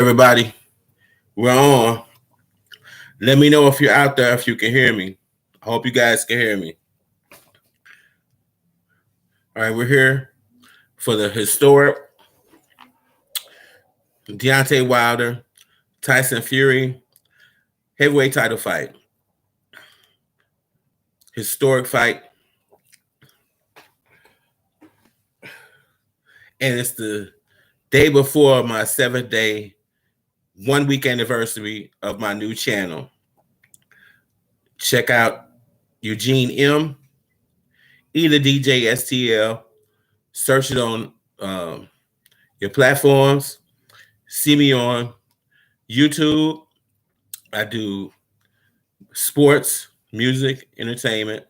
Everybody, we're on. Let me know if you're out there, if you can hear me. I hope you guys can hear me. All right, we're here for the historic Deontay Wilder, Tyson Fury heavyweight title fight. Historic fight. And it's the day before my 7th day, 1 week anniversary of my new channel. Check out Eugene M. Either DJ STL. Search it on your platforms. See me on YouTube. I do sports, music, entertainment,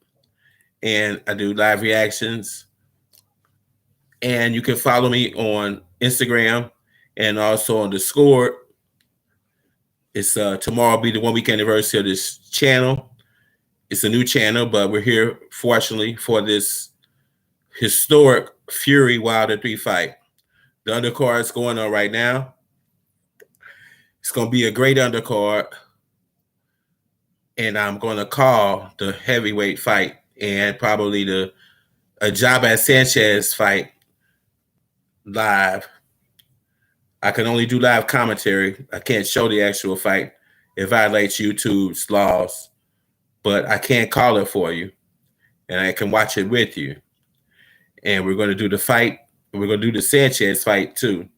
and I do live reactions. And you can follow me on Instagram and also on Discord. It's tomorrow will be the 1 week anniversary of this channel. It's a new channel, but we're here fortunately for this historic Fury Wilder 3 fight. The undercard is going on right now. It's going to be a great undercard. And I'm going to call the heavyweight fight and probably the Ajgaba Sanchez fight live. I can only do live commentary. I can't show the actual fight. It violates YouTube's laws, but I can call it for you, and I can watch it with you. And we're going to do the fight. We're going to do the Sanchez fight too.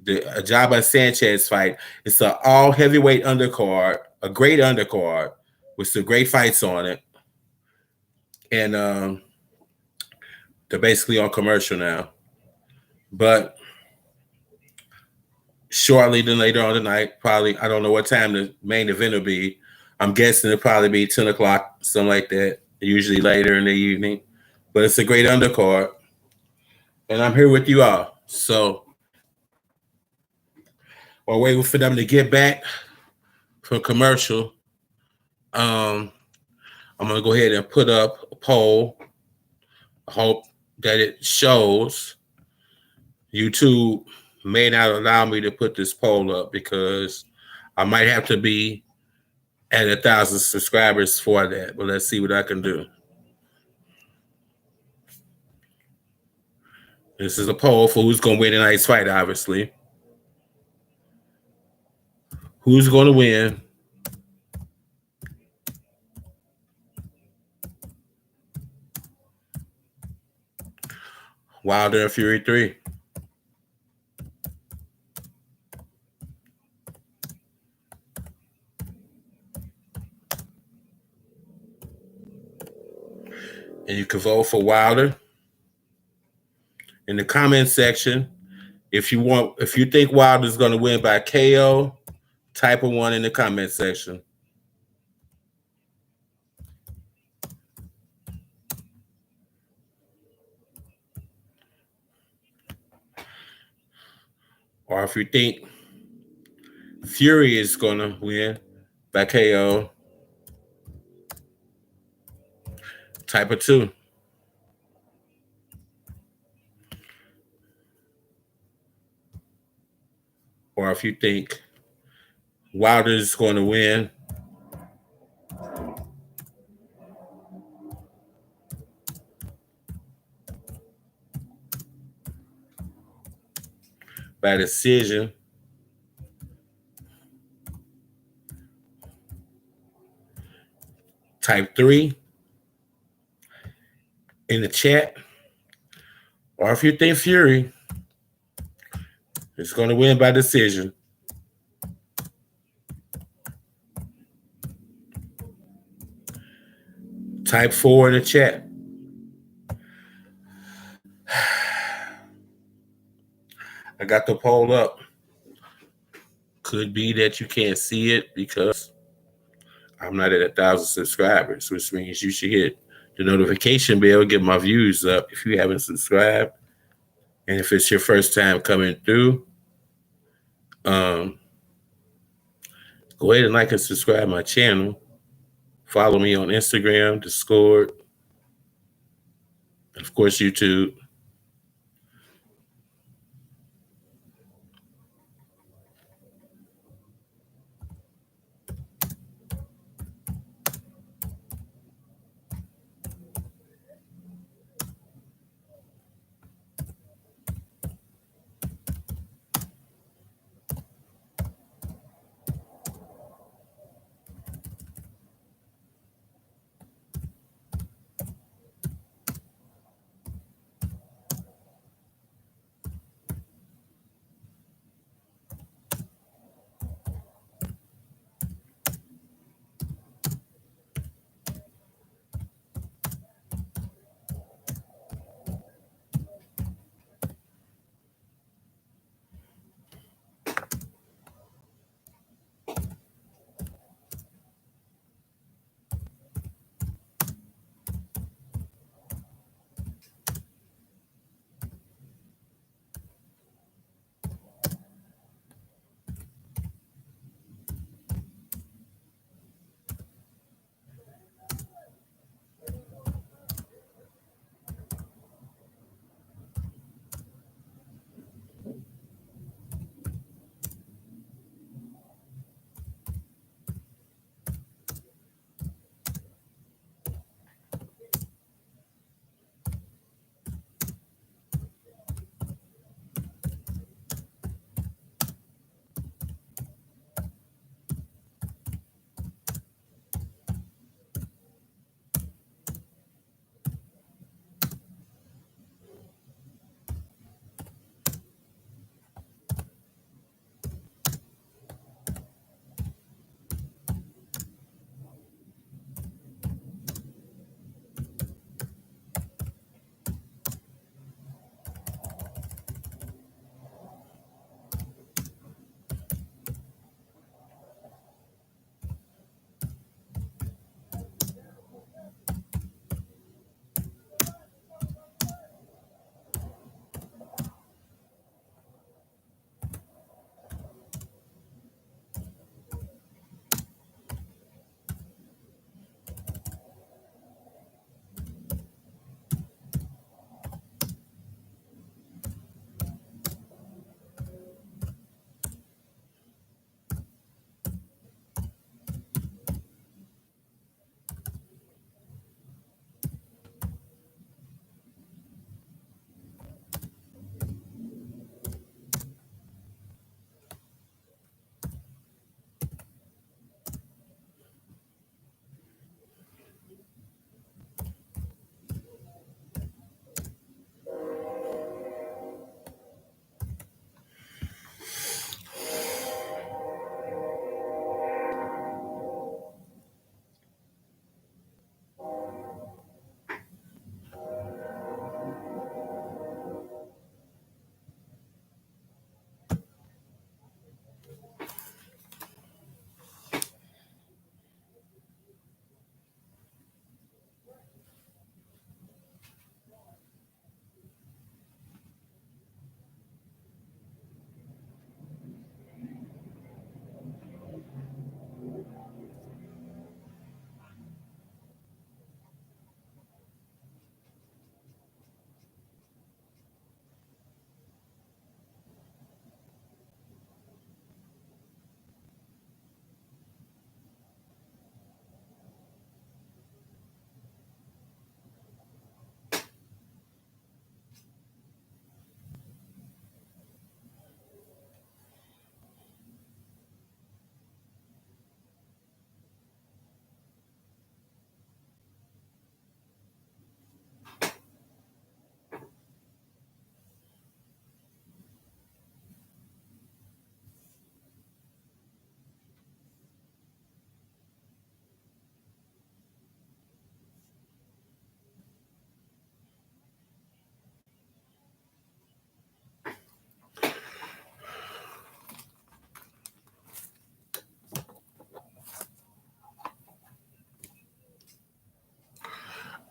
The Ajgaba Sanchez fight. It's an all heavyweight undercard, a great undercard with some great fights on it. And they're basically on commercial now. But shortly, then later on tonight, probably, I don't know what time the main event will be. I'm guessing it'll probably be 10 o'clock, something like that, usually later in the evening. But it's a great undercard. And I'm here with you all. So while waiting for them to get back from commercial, I'm going to go ahead and put up a poll. I hope that it shows. YouTube may not allow me to put this poll up because I might have to be at 1,000 subscribers for that. But let's see what I can do. This is a poll for who's going to win tonight's fight, obviously. Who's going to win? Wilder and Fury 3. And you can vote for Wilder in the comment section. If you think Wilder's going to win by KO, type a 1 in the comment section. Or if you think Fury is going to win by KO, type a 2. Or if you think Wilder is going to win by decision, type 3 in the chat. Or if you think Fury is going to win by decision, type 4 in the chat. I got the poll up. Could be that you can't see it because I'm not at 1,000 subscribers, which means you should hit the notification bell, get my views up if you haven't subscribed. And if it's your first time coming through, go ahead and like and subscribe my channel. Follow me on Instagram, Discord, and of course, YouTube.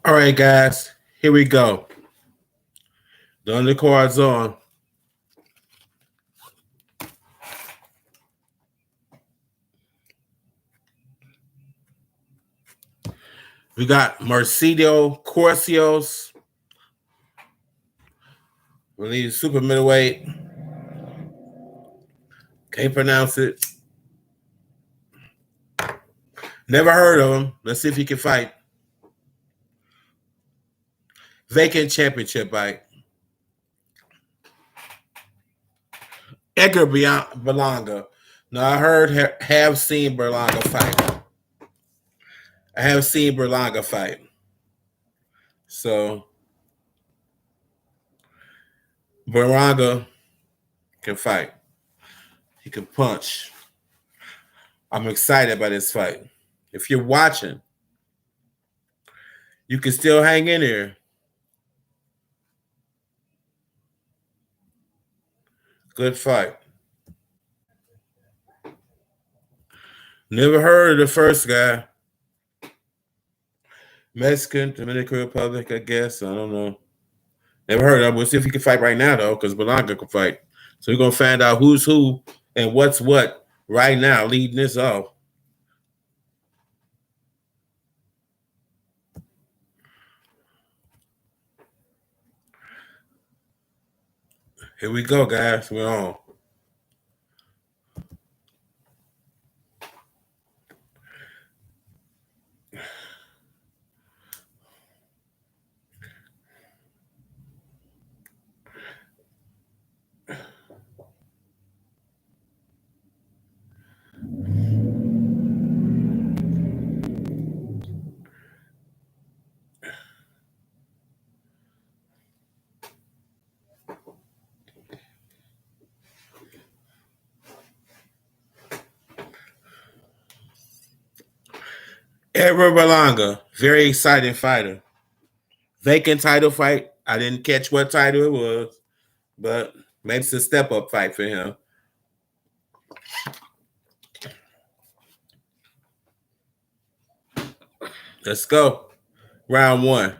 All right, guys, here we go. The undercard's on. We got Marcidio Corsios, released super middleweight. Can't pronounce it. Never heard of him. Let's see if he can fight. Vacant championship fight. Edgar Berlanga. Now I heard have seen Berlanga fight. I have seen Berlanga fight. So Berlanga can fight. He can punch. I'm excited about this fight. If you're watching, you can still hang in there. Good fight. Never heard of the first guy. Mexican, Dominican Republic, I guess. I don't know. Never heard of him. We'll see if he can fight right now, though, because Berlanga can fight. So we're going to find out who's who and what's what right now, leading this off. Here we go, guys. We're on. Edward Berlanga, very exciting fighter. Vacant title fight. I didn't catch what title it was, but maybe it's a step-up fight for him. Let's go. Round one.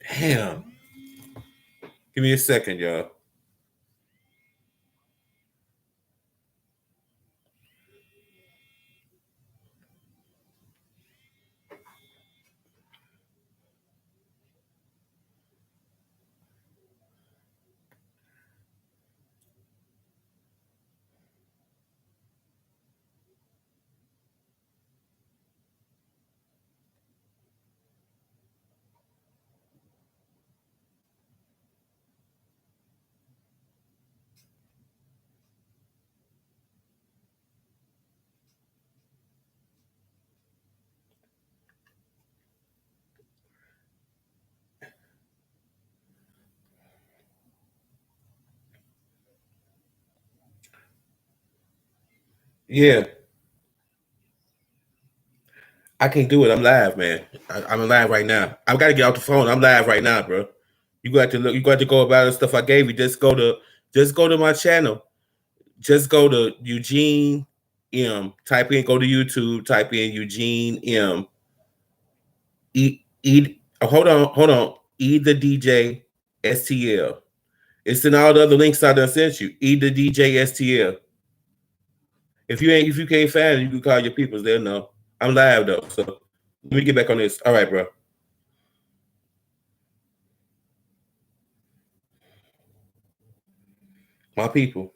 Damn. Give me a second, y'all. Yeah, I can do it. I'm live, man. I'm live right now. I've got to get off the phone. I'm live right now, bro. You got to look. You got to go about the stuff I gave you. Just go to my channel. Just go to Eugene M. Type in. Go to YouTube. Type in Eugene M. Hold on. E the DJ STL. It's in all the other links I done sent you. E the DJ STL. If you can't find it, you can call your peoples. They'll know. I'm live though, so let me get back on this. All right, bro. My people.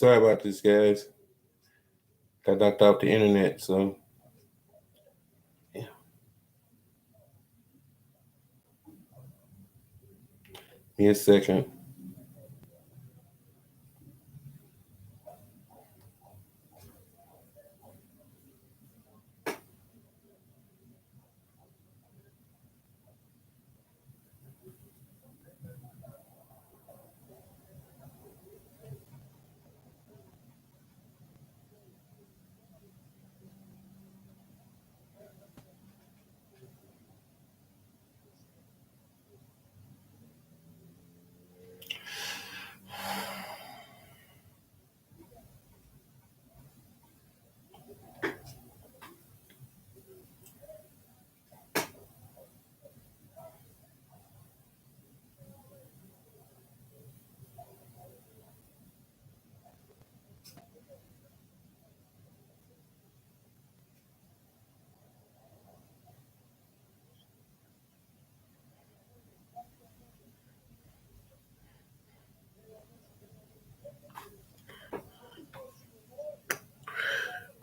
Sorry about this, guys. Got knocked off the internet, so yeah. Give me a second.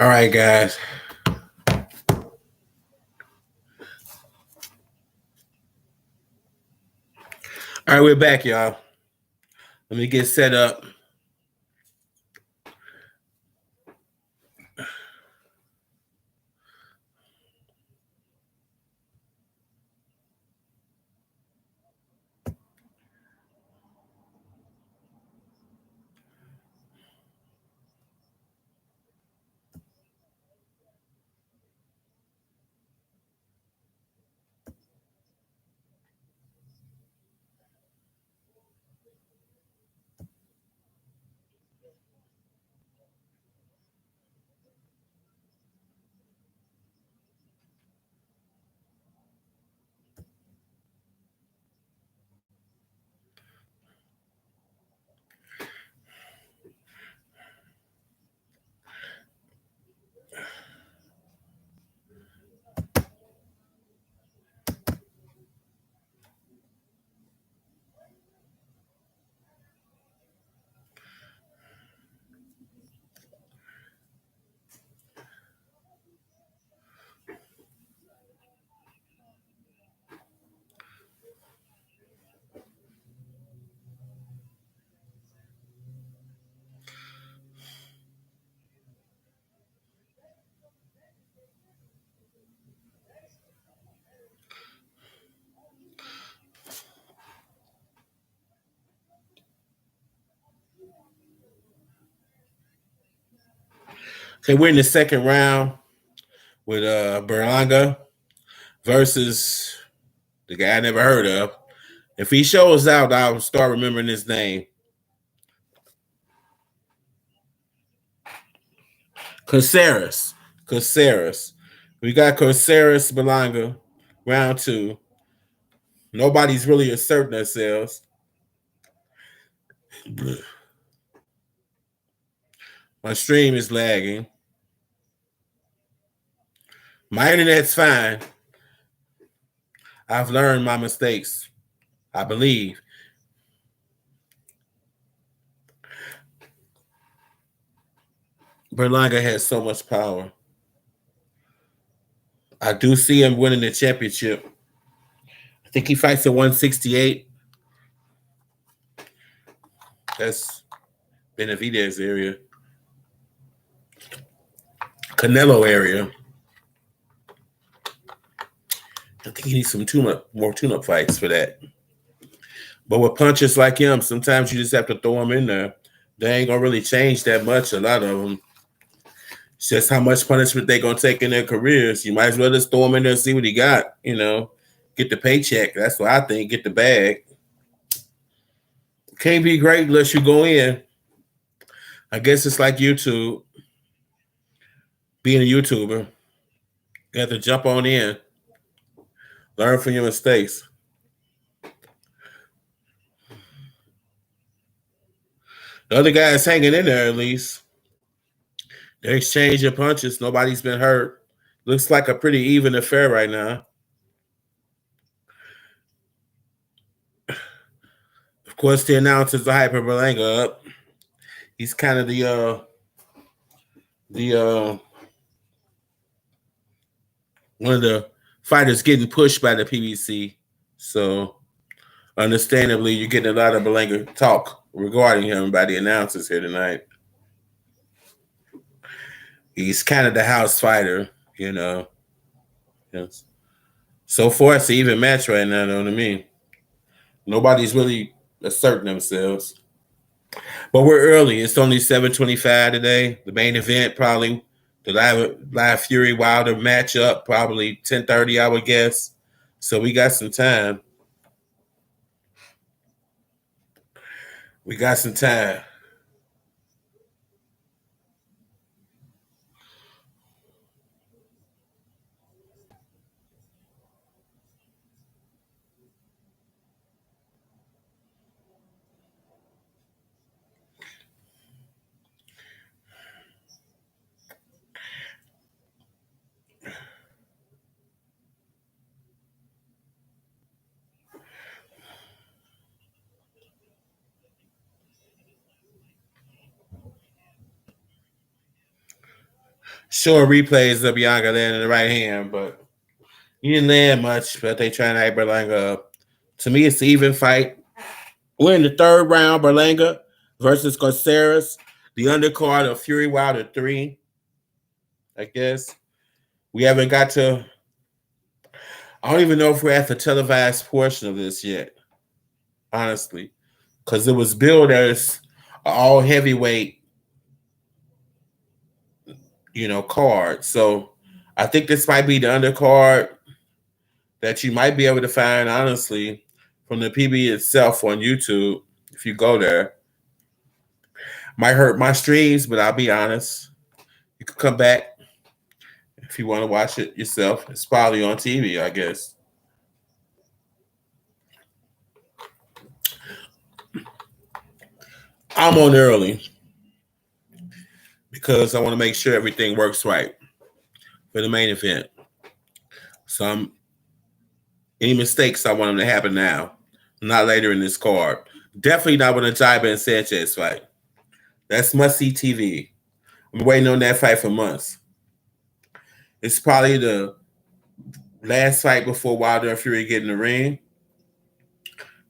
All right, guys. All right, we're back, y'all. Let me get set up. Okay, we're in the second round with Berlanga versus the guy I never heard of. If he shows out, I'll start remembering his name. Caceres. We got Caceres Berlanga, round two. Nobody's really asserting themselves. My stream is lagging. My internet's fine. I've learned my mistakes, I believe. Berlanga has so much power. I do see him winning the championship. I think he fights at 168. That's Benavidez area. Canelo area. I think he needs some more tune-up fights for that. But with punches like him, sometimes you just have to throw them in there. They ain't gonna really change that much. A lot of them. It's just how much punishment they gonna take in their careers. You might as well just throw him in there and see what he got. Get the paycheck. That's what I think. Get the bag. Can't be great unless you go in. I guess it's like YouTube. Being a YouTuber, you have to jump on in, learn from your mistakes. The other guy's hanging in there at least. They're exchanging punches. Nobody's been hurt. Looks like a pretty even affair right now. Of course, the announcers are hyping Berlanga up. He's kind of the one of the fighters getting pushed by the PBC. So understandably, you're getting a lot of Berlanga talk regarding him by the announcers here tonight. He's kind of the house fighter, you know. Yes. So far, it's an even match right now, know what I mean? Nobody's really asserting themselves. But we're early. It's only 7:25 today. The main event probably the live Fury Wilder matchup probably 10:30, I would guess. So we got some time. We got some time. Sure, replays of Bianca landing in the right hand, but he didn't land much. But they trying to hype Berlanga up. To me, it's an even fight. We're in the third round. Berlanga versus Caceres. The undercard of Fury Wilder 3. I guess we haven't got to. I don't even know if we're at the televised portion of this yet. Honestly, because it was billed as all heavyweight, card. So I think this might be the undercard that you might be able to find, honestly, from the PB itself on YouTube. If you go there, might hurt my streams, but I'll be honest. You could come back if you want to watch it yourself. It's probably on TV, I guess. I'm on early because I want to make sure everything works right for the main event. So any mistakes, I want them to happen now, not later in this card. Definitely not when Ajgaba and Sanchez fight. That's must-see TV. I'm waiting on that fight for months. It's probably the last fight before Wilder and Fury get in the ring.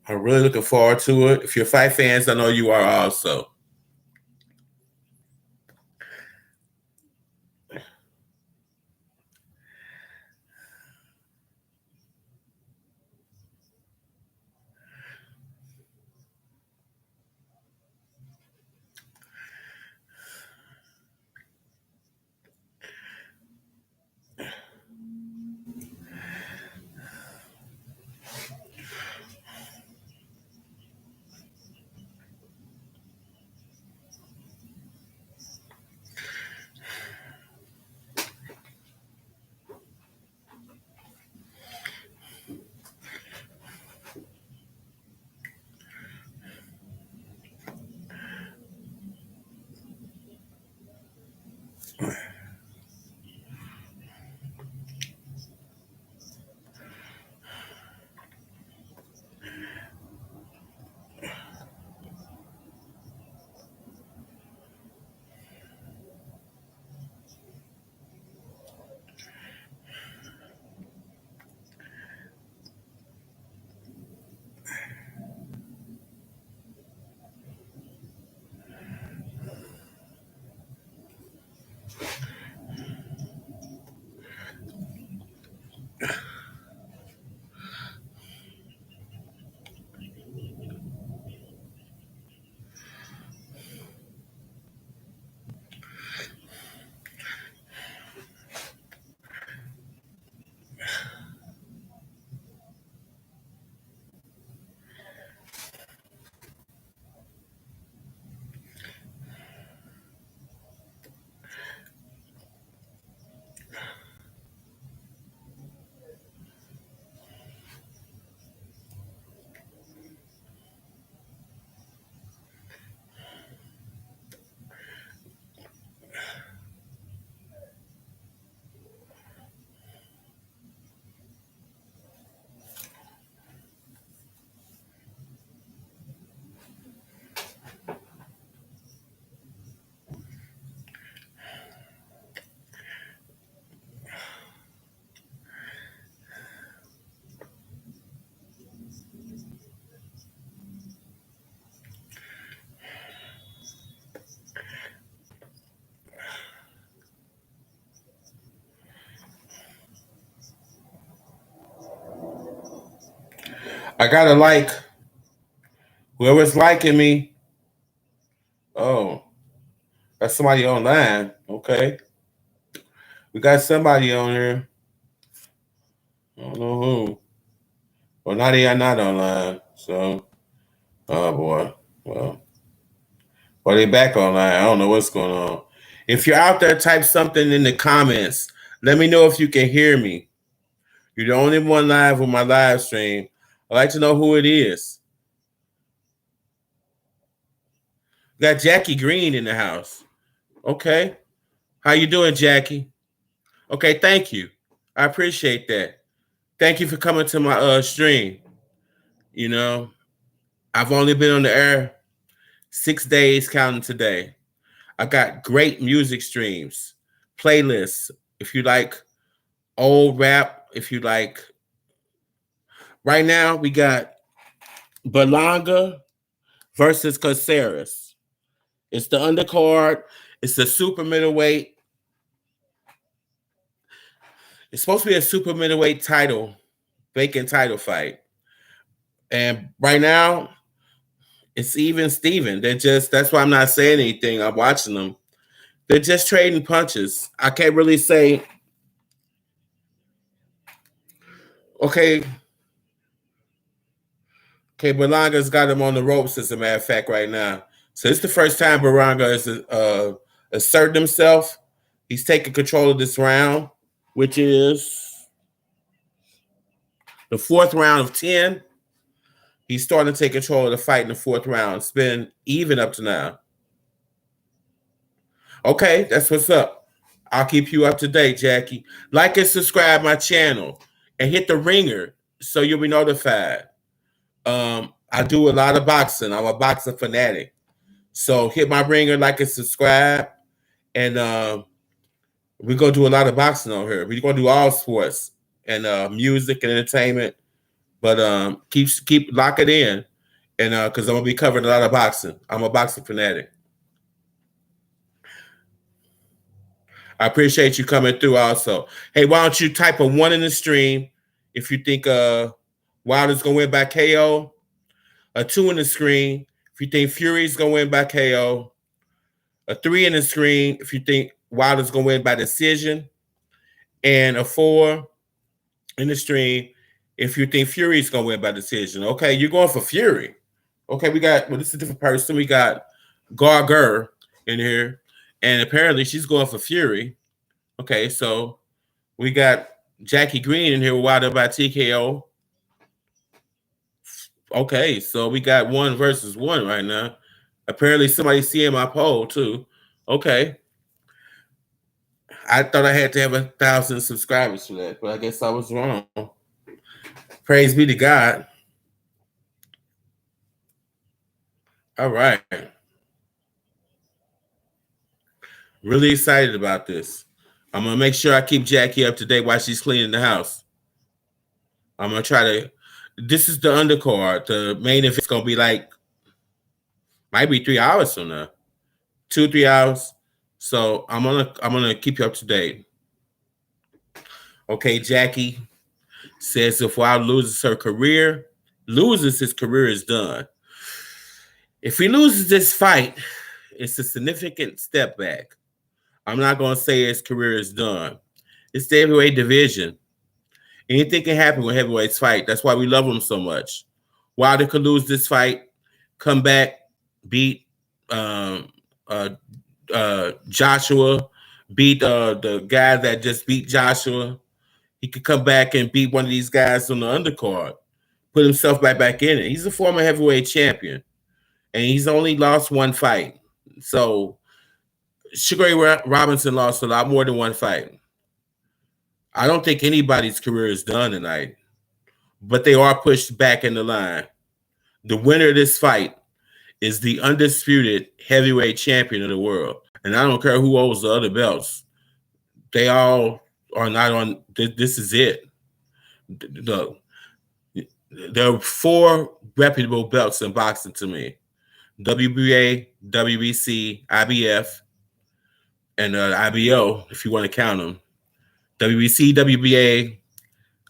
I'm really looking forward to it. If you're fight fans, I know you are also. I gotta like whoever's liking me. Oh, that's somebody online. Okay. We got somebody on here. I don't know who. Well, now they are not online. So, oh boy. Well, they back online. I don't know what's going on. If you're out there, type something in the comments. Let me know if you can hear me. You're the only one live with my live stream. I'd like to know who it is. Got Jackie Green in the house. Okay. How you doing, Jackie? Okay, thank you. I appreciate that. Thank you for coming to my stream. You know, I've only been on the air 6 days counting today. I got great music streams, playlists. If you like old rap, if you like, right now we got Berlanga versus Caceres. It's the undercard. It's the super middleweight. It's supposed to be a super middleweight title, vacant title fight. And right now, it's even Steven. That's why I'm not saying anything. I'm watching them. They're just trading punches. I can't really say, okay, Baranga's got him on the ropes, as a matter of fact, right now. So it's the first time Baranga has asserted himself. He's taking control of this round, which is the fourth round of 10. He's starting to take control of the fight in the fourth round. It's been even up to now. Okay, that's what's up. I'll keep you up to date, Jackie. Like and subscribe my channel and hit the ringer so you'll be notified. I do a lot of boxing. I'm a boxing fanatic. So hit my ringer, like and subscribe. And we're going to do a lot of boxing on here. We're going to do all sports and music and entertainment. But keep lock it in. And because I'm going to be covering a lot of boxing. I'm a boxing fanatic. I appreciate you coming through also. Hey, why don't you type a 1 in the stream if you think Wilder's going to win by KO, a 2 in the screen if you think Fury's going to win by KO, a 3 in the screen if you think Wilder's going to win by decision, and a 4 in the stream if you think Fury's going to win by decision. Okay, you're going for Fury. Okay, this is a different person. We got Garger in here, and apparently she's going for Fury. Okay, so we got Jackie Green in here, Wilder by TKO. Okay, so we got 1 versus 1 right now. Apparently somebody's seeing my poll too. Okay. I thought I had to have 1,000 subscribers for that, but I guess I was wrong. Praise be to God. All right. Really excited about this. I'm going to make sure I keep Jackie up to date while she's cleaning the house. I'm going to try to. This is the undercard. The main event's going to be might be 3 hours from now. 2-3 hours. So I'm gonna keep you up to date. Okay, Jackie says if Wilder loses his career is done. If he loses this fight, it's a significant step back. I'm not gonna say his career is done. It's the heavyweight division. Anything can happen when heavyweights fight. That's why we love them so much. Wilder could lose this fight, come back, beat Joshua, beat the guy that just beat Joshua. He could come back and beat one of these guys on the undercard, put himself back in it. He's a former heavyweight champion, and he's only lost 1 fight. So Sugar Ray Robinson lost a lot more than 1 fight. I don't think anybody's career is done tonight, but they are pushed back in the line. The winner of this fight is the undisputed heavyweight champion of the world. And I don't care who holds the other belts. They all are not on. This is it. There are 4 reputable belts in boxing to me: WBA, WBC, IBF, and IBO, if you want to count them. WBC, WBA,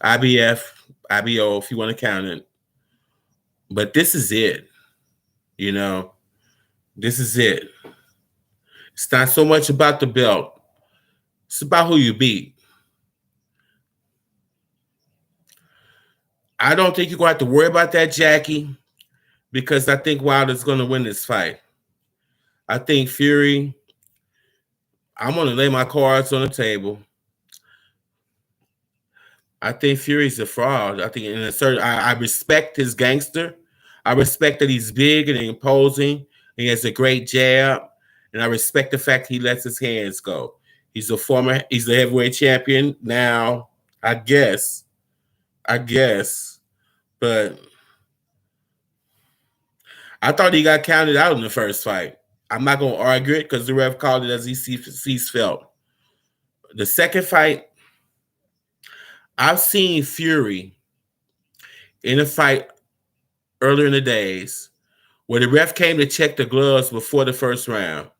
IBF, IBO, if you want to count it. But this is it. You know, this is it. It's not so much about the belt. It's about who you beat. I don't think you're going to have to worry about that, Jackie, because I think Wilder's going to win this fight. I think Fury, I'm going to lay my cards on the table. I think Fury's a fraud. I think in a certain, I respect his gangster. I respect that he's big and imposing. He has a great jab, and I respect the fact he lets his hands go. He's the heavyweight champion now. I guess, but I thought he got counted out in the first fight. I'm not gonna argue it because the ref called it as he sees felt. The second fight, I've seen Fury in a fight earlier in the days where the ref came to check the gloves before the first round.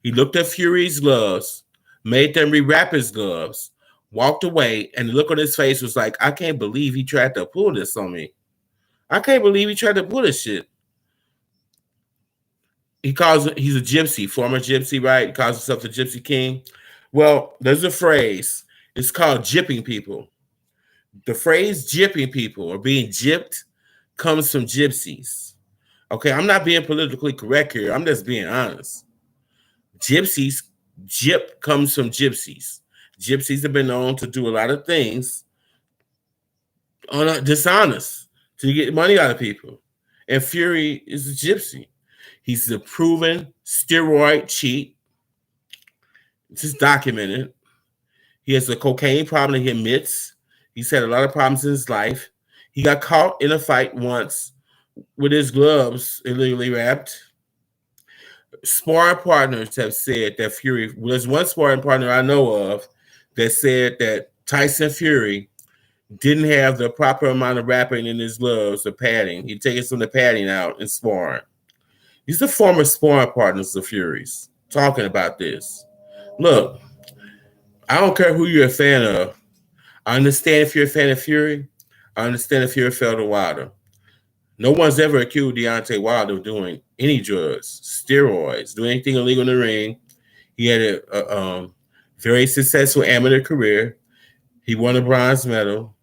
He looked at Fury's gloves, made them rewrap his gloves, walked away, and the look on his face was like, I can't believe he tried to pull this on me. I can't believe he tried to pull this shit. He's a gypsy, former gypsy, right? He calls himself the Gypsy King. Well, there's a phrase. It's called gypping people. The phrase gypping people or being gypped comes from gypsies. Okay, I'm not being politically correct here. I'm just being honest. Gyp comes from gypsies. Gypsies have been known to do a lot of things dishonest to get money out of people. And Fury is a gypsy. He's a proven steroid cheat. It's just documented. He has a cocaine problem that he admits. He's had a lot of problems in his life. He got caught in a fight once with his gloves illegally wrapped. Sparring partners have said that Fury, there's one sparring partner I know of that said that Tyson Fury didn't have the proper amount of wrapping in his gloves or padding. He'd taken some of the padding out and sparring. These are former sparring partners of Fury's talking about this. Look, I don't care who you're a fan of. I understand if you're a fan of Fury. I understand if you're a fan of Wilder. No one's ever accused Deontay Wilder of doing any drugs, steroids, doing anything illegal in the ring. He had a very successful amateur career. He won a bronze medal.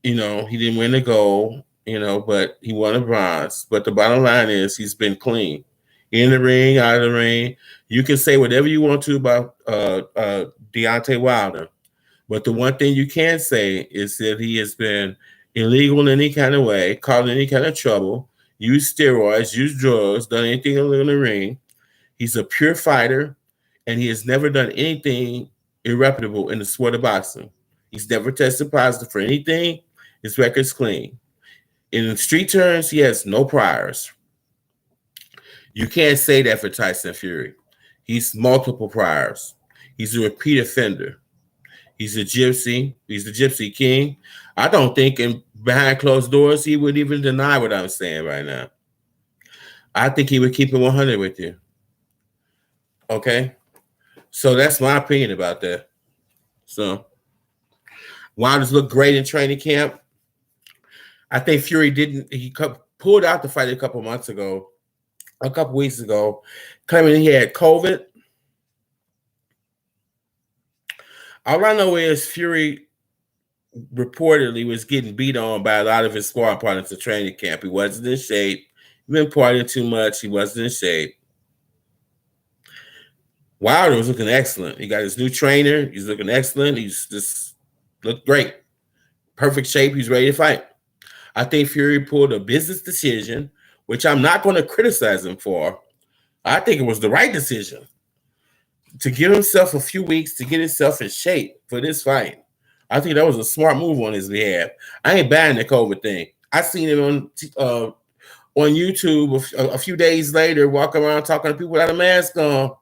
You know, he didn't win the gold, you know, but he won a bronze. But the bottom line is he's been clean. In the ring, out of the ring. You can say whatever you want to about Deontay Wilder. But the one thing you can say is that he has been illegal in any kind of way, caused any kind of trouble, used steroids, used drugs, done anything illegal in the ring. He's a pure fighter, and he has never done anything irreputable in the sport of boxing. He's never tested positive for anything. His record's clean. In street terms, he has no priors. You can't say that for Tyson Fury. He's multiple priors. He's a repeat offender. He's a gypsy. He's the Gypsy King. I don't think behind closed doors he would even deny what I'm saying right now. I think he would keep it 100 with you. Okay? So that's my opinion about that. So Wilder's looked great in training camp. I think Fury pulled out the fight a couple weeks ago, claiming he had COVID. All I know is Fury reportedly was getting beat on by a lot of his sparring partners at training camp. He wasn't in shape. He'd been partying too much. He wasn't in shape. Wilder was looking excellent. He got his new trainer. He's looking excellent. He's just looked great. Perfect shape. He's ready to fight. I think Fury pulled a business decision, which I'm not going to criticize him for. I think it was the right decision to give himself a few weeks to get himself in shape for this fight. I think that was a smart move on his behalf. I ain't buying the COVID thing. I seen him on YouTube a few days later walking around talking to people without a mask on.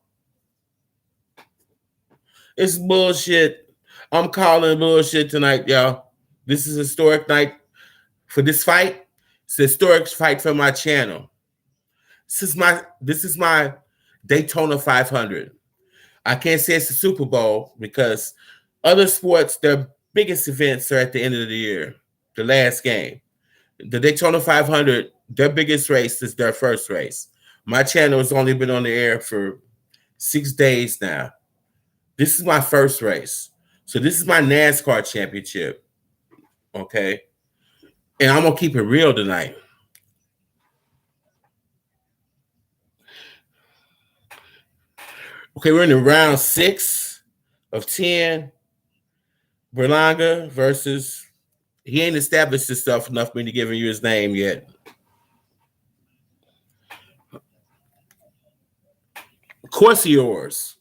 It's bullshit. I'm calling bullshit tonight, y'all. This is a historic night for this fight. It's a historic fight for my channel. This is my Daytona 500. I can't say it's the Super Bowl because other sports, their biggest events are at the end of the year, the last game. The Daytona 500, their biggest race is their first race. My channel has only been on the air for 6 days now. This is my first race. So this is my NASCAR championship. Okay. And I'm going to keep it real tonight. Okay, we're in the round 6 of 10. Berlanga versus, he ain't established himself enough for me to give you his name yet. Of course yours.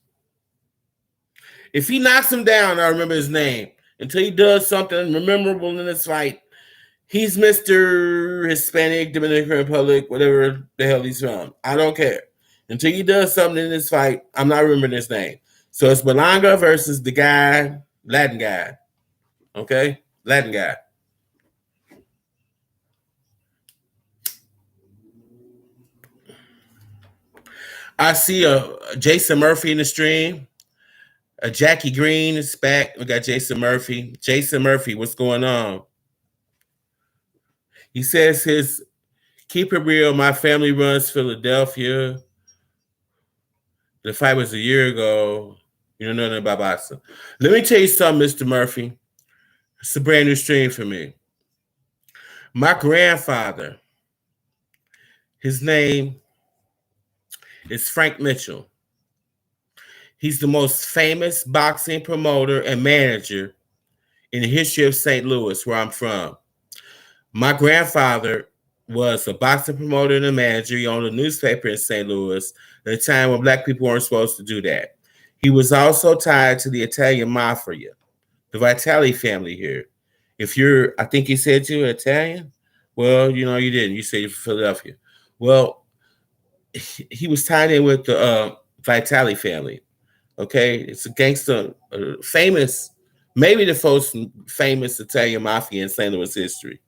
If he knocks him down, I remember his name. Until he does something memorable in this fight, he's Mr. Hispanic, Dominican Republic, whatever the hell he's from. I don't care. Until he does something in this fight, I'm not remembering his name. So it's Berlanga versus the guy, Latin guy. Okay? Latin guy. I see a Jason Murphy in the stream. Jackie Green is back. We got Jason Murphy. Jason Murphy, what's going on? He says his keep it real. My family runs Philadelphia. The fight was a year ago. You don't know nothing about boxing. Let me tell you something, Mr. Murphy. It's a brand new stream for me. My grandfather, his name is Frank Mitchell. He's the most famous boxing promoter and manager in the history of St. Louis, where I'm from. My grandfather was a boxing promoter and a manager. He owned a newspaper in St. Louis at a time when black people weren't supposed to do that. He was also tied to the Italian mafia, the Vitali family here. If you're, I think you said you're Italian. Well, you know, you didn't. You said you're from Philadelphia. Well, he was tied in with the Vitali family. Okay, it's a gangster, famous, maybe the most famous Italian mafia in St. Louis history.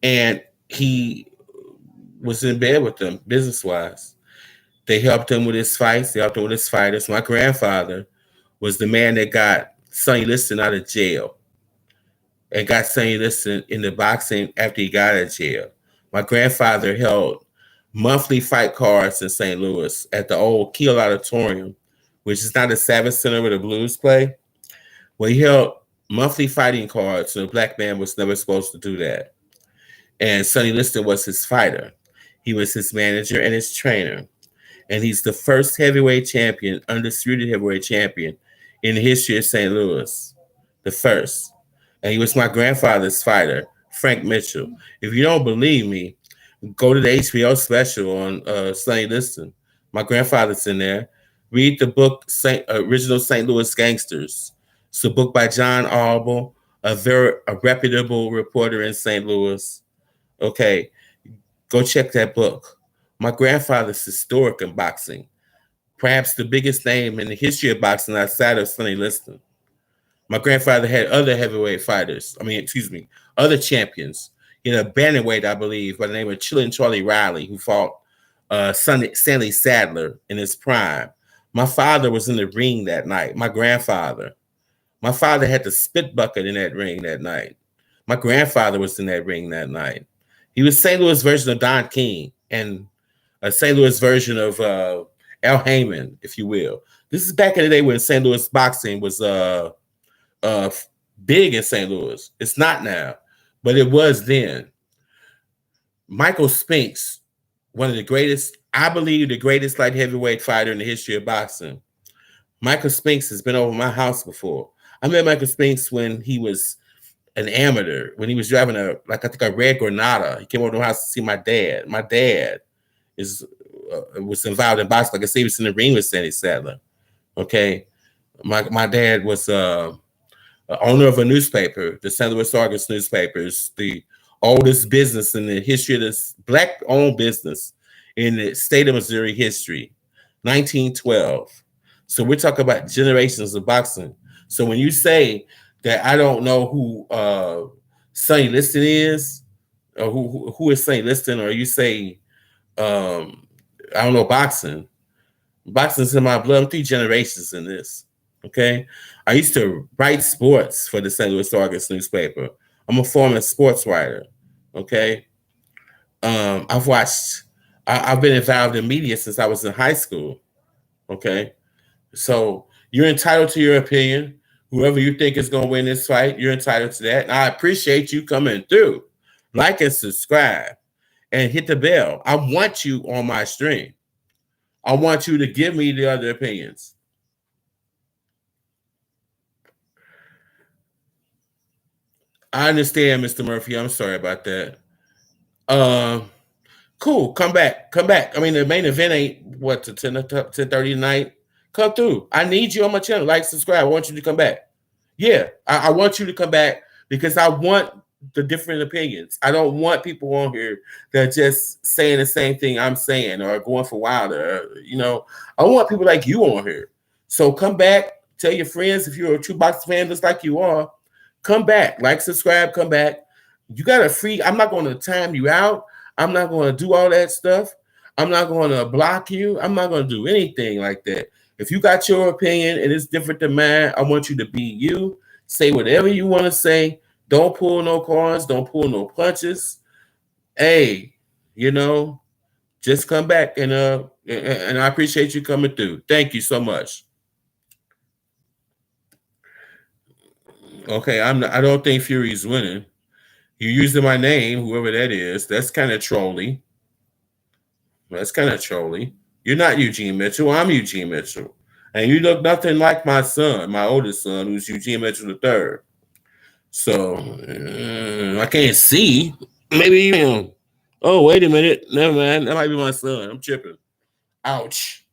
And he was in bed with them business-wise. They helped him with his fights. They helped him with his fighters. My grandfather was the man that got Sonny Liston out of jail and got Sonny Liston in the boxing after he got out of jail. My grandfather held monthly fight cards in St. Louis at the old Kiel Auditorium, which is now the Savage Center where the Blues play. Well, he held monthly fighting cards, so a black man was never supposed to do that. And Sonny Liston was his fighter. He was his manager and his trainer. And he's the first heavyweight champion, undisputed heavyweight champion in the history of St. Louis. The first. And he was my grandfather's fighter, Frank Mitchell. If you don't believe me, go to the HBO special on Sonny Liston. My grandfather's in there. Read the book, Original St. Louis Gangsters. It's a book by John Arbel, a reputable reporter in St. Louis. Okay, go check that book. My grandfather's historic in boxing. Perhaps the biggest name in the history of boxing outside of Sonny Liston. My grandfather had other heavyweight fighters. Other champions. He had a bantamweight, I believe, by the name of Chillin' Charlie Riley, who fought Stanley Sadler in his prime. My father was in the ring that night. My father had the spit bucket in that ring that night. My grandfather was in that ring that night. He was St. Louis version of Don King and a St. Louis version of Al Heyman, if you will. This is back in the day when St. Louis boxing was big in St. Louis. It's not now, but it was then. Michael Spinks, one of the greatest, I believe the greatest light heavyweight fighter in the history of boxing. Michael Spinks has been over my house before. I met Michael Spinks when he was an amateur, when he was driving a red Granada. He came over to my house to see my dad. My dad was involved in boxing. Like I said, he was in the ring with Sandy Sadler. Okay. My dad was owner of a newspaper, the St. Louis Argus newspapers, the oldest business in the history of this black-owned business in the state of Missouri history, 1912. So we're talking about generations of boxing. So when you say that I don't know who Sonny Liston is, or who is Sonny Liston, or you say I don't know boxing. Boxing's in my blood. I'm 3 generations in this. Okay, I used to write sports for the St. Louis Argus newspaper. I'm a former sports writer. Okay. I've been involved in media since I was in high school. Okay. So you're entitled to your opinion. Whoever you think is going to win this fight, you're entitled to that. And I appreciate you coming through. Like and subscribe and hit the bell. I want you on my stream. I want you to give me the other opinions. I understand, Mr. Murphy. I'm sorry about that. Cool. Come back. Come back. I mean, the main event ain't what to 10:30 tonight. Come through. I need you on my channel. Like, subscribe. I want you to come back. Yeah, I want you to come back because I want the different opinions. I don't want people on here that are just saying the same thing I'm saying or going for Wilder. I want people like you on here. So come back. Tell your friends if you're a true boxing fan, just like you are. Come back. Like, subscribe. Come back. You got a free. I'm not going to time you out. I'm not going to do all that stuff. I'm not going to block you. I'm not going to do anything like that. If you got your opinion and it's different than mine, I want you to be you. Say whatever you want to say. Don't pull no cards. Don't pull no punches. Hey, just come back and I appreciate you coming through. Thank you so much. Okay, I don't think Fury's winning. You're using my name, whoever that is. That's kind of trolly. You're not Eugene Mitchell. I'm Eugene Mitchell. And you look nothing like my son, my oldest son, who's Eugene Mitchell III. So I can't see. Maybe him. Oh, wait a minute. Never mind. That might be my son. I'm tripping. Ouch.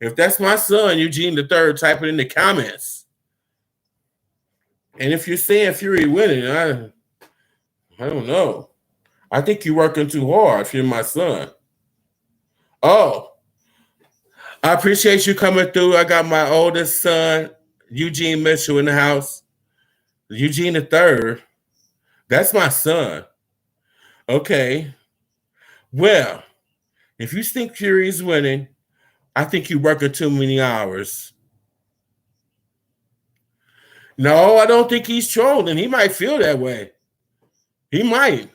If that's my son, Eugene III, type it in the comments. And if you're saying Fury winning, I don't know. I think you're working too hard if you're my son. Oh, I appreciate you coming through. I got my oldest son, Eugene Mitchell, in the house. Eugene III. That's my son. Okay. Well, if you think Fury's winning, I think you're working too many hours. No, I don't think he's trolling. He might feel that way. He might.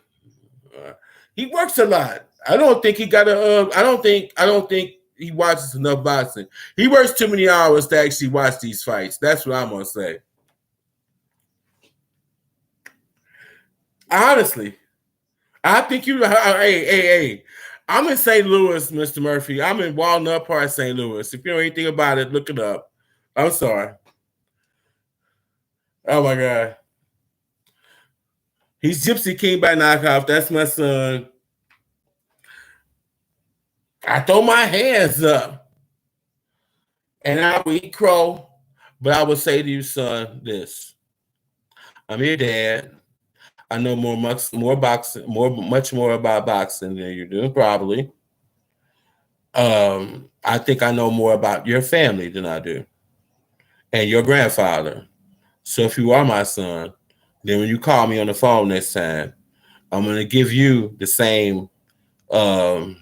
He works a lot. I don't think he got a. I don't think he watches enough boxing. He works too many hours to actually watch these fights. That's what I'm gonna say. Honestly, I think you. Hey. I'm in St. Louis, Mr. Murphy. I'm in Walnut Park, St. Louis. If you know anything about it, look it up. I'm sorry. Oh my God. He's Gypsy King by knockoff. That's my son. I throw my hands up and I will eat crow, but I will say to you, son, this. I'm your dad. I know much more about boxing than you do, probably. I think I know more about your family than I do, and your grandfather. So if you are my son, then when you call me on the phone next time, I'm going to give you the same the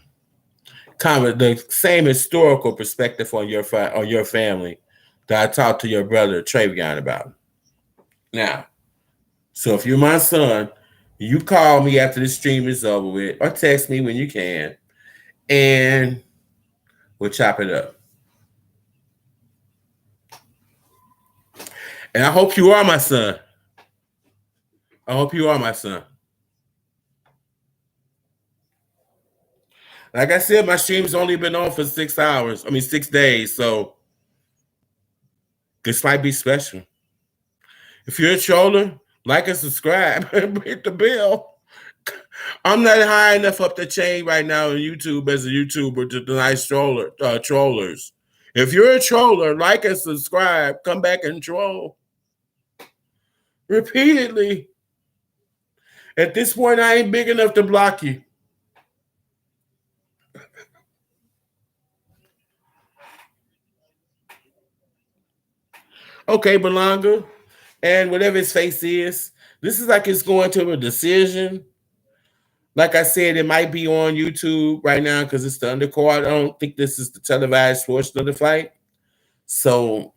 same historical perspective on your family that I talked to your brother Travion about. Now, so if you're my son, you call me after the stream is over with, or text me when you can, and we'll chop it up. And I hope you are my son. I hope you are my son. Like I said, my stream's only been on for 6 hours. 6 days. So this might be special. If you're a troller, like and subscribe and hit the bell. I'm not high enough up the chain right now on YouTube as a YouTuber to deny trollers. If you're a troller, like and subscribe. Come back and troll repeatedly. At this point, I ain't big enough to block you. Okay, Belonga, and whatever his face is, this is like it's going to a decision. Like I said, it might be on YouTube right now because it's the undercard. I don't think this is the televised portion of the fight. So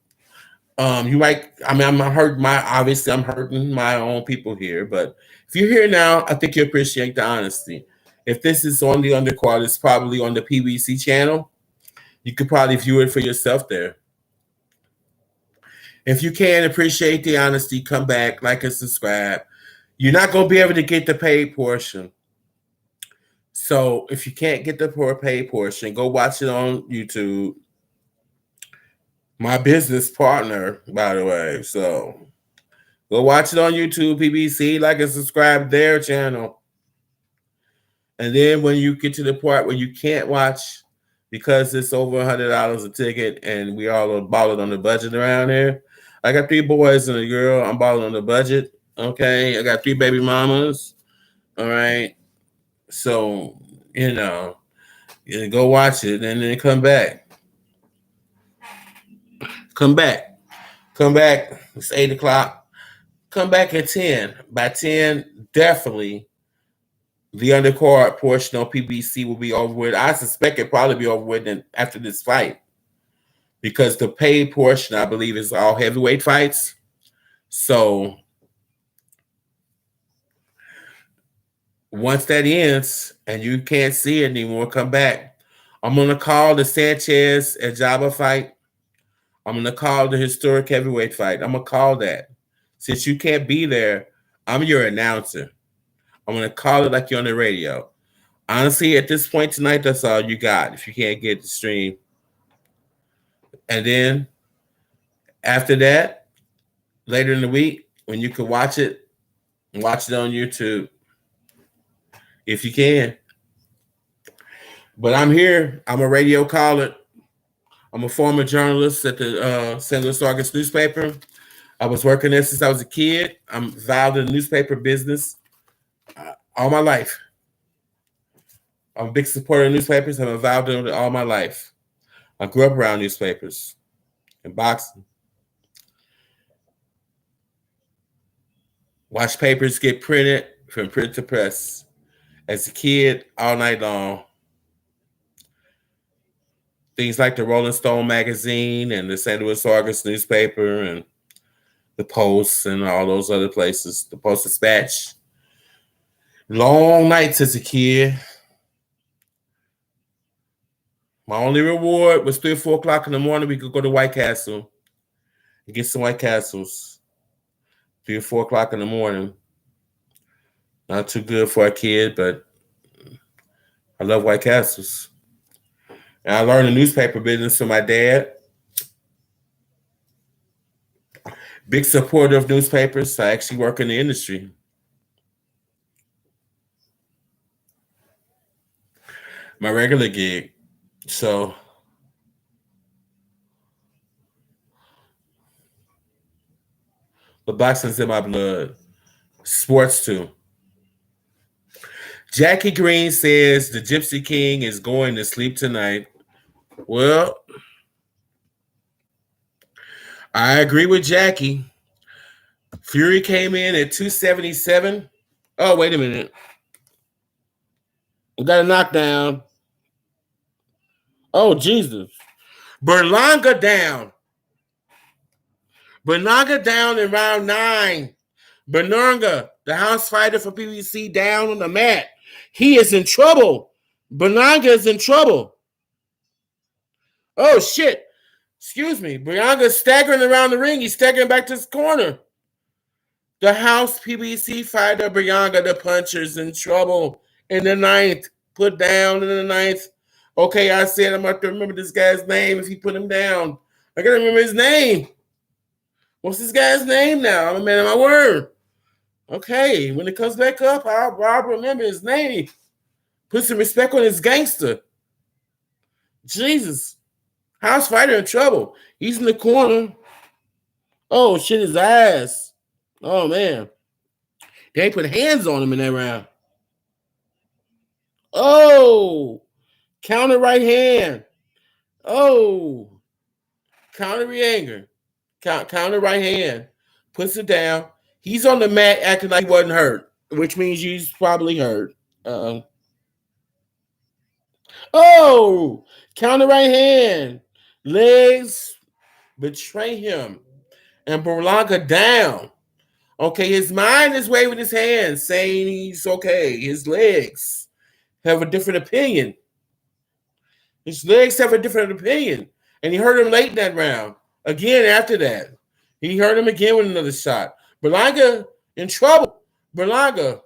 you might, I'm hurting my own people here, but If you're here now, I think you appreciate the honesty. If this is on the undercard, it's probably on the PBC channel. You could probably view it for yourself there. If you can appreciate the honesty, come back, like and subscribe. You're not going to be able to get the paid portion. So if you can't get the paid portion, go watch it on YouTube. My business partner, by the way. So go watch it on YouTube, PBC, like and subscribe their channel. And then when you get to the part where you can't watch because it's over $100 a ticket and we all are balling on the budget around here. I got 3 boys and a girl. I'm balling on the budget. Okay. I got 3 baby mamas. All right. So, go watch it and then come back. Come back. It's 8 o'clock. Come back at 10. By 10, definitely the undercard portion on PBC will be over with. I suspect it'll probably be over with after this fight. Because the paid portion, I believe, is all heavyweight fights. So once that ends and you can't see it anymore, come back. I'm going to call the Sanchez Ajgaba fight. I'm going to call the historic heavyweight fight. I'm going to call that. Since you can't be there, I'm your announcer. I'm going to call it like you're on the radio. Honestly, at this point tonight, that's all you got if you can't get the stream. And then after that, later in the week, when you can watch it on YouTube if you can. But I'm here. I'm a radio caller. I'm a former journalist at the St. Louis Argus newspaper. I was working there since I was a kid. I'm involved in the newspaper business all my life. I'm a big supporter of newspapers. I'm involved in it all my life. I grew up around newspapers and boxing. Watch papers get printed from print to press. As a kid, all night long. Things like the Rolling Stone magazine and the St. Louis Argus newspaper and the Post and all those other places, the Post Dispatch. Long nights as a kid. My only reward was 3 or 4 o'clock in the morning. We could go to White Castle and get some White Castles. 3 or 4 o'clock in the morning. Not too good for a kid, but I love White Castles. And I learned the newspaper business from my dad. Big supporter of newspapers. I actually work in the industry. My regular gig. So the boxing's in my blood. Sports too. Jackie Green says the Gypsy King is going to sleep tonight. Well, I agree with Jackie. Fury came in at 277. Oh, wait a minute. We got a knockdown. Oh, Jesus. Berlanga down. Berlanga down in round 9. Berlanga, the house fighter for PBC, down on the mat. He is in trouble. Berlanga is in trouble. Oh, shit. Excuse me. Berlanga's staggering around the ring. He's staggering back to his corner. The house PBC fighter, Berlanga, the puncher's in trouble in the 9th. Put down in the 9th. Okay, I said I'm going to have to remember this guy's name if he put him down. I got to remember his name. What's this guy's name now? I'm a man of my word. Okay, when it comes back up, I'll remember his name. Put some respect on his gangster. Jesus. House fighter in trouble. He's in the corner. Oh, shit, his ass. Oh, man. They ain't put hands on him in that round. Oh. Counter right hand. Oh. Counter re-anger. Counter right hand. Puts it down. He's on the mat acting like he wasn't hurt, which means he's probably hurt. Oh. Counter right hand. Legs betray him. And Berlanga down. Okay, his mind is waving his hands, saying he's okay. His legs have a different opinion. His legs have a different opinion. And he hurt him late in that round. Again, after that, he hurt him again with another shot. Berlanga in trouble. Berlanga.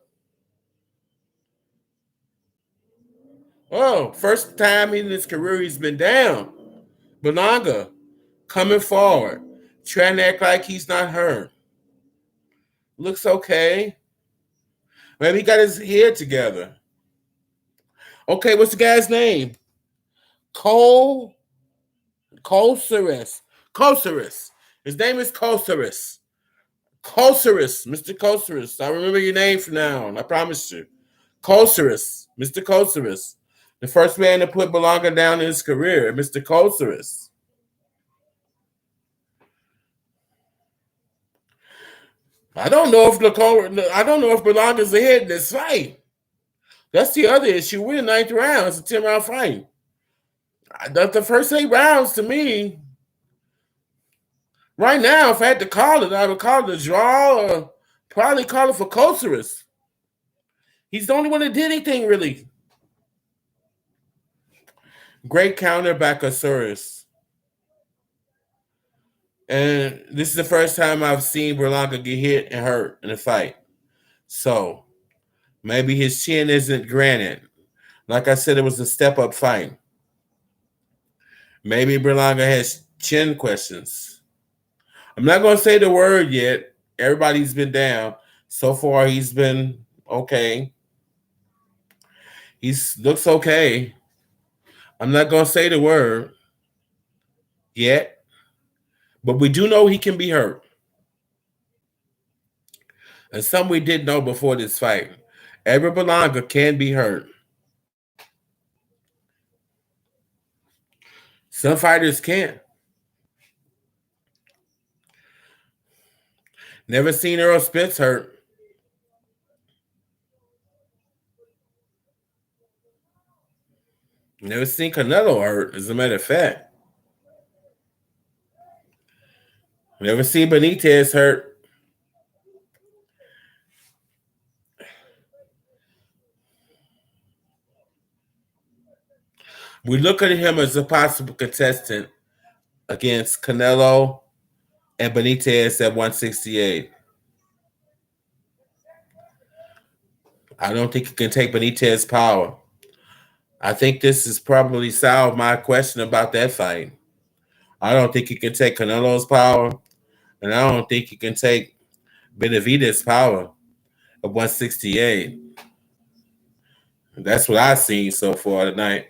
Oh, first time in his career he's been down. Berlanga coming forward, trying to act like he's not hurt. Looks okay. Maybe he got his head together. Okay, what's the guy's name? Cole Colceris. Colceris. His name is Colceris. Colceris, Mr. Colceris. I remember your name from now on. I promise you. Colceris, Mr. Colceris. The first man to put Berlanga down in his career, Mr. Colceris. I don't know if Berlanga's ahead in this fight. That's the other issue. We're in the ninth round. It's a 10-round fight. The first 8 rounds, to me, right now, if I had to call it, I would call it a draw or probably call it for Colceris. He's the only one that did anything, really. Great counter by Colceris. And this is the first time I've seen Berlanga get hit and hurt in a fight. So maybe his chin isn't granted. Like I said, it was a step-up fight. Maybe Berlanga has chin questions. I'm not going to say the word yet. Everybody's been down. So far, he's been okay. He looks okay. I'm not going to say the word yet. But we do know he can be hurt. And some we didn't know before this fight. Edward Berlanga can be hurt. Some fighters can't. Never seen Earl Spence hurt. Never seen Canelo hurt, as a matter of fact. Never seen Benitez hurt. We look at him as a possible contestant against Canelo and Benitez at 168. I don't think he can take Benitez's power. I think this has probably solved my question about that fight. I don't think he can take Canelo's power, and I don't think he can take Benavidez's power of 168. That's what I've seen so far tonight.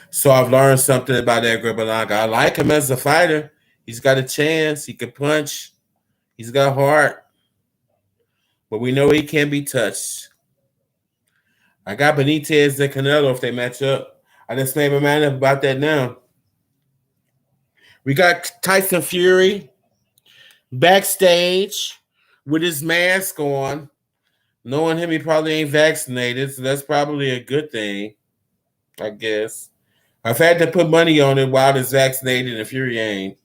So I've learned something about Edgar Berlanga. I like him as a fighter. He's got a chance. He can punch. He's got heart. But we know he can be touched. I got Benitez and Canelo if they match up. I just made my mind up about that now. We got Tyson Fury backstage with his mask on. Knowing him, he probably ain't vaccinated, so that's probably a good thing, I guess. I've had to put money on it while it's vaccinated and Fury ain't.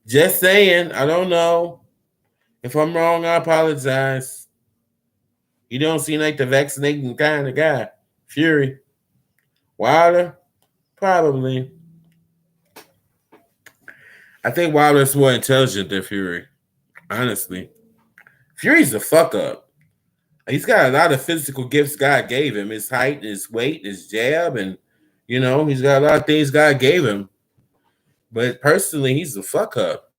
Just saying, I don't know. If I'm wrong, I apologize. You don't seem like the vaccinating kind of guy. Fury. Wilder? Probably. I think Wilder's more intelligent than Fury. Honestly. Fury's a fuck up. He's got a lot of physical gifts God gave him. His height, his weight, his jab, and he's got a lot of things God gave him. But personally, he's a fuck up.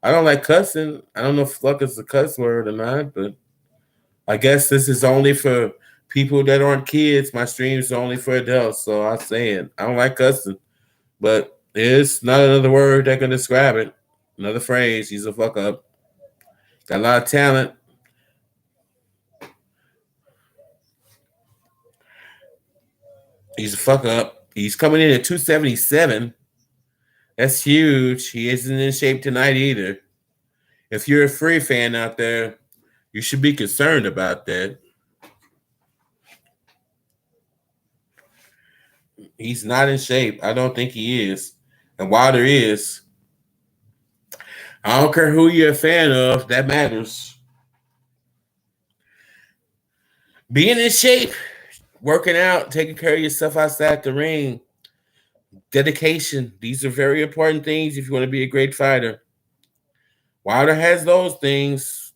I don't like cussing. I don't know if fuck is a cuss word or not, but I guess this is only for people that aren't kids. My stream is only for adults, so I say it. I don't like cussing, but there's not another word that can describe it. Another phrase. He's a fuck up. Got a lot of talent. He's a fuck up. He's coming in at 277. That's huge. He isn't in shape tonight either. If you're a Fury fan out there, you should be concerned about that. He's not in shape. I don't think he is. And Wilder is. I don't care who you're a fan of, that matters. Being in shape, working out, taking care of yourself outside the ring, dedication. These are very important things if you want to be a great fighter. Wilder has those things.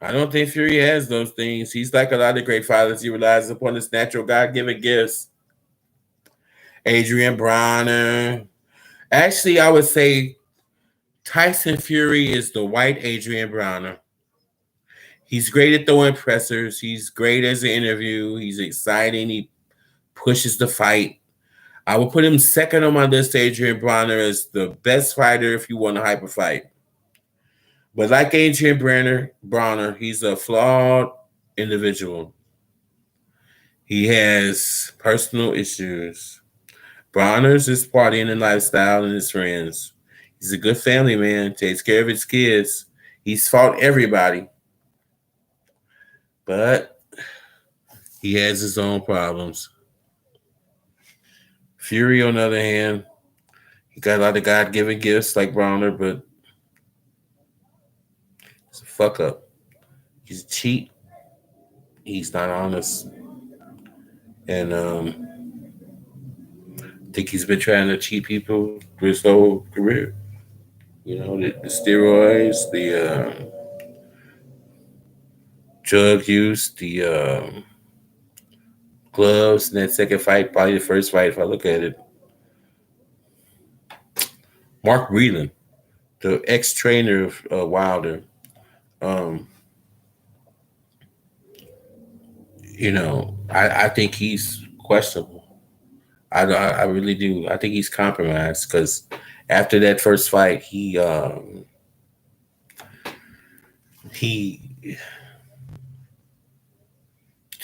I don't think Fury has those things. He's like a lot of great fighters. He relies upon his natural God-given gifts. Adrian Bronner. Actually, I would say Tyson Fury is the white Adrian Bronner. He's great at throwing pressers. He's great as an interview. He's exciting. He pushes the fight. I would put him second on my list, Adrian Bronner, as the best fighter if you want a hyper fight. But like Adrian Bronner, he's a flawed individual. He has personal issues. Bronner's his partying and lifestyle and his friends. He's a good family man, takes care of his kids. He's fought everybody. But he has his own problems. Fury, on the other hand, he got a lot of God-given gifts like Bronner, but he's a fuck up. He's a cheat. He's not honest. And I think he's been trying to cheat people through his whole career. You know, the steroids, the drug use, the gloves in that second fight, probably the first fight if I look at it. Mark Breland, the ex-trainer of Wilder, um, I think he's questionable. I really do. I think he's compromised because after that first fight, he to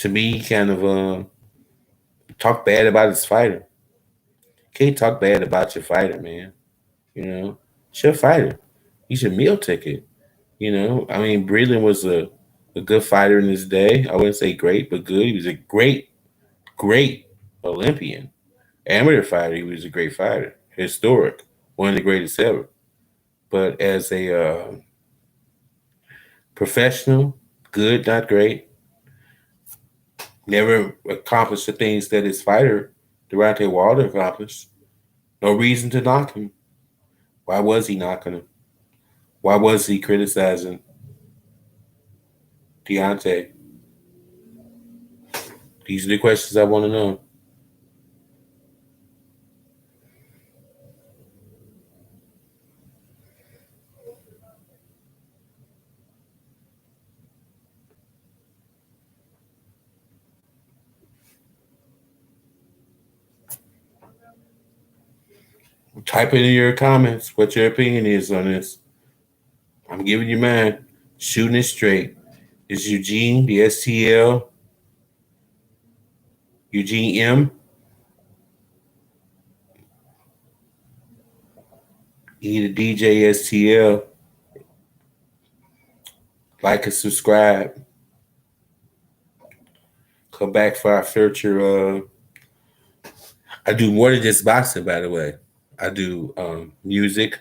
me kind of talked bad about his fighter. Can't talk bad about your fighter, man. You know, it's your fighter. He's your meal ticket. I mean, Breland was a good fighter in his day. I wouldn't say great, but good. He was a great Olympian. Amateur fighter, he was a great fighter. Historic. One of the greatest ever. But as a professional, good, not great. Never accomplished the things that his fighter, Deontay Wilder, accomplished. No reason to knock him. Why was he knocking him? Why was he criticizing Deontay? These are the questions I want to know. Type it in your comments what your opinion is on this. I'm giving you mine. Shooting it straight. Is Eugene the STL? Eugene M? E the DJ STL. Like and subscribe. Come back for our future. I do more than just boxing, by the way. I do music.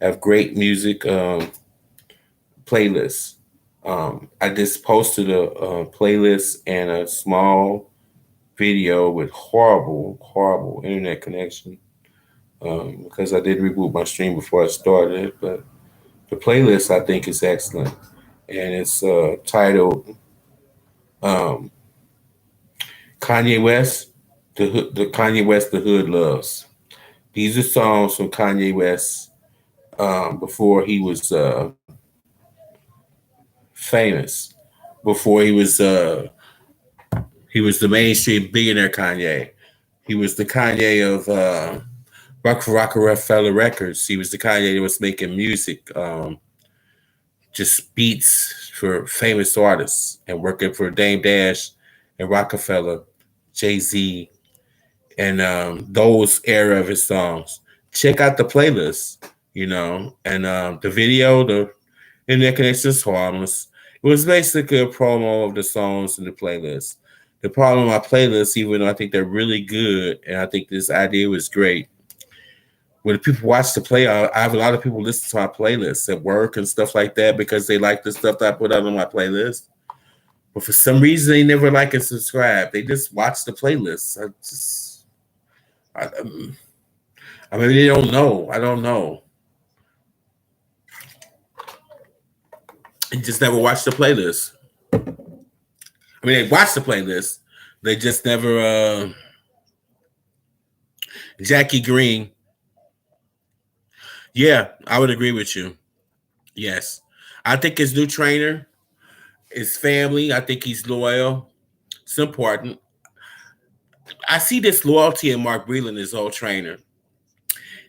I have great music playlists. I just posted a playlist and a small video with horrible internet connection because I did reboot my stream before I started. But the playlist I think is excellent, and it's titled um, Kanye West, the Kanye West the Hood Loves. These are songs from Kanye West before he was famous, before he was the mainstream billionaire Kanye. He was the Kanye of Rockefeller Records. He was the Kanye that was making music, just beats for famous artists, and working for Dame Dash and Rockefeller, Jay-Z, and those era of his songs. Check out the playlist, and the video, the internet connection is harmless. It was basically a promo of the songs in the playlist. The problem with my playlist, even though I think they're really good, and I think this idea was great, when people watch the play, I have a lot of people listen to my playlists at work and stuff like that because they like the stuff that I put out on my playlist. But for some reason, they never like and subscribe. They just watch the playlist. I mean, they don't know. I don't know. They just never watch the playlist. I mean, they watch the playlist. They just never. Jackie Green. Yeah, I would agree with you. Yes, I think his new trainer, his family. I think he's loyal. It's important. I see this loyalty in Mark Breland, his old trainer.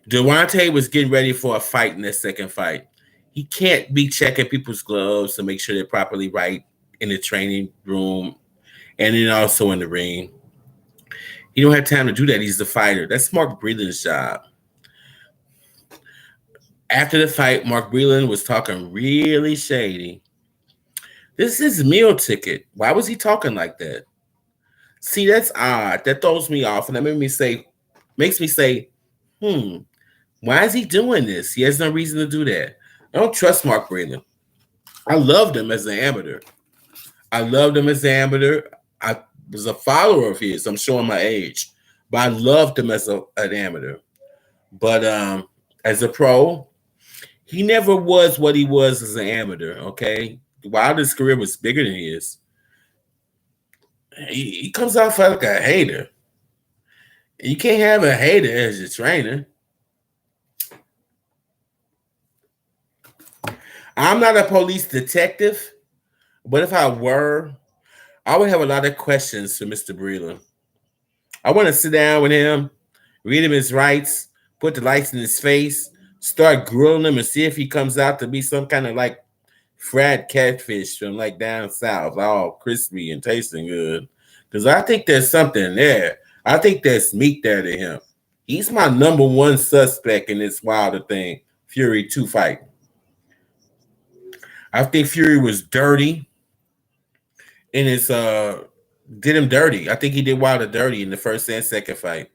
Devontae was getting ready for a fight in this second fight. He can't be checking people's gloves to make sure they're properly right in the training room and then also in the ring. He don't have time to do that. He's the fighter. That's Mark Breland's job. After the fight, Mark Breland was talking really shady. This is his meal ticket. Why was he talking like that? See, that's odd. That throws me off, and that makes me say, why is he doing this? He has no reason to do that. I don't trust Mark Breland. I loved him as an amateur. I was a follower of his. I'm showing my age, but I loved him as an amateur. But as a pro, he never was what he was as an amateur. Okay, Wilder's career was bigger than his. He comes off like a hater. You can't have a hater as your trainer. I'm not a police detective, but if I were, I would have a lot of questions for Mr. Breland. I want to sit down with him, read him his rights, put the lights in his face, start grilling him and see if he comes out to be some kind of like fried catfish from like down south, all crispy and tasting good. Because I think there's something there. I think there's meat there to him. He's my number one suspect in this Wilder thing, Fury 2 fight. I think Fury was dirty in his did him dirty. I think he did Wilder dirty in the first and second fight.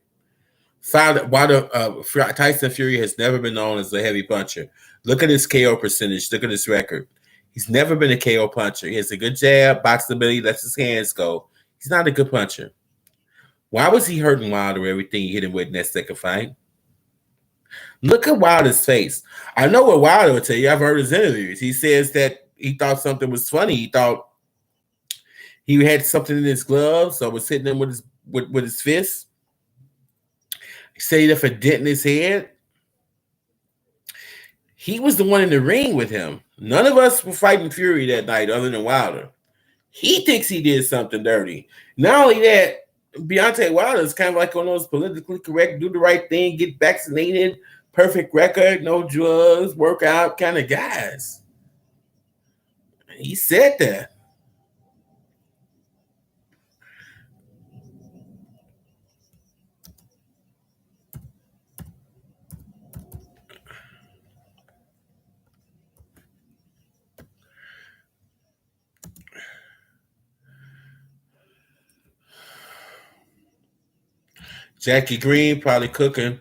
Tyson Fury has never been known as a heavy puncher. Look at his KO percentage. Look at his record. He's never been a KO puncher. He has a good jab, box ability, lets his hands go. He's not a good puncher. Why was he hurting Wilder everything he hit him with in that second fight? Look at Wilder's face. I know what Wilder would tell you. I've heard his interviews. He says that he thought something was funny. He thought he had something in his glove, so was hitting him with his fist. He said he left a dent in his head. He was the one in the ring with him. None of us were fighting Fury that night other than Wilder. He thinks he did something dirty. Not only that, Deontay Wilder is kind of like one of those politically correct, do the right thing, get vaccinated, perfect record, no drugs, work out kind of guys. He said that. Jackie Green probably cooking.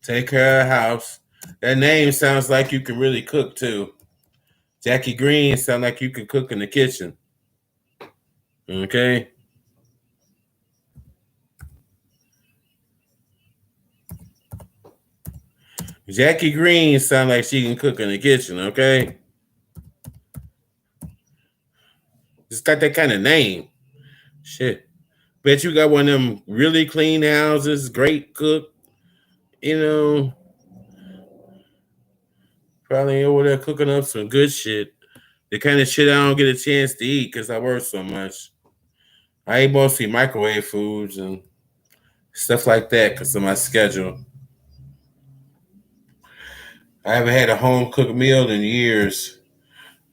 Take care of the house. That name sounds like you can really cook too. Jackie Green sounds like you can cook in the kitchen. Okay. Jackie Green sounds like she can cook in the kitchen. Okay. Just got that kind of name. Shit. Bet you got one of them really clean houses, great cook. You know, probably over there cooking up some good shit. The kind of shit I don't get a chance to eat because I work so much. I eat mostly microwave foods and stuff like that because of my schedule. I haven't had a home cooked meal in years.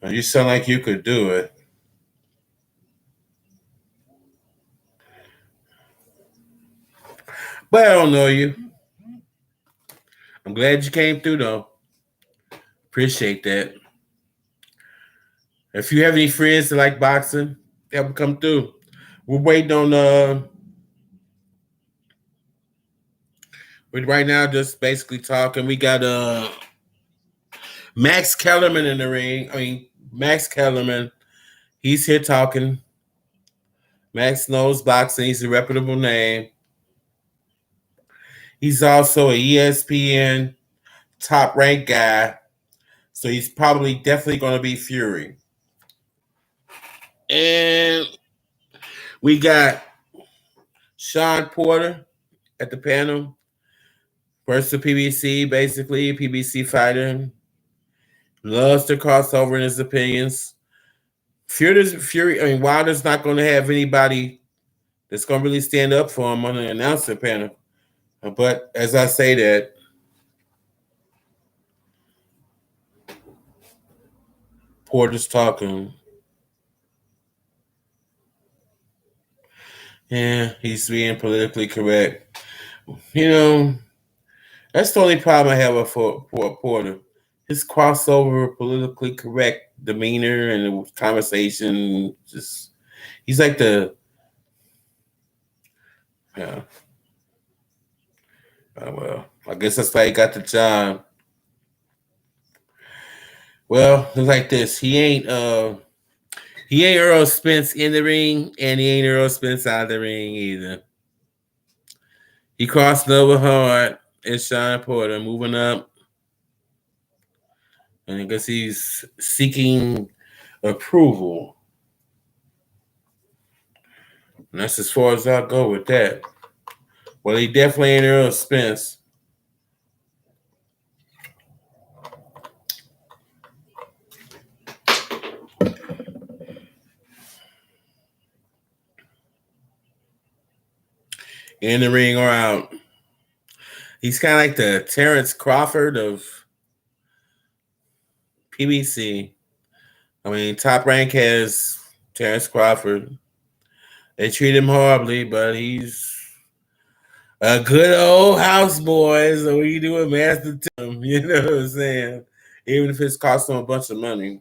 You sound like you could do it. But I don't know you. I'm glad you came through though. Appreciate that. If you have any friends that like boxing, have them come through. We're waiting on We're right now just basically talking. We got Max Kellerman in the ring. I mean, Max Kellerman. He's here talking. Max knows boxing. He's a reputable name. He's also a ESPN top ranked guy. So he's probably definitely going to be Fury. And we got Sean Porter at the panel. Versus PBC, basically, PBC fighter. Loves to cross over in his opinions. Wilder's not going to have anybody that's going to really stand up for him on the announcer panel. But as I say that, Porter's talking. Yeah, he's being politically correct. That's the only problem I have with Porter. His crossover, politically correct demeanor and the conversation, he's like yeah. Well, I guess that's why he got the job. Well, it's like this. He ain't Earl Spence in the ring, and he ain't Earl Spence out of the ring either. He crossed over hard. It's Sean Porter moving up. And I guess he's seeking approval. And that's as far as I'll go with that. Well, he definitely ain't Earl Spence. In the ring or out. He's kind of like the Terrence Crawford of PBC. I mean, Top Rank has Terrence Crawford. They treat him horribly, but he's a good old houseboy. So we do a master to him. You know what I'm saying? Even if it's costing him a bunch of money.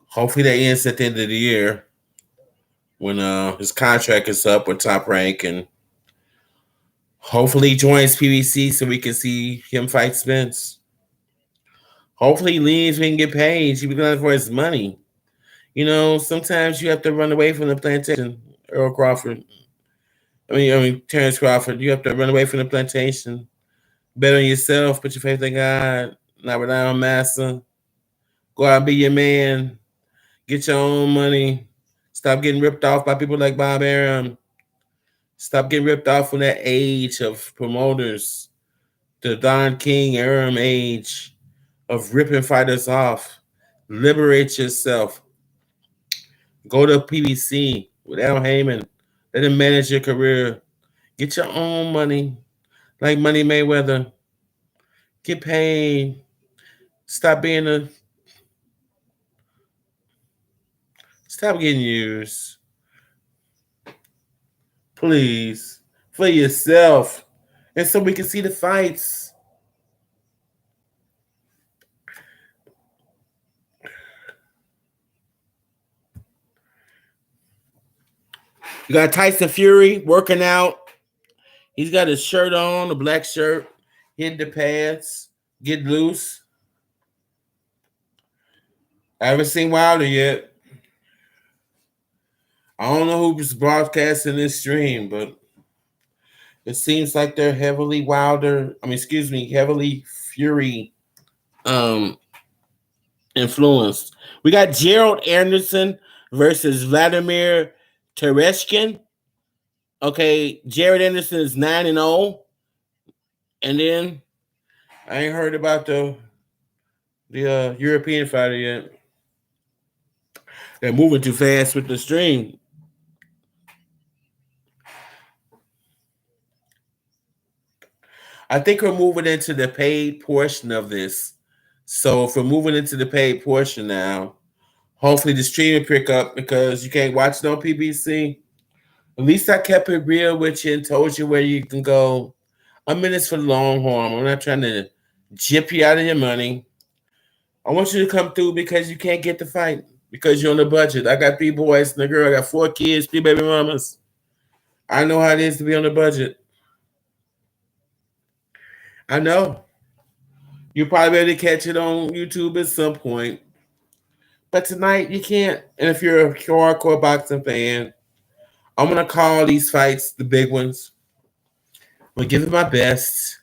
Hopefully that ends at the end of the year when his contract is up with Top Rank, and hopefully he joins PBC so we can see him fight Spence. Hopefully he leaves, we can get paid. He be going for his money. Sometimes you have to run away from the plantation. Earl Crawford. Terrence Crawford. You have to run away from the plantation. Bet on yourself. Put your faith in God. Not rely on massa. Go out and be your man. Get your own money. Stop getting ripped off by people like Bob Arum. Stop getting ripped off from that age of promoters. The Don King Arum age of ripping fighters off. Liberate yourself. Go to PBC with Al Heyman. Let him manage your career. Get your own money. Like Money Mayweather. Get paid. Stop getting used. Please. For yourself. And so we can see the fights. You got Tyson Fury working out. He's got his shirt on, a black shirt, hitting the pads, get loose. I haven't seen Wilder yet. I don't know who's broadcasting this stream, but it seems like they're heavily Fury influenced. We got Gerald Anderson versus Vladimir Tereshkin. Okay, Jared Anderson is 9-0. And then I ain't heard about the European fighter yet. They're moving too fast with the stream. I think we're moving into the paid portion of this. So if we're moving into the paid portion now, hopefully the stream will pick up because you can't watch it on PBC. At least I kept it real with you and told you where you can go. I'm in this for the long haul. I'm not trying to jip you out of your money. I want you to come through because you can't get the fight because you're on the budget. I got 3 boys and a girl. I got 4 kids, 3 baby mamas. I know how it is to be on a budget. I know. You'll probably be able to catch it on YouTube at some point. But tonight you can't. And if you're a hardcore boxing fan, I'm gonna call these fights the big ones. I'm gonna give it my best.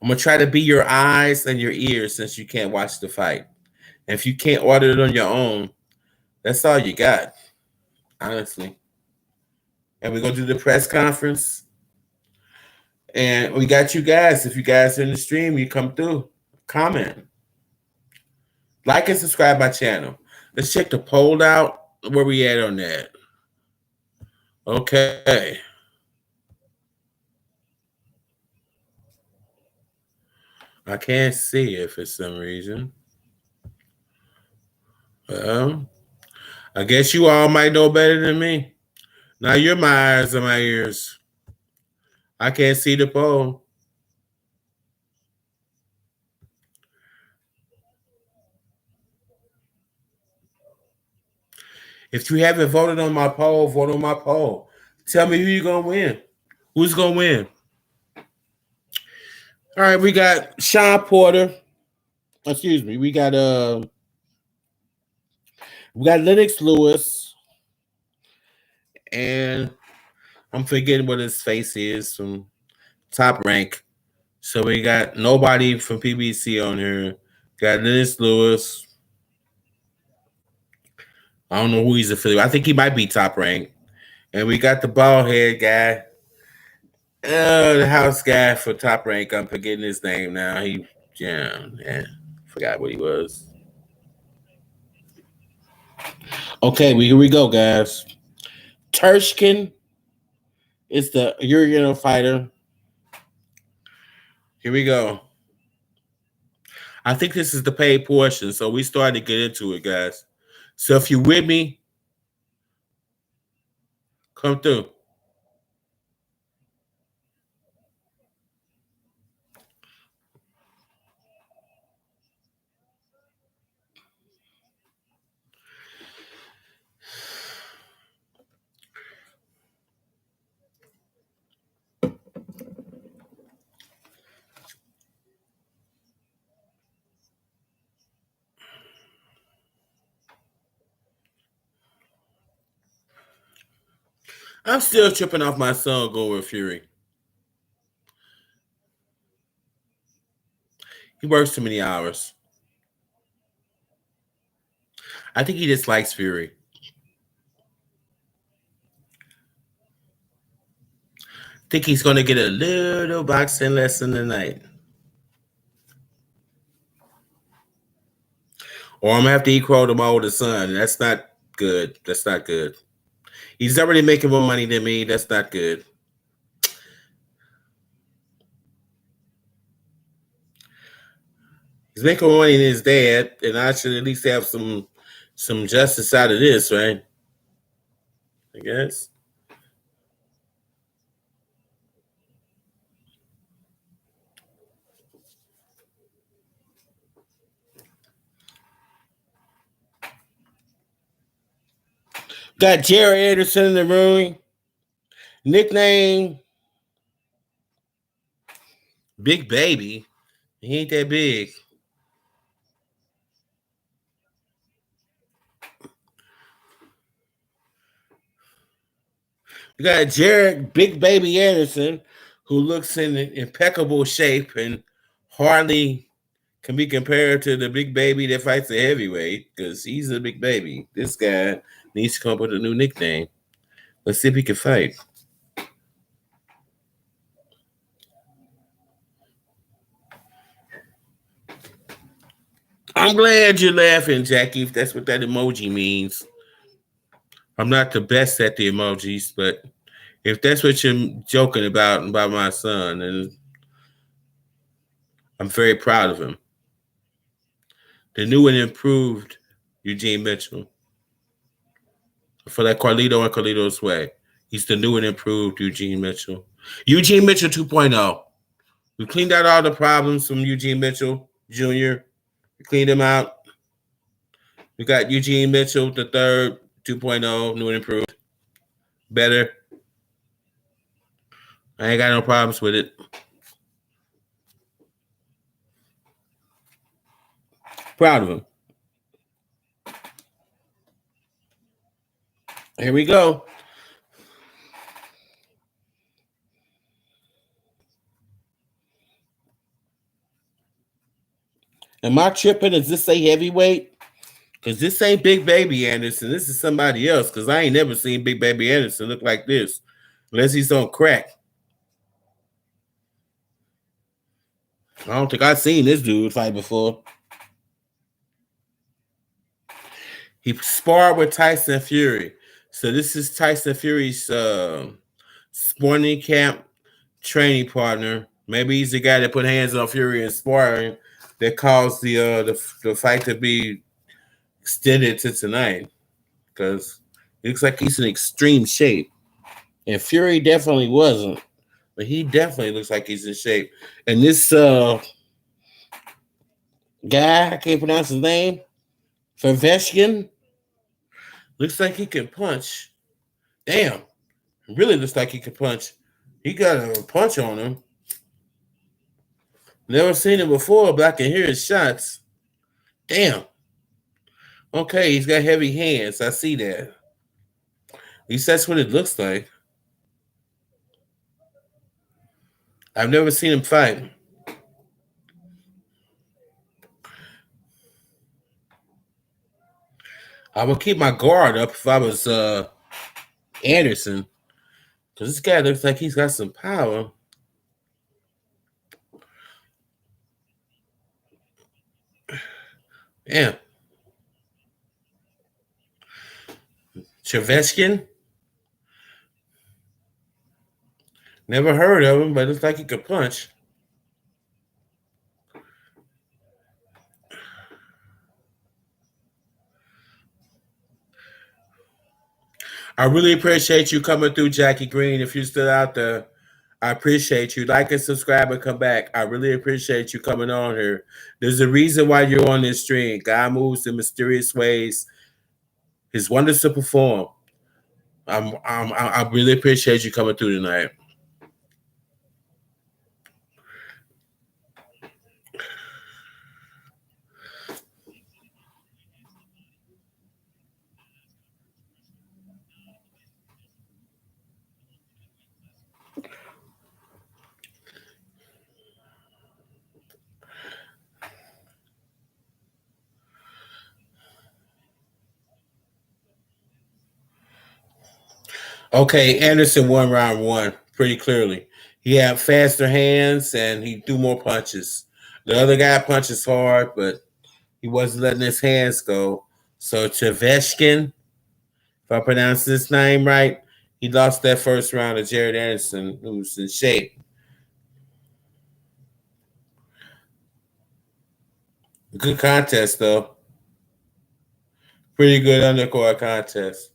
I'm gonna try to be your eyes and your ears since you can't watch the fight. And if you can't order it on your own, that's all you got, honestly. And we're gonna do the press conference. And we got you guys. If you guys are in the stream, you come through. Comment. Like and subscribe my channel. Let's check the poll out. Where we at on that? Okay. I can't see it for some reason. Well, I guess you all might know better than me. Now you're my eyes and my ears. I can't see the poll. If you haven't voted on my poll, vote on my poll. Tell me who you're gonna win. Who's gonna win? All right, we got Sean Porter. Excuse me. We got Lennox Lewis, and I'm forgetting what his face is from Top Rank. So we got nobody from PBC on here. Got Lennox Lewis. I don't know who he's affiliated. I think he might be Top Rank. And we got the bald head guy. The house guy for Top Rank. I'm forgetting his name now. Yeah, forgot what he was. Okay, here we go, guys. Tershkin is the Uruguayan fighter. Here we go. I think this is the paid portion, so we started to get into it, guys. So if you're with me, come through. I'm still tripping off my son, Gore Fury. He works too many hours. I think he dislikes Fury. I think he's going to get a little boxing lesson tonight. Or I'm going to have to equal to my older son. That's not good. That's not good. He's already making more money than me. That's not good. He's making more money than his dad, and I should at least have some justice out of this, right? I guess. Got Jerry Anderson in the room. Nickname Big Baby. He ain't that big. We got Jared Big Baby Anderson, who looks in impeccable shape and hardly can be compared to the big baby that fights the heavyweight because he's a big baby. This guy needs to come up with a new nickname. Let's see if he can fight. I'm glad you're laughing, Jackie, if that's what that emoji means. I'm not the best at the emojis, but if that's what you're joking about my son, then I'm very proud of him. The new and improved Eugene Mitchell. For that Carlito and Carlito's way. He's the new and improved Eugene Mitchell. Eugene Mitchell 2.0. We cleaned out all the problems from Eugene Mitchell Jr. We cleaned him out. We got Eugene Mitchell the third 2.0, new and improved. Better. I ain't got no problems with it. Proud of him. Here we go. Am I tripping? Does this say heavyweight? Because this ain't Big Baby Anderson. This is somebody else. Because I ain't never seen Big Baby Anderson look like this. Unless he's on crack. I don't think I've seen this dude fight before. He sparred with Tyson Fury. So this is Tyson Fury's sporting camp training partner. Maybe he's the guy that put hands on Fury in sparring that caused the fight to be extended to tonight. Because it looks like he's in extreme shape. And Fury definitely wasn't. But he definitely looks like he's in shape. And this guy, I can't pronounce his name, Faveshkin, looks like he can punch. Damn. Really looks like he can punch. He got a punch on him. Never seen it before, but I can hear his shots. Damn. Okay, he's got heavy hands. I see that. At least that's what it looks like. I've never seen him fight. I would keep my guard up if I was Anderson. Because this guy looks like he's got some power. Yeah. Chaveshkin? Never heard of him, but it looks like he could punch. I really appreciate you coming through, Jackie Green. If you're still out there, I appreciate you. Like and subscribe and come back. I really appreciate you coming on here. There's a reason why you're on this stream. God moves in mysterious ways. His wonders to perform. I really appreciate you coming through tonight. Okay, Anderson won round one pretty clearly. He had faster hands and he threw more punches. The other guy punches hard, but he wasn't letting his hands go. So Chaveshkin, if I pronounce this name right, he lost that first round to Jared Anderson, who's in shape. Good contest, though. Pretty good undercard contest.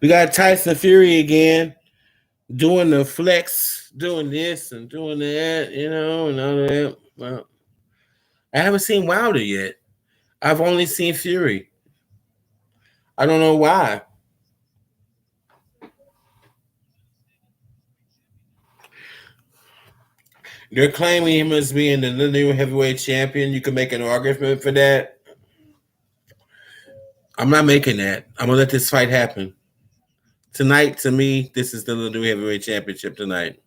We got Tyson Fury again doing the flex, doing this and doing that, and all that. Well, I haven't seen Wilder yet. I've only seen Fury. I don't know why. They're claiming him as being the new heavyweight champion. You can make an argument for that. I'm not making that. I'm gonna let this fight happen. Tonight, to me, this is the new heavyweight championship tonight.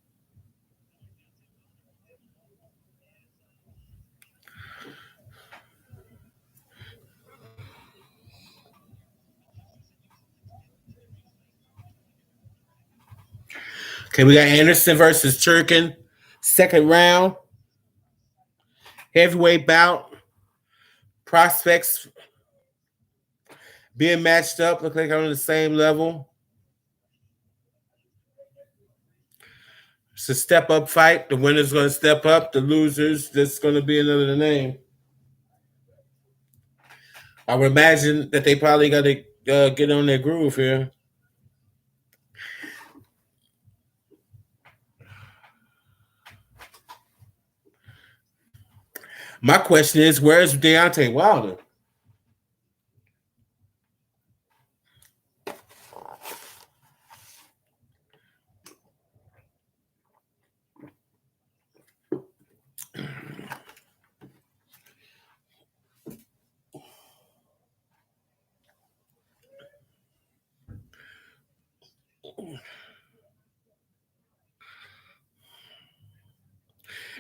Okay, we got Anderson versus Turkin. Second round. Heavyweight bout. Prospects being matched up. Look like they're on the same level. It's a step-up fight. The winner's going to step up. The losers, that's going to be another name. I would imagine that they probably got to get on their groove here. My question is, where's Deontay Wilder?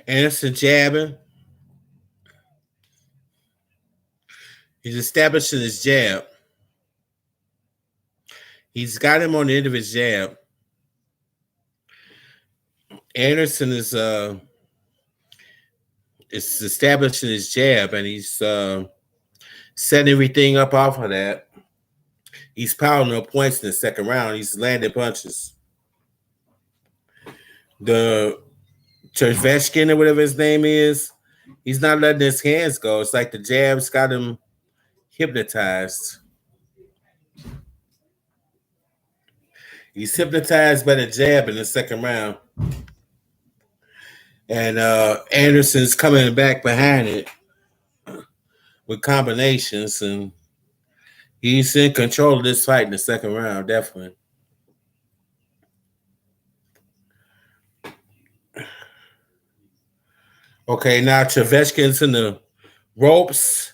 Anderson jabbing. He's establishing his jab. He's got him on the end of his jab. Anderson is establishing his jab, and he's setting everything up off of that. He's piling up points in the second round. He's landing punches. The Cherveshkin or whatever his name is, he's not letting his hands go. It's like the jab's got him hypnotized. He's hypnotized by the jab in the second round. And Anderson's coming back behind it with combinations, and he's in control of this fight in the second round, definitely. Okay, now Cherveshkin's in the ropes.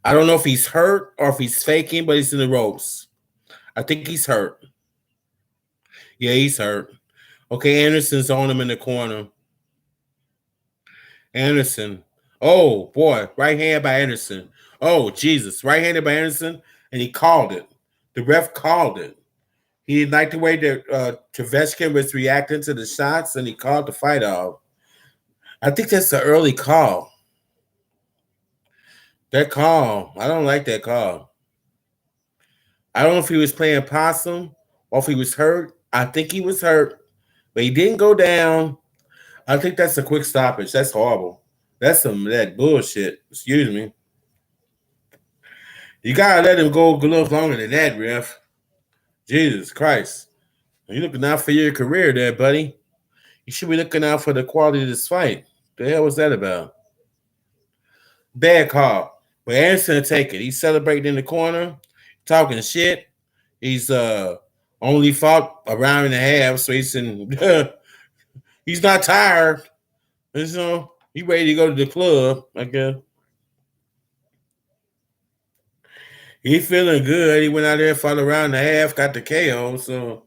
I don't know if he's hurt or if he's faking, but he's in the ropes. I think he's hurt. Yeah, he's hurt. Okay, Anderson's on him in the corner. Anderson. Oh, boy. Right hand by Anderson. Oh, Jesus. Right-handed by Anderson, and he called it. The ref called it. He didn't like the way that Cherveshkin was reacting to the shots, and he called the fight off. I think that's an early call. That call, I don't like that call. I don't know if he was playing possum or if he was hurt. I think he was hurt, but he didn't go down. I think that's a quick stoppage. That's horrible. That's some of that bullshit. Excuse me. You gotta let him go a little longer than that, ref. Jesus Christ. You're looking out for your career there, buddy. You should be looking out for the quality of this fight. The hell was that about? Bad call. But Anderson take it. He's celebrating in the corner, talking shit. He's only fought a round and a half, so he's in he's not tired. And so he's ready to go to the club, I guess. He feeling good. He went out there, fought a round and a half, got the KO, so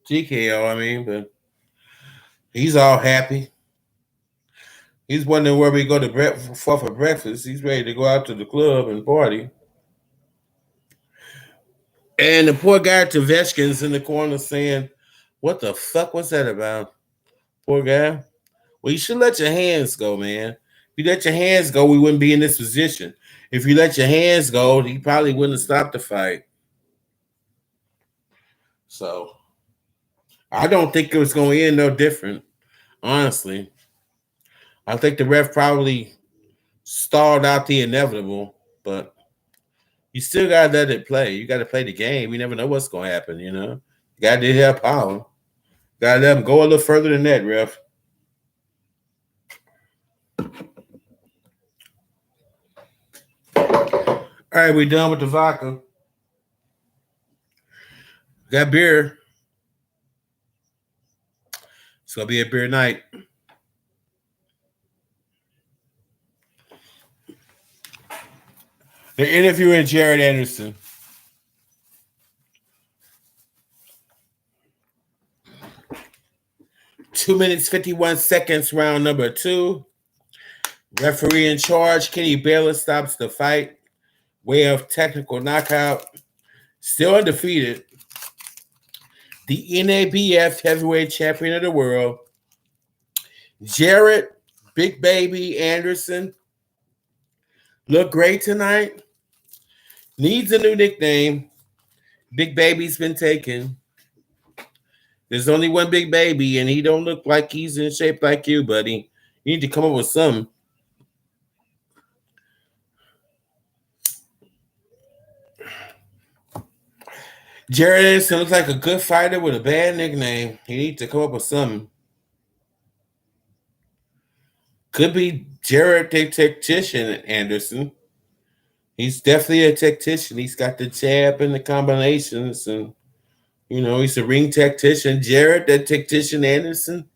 TKO, I mean, but he's all happy. He's wondering where we go to for breakfast. He's ready to go out to the club and party. And the poor guy Cherveshkin's in the corner saying, "What the fuck was that about?" Poor guy. Well, you should let your hands go, man. If you let your hands go, we wouldn't be in this position. If you let your hands go, he probably wouldn't have stopped the fight. So I don't think it was going to end no different, honestly. I think the ref probably stalled out the inevitable, but you still got to let it play. You got to play the game. You never know what's going to happen, you know? You got to have power. Got to let him go a little further than that, ref. All right, we done with the vodka. Got beer. It's going to be a beer night. They're interviewing Jared Anderson. Two minutes, 51 seconds, round number 2. Referee in charge, Kenny Bayless stops the fight. Way of technical knockout. Still undefeated. The NABF heavyweight champion of the world, Jared Big Baby Anderson. Look great tonight. Needs a new nickname. Big Baby's been taken. There's only one Big Baby, and he don't look like he's in shape like you, buddy. You need to come up with something. Jared Anderson looks like a good fighter with a bad nickname. He needs to come up with something. Could be Jared the Tactician Anderson. He's definitely a tactician. He's got the jab and the combinations, and he's a ring tactician. Jared the Tactician Anderson.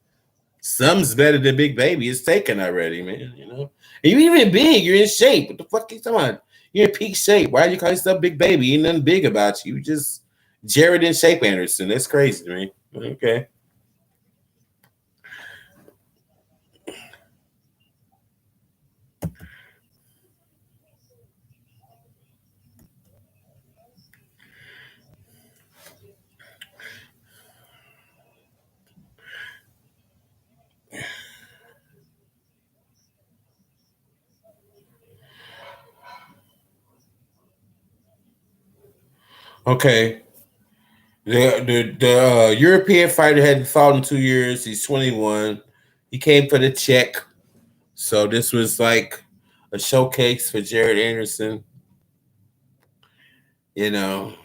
Some's better than Big Baby. It's taken already, man. And you're even big. You're in shape. What the fuck are you talking about? You're in peak shape. Why do you call yourself Big Baby? Ain't nothing big about you. You just Jared in shape Anderson. That's crazy to me. Okay. Okay. The European fighter hadn't fought in 2 years. He's 21. He came for the check. So this was like a showcase for Jared Anderson. You know,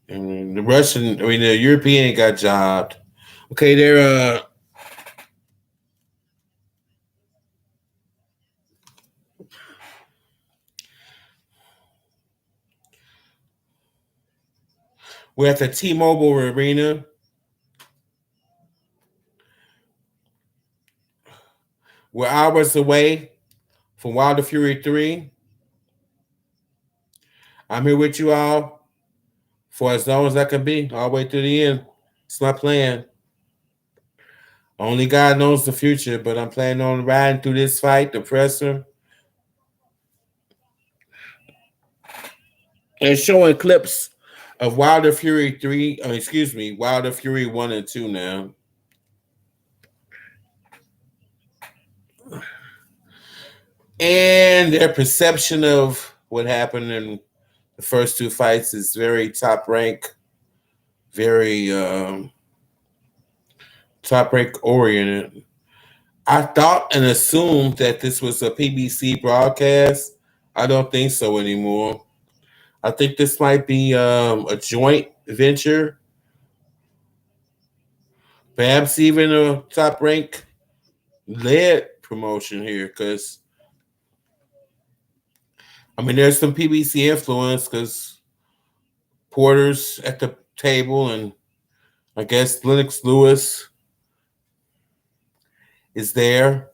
and the European got jobbed. Okay, we're at the T-Mobile Arena. We're hours away from Wilder Fury 3. I'm here with you all for as long as I can be, all the way through the end. It's my plan. Only God knows the future, but I'm planning on riding through this fight, the presser, and showing clips of Wilder Fury 3, Wilder Fury 1 and 2 now. And their perception of what happened in the first two fights is very top rank, very top rank oriented. I thought and assumed that this was a PBC broadcast. I don't think so anymore. I think this might be a joint venture, perhaps even a top rank led promotion here. Because there's some PBC influence because Porter's at the table, and I guess Lennox Lewis is there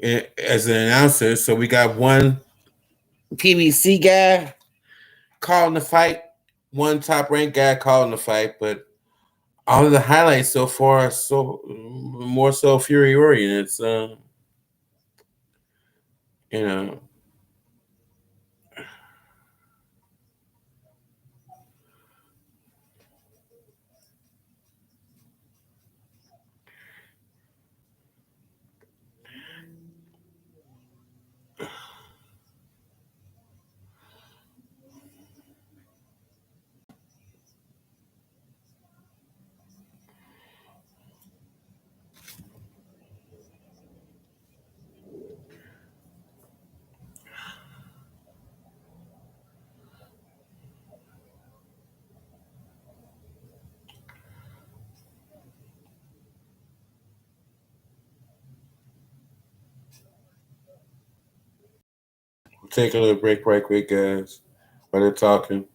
as an announcer. So we got one PBC guy calling the fight, one top ranked guy calling the fight, but all of the highlights so far are so more so Fury oriented. So you know, we'll take a little break right quick, guys, while they're talking.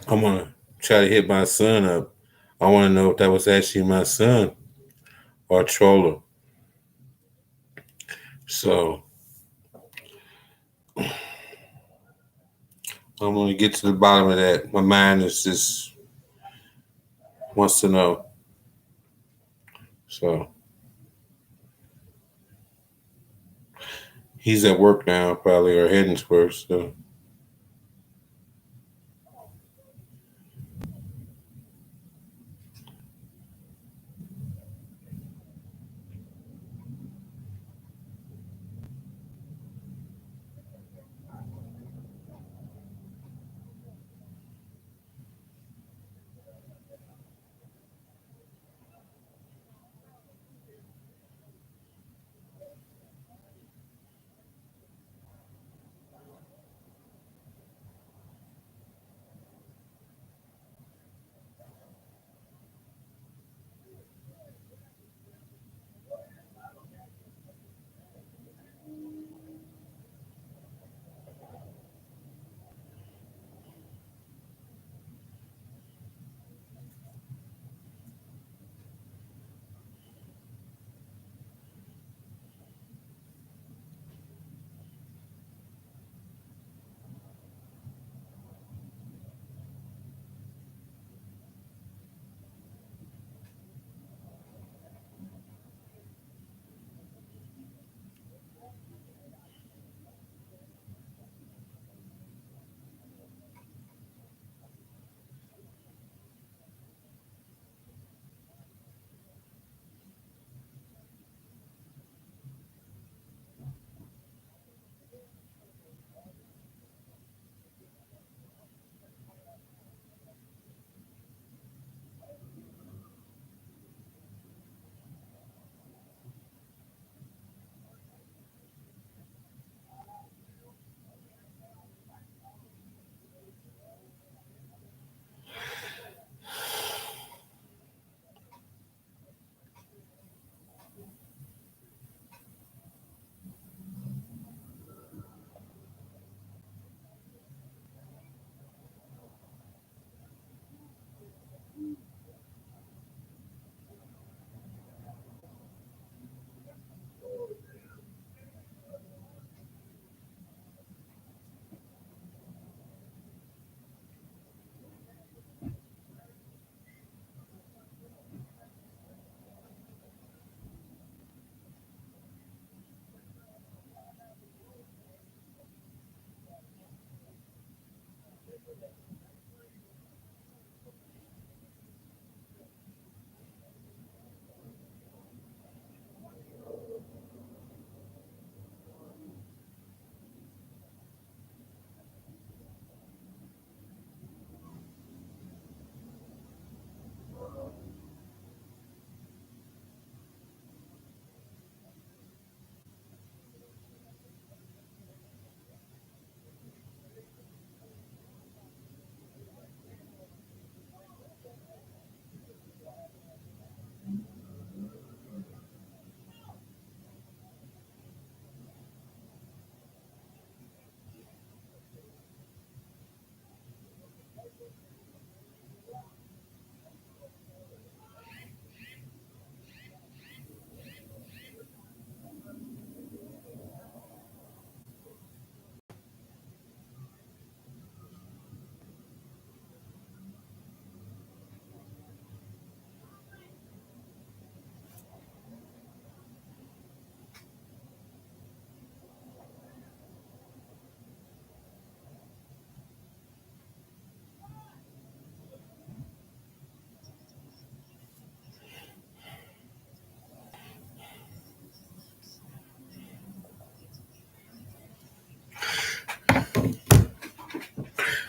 I'm gonna try to hit my son up. I want to know if that was actually my son or a troller. So I'm gonna get to the bottom of that. My mind is just wants to know. So he's at work now, probably, or heading to work. So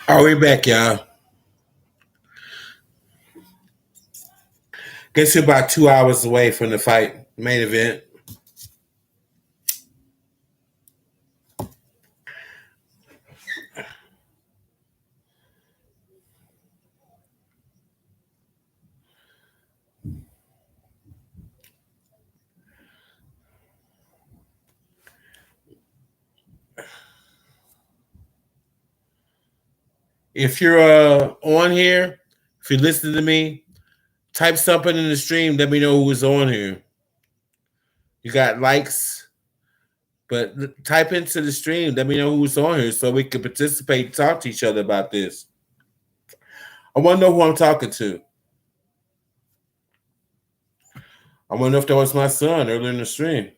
are we back, y'all? Guess you're about 2 hours away from the fight main event. If you're on here, if you're listening to me, type something in the stream. Let me know who is on here. You got likes, but type into the stream. Let me know who's on here so we can participate and talk to each other about this. I want to know who I'm talking to. I want to know if that was my son earlier in the stream.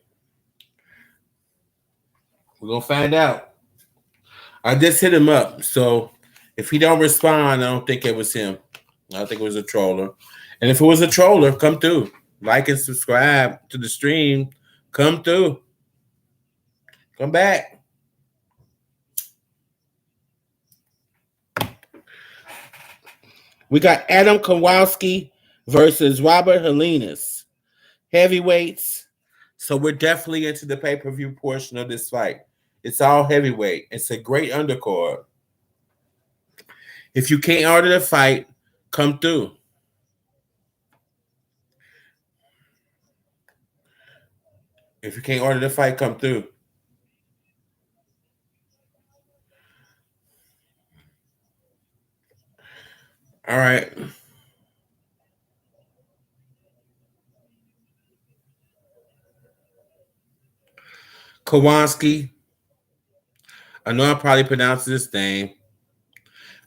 We're going to find out. I just hit him up. So if he don't respond, I don't think it was him. I think it was a troller. And if it was a troller, come through. Like and subscribe to the stream. Come through. Come back. We got Adam Kowalski versus Robert Helenius. Heavyweights. So we're definitely into the pay-per-view portion of this fight. It's all heavyweight. It's a great undercard. If you can't order the fight, come through. If you can't order the fight, come through. All right. Kowalski. I know I probably pronounced his name.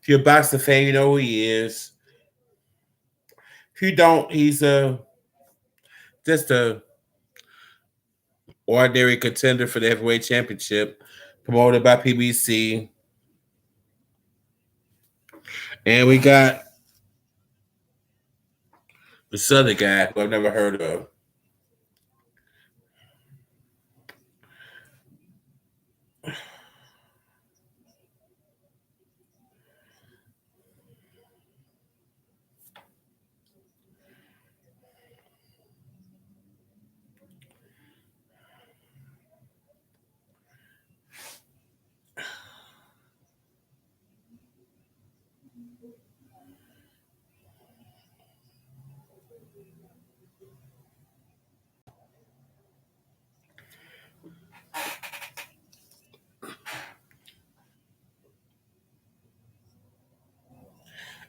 If you're a boxing fan, you know who he is. If you don't, he's just a ordinary contender for the heavyweight championship, promoted by PBC. And we got this other guy who I've never heard of.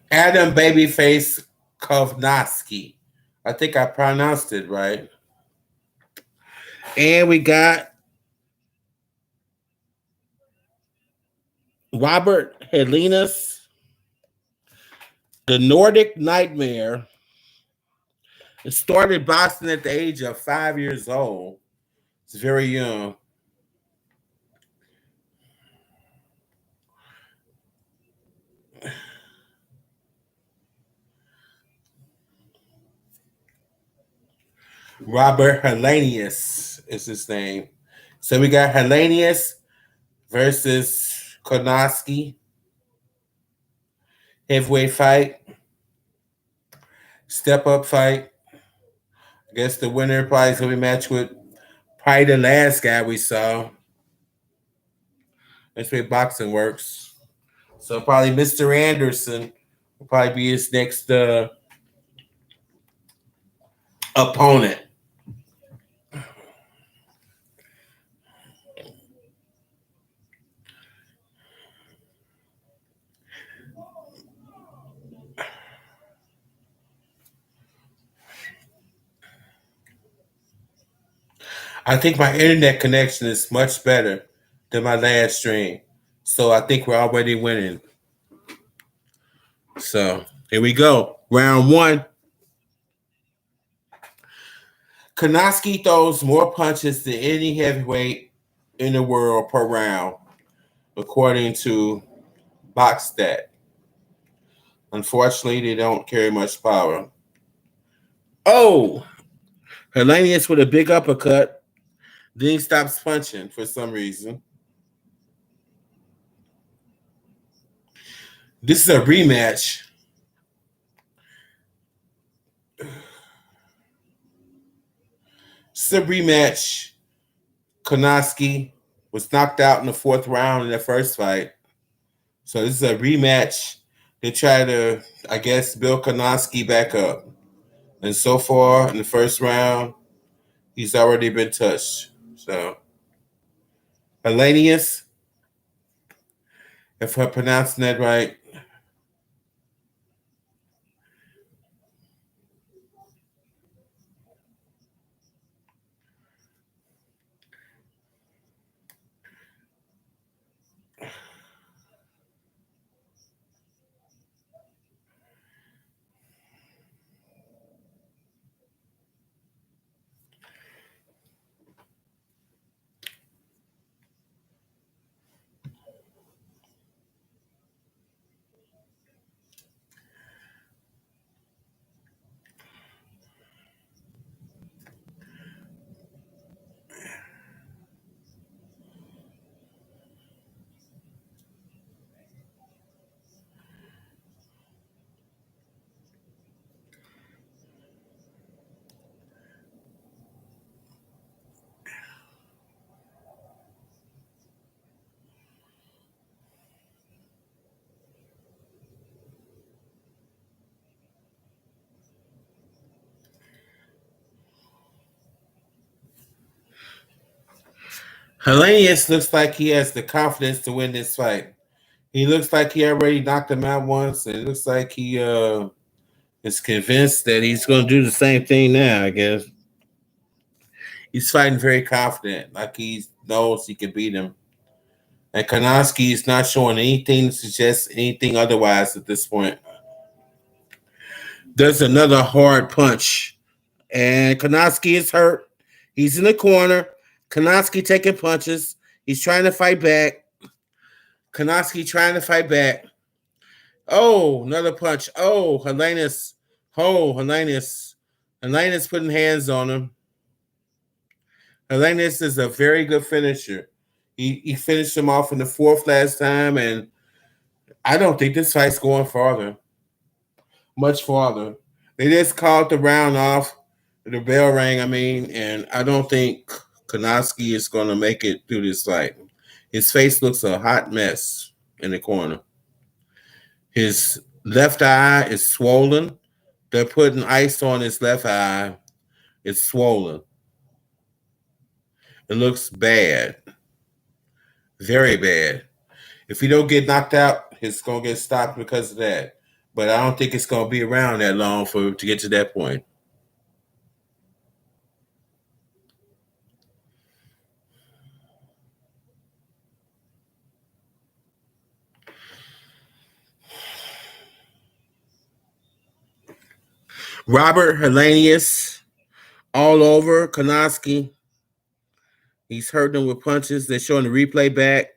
Adam Babyface Kovnowski. I think I pronounced it right. And we got Robert Helenius, the Nordic Nightmare. It started boxing at the age of 5 years old. It's very young. Robert Helenius is his name. So we got Helenius versus Konoski. Heavyweight fight. Step up fight. I guess the winner probably is going to be matched with probably the last guy we saw. That's the way boxing works. So probably Mr. Anderson will probably be his next opponent. I think my internet connection is much better than my last stream. So I think we're already winning. So here we go. Round one. Konoski throws more punches than any heavyweight in the world per round, according to BoxStat. Unfortunately, they don't carry much power. Oh, Helenius with a big uppercut. Then he stops punching for some reason. This is a rematch. This is a rematch. Konoski was knocked out in the fourth round in the first fight. So this is a rematch. They try to, I guess, build Konoski back up. And so far in the first round, he's already been touched. So Helenius, if I'm pronouncing that right, Hellenius looks like he has the confidence to win this fight. He looks like he already knocked him out once, and it looks like he is convinced that he's going to do the same thing now. I guess he's fighting very confident, like he knows he can beat him. And Konoski is not showing anything to suggest anything otherwise at this point. There's another hard punch, and Konoski is hurt. He's in the corner. Konoski taking punches. He's trying to fight back. Konoski trying to fight back. Oh, another punch. Oh, Helenis. Oh, Helenis. Helenis putting hands on him. Helenis is a very good finisher. He finished him off in the fourth last time, and I don't think this fight's going farther. Much farther. They just called the round off. The bell rang, and I don't think Konoski is going to make it through this fight. His face looks a hot mess in the corner. His left eye is swollen. They're putting ice on his left eye. It's swollen. It looks bad. Very bad. If he don't get knocked out, it's going to get stopped because of that. But I don't think it's going to be around that long to get to that point. Robert Hellenius all over Konoski. He's hurting him with punches. They're showing the replay back.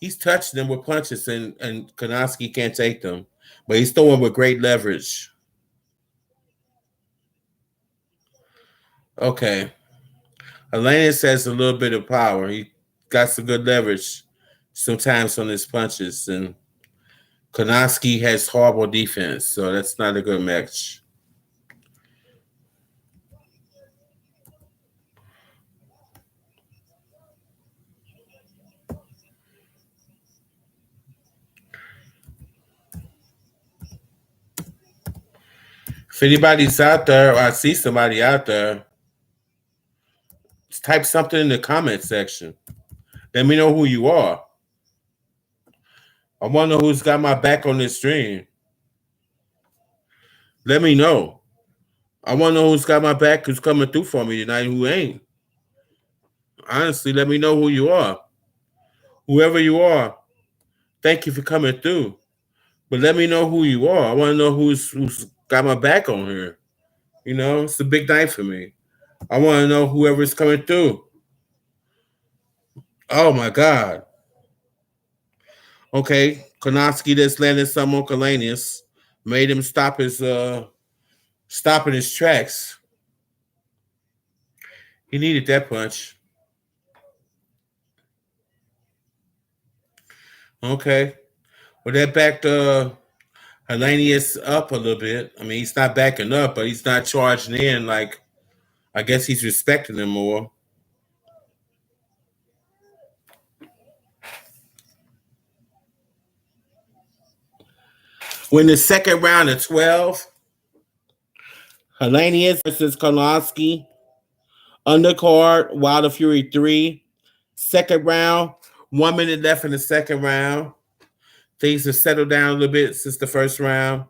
He's touching them with punches, and Konoski can't take them. But he's throwing with great leverage. Okay. Hellenius has a little bit of power. He got some good leverage sometimes on his punches, and Konoski has horrible defense, so that's not a good match. If anybody's out there, or I see somebody out there, type something in the comment section. Let me know who you are. I want to know who's got my back on this stream. Let me know. I want to know who's got my back, who's coming through for me tonight, who ain't. Honestly, let me know who you are. Whoever you are, thank you for coming through. But let me know who you are. I want to know who's got my back on here. You know, it's a big night for me. I want to know whoever's coming through. Oh my God. Okay, Konoski just landed some on Kalanius, made him stop stopping his tracks. He needed that punch. Okay. Well, that backed Hellenius up a little bit. He's not backing up, but he's not charging in like I guess he's respecting him more. When the second round of 12, Hellenius versus Konoski, undercard, Wilder Fury 3, second round, 1 minute left in the second round. Things have settled down a little bit since the first round.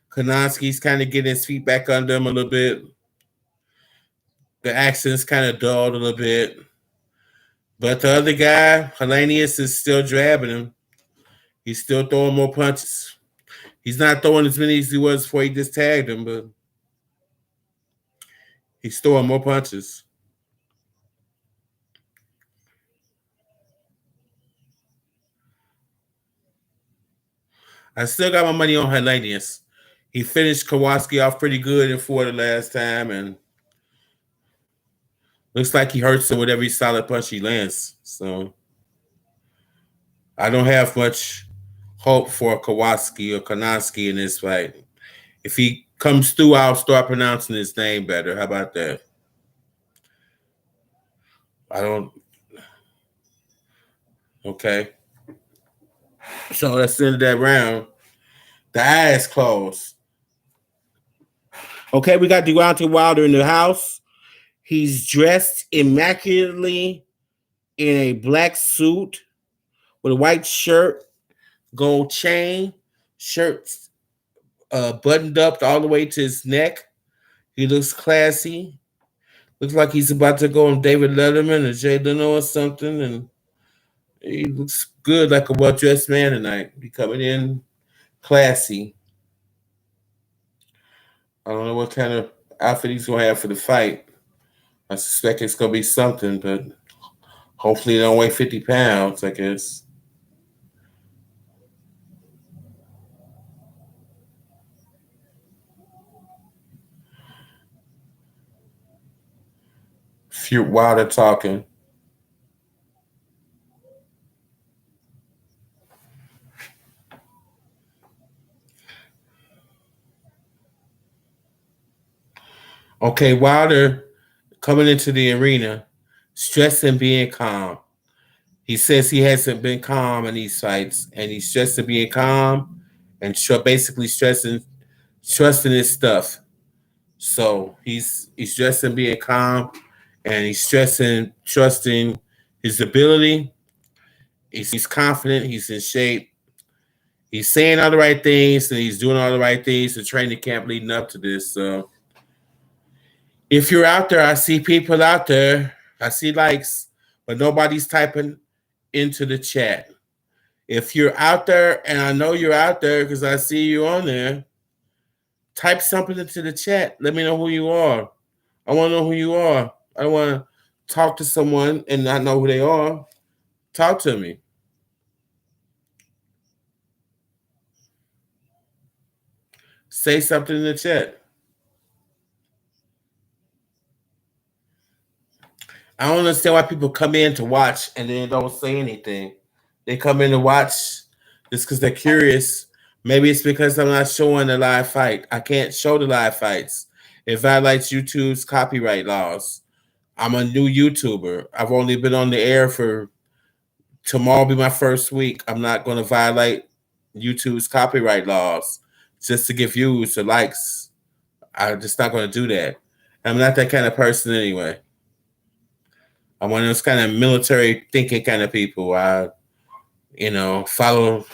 Konoski's kind of getting his feet back under him a little bit. The accent's kind of dulled a little bit. But the other guy, Hellenius, is still drabbing him. He's still throwing more punches. He's not throwing as many as he was before he just tagged him, but he's throwing more punches. I still got my money on Hellenius. He finished Kowalski off pretty good in 4 the last time, and looks like he hurts him with every solid punch he lands. So I don't have much hope for Kowalski or Konoski in this fight. If he comes through, I'll start pronouncing his name better. How about that? I don't. Okay. So that's the end of that round. The eyes closed. Okay, we got Deontay Wilder in the house. He's dressed immaculately in a black suit with a white shirt, gold chain, shirt buttoned up all the way to his neck. He looks classy. Looks like he's about to go on David Letterman or Jay Leno or something, and he looks good, like a well-dressed man tonight. He coming in classy. I don't know what kind of outfit he's gonna have for the fight. I suspect it's gonna be something, but hopefully he don't weigh 50 pounds, I guess. While they're talking. Okay, Wilder coming into the arena, stressing being calm. He says he hasn't been calm in these fights, and he's stressing being calm and basically trusting his stuff. So he's stressing being calm, and he's stressing trusting his ability. He's confident. He's in shape. He's saying all the right things, and he's doing all the right things. The training camp leading up to this. So if you're out there, I see people out there. I see likes, but nobody's typing into the chat. If you're out there, and I know you're out there because I see you on there, type something into the chat. Let me know who you are. I want to know who you are. I want to talk to someone and not know who they are. Talk to me. Say something in the chat. I don't understand why people come in to watch and then don't say anything. They come in to watch just because they're curious. Maybe it's because I'm not showing the live fight. I can't show the live fights. It violates YouTube's copyright laws. I'm a new YouTuber. I've only been on the air for tomorrow will be my first week. I'm not going to violate YouTube's copyright laws just to get views or likes. I'm just not going to do that. I'm not that kind of person anyway. I'm one of those kind of military thinking kind of people. I, follow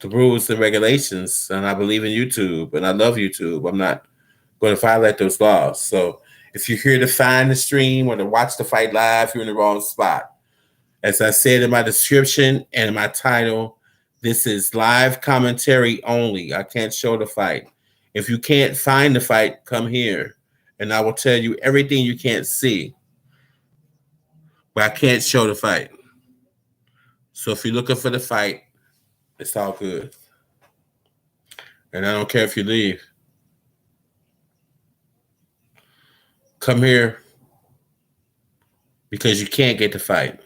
the rules and regulations, and I believe in YouTube, and I love YouTube. I'm not going to violate those laws. So if you're here to find the stream or to watch the fight live, you're in the wrong spot. As I said in my description and in my title, this is live commentary only. I can't show the fight. If you can't find the fight, come here, and I will tell you everything you can't see. But I can't show the fight. So if you're looking for the fight, it's all good. And I don't care if you leave. Come here because you can't get the fight.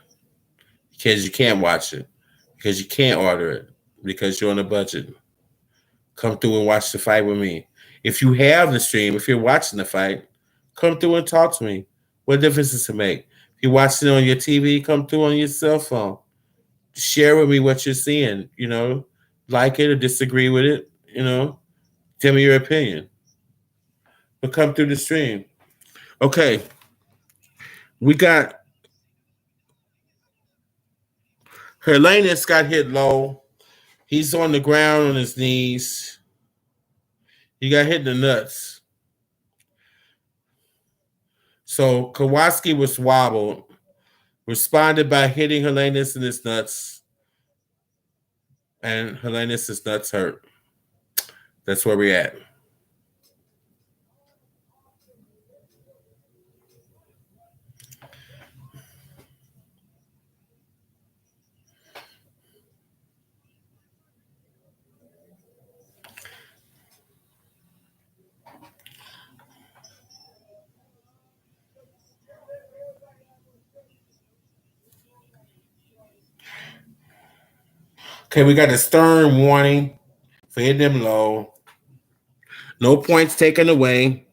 Because you can't watch it. Because you can't order it. Because you're on a budget. Come through and watch the fight with me. If you have the stream, if you're watching the fight, come through and talk to me. What difference does it make? If you're watching it on your TV, come through on your cell phone. Share with me what you're seeing, like it or disagree with it, tell me your opinion. But come through the stream. Okay. We got Herlanus got hit low. He's on the ground on his knees. He got hit in the nuts. So Kowalski was wobbled, responded by hitting Herlanus in his nuts, and Herlanus' nuts hurt. That's where we're at. Okay, we got a stern warning for hitting him low. No points taken away.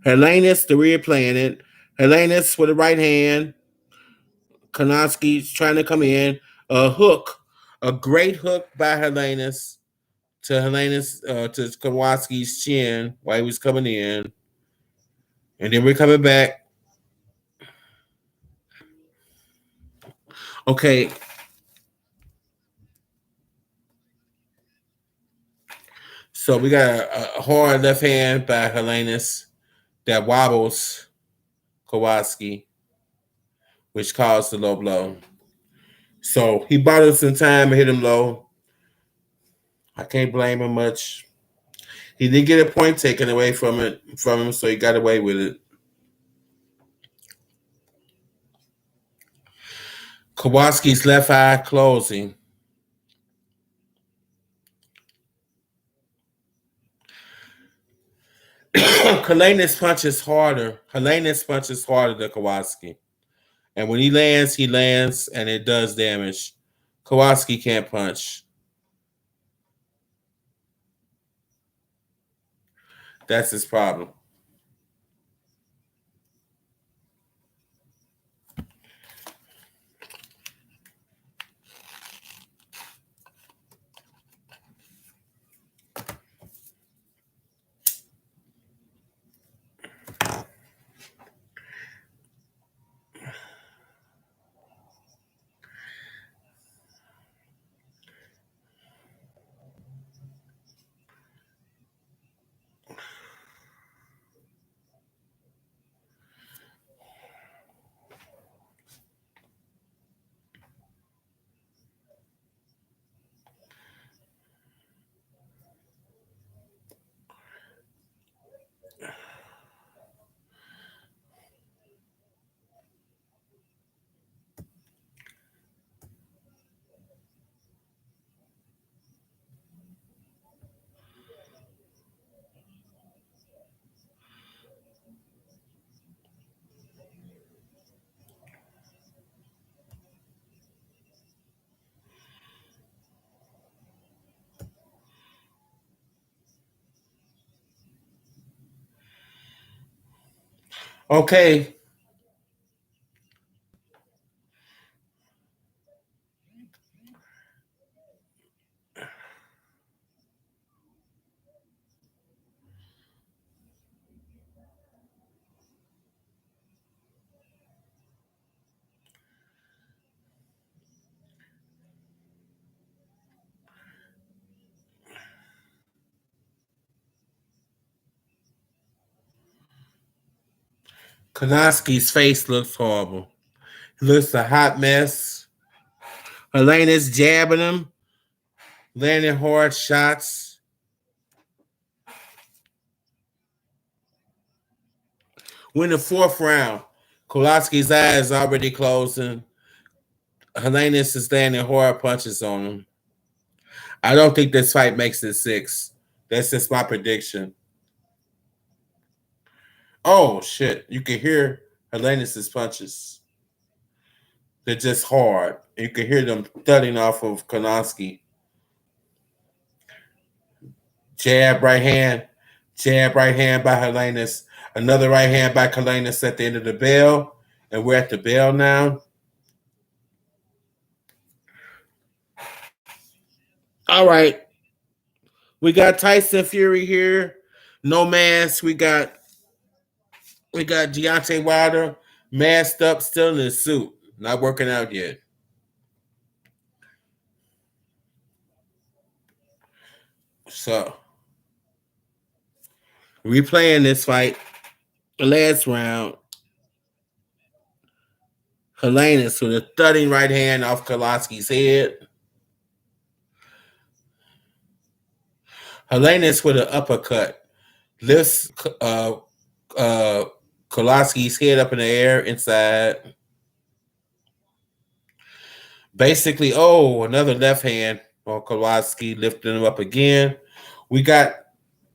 Herlanus, the rear playing it. Herlanus with the right hand. Konoski's trying to come in. A hook. A great hook by Herlanus to Kowalski's chin while he was coming in. And then we're coming back. Okay. So we got a hard left hand by Helenas that wobbles Kowalski, which caused the low blow. So he bought him some time and hit him low. I can't blame him much. He did get a point taken away from him, so he got away with it. Kowalski's left eye closing. Helenas punches harder. Helenas punches harder than Kowalski. And when he lands, and it does damage. Kowalski can't punch. That's his problem. Okay. Konoski's face looks horrible. He looks a hot mess. Helena's jabbing him, landing hard shots. We're in the fourth round. Kowalski's eye is already closing. Helenas is landing hard punches on him. I don't think this fight makes it 6. That's just my prediction. Oh shit! You can hear Helenas' punches. They're just hard. You can hear them thudding off of Konoski. Jab right hand by Helenas. Another right hand by Helenas at the end of the bell. And we're at the bell now. All right. We got Tyson Fury here. No mask. We got Deontay Wilder masked up, still in his suit. Not working out yet. So replaying this fight. The last round. Helenas with a thudding right hand off Kowalski's head. Helenas with an uppercut. Lifts Kowalski's head up in the air inside. Basically, another left hand on Kowalski, lifting him up again. We got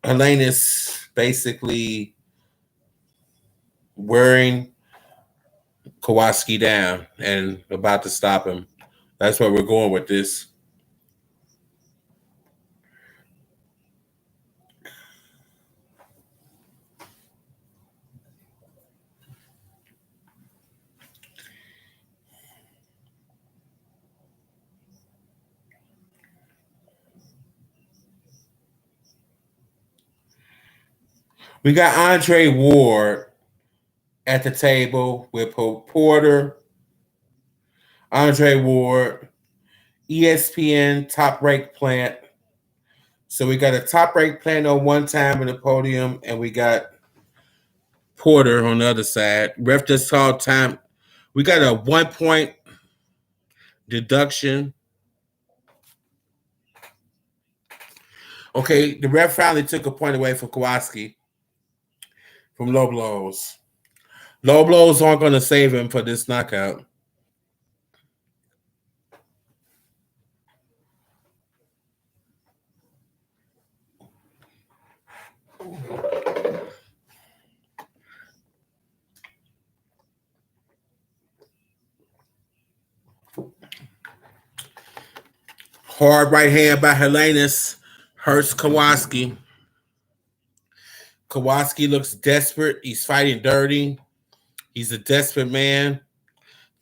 Helenas basically wearing Kowalski down and about to stop him. That's where we're going with this. We got Andre Ward at the table with Porter, Andre Ward, ESPN top ranked plant. So we got a top ranked plant on one time in the podium, and we got Porter on the other side. Ref just called time. We got a 1 point deduction. Okay, the ref finally took a point away from Kowalski from low blows. Low blows aren't going to save him for this knockout. Hard right hand by Helenius hurts Kowalski. Kowalski looks desperate. He's fighting dirty. He's a desperate man,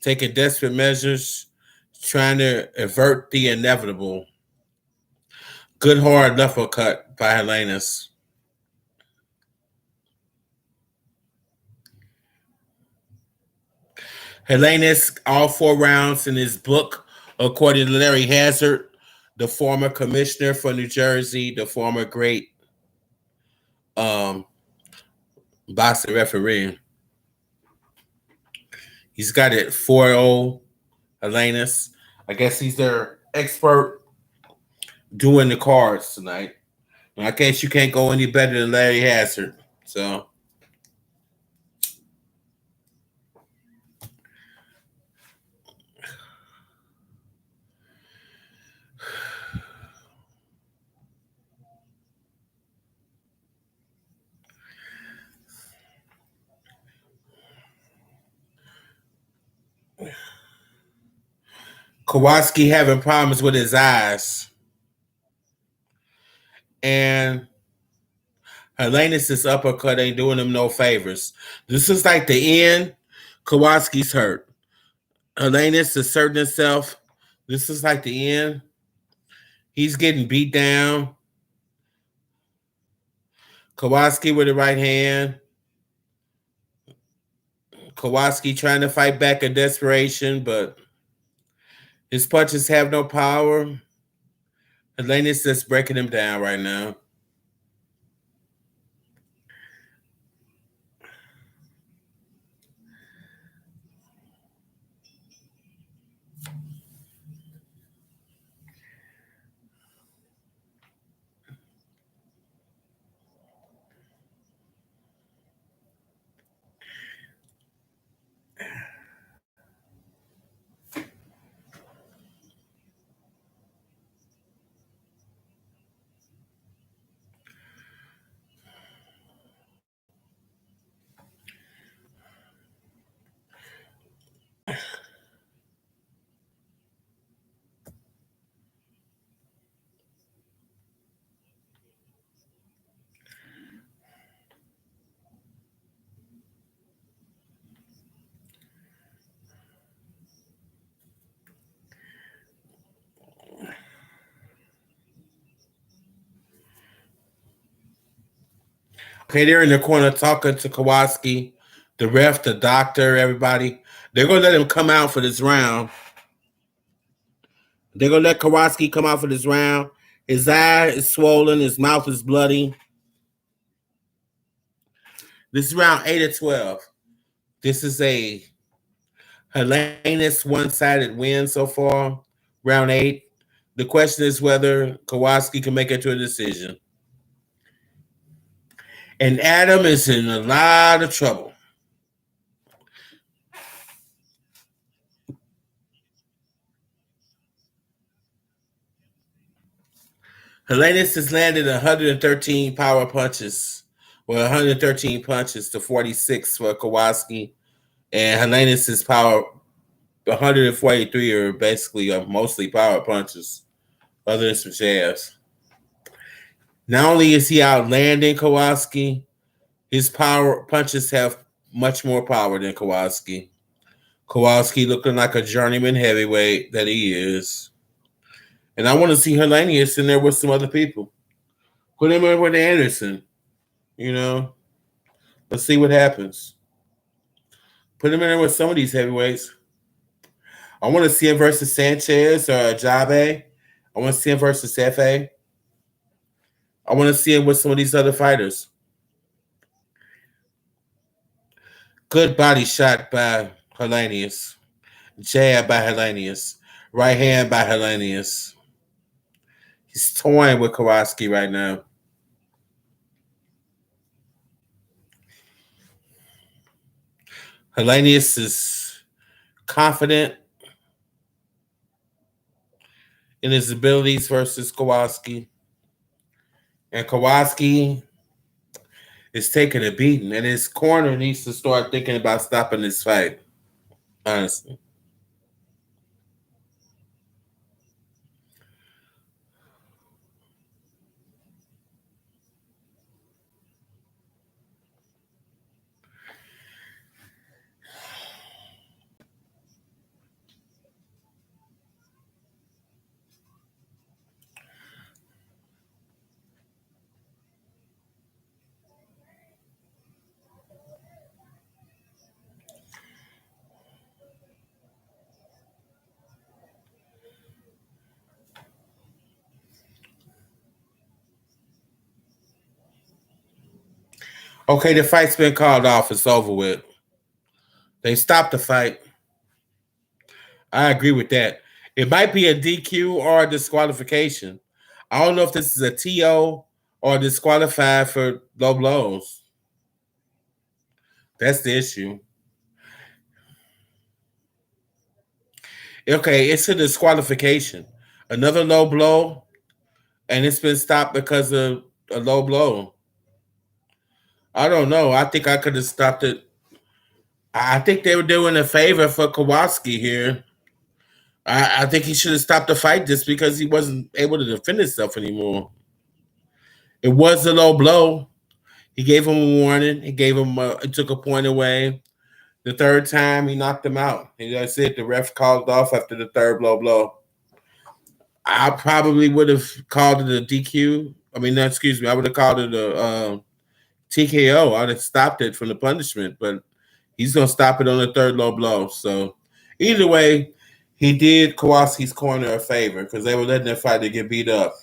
taking desperate measures, trying to avert the inevitable. Good hard uppercut by Helenius. Helenius, all 4 rounds in his book, according to Larry Hazard, the former commissioner for New Jersey, the former great boxing referee. He's got it 4-0, Helenius. I guess he's their expert doing the cards tonight. I guess you can't go any better than Larry Hazard. So Kowalski having problems with his eyes. And Helenius' uppercut ain't doing him no favors. This is like the end. Kowalski's hurt. Helenius asserting himself. This is like the end. He's getting beat down. Kowalski with the right hand. Kowalski trying to fight back in desperation, but his punches have no power. Helenius just breaking him down right now. Okay, they're in the corner talking to Kowalski, the ref, the doctor, everybody. They're gonna let him come out for this round. They're gonna let Kowalski come out for this round. His eye is swollen, his mouth is bloody. This is round 8 of 12. This is a Helenius one-sided win so far. Round 8. The question is whether Kowalski can make it to a decision. And Adam is in a lot of trouble. Helenius has landed 113 power punches. Well, 113 punches to 46 for Kowalski. And Helenius' power, 143 are basically mostly power punches, other than some jabs. Not only is he outlanding Kowalski, his power punches have much more power than Kowalski. Kowalski looking like a journeyman heavyweight that he is. And I want to see Helenius in there with some other people. Put him in with Anderson. You know, let's see what happens. Put him in there with some of these heavyweights. I want to see him versus Sanchez or Ajgaba. I want to see him versus Fa. I want to see him with some of these other fighters. Good body shot by Hellenius. Jab by Hellenius. Right hand by Hellenius. He's toying with Kowalski right now. Hellenius is confident in his abilities versus Kowalski. And Kowalski is taking a beating. And his corner needs to start thinking about stopping this fight. Honestly. Okay, the fight's been called off. It's over with. They stopped the fight. I agree with that. It might be a DQ or a disqualification. I don't know if this is a TO or disqualified for low blows. That's the issue. Okay, it's a disqualification. Another low blow, and it's been stopped because of a low blow. I don't know. I think I could have stopped it. I think they were doing a favor for Kowalski here. I think he should have stopped the fight just because he wasn't able to defend himself anymore. It was a low blow. He gave him a warning. He gave him. He took a point away. The third time, he knocked him out. And that's it. The ref called off after the third low blow. I probably would have called it a DQ. I mean, no, excuse me. I would have called it a TKO. I'd have stopped it from the punishment, but he's going to stop it on the third low blow. So either way, he did Kowalski's corner a favor because they were letting their fighter get beat up.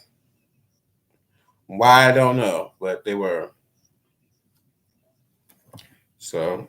Why, I don't know, but they were. So,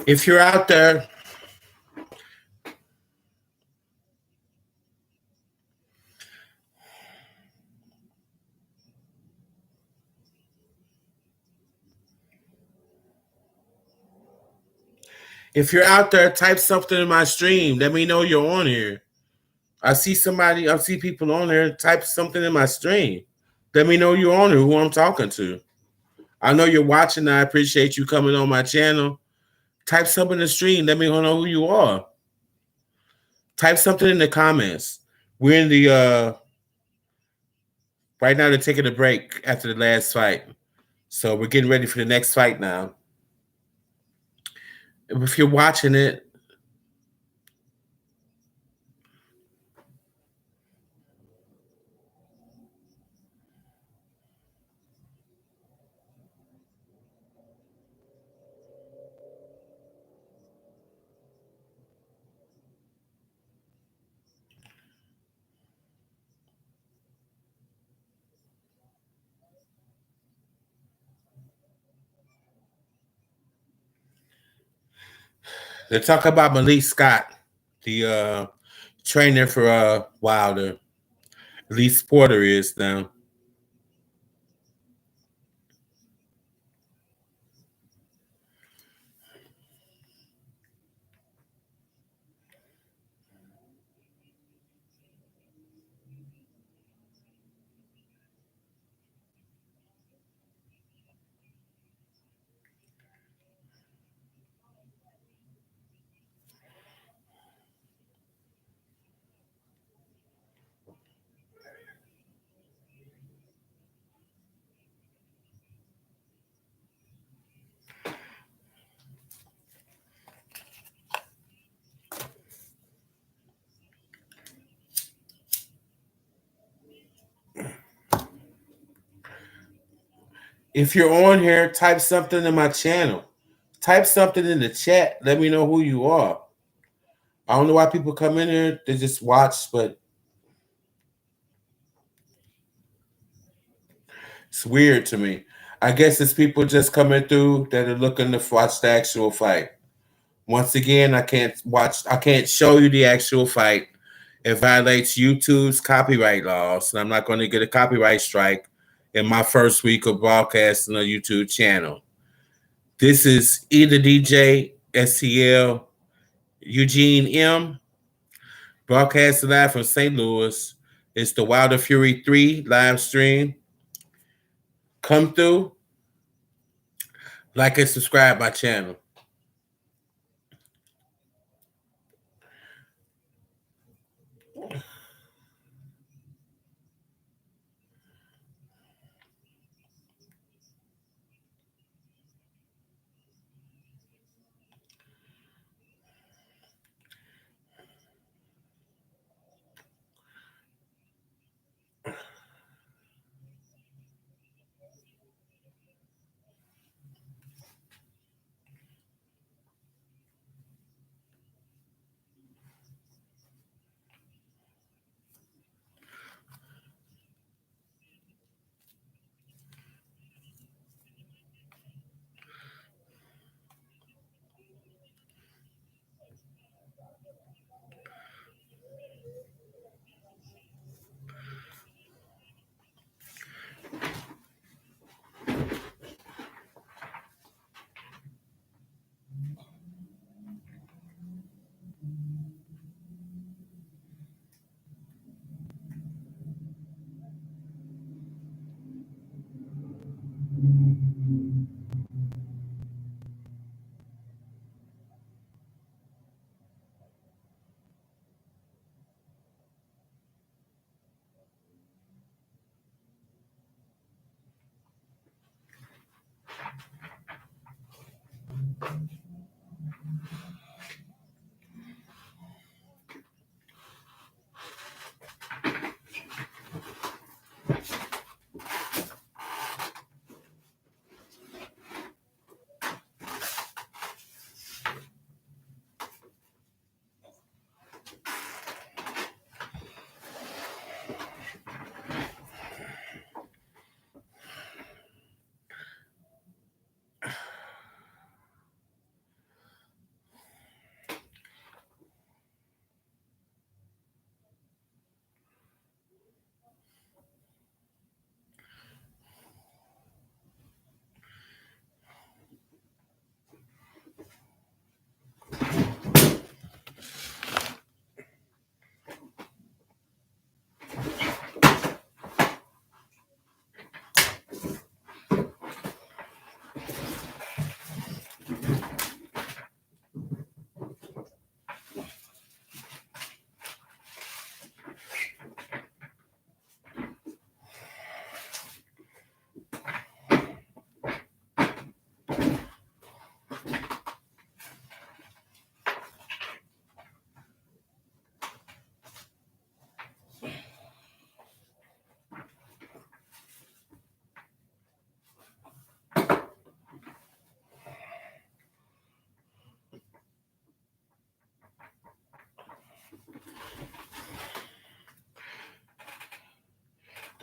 If you're out there, type something in my stream. Let me know you're on here. I see people on there. Type something in my stream. Let me know you're on here, who I'm talking to. I know you're watching. I appreciate you coming on my channel. Type something in the stream. Let me know who you are. Type something in the comments. We're in the right now. They're taking a break after the last fight, so we're getting ready for the next fight now. If you're watching it, they talk about Malik Scott, the trainer for Wilder. At least Porter is now. If you're on here, type something in my channel. Type something in the chat. Let me know who you are. I don't know why people come in here. They just watch, but it's weird to me. I guess it's people just coming through that are looking to watch the actual fight. Once again, I can't show you the actual fight. It violates YouTube's copyright laws, and I'm not going to get a copyright strike in my first week of broadcasting a YouTube channel. This is either DJ STL Eugene M, broadcasting live from St. Louis. It's the Wilder Fury 3 live stream. Come through, like and subscribe my channel.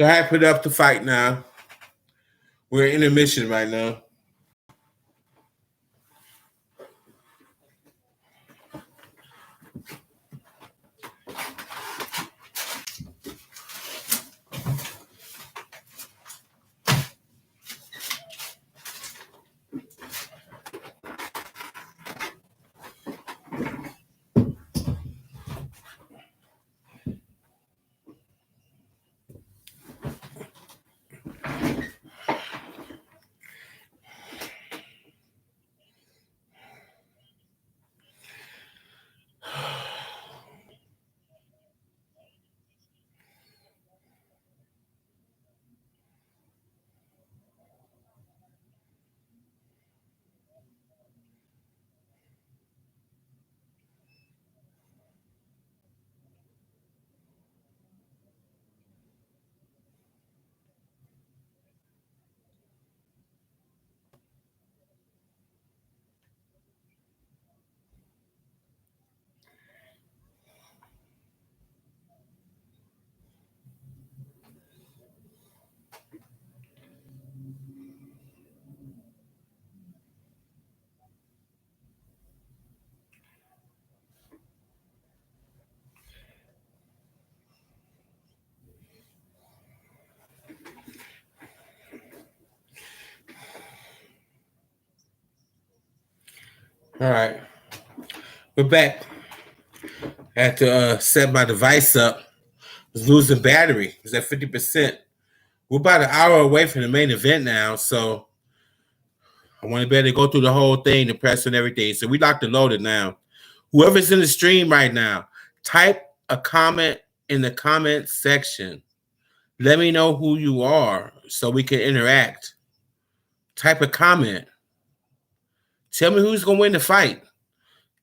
Go ahead, put up the fight now. We're in intermission right now. All right. We're back. I had to set my device up. I was losing battery. It was at 50%. We're about an hour away from the main event now, so I want to be able to go through the whole thing, the press and everything. So we locked and loaded now. Whoever's in the stream right now, type a comment in the comment section. Let me know who you are so we can interact. Type a comment. Tell me who's going to win the fight.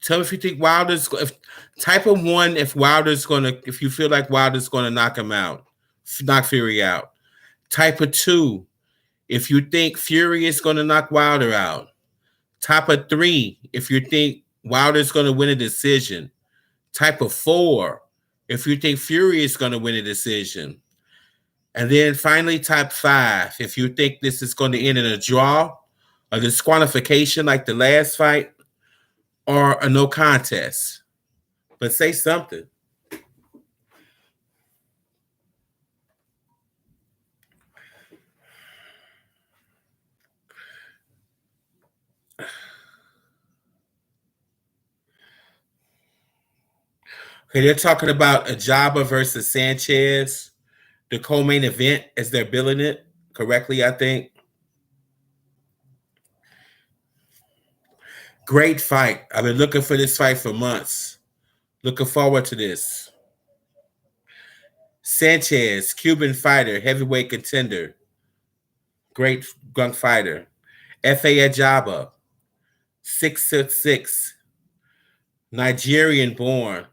Tell me if you think Wilder's. Type a 1 if Wilder's going to. If you feel like Wilder's going to knock him out, knock Fury out. Type a 2 if you think Fury is going to knock Wilder out. Type a 3 if you think Wilder's going to win a decision. Type a 4 if you think Fury is going to win a decision. And then finally type 5 if you think this is going to end in a draw, a disqualification like the last fight, or a no contest. But say something. Okay, they're talking about Ajgaba versus Sanchez, the co-main event, as they're billing it correctly, I think. Great fight. I've been looking for this fight for months. Looking forward to this. Sanchez, Cuban fighter, heavyweight contender. Great gun fighter. F.A. Ajgaba, 6'6", Nigerian born.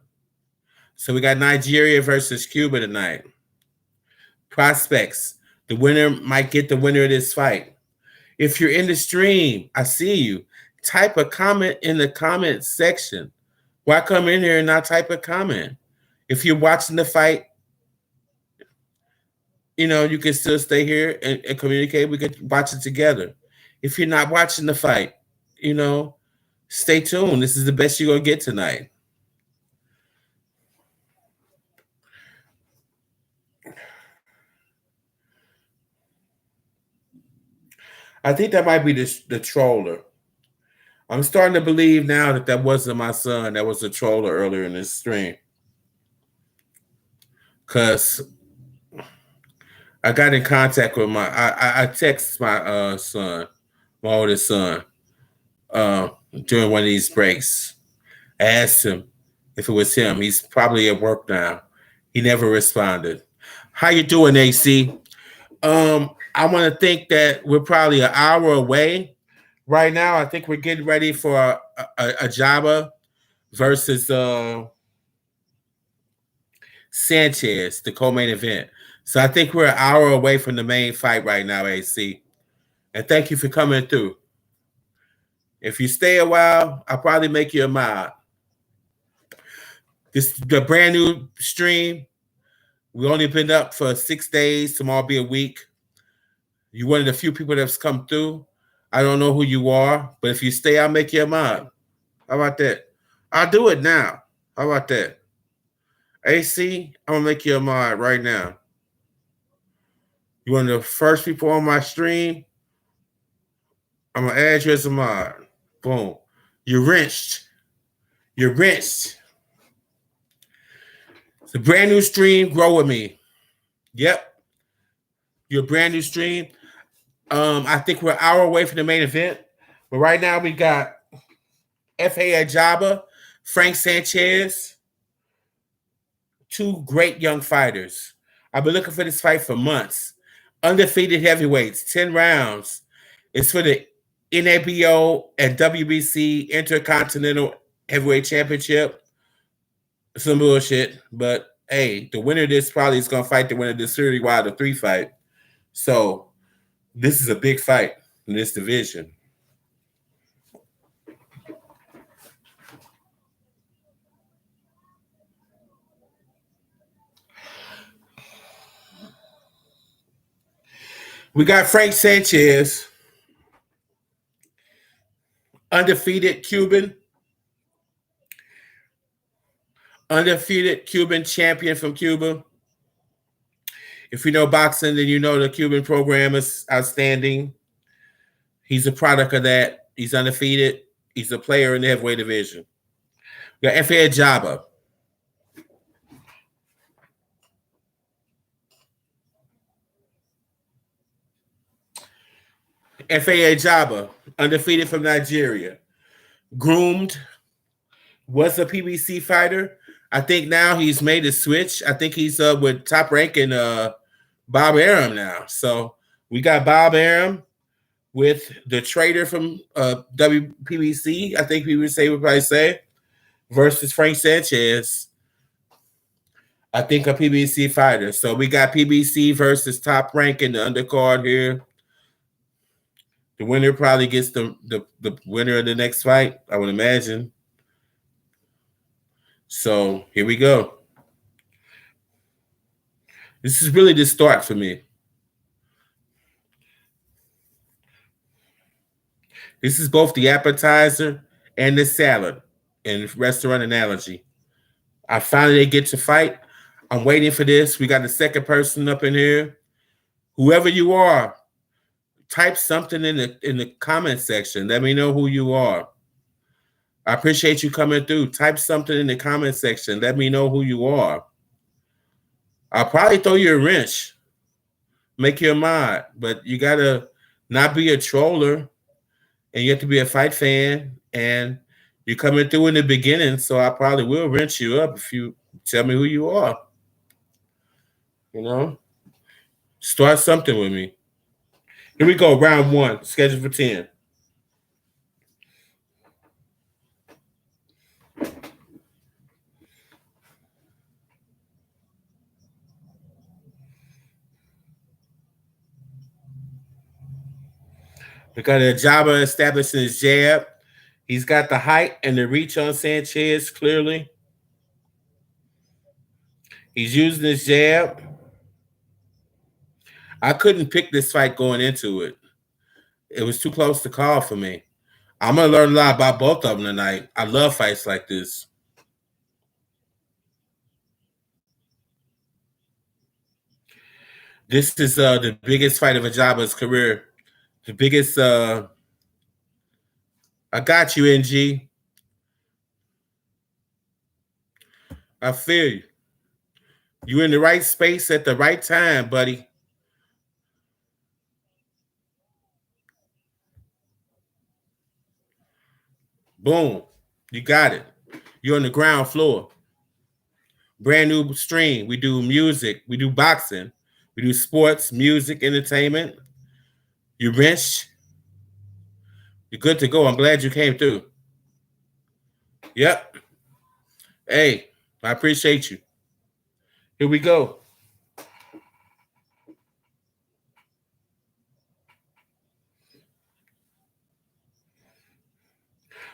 So we got Nigeria versus Cuba tonight. Prospects. The winner might get the winner of this fight. If you're in the stream, I see you. Type a comment in the comment section. Why come in here and not type a comment? If you're watching the fight, you can still stay here and communicate. We can watch it together. If you're not watching the fight, stay tuned. This is the best you're going to get tonight. I think that might be the troller. I'm starting to believe now that wasn't my son. That was a troller earlier in this stream. Because I got in contact with I text my son, my oldest son, during one of these breaks. I asked him if it was him. He's probably at work now. He never responded. How you doing, AC? I want to think that we're probably an hour away right now. I think we're getting ready for a Ajgaba versus Sanchez, the co-main event. So I think we're an hour away from the main fight right now, AC. And thank you for coming through. If you stay a while, I'll probably make you a mod. The brand new stream. We only been up for 6 days. Tomorrow will be a week. You're one of the few people that's come through. I don't know who you are, but if you stay, I'll make you a mod. How about that? I'll do it now. How about that? AC, I'm gonna make you a mod right now. You're one of the first people on my stream. I'm gonna add you as a mod. Boom. You're wrenched. You're wrenched. It's a brand new stream. Grow with me. Yep. Your brand new stream. I think we're an hour away from the main event. But right now we got F.A. Ajgaba, Frank Sanchez, two great young fighters. I've been looking for this fight for months. Undefeated heavyweights, 10 rounds. It's for the NABO and WBC Intercontinental Heavyweight Championship. Some bullshit, but hey, the winner of this probably is going to fight the winner of the 30 Wilder 3 fight. So this is a big fight in this division. We got Frank Sanchez, undefeated Cuban champion from Cuba. If you know boxing, then you know the Cuban program is outstanding. He's a product of that. He's undefeated. He's a player in the heavyweight division. We got F.A. Ajgaba. F.A. Ajgaba, undefeated from Nigeria. Groomed, was a PBC fighter. I think now he's made a switch. I think he's with top ranking Bob Arum now. So we got Bob Arum with the trader from WPBC, I think we would probably say, versus Frank Sanchez. I think a PBC fighter. So we got PBC versus top rank in the undercard here. The winner probably gets the winner of the next fight, I would imagine. So here we go. This is really the start for me. This is both the appetizer and the salad in restaurant analogy. I finally get to fight. I'm waiting for this. We got the second person up in here. Whoever you are, type something in the comment section. Let me know who you are. I appreciate you coming through. Type something in the comment section. Let me know who you are. I'll probably throw you a wrench, make you a mod, but you gotta not be a troller, and you have to be a fight fan, and you're coming through in the beginning, so I probably will wrench you up if you tell me who you are. You know? Start something with me. Here we go, round 1, scheduled for 10. We got Ajgaba establishing his jab. He's got the height and the reach on Sanchez, clearly. He's using his jab. I couldn't pick this fight going into it. It was too close to call for me. I'm going to learn a lot about both of them tonight. I love fights like this. This is the biggest fight of Ajgaba's career. The biggest. I got you, NG. I feel you. You're in the right space at the right time, buddy. Boom. You got it. You're on the ground floor. Brand new stream. We do music. We do boxing. We do sports, music, entertainment. You wrench. You're good to go. I'm glad you came through. Yep. Hey, I appreciate you. Here we go.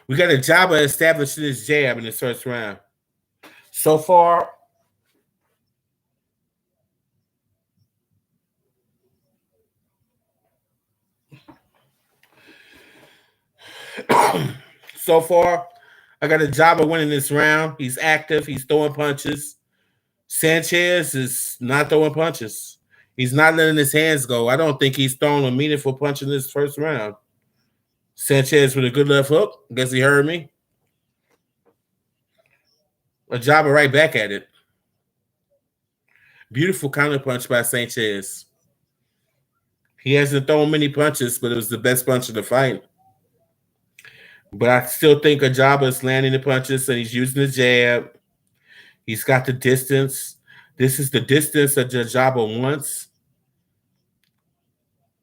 We got Ajgaba establishing his jab in the first round. So far, So far, I got Ajgaba winning this round. He's active. He's throwing punches. Sanchez is not throwing punches. He's not letting his hands go. I don't think he's throwing a meaningful punch in this first round. Sanchez with a good left hook. Guess he heard me. Ajgaba right back at it. Beautiful counter punch by Sanchez. He hasn't thrown many punches, but it was the best punch of the fight. But I still think Ajgaba is landing the punches and he's using the jab. He's got the distance. This is the distance that Ajgaba wants.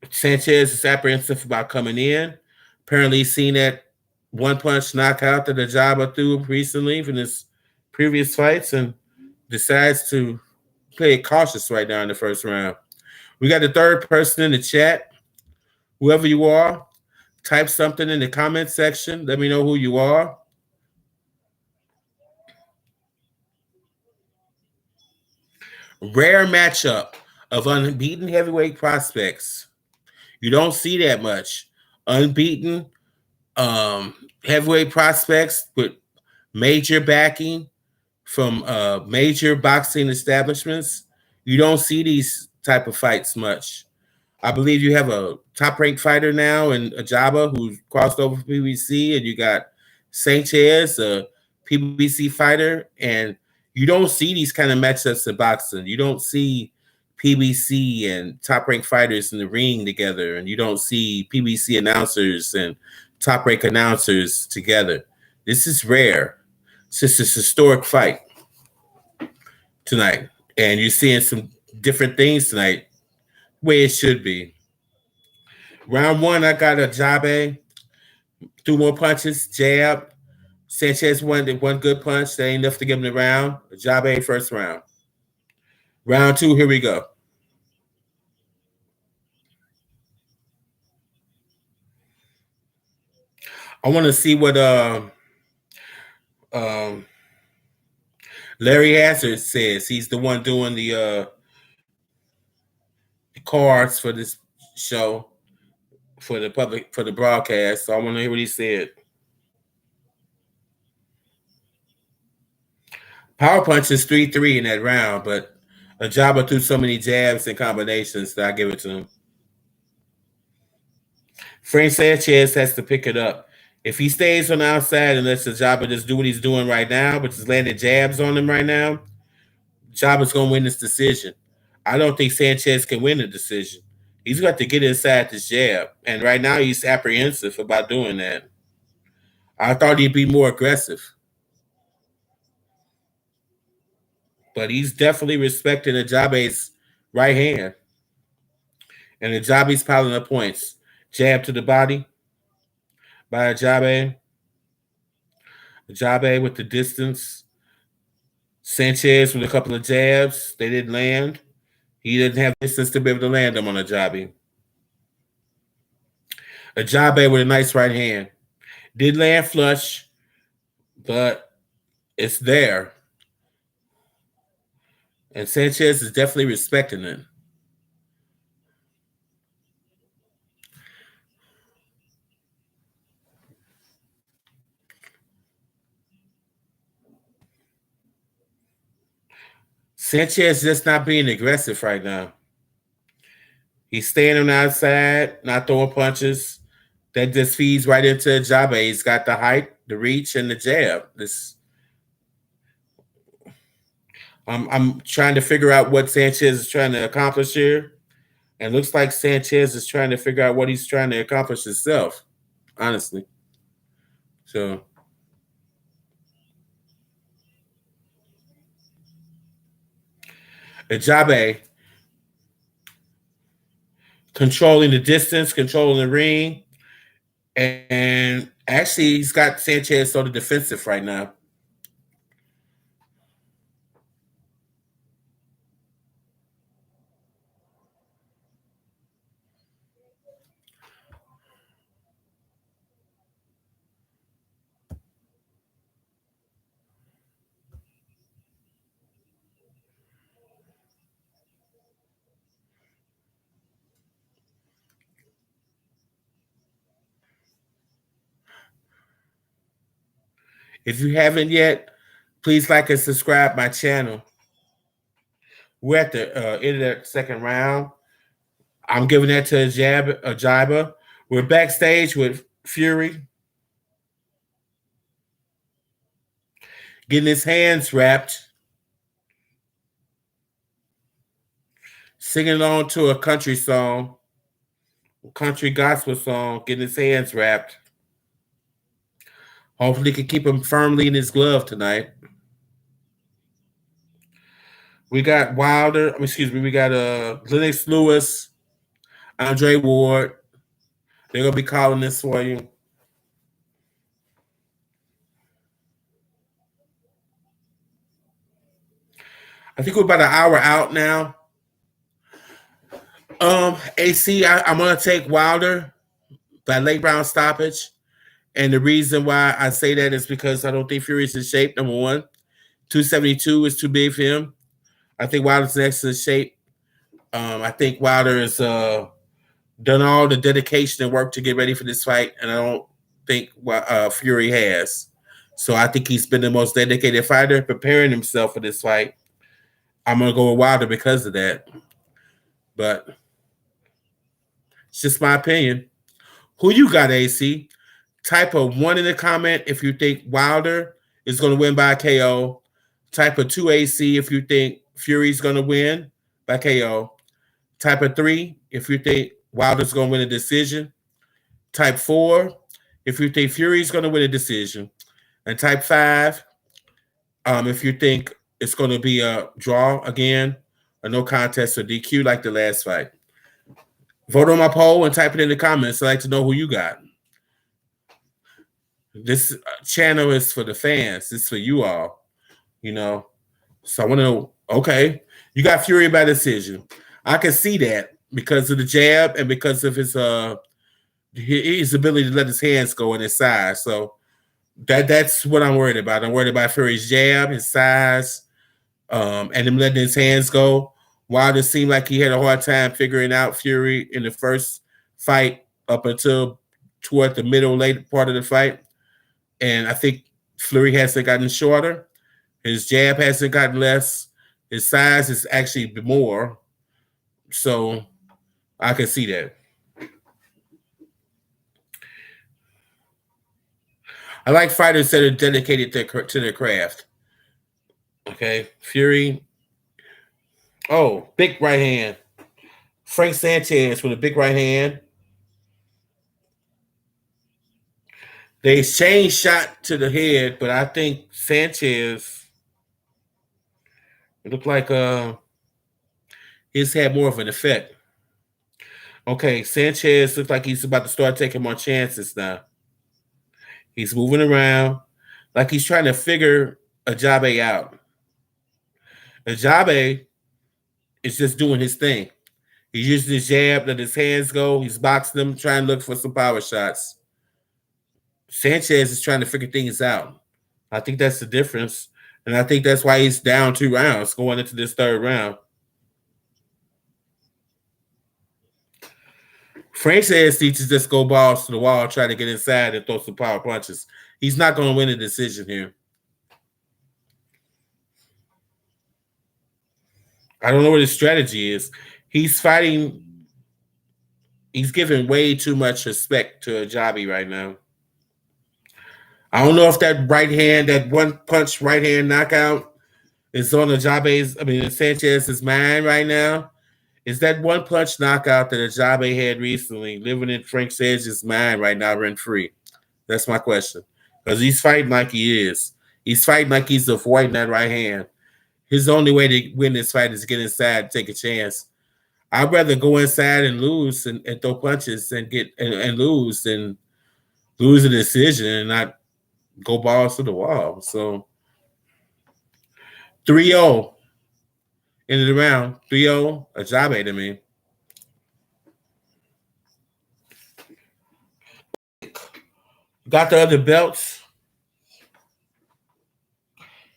Sanchez is apprehensive about coming in. Apparently, he's seen that one punch knockout that Ajgaba threw recently from his previous fights and decides to play it cautious right now in the first round. We got the third person in the chat. Whoever you are, type something in the comment section. Let me know who you are. Rare matchup of unbeaten heavyweight prospects. You don't see that much. Unbeaten heavyweight prospects with major backing from major boxing establishments. You don't see these type of fights much. I believe you have a top-ranked fighter now in Ajgaba who's crossed over from PBC, and you got Sanchez, a PBC fighter, and you don't see these kind of matchups in boxing. You don't see PBC and top-ranked fighters in the ring together, and you don't see PBC announcers and top-ranked announcers together. This is rare. It's just this historic fight tonight, and you're seeing some different things tonight, way it should be. Round one, I got Ajgaba, two more punches, jab. Sanchez one good punch. That ain't enough to give him the round. Ajgaba first round. Round two, here we go. I want to see what um, Larry Hazard says. He's the one doing the cards for this show for the public for the broadcast. So I want to hear what he said. Power punch is 3-3 in that round, but Ajgaba threw so many jabs and combinations that I give it to him. Frank Sanchez has to pick it up. If he stays on the outside and lets Ajgaba just do what he's doing right now, which is landing jabs on him right now, Ajgaba's going to win this decision. I don't think Sanchez can win the decision. He's got to get inside this jab, and right now he's apprehensive about doing that. I thought he'd be more aggressive, but he's definitely respecting Ajgaba's right hand, and Ajgaba's piling up points. Jab to the body by Ajgaba. Ajgaba with the distance. Sanchez with a couple of jabs. They didn't land. He didn't have distance to be able to land them on Ajgaba. Ajgaba with a nice right hand. Did land flush, but it's there. And Sanchez is definitely respecting it. Sanchez just not being aggressive right now. He's staying on the outside, not throwing punches. That just feeds right into Ajgaba. He's got the height, the reach, and the jab. I'm trying to figure out what Sanchez is trying to accomplish here. And looks like Sanchez is trying to figure out what he's trying to accomplish himself, honestly. So Ajgaba controlling the distance, controlling the ring, and actually he's got Sanchez sort of defensive right now. If you haven't yet, please like and subscribe my channel. We're at the end of that second round. I'm giving that to Ajgaba. We're backstage with Fury, getting his hands wrapped, singing along to a country song, country gospel song, getting his hands wrapped. Hopefully, he can keep him firmly in his glove tonight. We got Wilder. Excuse me. We got Lennox Lewis, Andre Ward. They're gonna be calling this for you. I think we're about an hour out now. AC, I'm gonna take Wilder by late round stoppage. And the reason why I say that is because I don't think Fury's in shape, number one. 272 is too big for him. I think Wilder's in excellent shape. I think Wilder has done all the dedication and work to get ready for this fight, and I don't think Fury has. So I think he's been the most dedicated fighter preparing himself for this fight. I'm going to go with Wilder because of that. But it's just my opinion. Who you got, AC? Type a 1 in the comment if you think Wilder is going to win by KO. Type a 2 AC if you think Fury's going to win by KO. Type a 3 if you think Wilder's going to win a decision. Type 4 if you think Fury's going to win a decision. And type 5 if you think it's going to be a draw again, or no contest or DQ like the last fight. Vote on my poll and type it in the comments. I'd like to know who you got. This channel is for the fans. This is for you all, you know. So I want to know, okay, you got Fury by decision. I can see that because of the jab and because of his ability to let his hands go and his size. So that's what I'm worried about. I'm worried about Fury's jab, his size, and him letting his hands go. Wilder seemed like he had a hard time figuring out Fury in the first fight up until toward the middle, late part of the fight. And I think Fury hasn't gotten shorter. His jab hasn't gotten less. His size is actually more. So I can see that. I like fighters that are dedicated to their craft. Okay, Fury. Oh, big right hand. Frank Sanchez with a big right hand. They exchanged shot to the head, but I think Sanchez, it looked like his had more of an effect. Okay, Sanchez looks like he's about to start taking more chances now. He's moving around like he's trying to figure Ajgaba out. Ajgaba is just doing his thing. He's using his jab, let his hands go. He's boxing them, trying to look for some power shots. Sanchez is trying to figure things out. I think that's the difference. And I think that's why he's down 2 rounds going into this third round. Frank says he just go balls to the wall, try to get inside and throw some power punches. He's not going to win a decision here. I don't know what his strategy is. He's fighting. He's giving way too much respect to Ajgaba right now. I don't know if that right hand, that one punch right hand knockout is on Sanchez's mind right now. Is that one punch knockout that Ajgaba had recently living in Frank Sanchez' mind right now rent free? That's my question. Because he's fighting like he is. He's fighting like he's avoiding that right hand. His only way to win this fight is to get inside and take a chance. I'd rather go inside and lose and throw punches and lose than lose a decision and not go balls to the wall. So 3-0 into the round. 3-0, Ajgaba to me. Got the other belts.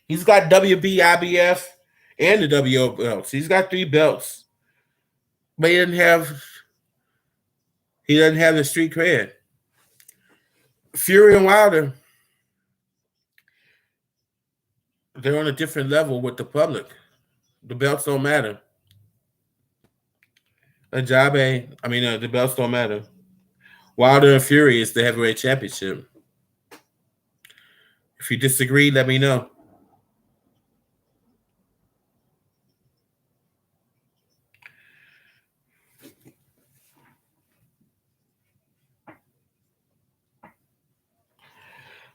He's got WB, IBF, and the WO belts. He's got 3 belts. But he doesn't have the street cred. Fury and Wilder. they're on a different level with the public. The belts don't matter. The belts don't matter. Wilder and Fury is the heavyweight championship. If you disagree, let me know.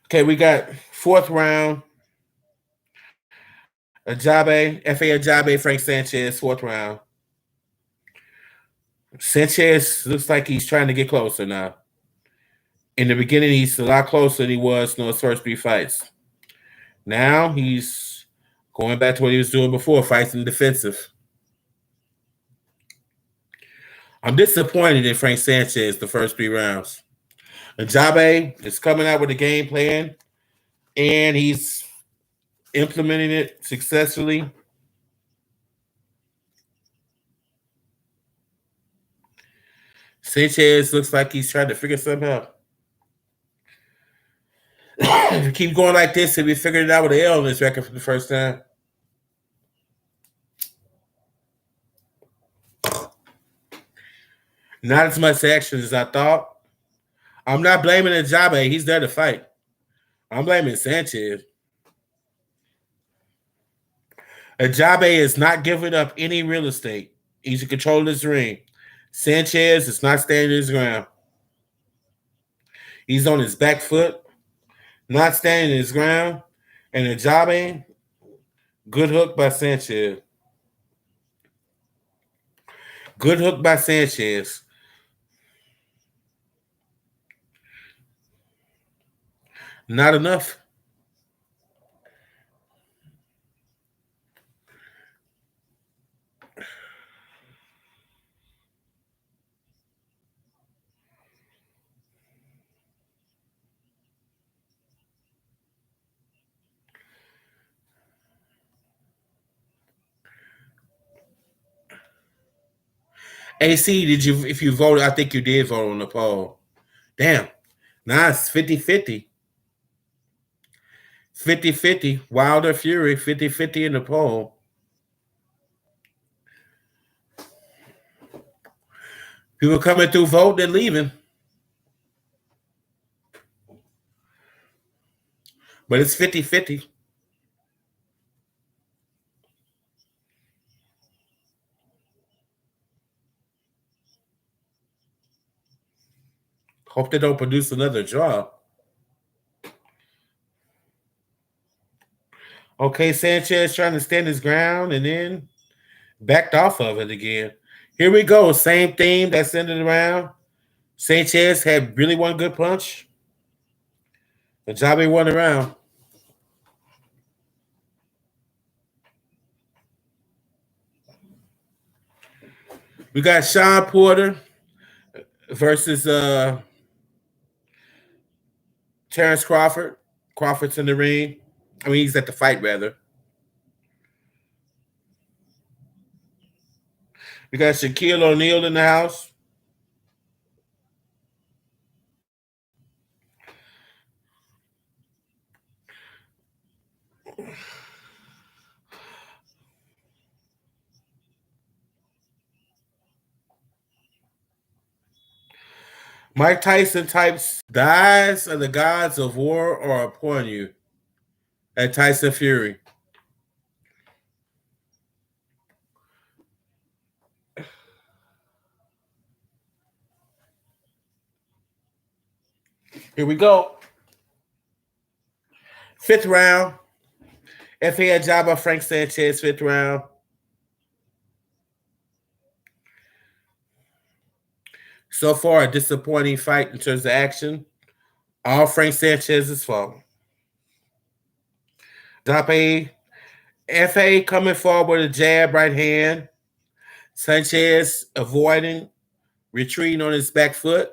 Okay, we got fourth round. Ajgaba, Frank Sanchez, fourth round. Sanchez looks like he's trying to get closer now. In the beginning, he's a lot closer than he was in those first three fights. Now he's going back to what he was doing before, fighting defensive. I'm disappointed in Frank Sanchez the first three rounds. Ajgaba is coming out with a game plan, and he's implementing it successfully. Sanchez looks like he's trying to figure something out. If we keep going like this, he'll be figuring it out with an L on his record for the first time. Not as much action as I thought. I'm not blaming Ajgaba. He's there to fight. I'm blaming Sanchez. Ajgaba is not giving up any real estate. He's in control of his ring. Sanchez is not standing his ground. He's on his back foot, not standing his ground. And Ajgaba, good hook by Sanchez. Good hook by Sanchez. Not enough. AC, if you voted, I think you did vote on the poll. Damn. Now it's 50-50. 50-50. Wilder Fury, 50-50 in the poll. People coming through vote, they're leaving. But it's 50-50. Hope they don't produce another draw. Okay, Sanchez trying to stand his ground and then backed off of it again. Here we go. Same theme that's ended around. Sanchez had really one good punch. Ajgaba won around. We got Sean Porter versus Terrence Crawford. Crawford's in the ring. I mean, he's at the fight, rather. We got Shaquille O'Neal in the house. Mike Tyson types, the eyes of the gods of war are upon you. At Tyson Fury. Here we go. Fifth round. F.A. Ajgaba, Frank Sanchez, fifth round. So far, a disappointing fight in terms of action. All Frank Sanchez's fault. Ajgaba, F.A. coming forward with a jab, right hand. Sanchez avoiding, retreating on his back foot.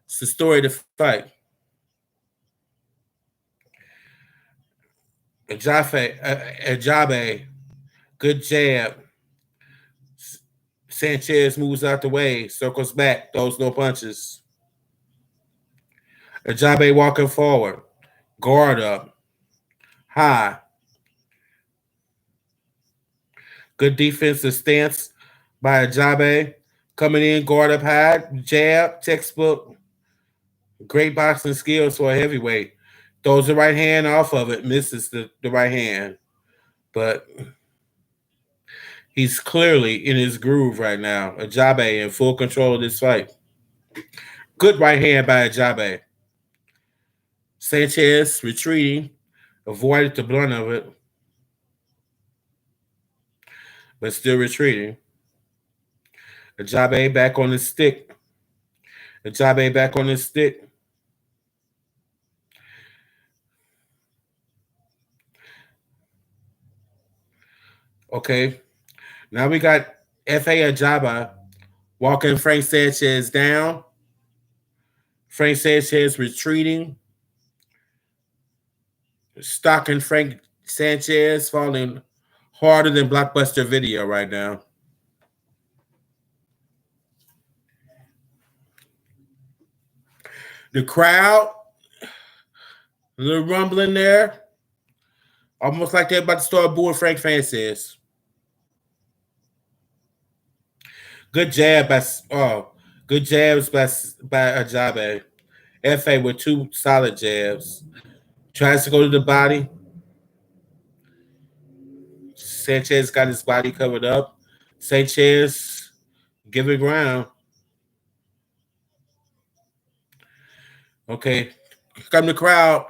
It's the story of the fight. Ajgaba, good jab. Sanchez moves out the way, circles back, throws no punches. Ajgaba walking forward, guard up, high. Good defensive stance by Ajgaba. Coming in, guard up high, jab, textbook. Great boxing skills for a heavyweight. Throws the right hand off of it, misses the right hand. But he's clearly in his groove right now. Ajgaba in full control of this fight. Good right hand by Ajgaba. Sanchez retreating, avoided the blunt of it, but still retreating. Ajgaba back on his stick. Ajgaba back on his stick. Okay. Now we got F.A. Ajgaba walking Frank Sanchez down. Frank Sanchez retreating. Stalking Frank Sanchez, falling harder than Blockbuster Video right now. The crowd, a little rumbling there. Almost like they're about to start booing Frank Sanchez. Good jab by good jabs by Ajgaba. F.A. with two solid jabs. Tries to go to the body. Sanchez got his body covered up. Sanchez giving ground. Okay. Come the crowd.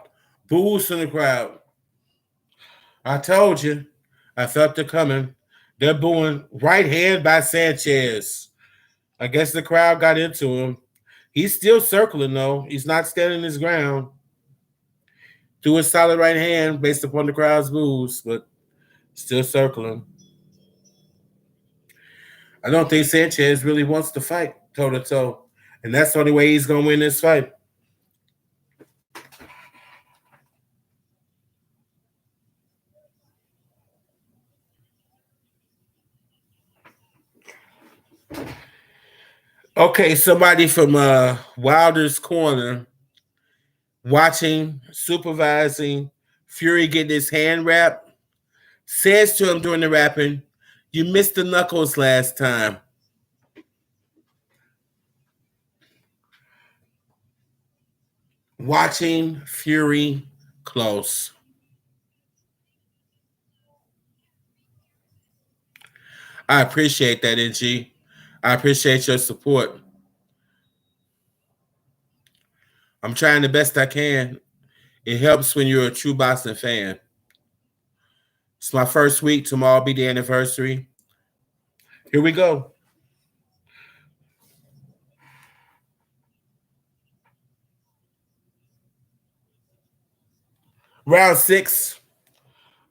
Boos from the crowd. I told you. I felt it coming. They're booing right hand by Sanchez. I guess the crowd got into him. He's still circling, though. He's not standing his ground. Threw a solid right hand based upon the crowd's boos, but still circling. I don't think Sanchez really wants to fight toe-to-toe. And that's the only way he's going to win this fight. Okay, somebody from Wilder's corner watching, supervising, Fury getting his hand wrapped, says to him during the wrapping, "You missed the knuckles last time." Watching Fury close. I appreciate that, NG. I appreciate your support. I'm trying the best I can. It helps when you're a true boxing fan. It's my first week. Tomorrow will be the anniversary. Here we go. Round 6.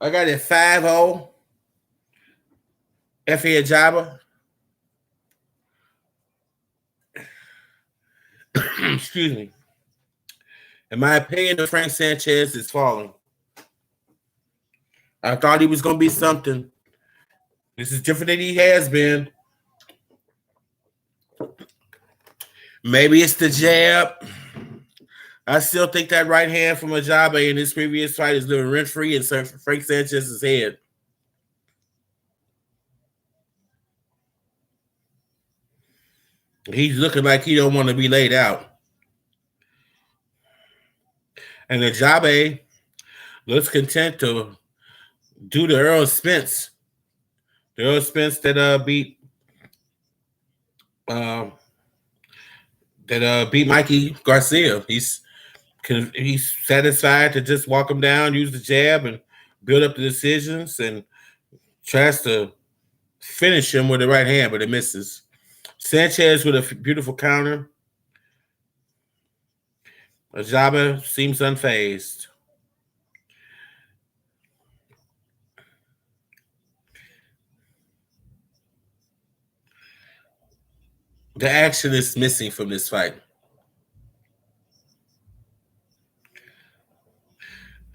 I got it 5-0. F.A. Ajgaba. Excuse me. In my opinion, Frank Sanchez is falling. I thought he was going to be something. This is different than he has been. Maybe it's the jab. I still think that right hand from Ajgaba in his previous fight is doing rent-free in Frank Sanchez's head. He's looking like he don't want to be laid out. And Ajgaba looks content to do the Earl Spence. The Earl Spence that beat Mikey Garcia. He's satisfied to just walk him down, use the jab, and build up the decisions, and tries to finish him with the right hand, but it misses. Sanchez with a beautiful counter. Ajgaba seems unfazed. The action is missing from this fight.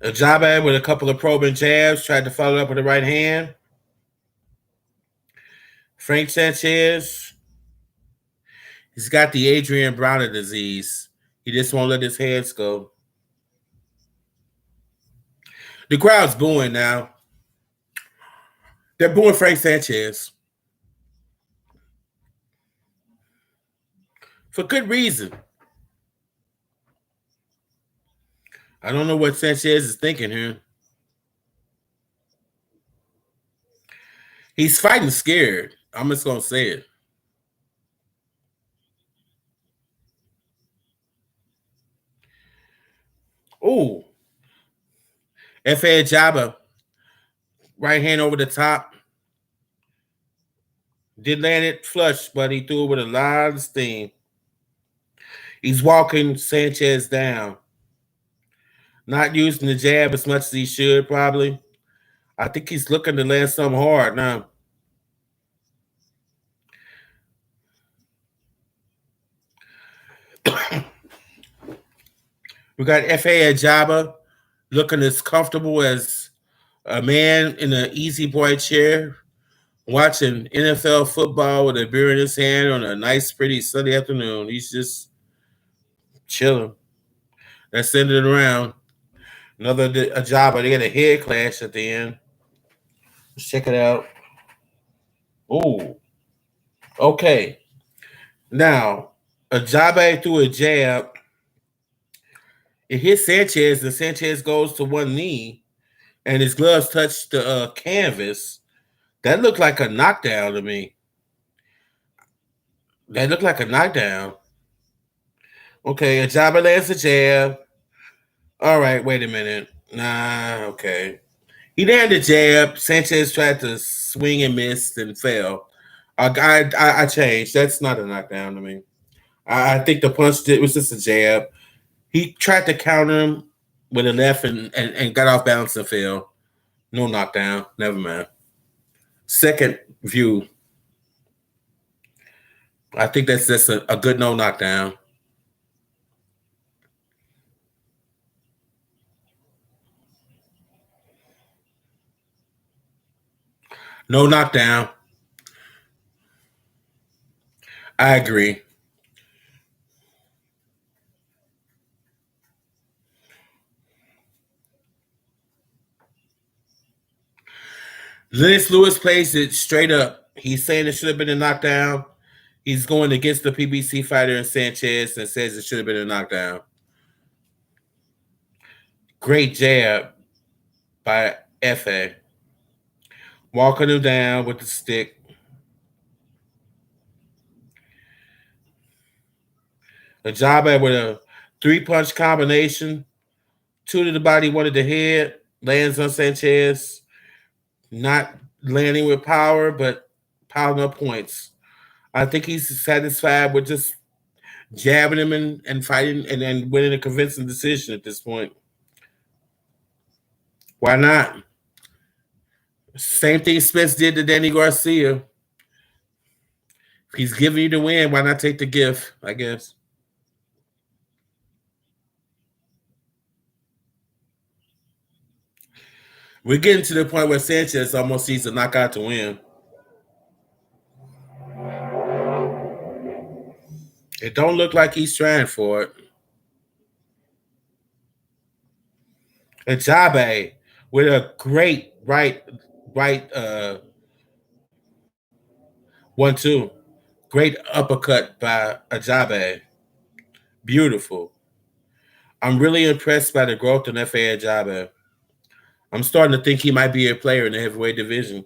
Ajgaba with a couple of probing jabs, tried to follow up with the right hand. Frank Sanchez, he's got the Adrian Browner disease. He just won't let his hands go. The crowd's booing now. They're booing Frank Sanchez for good reason. I don't know what Sanchez is thinking here. He's fighting scared. I'm just gonna say it. Ooh, F.A. Ajgaba, right hand over the top. Did land it flush, but he threw it with a lot of steam. He's walking Sanchez down. Not using the jab as much as he should, probably. I think he's looking to land something hard now. We got F.A. Ajgaba looking as comfortable as a man in an easy boy chair watching NFL football with a beer in his hand on a nice, pretty sunny afternoon. He's just chilling. That's sending it around. Another Ajgaba. They got a head clash at the end. Let's check it out. Ooh. Okay. Now, Ajgaba threw a jab. It hit Sanchez, and Sanchez goes to one knee, and his gloves touch the canvas. That looked like a knockdown to me. That looked like a knockdown. Okay, Ajgaba lands a jab. All right, wait a minute. Nah, okay. He landed a jab. Sanchez tried to swing and missed and fell. I changed. That's not a knockdown to me. I think the punch was just a jab. He tried to counter him with a left and got off balance and fell. No knockdown. Never mind. Second view. I think that's just a good no knockdown. No knockdown. I agree. Lennox Lewis plays it straight up. He's saying it should have been a knockdown. He's going against the PBC fighter in Sanchez and says it should have been a knockdown. Great jab by F.A. Walking him down with the stick. Ajgaba with a three-punch combination. Two to the body, one to the head. Lands on Sanchez. Not landing with power, but piling up points. I think he's satisfied with just jabbing him and fighting and then winning a convincing decision at this point. Why not? Same thing Spence did to Danny Garcia. If he's giving you the win, why not take the gift, I guess? We're getting to the point where Sanchez almost needs a knockout to win. It don't look like he's trying for it. Ajgaba with a great right 1-2. Great uppercut by Ajgaba. Beautiful. I'm really impressed by the growth in F.A. Ajgaba. I'm starting to think he might be a player in the heavyweight division.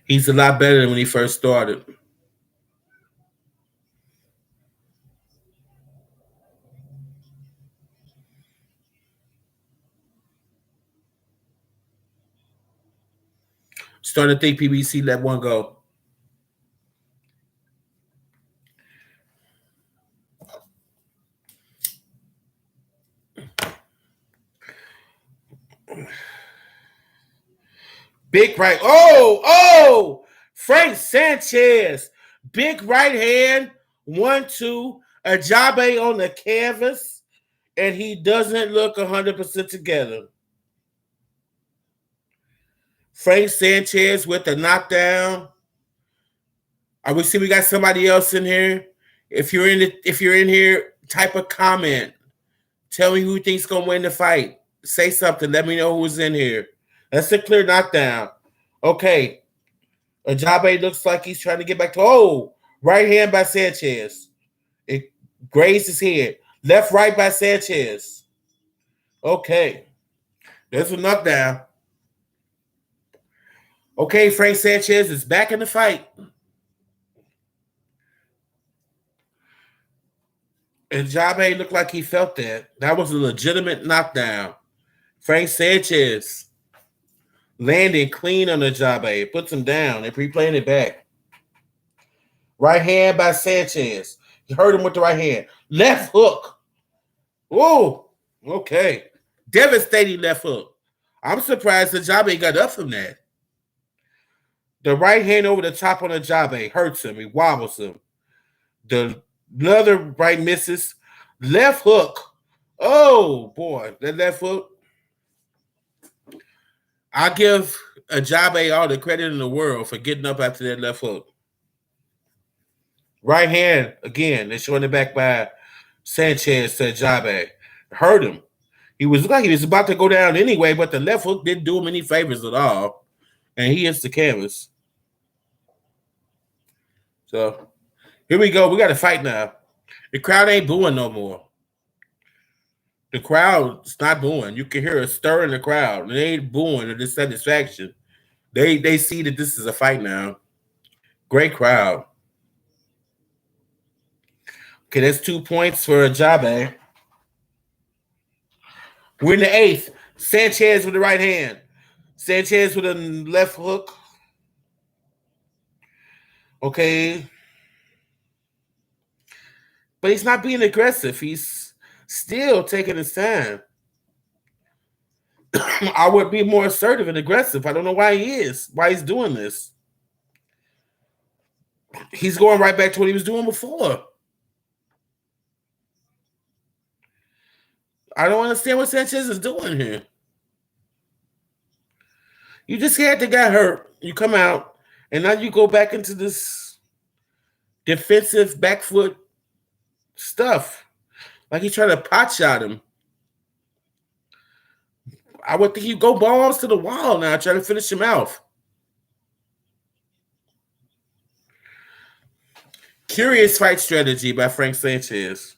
He's a lot better than when he first started. Starting to think PBC let one go. Big right. Oh! Frank Sanchez. Big right hand. 1-2. Ajgaba on the canvas. And he doesn't look 100% together. Frank Sanchez with the knockdown. We got somebody else in here. If you're in here, type a comment. Tell me who you think's gonna win the fight. Say something. Let me know who's in here. That's a clear knockdown. Okay. Ajgaba looks like he's trying to get back to. Oh, right hand by Sanchez. It grazed his head. Left right by Sanchez. Okay. There's a knockdown. Okay, Frank Sanchez is back in the fight. Ajgaba looked like he felt that. That was a legitimate knockdown. Frank Sanchez landing clean on Ajgaba. Puts him down. They're replaying it back. Right hand by Sanchez. He hurt him with the right hand. Left hook. Whoa. Okay. Devastating left hook. I'm surprised Ajgaba got up from that. The right hand over the top on Ajgaba hurts him. He wobbles him. The other right misses. Left hook. Oh, boy. That left hook. I give Ajgaba all the credit in the world for getting up after that left hook. Right hand, again, they're showing it back by Sanchez to Ajgaba. Hurt him. He was like he was about to go down anyway, but the left hook didn't do him any favors at all. And he hits the canvas. So here we go. We got to fight now. The crowd ain't booing no more. The crowd's not booing. You can hear a stir in the crowd. They ain't booing or dissatisfaction. They see that this is a fight now. Great crowd. Okay, that's 2 points for Ajgaba. We're in the eighth. Sanchez with the right hand. Sanchez with a left hook. Okay. But he's not being aggressive. He's still taking his time. I would be more assertive and aggressive. I don't know why he is. Why he's doing this. He's going right back to what he was doing before. I don't understand what Sanchez is doing here. You just had the guy hurt. You come out, and now you go back into this defensive back foot stuff. Like he's trying to pot shot him. I would think you go balls to the wall now, trying to finish him off. Curious fight strategy by Frank Sanchez.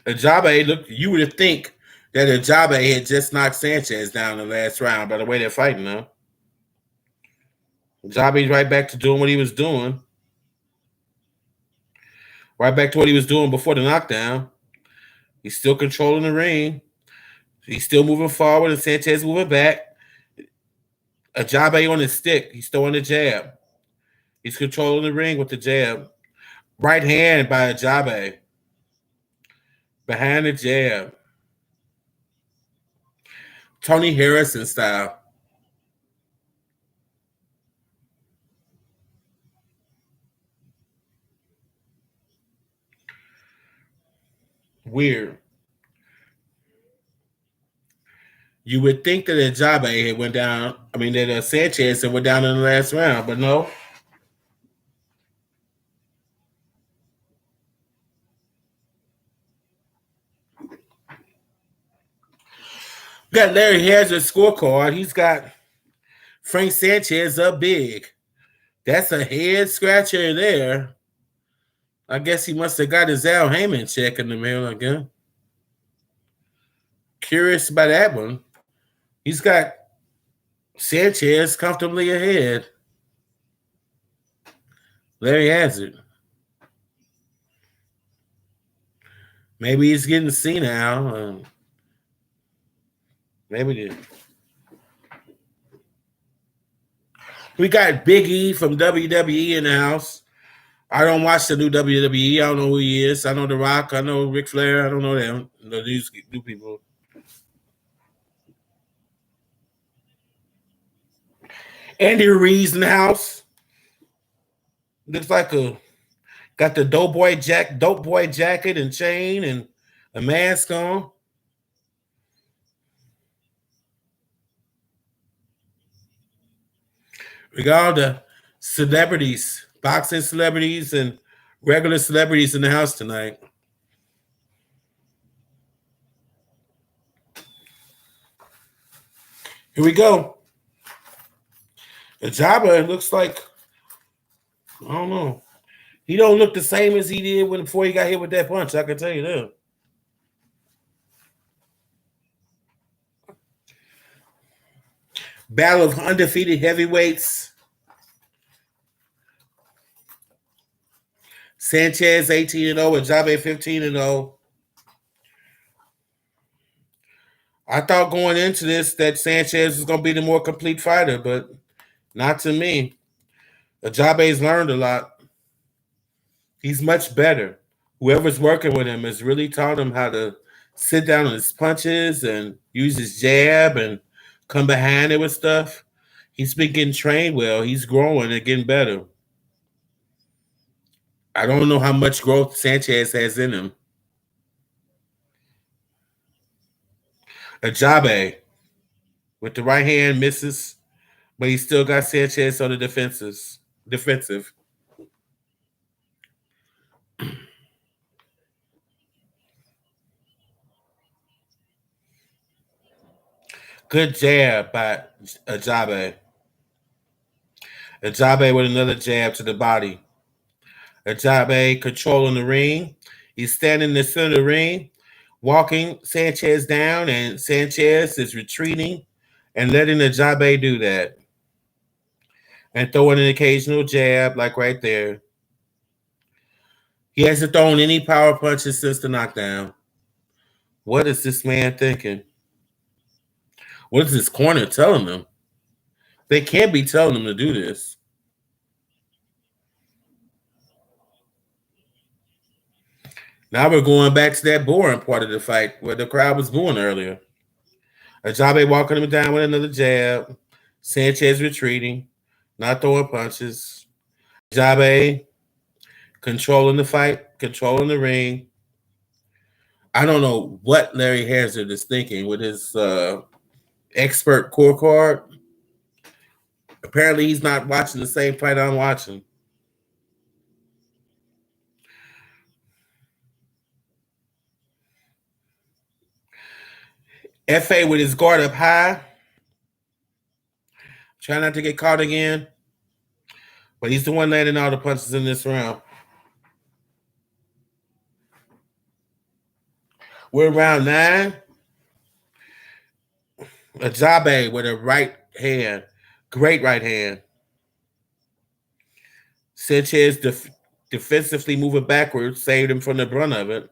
Ajgaba look. You would think that Ajgaba had just knocked Sanchez down in the last round by the way they're fighting now. Ajgaba's right back to doing what he was doing. Right back to what he was doing before the knockdown. He's still controlling the ring. He's still moving forward, and Sanchez moving back. Ajgaba on his stick. He's throwing the jab. He's controlling the ring with the jab. Right hand by Ajgaba. Behind the jab. Tony Harrison style. Weird. You would think that Ajgaba had went down. I mean, that Sanchez had went down in the last round, but no. Got Larry Hazard's scorecard. He's got Frank Sanchez up big. That's a head scratcher there. I guess he must have got his Al Heyman check in the mail again. Curious about that one. He's got Sanchez comfortably ahead. Larry Hazard. Maybe he's getting senile. Maybe. We got Big E from WWE in the house. I don't watch the new WWE. I don't know who he is. I know The Rock. I know Ric Flair. I don't know them. I know these new people. Andy Reid's in the house. Looks like got the dope boy jacket and chain and a mask on. We got all the celebrities, boxing celebrities and regular celebrities in the house tonight. Here we go. Ajgaba looks like, I don't know. He don't look the same as he did before he got hit with that punch. I can tell you that. Battle of undefeated heavyweights. Sanchez 18-0, Ajgaba 15-0. I thought going into this that Sanchez was going to be the more complete fighter, but not to me. Ajgaba's learned a lot. He's much better. Whoever's working with him has really taught him how to sit down on his punches and use his jab and come behind it with stuff. He's been getting trained well. He's growing and getting better. I don't know how much growth Sanchez has in him. Ajgaba with the right hand misses, but he still got Sanchez on the defensive. Good jab by Ajgaba. Ajgaba with another jab to the body. Ajgaba controlling the ring. He's standing in the center of the ring, walking Sanchez down, and Sanchez is retreating and letting Ajgaba do that. And throwing an occasional jab, like right there. He hasn't thrown any power punches since the knockdown. What is this man thinking? What is his corner telling him? They can't be telling him to do this. Now we're going back to that boring part of the fight where the crowd was booing earlier. Ajgaba walking him down with another jab. Sanchez retreating, not throwing punches. Ajgaba controlling the fight, controlling the ring. I don't know what Larry Hazzard is thinking with his expert core card. Apparently, he's not watching the same fight I'm watching. FA with his guard up high. Try not to get caught again. But he's the one landing all the punches in this round. We're round 9. Ajgaba with a right hand. Great right hand. Sanchez defensively moving backwards, saved him from the brunt of it.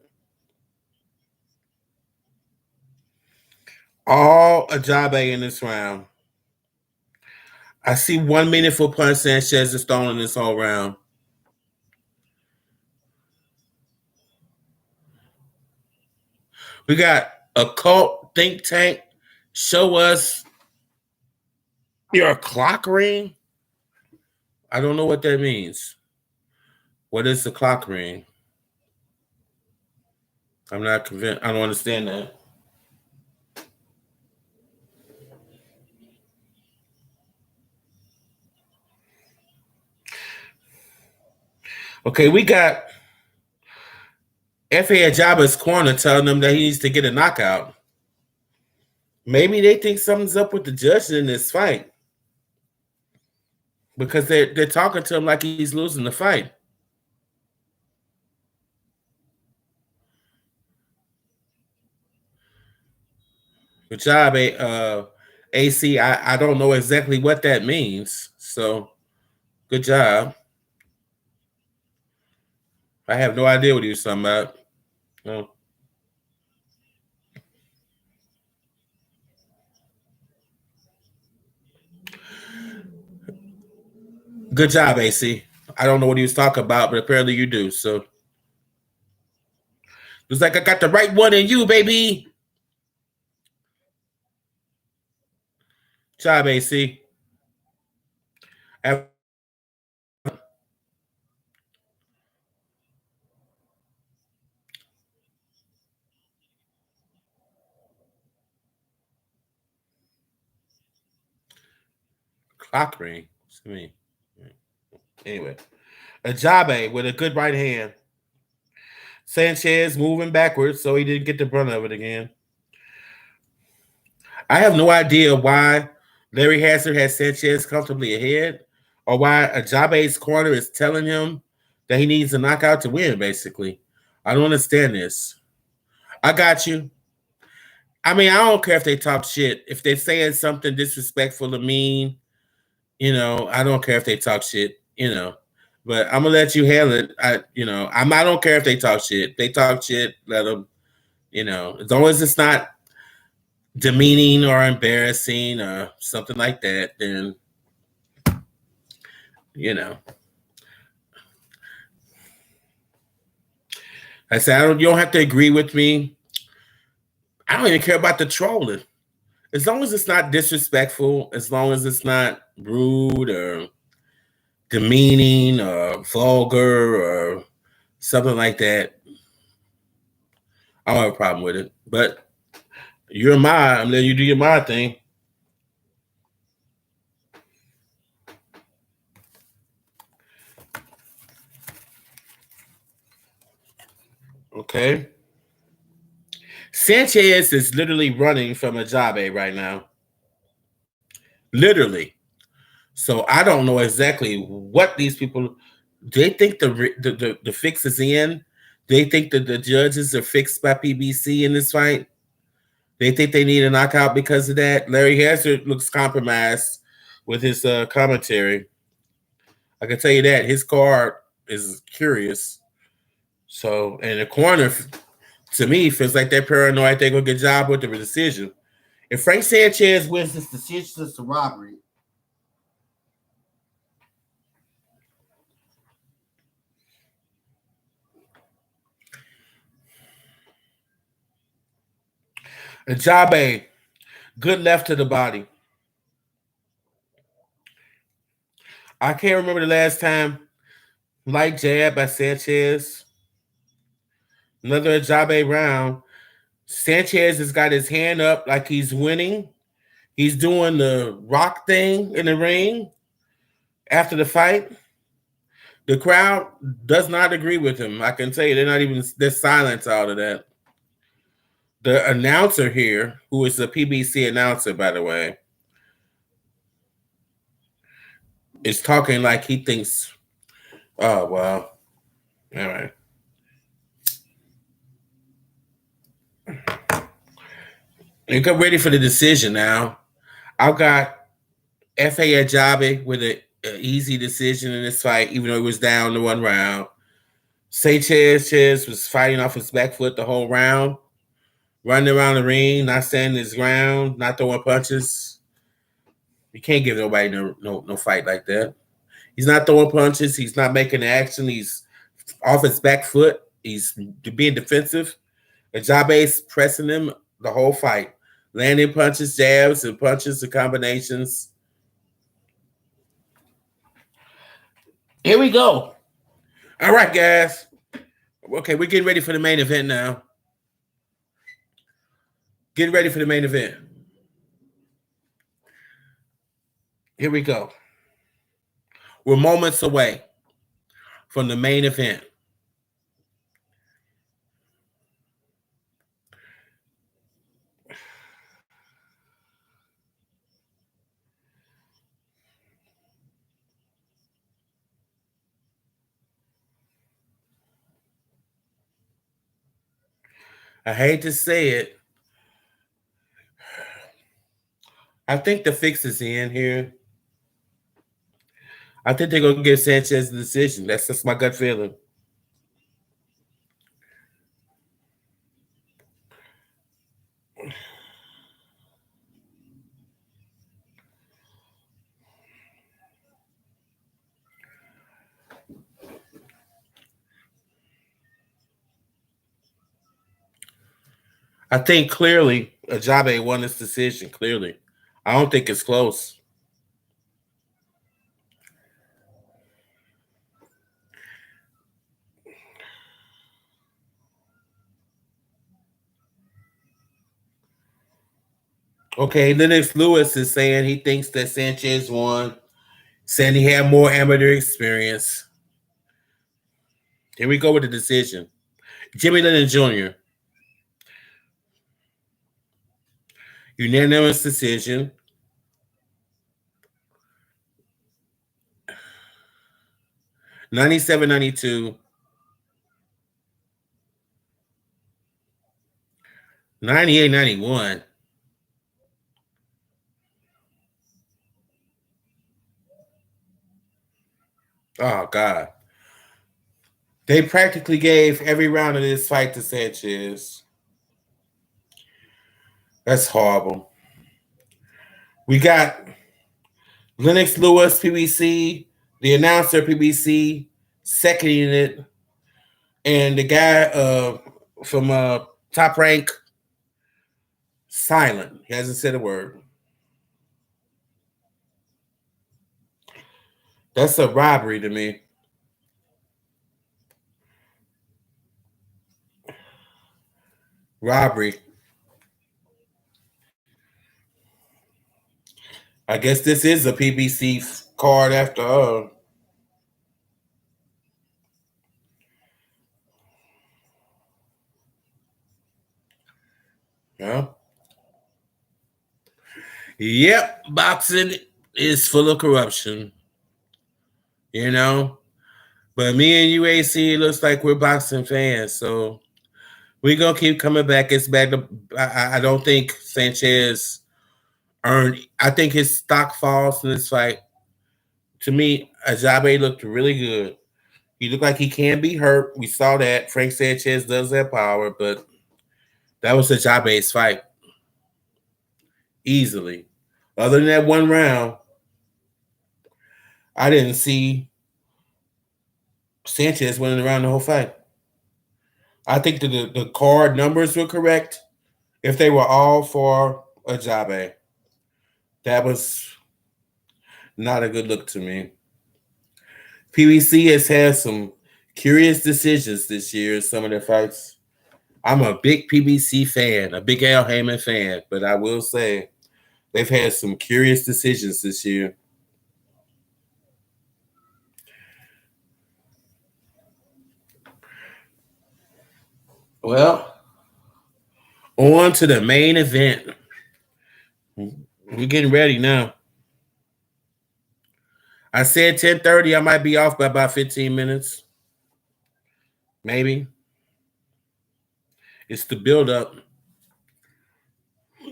All Ajgaba in this round. I see one meaningful punch Sanchez is throwing in this whole round. We got a cult think tank. Show us your clock ring. I don't know what that means. What is the clock ring? I'm not convinced. I don't understand that. Okay, we got F.A. Ajgaba's corner telling them that he needs to get a knockout. Maybe they think something's up with the judge in this fight because they're talking to him like he's losing the fight. Good job, AC. I don't know exactly what that means, so good job. I have no idea what he was talking about. No. Good job, AC. I don't know what he was talking about, but apparently you do. So it was like I got the right one in you, baby. Good job, AC. Clock ring. What's it mean? Anyway, Ajgaba with a good right hand. Sanchez moving backwards, so he didn't get the brunt of it again. I have no idea why Larry Hazard has Sanchez comfortably ahead, or why Ajgaba's corner is telling him that he needs a knockout to win. Basically, I don't understand this. I got you. I mean, I don't care if they talk shit. If they're saying something disrespectful or mean, I don't care if they talk shit. But I'm gonna let you handle it. I don't care if they talk shit. If they talk shit, let them. As long as it's not demeaning or embarrassing or something like that, then you know. I said, you don't have to agree with me. I don't even care about the trolling. As long as it's not disrespectful, as long as it's not rude or demeaning or vulgar or something like that, I don't have a problem with it. But I'm letting you do your my thing. Okay. Sanchez is literally running from Ajgaba right now. Literally. So I don't know exactly what these people. They think the fix is in. They think that the judges are fixed by PBC in this fight. They think they need a knockout because of that. Larry Hazard looks compromised with his commentary. I can tell you that his card is curious. So, and the corner, to me, feels like they're paranoid they're going to get a job with the decision. If Frank Sanchez wins this decision, it's a robbery. Ajgaba, good left to the body. I can't remember the last time light jab by Sanchez. Another Ajgaba round. Sanchez has got his hand up like he's winning. He's doing the rock thing in the ring after the fight. The crowd does not agree with him. I can tell you, there's silence out of that. The announcer here, who is a PBC announcer, by the way, is talking like he thinks, oh, well, all right. And get ready for the decision now. I've got F.A. Ajgaba with an easy decision in this fight, even though he was down to one round. Sanchez was fighting off his back foot the whole round, running around the ring, not standing his ground, not throwing punches. You can't give nobody no fight like that. He's not throwing punches. He's not making action. He's off his back foot. He's being defensive. Ajgaba's pressing him the whole fight, landing punches, jabs, and punches and combinations. Here we go. All right, guys. Okay, we're getting ready for the main event now. Getting ready for the main event. Here we go. We're moments away from the main event. I hate to say it. I think the fix is in here. I think they're going to give Sanchez the decision. That's just my gut feeling. I think clearly Ajgaba won this decision, clearly. I don't think it's close. Okay, Lennox Lewis is saying he thinks that Sanchez won, saying he had more amateur experience. Here we go with the decision. Jimmy Lennon Jr. Unanimous decision. '97, '92, '98, '91. Oh God. They practically gave every round of this fight to Sanchez. That's horrible. We got Lennox Lewis, PBC, the announcer, PBC, seconding it, and the guy from Top Rank, silent. He hasn't said a word. That's a robbery to me. Robbery. I guess this is a PBC card after all. Yeah. Yep, boxing is full of corruption. You know, but me and UAC looks like we're boxing fans, so we're gonna keep coming back. It's bad. I don't think Sanchez earned. I think his stock falls in this fight. To me, Ajgaba looked really good. He looked like he can be hurt. We saw that. Frank Sanchez does have power, but that was Ajgaba's fight easily. Other than that one round, I didn't see Sanchez winning around the whole fight. I think the card numbers were correct if they were all for Ajgaba. That was not a good look to me. PBC has had some curious decisions this year in some of their fights. I'm a big PBC fan, a big Al Heyman fan, but I will say they've had some curious decisions this year. Well, on to the main event. We're getting ready now. I said 10:30. I might be off by about 15 minutes. Maybe. It's the build up.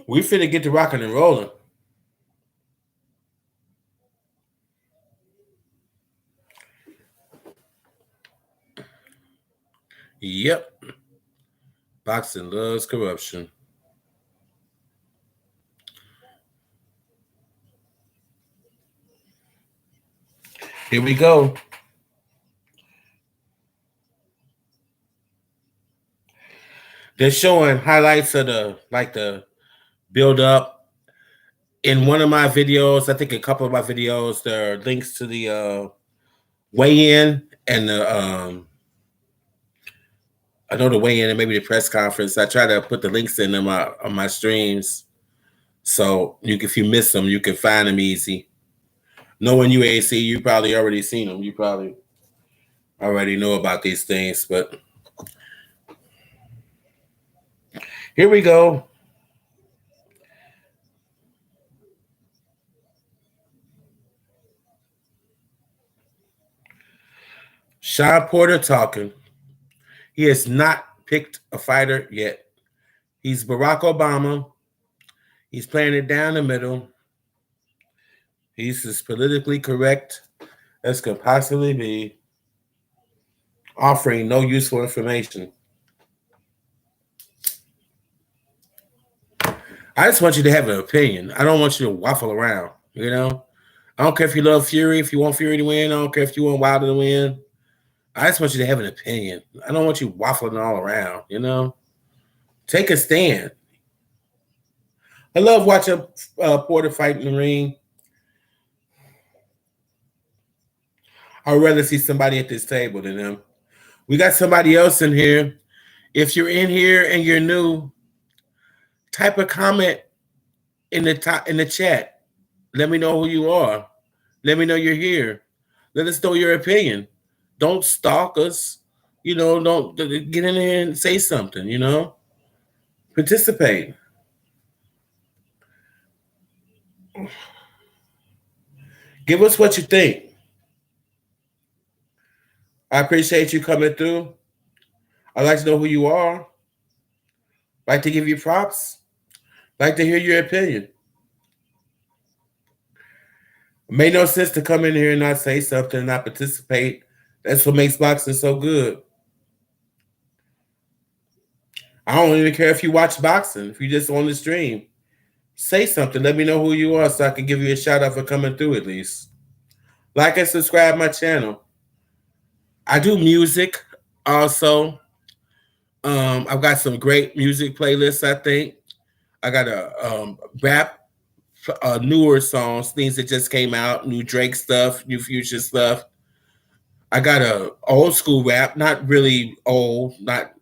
We finna get to rocking and rolling. Yep. Boxing loves corruption. Here we go. They're showing highlights of the build up. In one of my videos, I think a couple of my videos, there are links to the weigh-in and the I know the weigh-in and maybe the press conference. I try to put the links in on my streams, so if you miss them, you can find them easy. Knowing UAC, you probably already seen them. You probably already know about these things, but here we go. Sean Porter talking. He has not picked a fighter yet. He's Barack Obama. He's playing it down the middle. He's as politically correct as could possibly be, offering no useful information. I just want you to have an opinion. I don't want you to waffle around, you know? I don't care if you love Fury, if you want Fury to win. I don't care if you want Wilder to win. I just want you to have an opinion. I don't want you waffling all around, you know? Take a stand. I love watching Porter fight in the ring. I'd rather see somebody at this table than him. We got somebody else in here. If you're in here and you're new, type a comment in the chat. Let me know who you are. Let me know you're here. Let us know your opinion. Don't stalk us. Don't get in there and say something, Participate. Give us what you think. I appreciate you coming through. I'd like to know who you are. Like to give you props. Like to hear your opinion. It made no sense to come in here and not say something and not participate. That's what makes boxing so good. I don't even care if you watch boxing. If you just on the stream, say something. Let me know who you are so I can give you a shout out for coming through at least. Like and subscribe my channel. I do music also. I've got some great music playlists, I think. I got a rap, newer songs, things that just came out, new Drake stuff, new Future stuff. I got a old school rap, not really old, not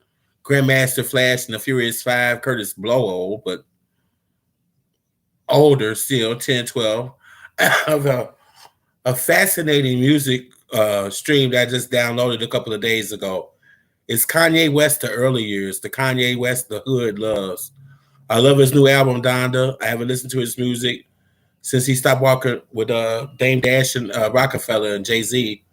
Grandmaster Flash and the Furious Five, Curtis Blow old, but older still, 10, 12. I have a fascinating music stream that I just downloaded a couple of days ago. It's Kanye West the early years, the Kanye West the hood loves. I love his new album, Donda. I haven't listened to his music since he stopped walking with Dame Dash and Rockefeller and Jay-Z.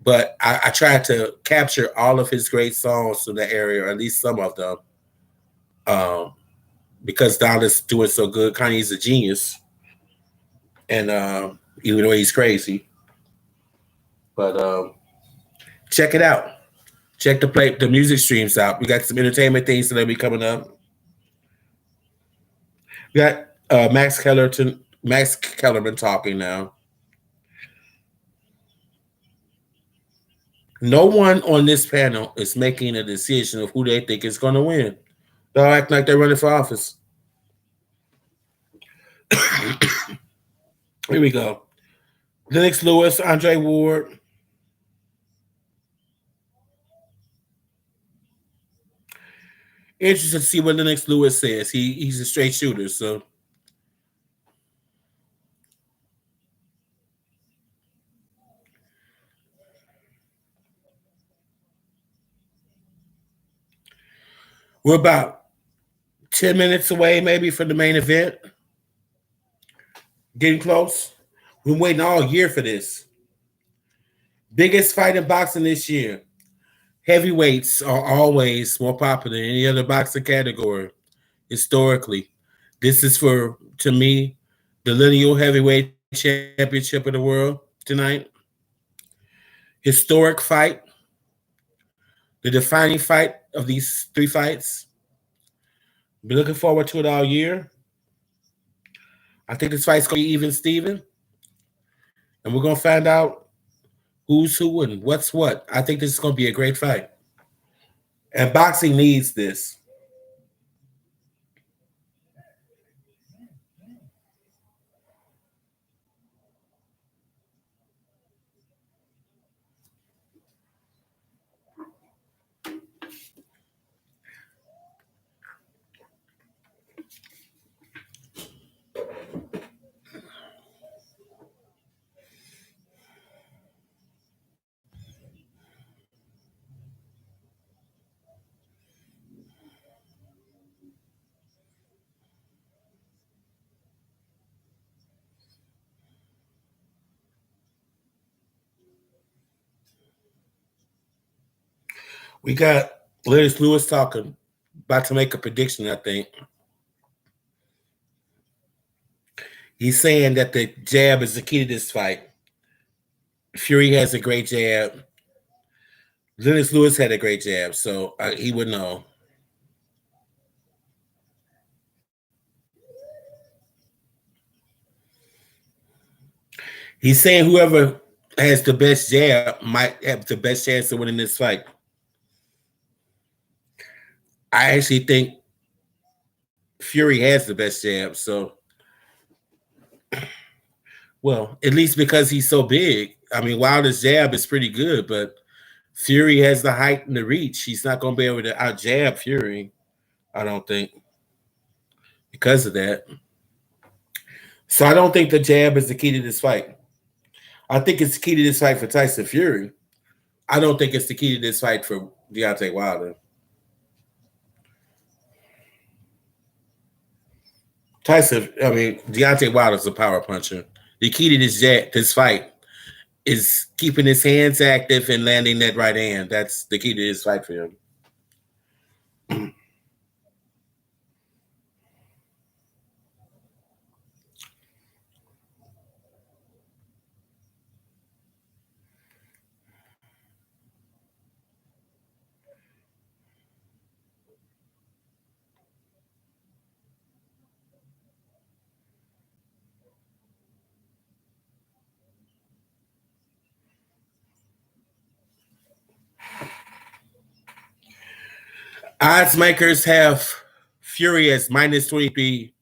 But I tried to capture all of his great songs from the area, or at least some of them, um, because Donda's doing so good. Kanye's a genius, and even though he's crazy, but check it out. Check the music streams out. We got some entertainment things that'll be coming up. We got Max Kellerman talking now. No one on this panel is making a decision of who they think is going to win. They'll act like they're running for office. Here we go. Lennox Lewis, Andre Ward. Interested to see what Lennox Lewis says. He's a straight shooter, so we're about 10 minutes away, maybe, from the main event. Getting close. We've been waiting all year for this. Biggest fight in boxing this year. Heavyweights are always more popular than any other boxing category historically. This is for, to me, the lineal heavyweight championship of the world tonight. Historic fight. The defining fight of these three fights. Been looking forward to it all year. I think this fight's going to be even Steven. And we're going to find out who's who and what's what. I think this is going to be a great fight. And boxing needs this. We got Lennox Lewis talking, about to make a prediction, I think. He's saying that the jab is the key to this fight. Fury has a great jab. Lennox Lewis had a great jab, so he would know. He's saying whoever has the best jab might have the best chance of winning this fight. I actually think Fury has the best jab, so well, at least because he's so big. I mean, Wilder's jab is pretty good, but Fury has the height and the reach. He's not going to be able to out jab Fury, I don't think, because of that. So I don't think the jab is the key to this fight. I think it's the key to this fight for Tyson Fury. I don't think it's the key to this fight for Deontay Wilder. Deontay Wilder's a power puncher. The key to this fight is keeping his hands active and landing that right hand. That's the key to this fight for him. Odds makers have Fury as minus 23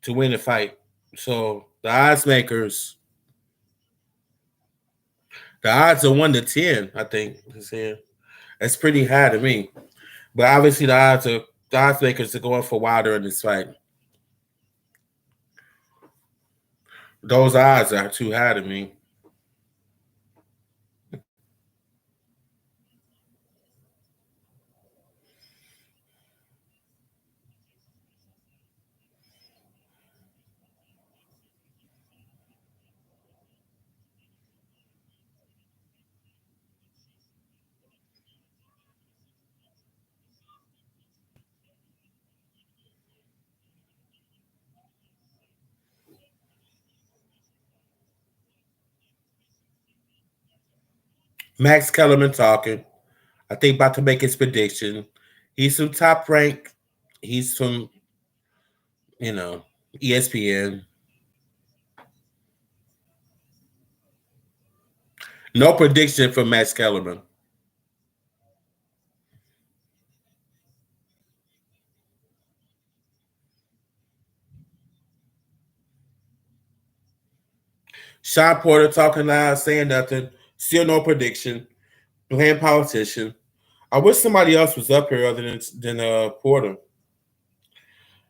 to win the fight. So the odds makers, the odds are 1 to 10, I think. That's pretty high to me. But obviously the odds makers are going for Wilder in this fight. Those odds are too high to me. Max Kellerman talking. I think about to make his prediction. He's from Top Rank. He's from, ESPN. No prediction from Max Kellerman. Sean Porter talking loud, saying nothing. Still no prediction. Playing politician. I wish somebody else was up here other than Porter.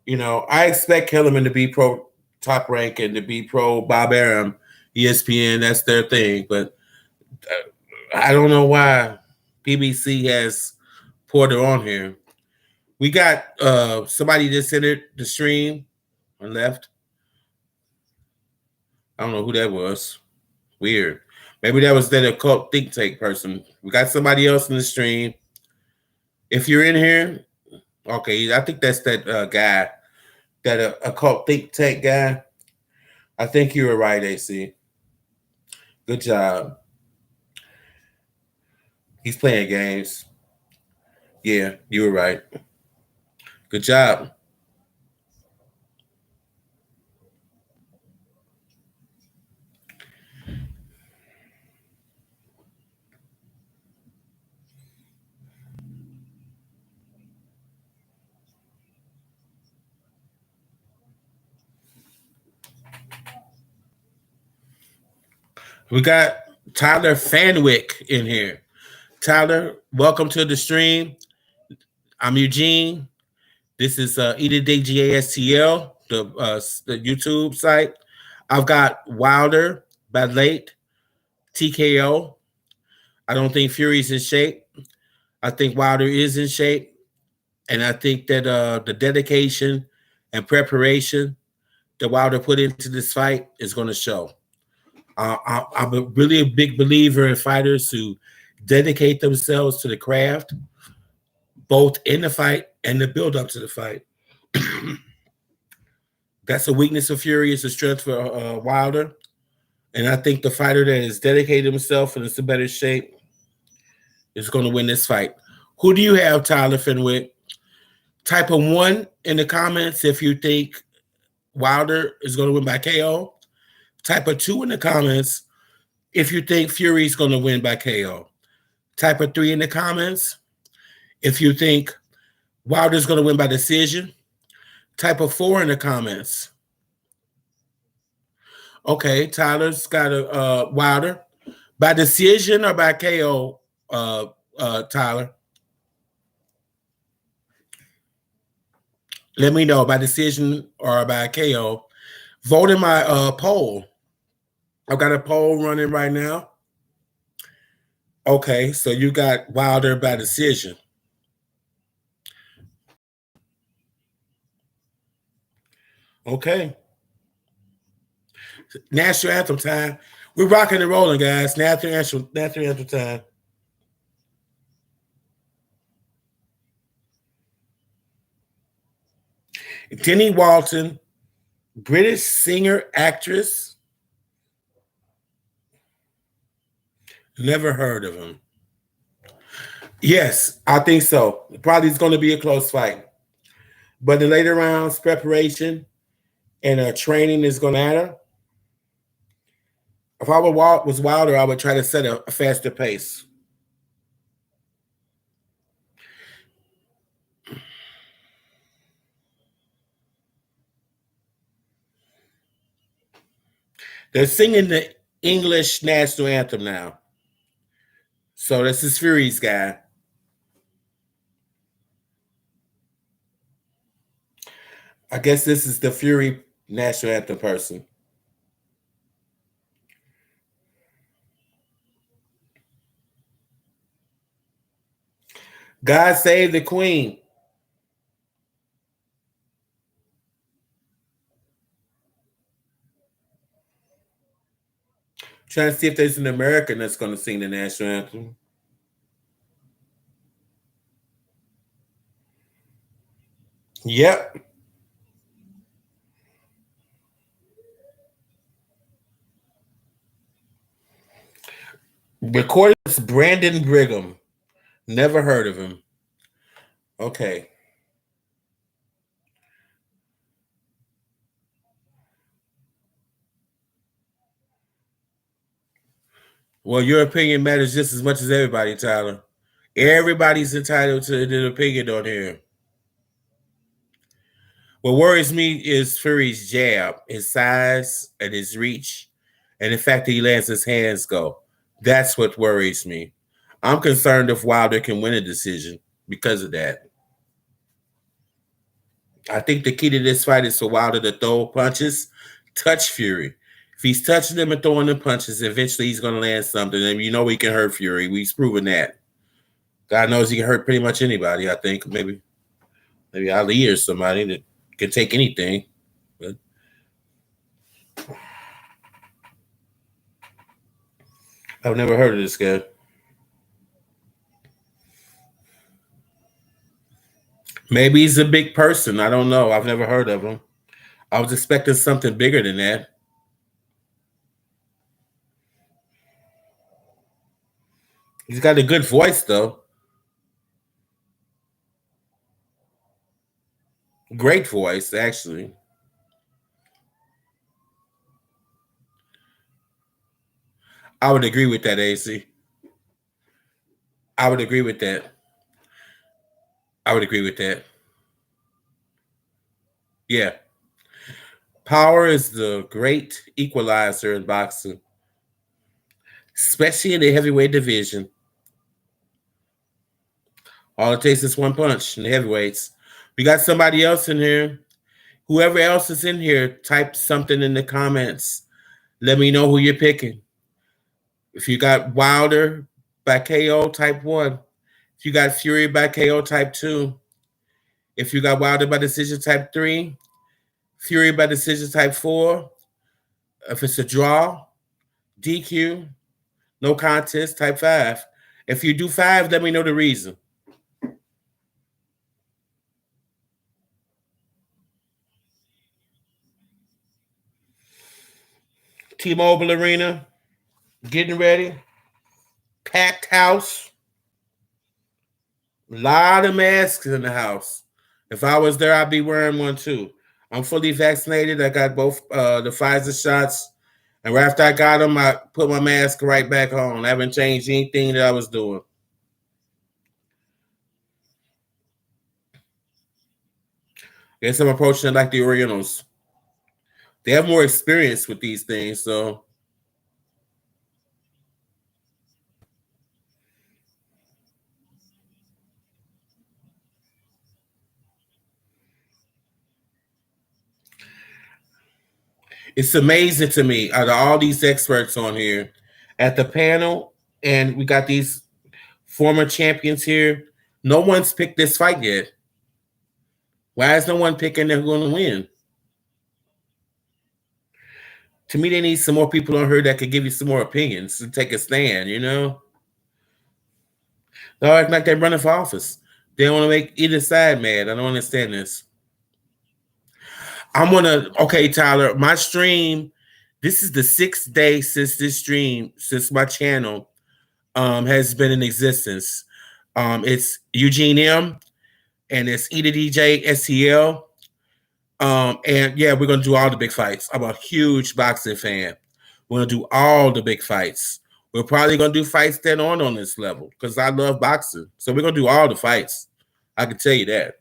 I expect Kellerman to be pro Top Rank and to be pro Bob Arum, ESPN. That's their thing. But I don't know why BBC has Porter on here. We got somebody just entered the stream and left. I don't know who that was. Weird. Maybe that was that occult think tank person. We got somebody else in the stream. If you're in here, okay, I think that's that guy, that occult think tank guy. I think you were right, AC. Good job. He's playing games. Yeah, you were right. Good job. We got Tyler Fanwick in here. Tyler, welcome to the stream. I'm Eugene. This is EDDGASTL, the YouTube site. I've got Wilder by late TKO. I don't think Fury's in shape. I think Wilder is in shape. And I think that the dedication and preparation that Wilder put into this fight is going to show. I'm really a big believer in fighters who dedicate themselves to the craft, both in the fight and the build up to the fight. That's a weakness of Fury. It's a strength for Wilder. And I think the fighter that has dedicated himself and is in better shape is going to win this fight. Who do you have, Tyler Fenwick? Type a 1 in the comments if you think Wilder is going to win by KO. Type a 2 in the comments if you think Fury is going to win by KO. Type a 3 in the comments if you think Wilder's going to win by decision. Type a 4 in the comments. Okay, Tyler's got a Wilder. By decision or by KO, Tyler? Let me know, by decision or by KO. Vote in my poll. I've got a poll running right now. Okay, so you got Wilder by decision. Okay. National anthem time. We're rocking and rolling, guys. National anthem time. Denny Walton, British singer, actress. Never heard of him. Yes, I think so. Probably it's going to be a close fight. But the later rounds, preparation and training is going to matter. If I was Wilder, I would try to set a faster pace. They're singing the English national anthem now. So this is Fury's guy. I guess this is the Fury national anthem person. God save the Queen. Trying to see if there's an American that's going to sing the national anthem. Yep. Recordist Brandon Brigham. Never heard of him. Okay. Well, your opinion matters just as much as everybody, Tyler. Everybody's entitled to an opinion on here. What worries me is Fury's jab, his size and his reach, and the fact that he lets his hands go. That's what worries me. I'm concerned if Wilder can win a decision because of that. I think the key to this fight is for Wilder to throw punches, touch Fury. If he's touching them and throwing the punches, eventually he's going to land something. And you know he can hurt Fury. We've proven that. God knows he can hurt pretty much anybody. I think maybe Ali or somebody that can take anything. But I've never heard of this guy. Maybe he's a big person. I don't know. I've never heard of him. I was expecting something bigger than that. He's got a good voice, though. Great voice, actually. I would agree with that, AC. I would agree with that. I would agree with that. Yeah. Power is the great equalizer in boxing, especially in the heavyweight division. All it takes is one punch in the heavyweights. We got somebody else in here. Whoever else is in here, type something in the comments. Let me know who you're picking. If you got Wilder by KO, type 1. If you got Fury by KO, type 2. If you got Wilder by decision, type 3. Fury by decision, type 4. If it's a draw, DQ, no contest, type 5. If you do 5, let me know the reason. T-Mobile Arena, getting ready. Packed house. A lot of masks in the house. If I was there, I'd be wearing one too. I'm fully vaccinated. I got both the Pfizer shots. And right after I got them, I put my mask right back on. I haven't changed anything that I was doing. Guess I'm approaching it like the Orientals. They have more experience with these things, so it's amazing to me out of all these experts on here at the panel, and we got these former champions here. No one's picked this fight yet. Why is no one picking they're going to win? To me, they need some more people on here that could give you some more opinions and take a stand, you know? They act like they're running for office. They don't want to make either side mad. I don't understand this. I'm gonna okay, Tyler. My stream. This is the 6th day since this stream, since my channel has been in existence. It's Eugene M, and it's Eda DJ STL. And yeah, we're gonna do all the big fights. I'm a huge boxing fan. We're gonna do all the big fights. We're probably gonna do fights that aren't on this level because I love boxing. So we're gonna do all the fights. I can tell you that.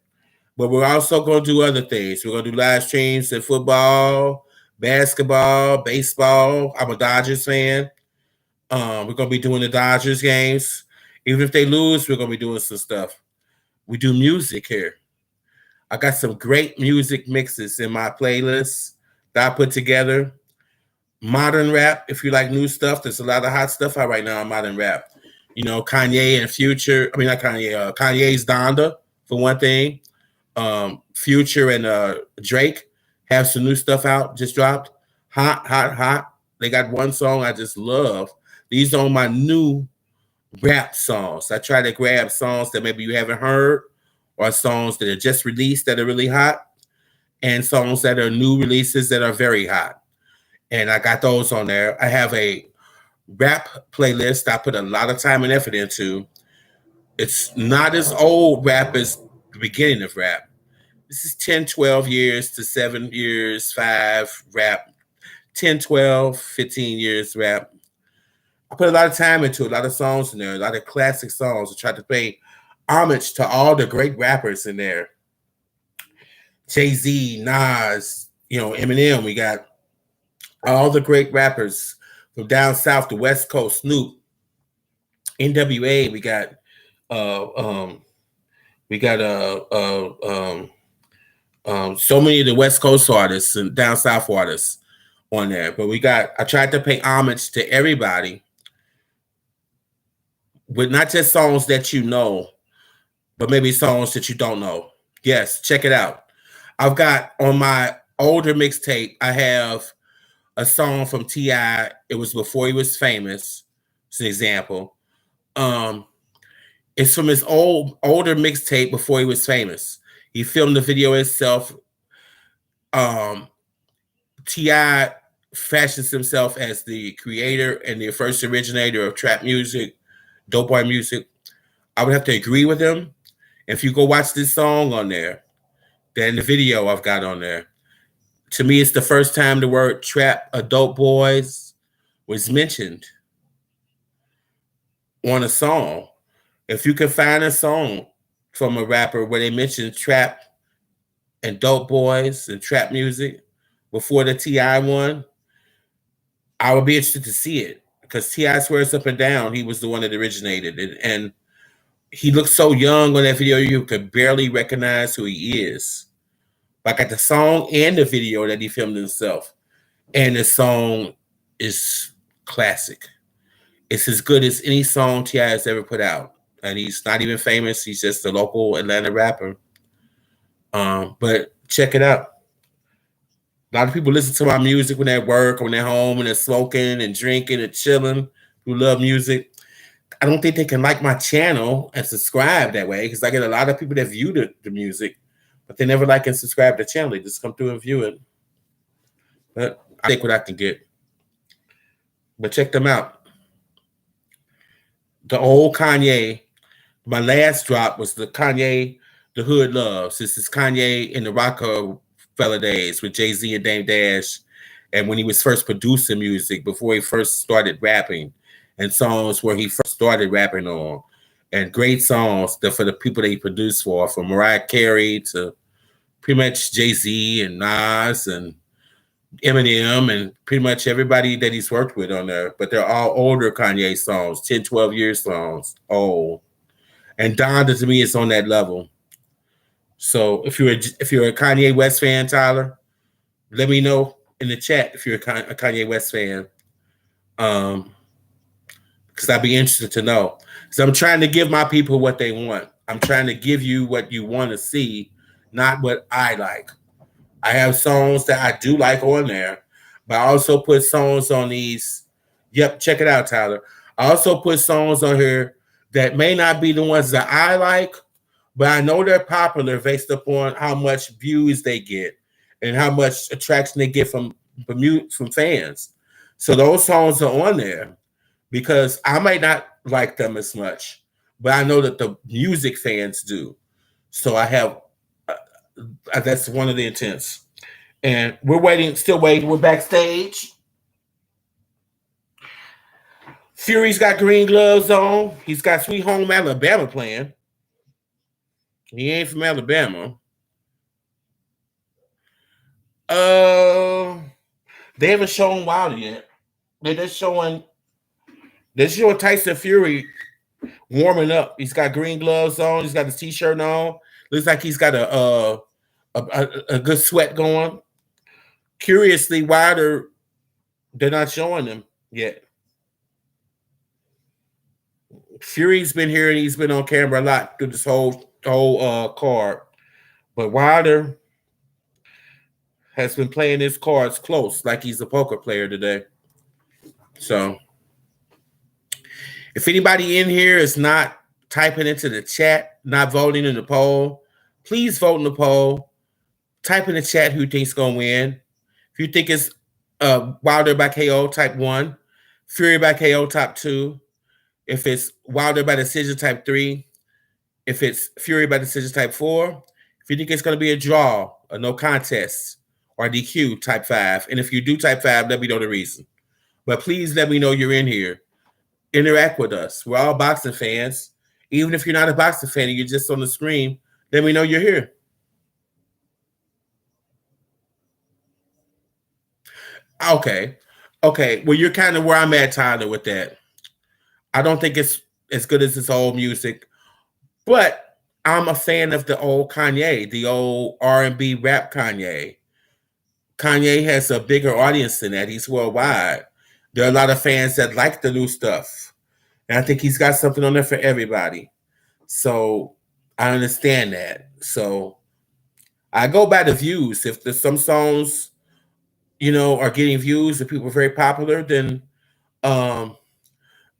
But we're also gonna do other things. We're gonna do live streams in football, basketball, baseball. I'm a Dodgers fan. We're gonna be doing the Dodgers games. Even if they lose, we're gonna be doing some stuff. We do music here. I got some great music mixes in my playlist that I put together. Modern rap, if you like new stuff, there's a lot of hot stuff out right now in modern rap. You know, Kanye and Future. I mean, not Kanye. Kanye's Donda for one thing. Future and Drake have some new stuff out. Just dropped. Hot, hot, hot. They got one song I just love. These are my new rap songs. I try to grab songs that maybe you haven't heard, or songs that are just released that are really hot, and songs that are new releases that are very hot. And I got those on there. I have a rap playlist I put a lot of time and effort into. It's not as old rap as the beginning of rap. This is 10, 12 years to 7 years, 5 rap, 10, 12, 15 years rap. I put a lot of time into a lot of songs in there, a lot of classic songs. I tried to pay homage to all the great rappers in there. Jay-Z, Nas, Eminem. We got all the great rappers from down south to West Coast. Snoop, NWA. We got so many of the West Coast artists and down south artists on there. But I tried to pay homage to everybody with not just songs that you know, but maybe songs that you don't know. Yes, check it out. I've got on my older mixtape, I have a song from T.I. It was before he was famous. It's an example. It's from his older mixtape before he was famous. He filmed the video himself. T.I. fashions himself as the creator and the first originator of trap music, dope boy music. I would have to agree with him. If you go watch this song on there, then the video I've got on there, to me, it's the first time the word trap or dope boys was mentioned on a song. If you can find a song from a rapper where they mention trap and dope boys and trap music before the T.I. one, I would be interested to see it, because T.I. swears up and down he was the one that originated it. And he looks so young on that video, you could barely recognize who he is. I got the song and the video that he filmed himself. And the song is classic. It's as good as any song T.I. has ever put out. And he's not even famous. He's just a local Atlanta rapper. But check it out. A lot of people listen to my music when they're at work, or when they're home, when they're smoking and drinking and chilling, who love music. I don't think they can like my channel and subscribe that way, because I get a lot of people that view the music, but they never like and subscribe to the channel. They just come through and view it. But I take what I can get. But check them out. The old Kanye, my last drop was the Kanye, The Hood Loves. This is Kanye in the Rockefeller days with Jay-Z and Dame Dash, and when he was first producing music, before he first started rapping, and songs where he first started rapping on, and great songs for the people that he produced for, from Mariah Carey to pretty much Jay-Z and Nas and Eminem and pretty much everybody that he's worked with on there. But they're all older Kanye songs, 10, 12 years songs, old. And Donda, to me, is on that level. So if you're a Kanye West fan, Tyler, let me know in the chat if you're a Kanye West fan. Because I'd be interested to know. So I'm trying to give my people what they want. I'm trying to give you what you want to see, not what I like. I have songs that I do like on there, But I also put songs on these. Yep, check it out, Tyler. I also put songs on here that may not be the ones that I like, but I know they're popular based upon how much views they get and how much attraction they get from fans. So those songs are on there because I might not like them as much, but I know that the music fans do. So I have that's one of the intents. And we're waiting, still waiting. We're backstage. Fury's got green gloves on. He's got Sweet Home Alabama playing. He ain't from Alabama. Uh, they haven't shown Wilder yet. They're just showing. They're showing Tyson Fury warming up. He's got green gloves on. He's got his t-shirt on. Looks like he's got a good sweat going. Curiously, Wilder, they're not showing him yet. Fury's been here and he's been on camera a lot through this whole card, but Wilder has been playing his cards close, like he's a poker player today. So, if anybody in here is not typing into the chat, not voting in the poll, please vote in the poll. Type in the chat who you think's gonna win. If you think it's Wilder by KO, type 1. Fury by KO, type 2. If it's Wilder by decision, type 3. If it's Fury by decision, type 4. If you think it's going to be a draw, a no contest, or a DQ, type 5. And if you do type 5, let me know the reason. But please let me know you're in here. Interact with us. We're all boxing fans. Even if you're not a boxing fan and you're just on the screen, let me know you're here. Okay. Well, you're kind of where I'm at, Tyler, with that. I don't think it's as good as this old music, but I'm a fan of the old Kanye, the old R&B rap Kanye. Kanye has a bigger audience than that. He's worldwide. There are a lot of fans that like the new stuff. And I think he's got something on there for everybody. So I understand that. So I go by the views. If there's some songs, are getting views and people are very popular, then I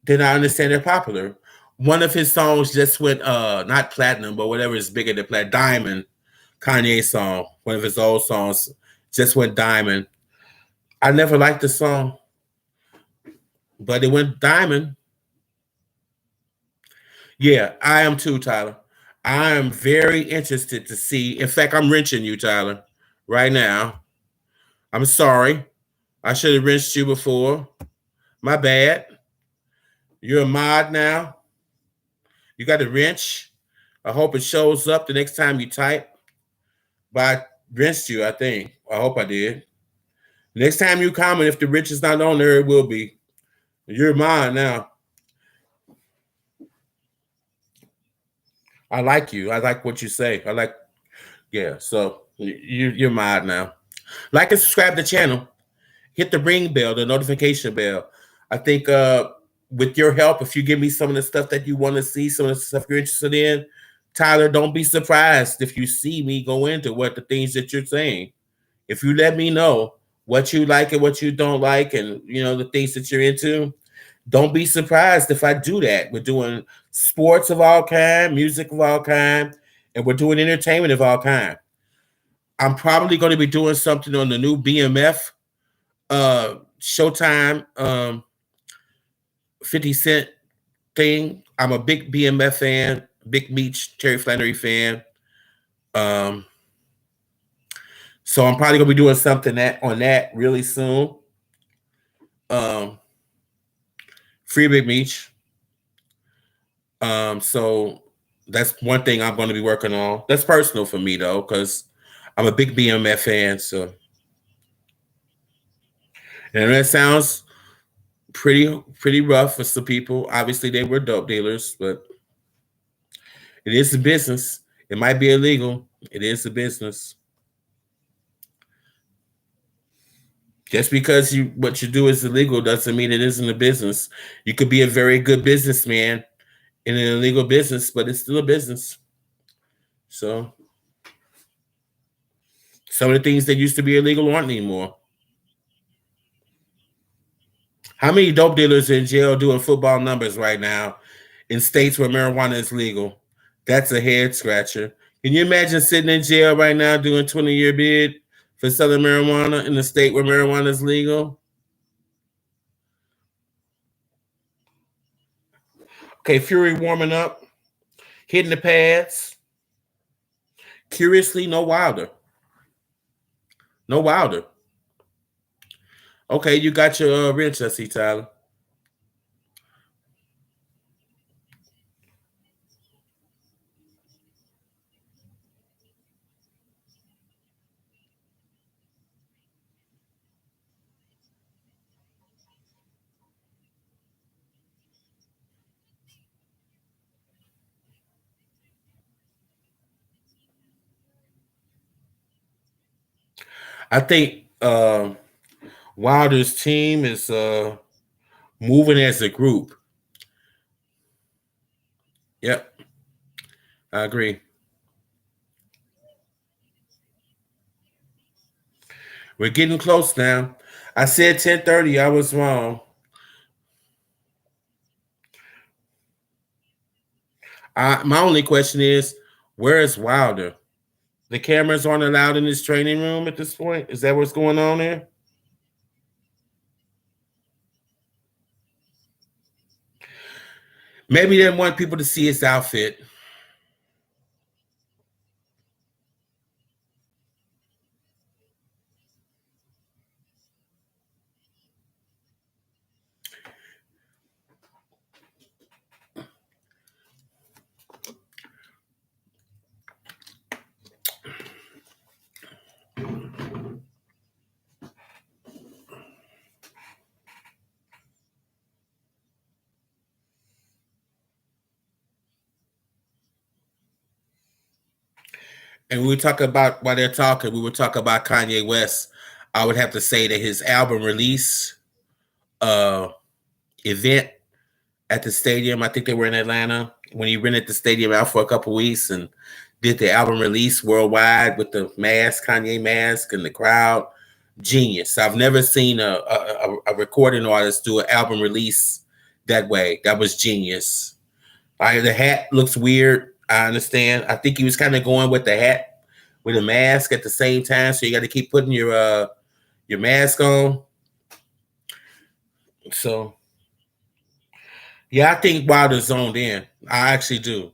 understand they're popular. One of his songs just went not platinum, but whatever is bigger than platinum, Diamond, Kanye song. One of his old songs just went diamond. I never liked the song, but it went diamond. Yeah, I am too, Tyler. I am very interested to see. In fact, I'm wrenching you, Tyler, right now. I'm sorry. I should have wrenched you before. My bad. You're a mod now. You got a wrench. I hope it shows up the next time you type. But I wrenched you, I think. I hope I did. Next time you comment, if the wrench is not on there, it will be. You're mine now. I like you. I like what you say. So you're mine now. Like and subscribe to the channel. Hit the ring bell, the notification bell. I think with your help, if you give me some of the stuff that you want to see, some of the stuff you're interested in, Tyler, don't be surprised if you see me go into what the things that you're saying. If you let me know what you like and what you don't like, and the things that you're into, don't be surprised if I do that. We're doing sports of all kind, music of all kind, and we're doing entertainment of all kind. I'm probably going to be doing something on the new BMF Showtime 50 Cent thing. I'm a big BMF fan, big Meech, Terry Flannery fan. So I'm probably gonna be doing something on that really soon. Free Big Meech. So that's one thing I'm going to be working on. That's personal for me though, because I'm a big BMF fan. So, and that sounds pretty rough for some people. Obviously, they were dope dealers, but it is a business. It might be illegal. It is a business. Just because what you do is illegal doesn't mean it isn't a business. You could be a very good businessman in an illegal business, but it's still a business. So some of the things that used to be illegal aren't anymore. How many dope dealers are in jail doing football numbers right now in states where marijuana is legal? That's a head scratcher. Can you imagine sitting in jail right now doing 20-year bid for selling marijuana in the state where marijuana is legal? Okay, Fury warming up, hitting the pads. Curiously, no Wilder. No Wilder. Okay, you got your wrench, I see, Tyler. I think Wilder's team is moving as a group. Yep, I agree. We're getting close now. I said 10:30. I was wrong. My only question is, where is Wilder? The cameras aren't allowed in his training room at this point. Is that what's going on there? Maybe they didn't want people to see his outfit. And we talk about while they're talking, we would talk about Kanye West. I would have to say that his album release uh, event at the stadium, I think they were in Atlanta, when he rented the stadium out for a couple weeks and did the album release worldwide with the mask, Kanye mask, and the crowd. Genius. I've never seen a recording artist do an album release that way. That was genius. The hat looks weird. I understand. I think he was kind of going with the hat with a mask at the same time, so you got to keep putting your mask on. So yeah, I think Wilder's zoned in. I actually do.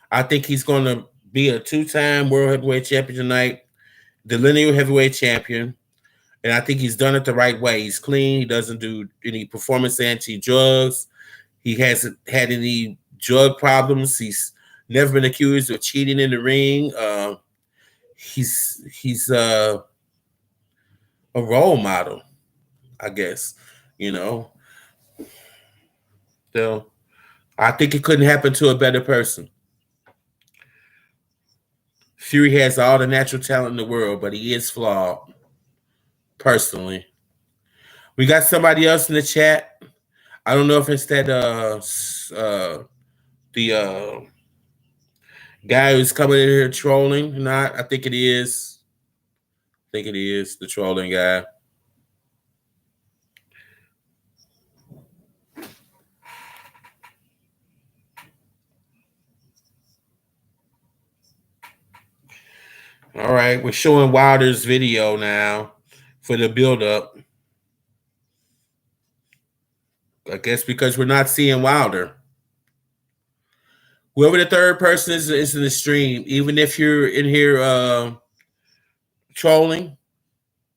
I think he's going to be a two-time world heavyweight champion tonight, the lineal heavyweight champion, and I think he's done it the right way. He's clean. He doesn't do any performance anti-drugs. He hasn't had any drug problems. He's never been accused of cheating in the ring. He's a role model, I guess. You know, so I think it couldn't happen to a better person. Fury has all the natural talent in the world, but he is flawed. Personally, we got somebody else in the chat. I don't know if it's that the guy who's coming in here trolling or not. I think it is. I think it is the trolling guy. All right, we're showing Wilder's video now for the build-up. I guess because we're not seeing Wilder. Whoever the third person is in the stream, even if you're in here trolling,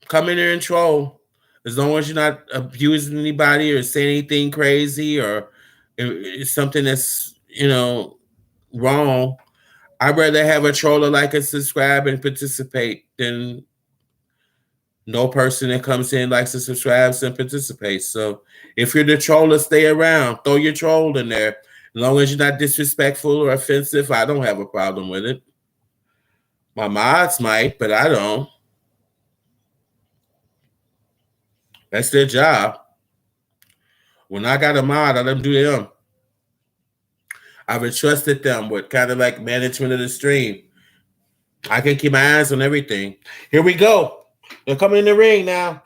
come in here and troll. As long as you're not abusing anybody or saying anything crazy or it's something that's, wrong. I'd rather have a troller like and subscribe and participate than no person that comes in likes to subscribe and participate. So if you're the troller, stay around. Throw your troll in there. As long as you're not disrespectful or offensive, I don't have a problem with it. My mods might, but I don't. That's their job. When I got a mod, I let them do them. I've entrusted them with kind of like management of the stream. I can keep my eyes on everything. Here we go. They're coming in the ring now.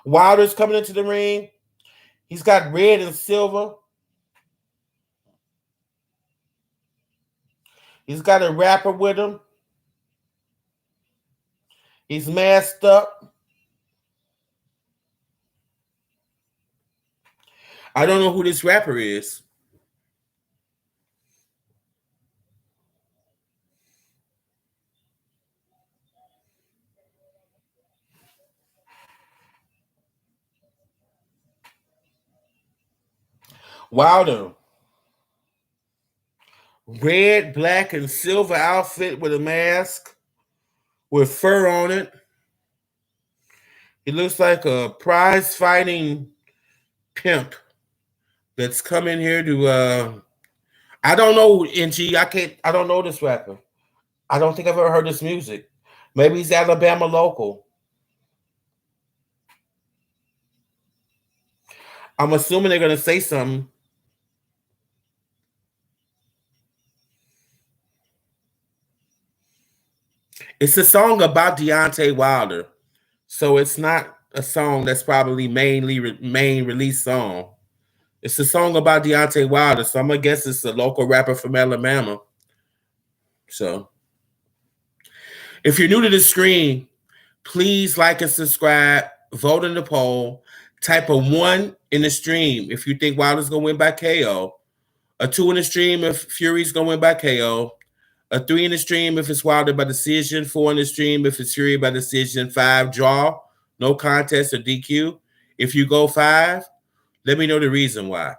Wilder's coming into the ring. He's got red and silver. He's got a rapper with him. He's masked up. I don't know who this rapper is. Wilder. Red, black, and silver outfit with a mask with fur on it. He looks like a prize fighting pimp that's coming here to I don't know, NG. I don't know this rapper. I don't think I've ever heard this music. Maybe he's Alabama local. I'm assuming they're gonna say something. It's a song about Deontay Wilder, so it's not a song that's probably main release song. It's a song about Deontay Wilder, so I'm gonna guess it's a local rapper from Alabama. So, if you're new to the screen, please like and subscribe. Vote in the poll. Type a 1 in the stream if you think Wilder's gonna win by KO. A 2 in the stream if Fury's gonna win by KO. A 3 in the stream if it's Wilder by decision. 4 in the stream if it's Fury by decision. 5 draw, no contest or DQ. If you go 5, let me know the reason why.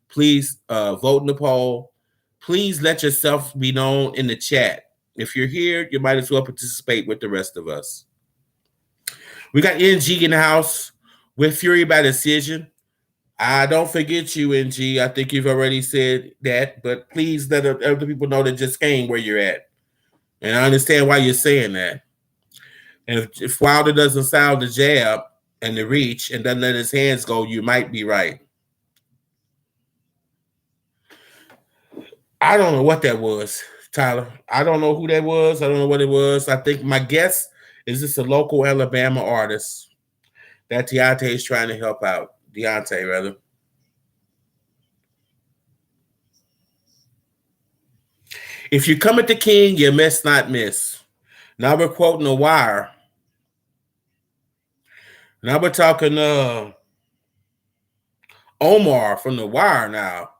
Please vote in the poll. Please let yourself be known in the chat. If you're here, you might as well participate with the rest of us. We got NG in the house with Fury by decision. I don't forget you, NG. I think you've already said that, but please let other people know that just came where you're at. And I understand why you're saying that. And if Wilder doesn't sound the jab and the reach and doesn't let his hands go, you might be right. I don't know what that was, Tyler. I don't know who that was. I don't know what it was. I think my guess is this a local Alabama artist that Deontay is trying to help out. Deontay, rather. If you come at the king, you must not miss. Now we're quoting The Wire. Now we're talking Omar from The Wire now.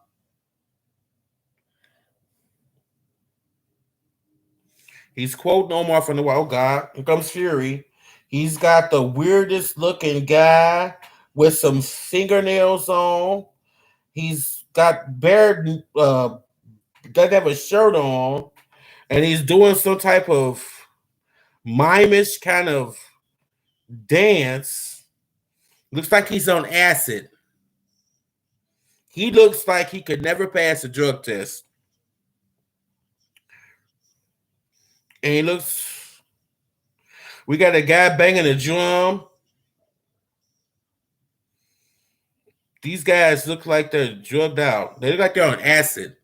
He's quoting Omar from The Wire. Oh, God. Here comes Fury. He's got the weirdest looking guy with some fingernails on. He's got bare, doesn't have a shirt on. And he's doing some type of mimish kind of dance. Looks like he's on acid. He looks like he could never pass a drug test. And he looks, we got a guy banging a drum. These guys look like they're drugged out. They look like they're on acid.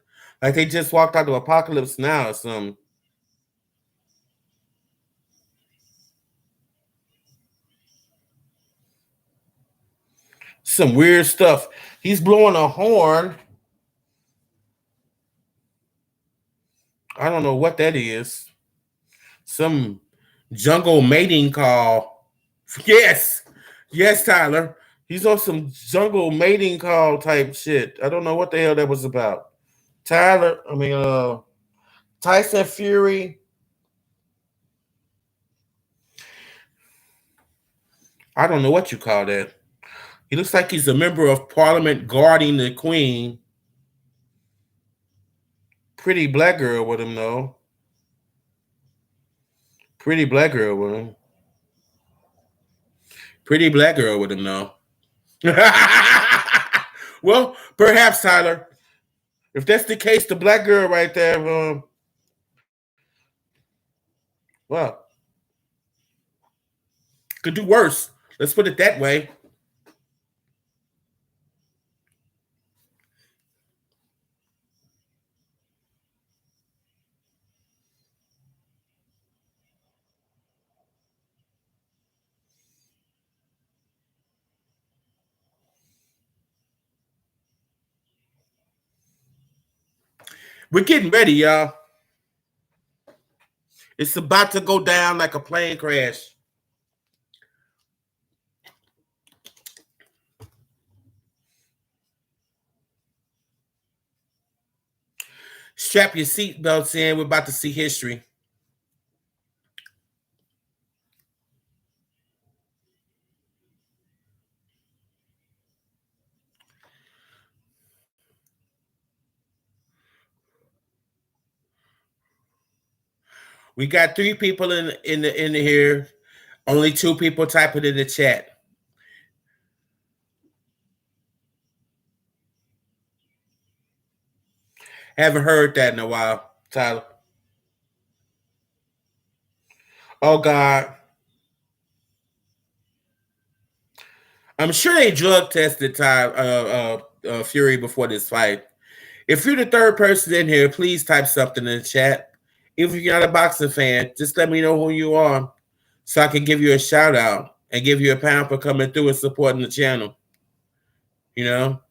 Like they just walked out of Apocalypse Now or something. Some weird stuff. He's blowing a horn. I don't know what that is. Some jungle mating call. Yes. Yes, Tyler. He's on some jungle mating call type shit. I don't know what the hell that was about. Tyson Fury. I don't know what you call that. He looks like he's a member of Parliament guarding the Queen. Pretty black girl with him, though. Pretty black girl with him. Pretty black girl with him, though. Well, perhaps, Tyler. If that's the case, the black girl right there, well, could do worse. Let's put it that way. We're getting ready, y'all. It's about to go down like a plane crash. Strap your seatbelts in. We're about to see history. We got 3 people in here. Only 2 people typing in the chat. Haven't heard that in a while, Tyler. Oh God. I'm sure they drug tested Fury before this fight. If you're the third person in here, please type something in the chat. If you're not a boxing fan, just let me know who you are so I can give you a shout out and give you a pound for coming through and supporting the channel. You know?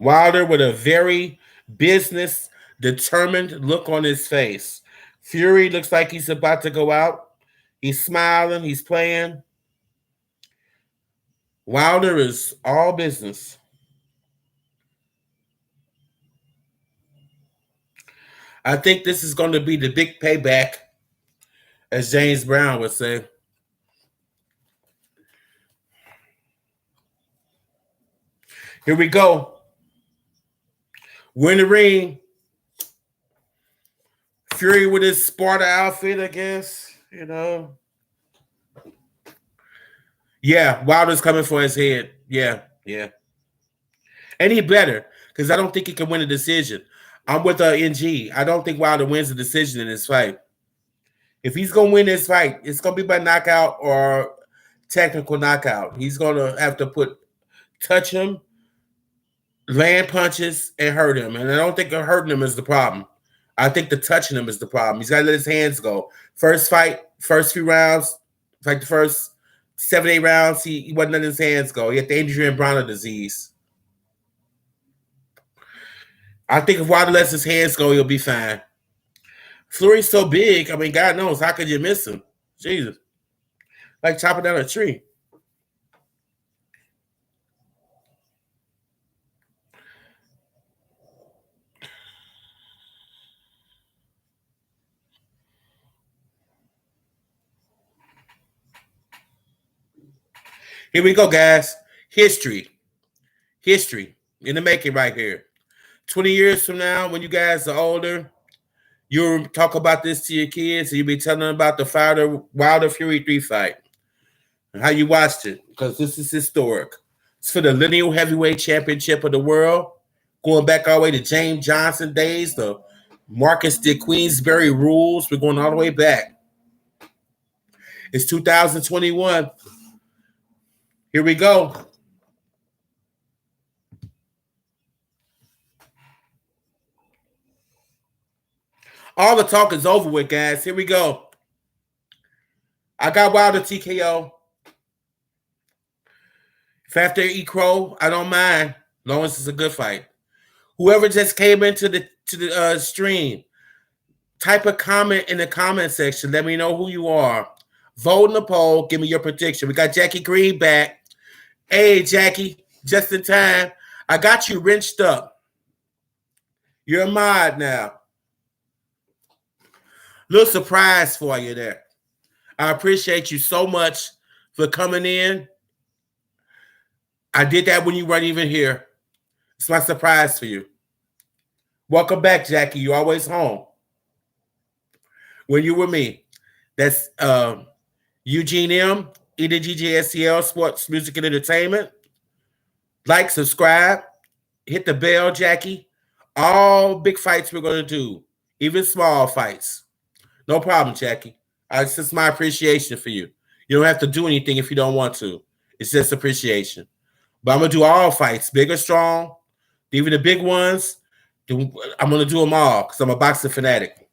Wilder with a very business determined look on his face. Fury looks like he's about to go out. He's smiling, he's playing. Wilder is all business. I think this is going to be the big payback, as James Brown would say. Here we go. We're in the ring. Fury with his Sparta outfit, I guess. You know. Yeah, Wilder's coming for his head. Yeah. And he better, because I don't think he can win a decision. I'm with NG. I don't think Wilder wins a decision in this fight. If he's going to win this fight, it's going to be by knockout or technical knockout. He's going to have to touch him, land punches, and hurt him. And I don't think hurting him is the problem. I think the touching him is the problem. He's got to let his hands go. First fight, first few rounds, like the first 7-8 rounds, he wasn't letting his hands go. He had the Adrian Bronner disease. I think if Wilder lets his hands go, he'll be fine. Fury's so big. I mean, God knows, how could you miss him? Jesus. Like chopping down a tree. Here we go, guys. History in the making right here. 20 years from now, when you guys are older, you'll talk about this to your kids and you'll be telling them about the Wilder Fury 3 fight and how you watched it, because this is historic. It's for the lineal heavyweight championship of the world, going back all the way to James Johnson days, the Marcus de Queensberry rules. We're going all the way back. It's 2021. Here we go. All the talk is over with, guys. Here we go. I got Wilder TKO. If I have to eat crow, I don't mind, as long as it's a good fight. Whoever just came into the stream, type a comment in the comment section. Let me know who you are. Vote in the poll. Give me your prediction. We got Jackie Green back. Hey, Jackie, just in time. I got you wrenched up. You're a mod now. Little surprise for you there. I appreciate you so much for coming in. I did that when you weren't even here. It's my surprise for you. Welcome back, Jackie. You're always home. When you were me. That's Eugene M, EDGGSCL Sports, Music, and Entertainment. Like, subscribe, hit the bell, Jackie. All big fights we're going to do, even small fights. No problem, Jackie. It's just my appreciation for you. You don't have to do anything if you don't want to. It's just appreciation. But I'm going to do all fights, big or strong, even the big ones. I'm going to do them all because I'm a boxing fanatic.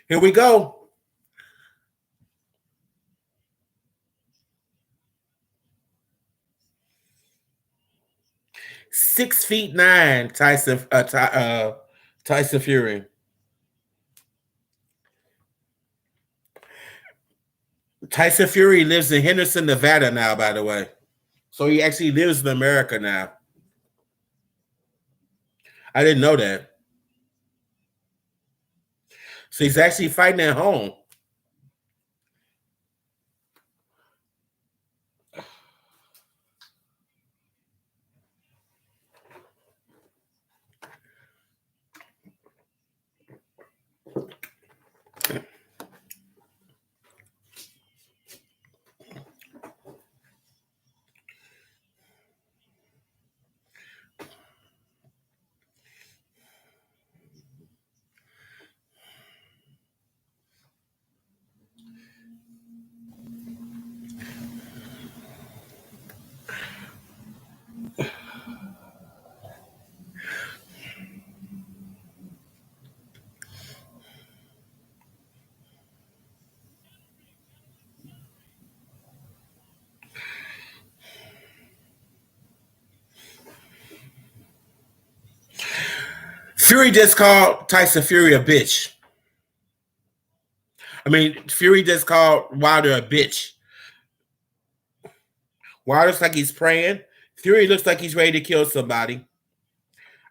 Here we go. 6'9" Tyson Fury. Tyson Fury lives in Henderson, Nevada now, by the way. So he actually lives in America now. I didn't know that. So he's actually fighting at home. Fury just called Tyson Fury a bitch. I mean, Fury just called Wilder a bitch. Wilder looks like he's praying. Fury looks like he's ready to kill somebody.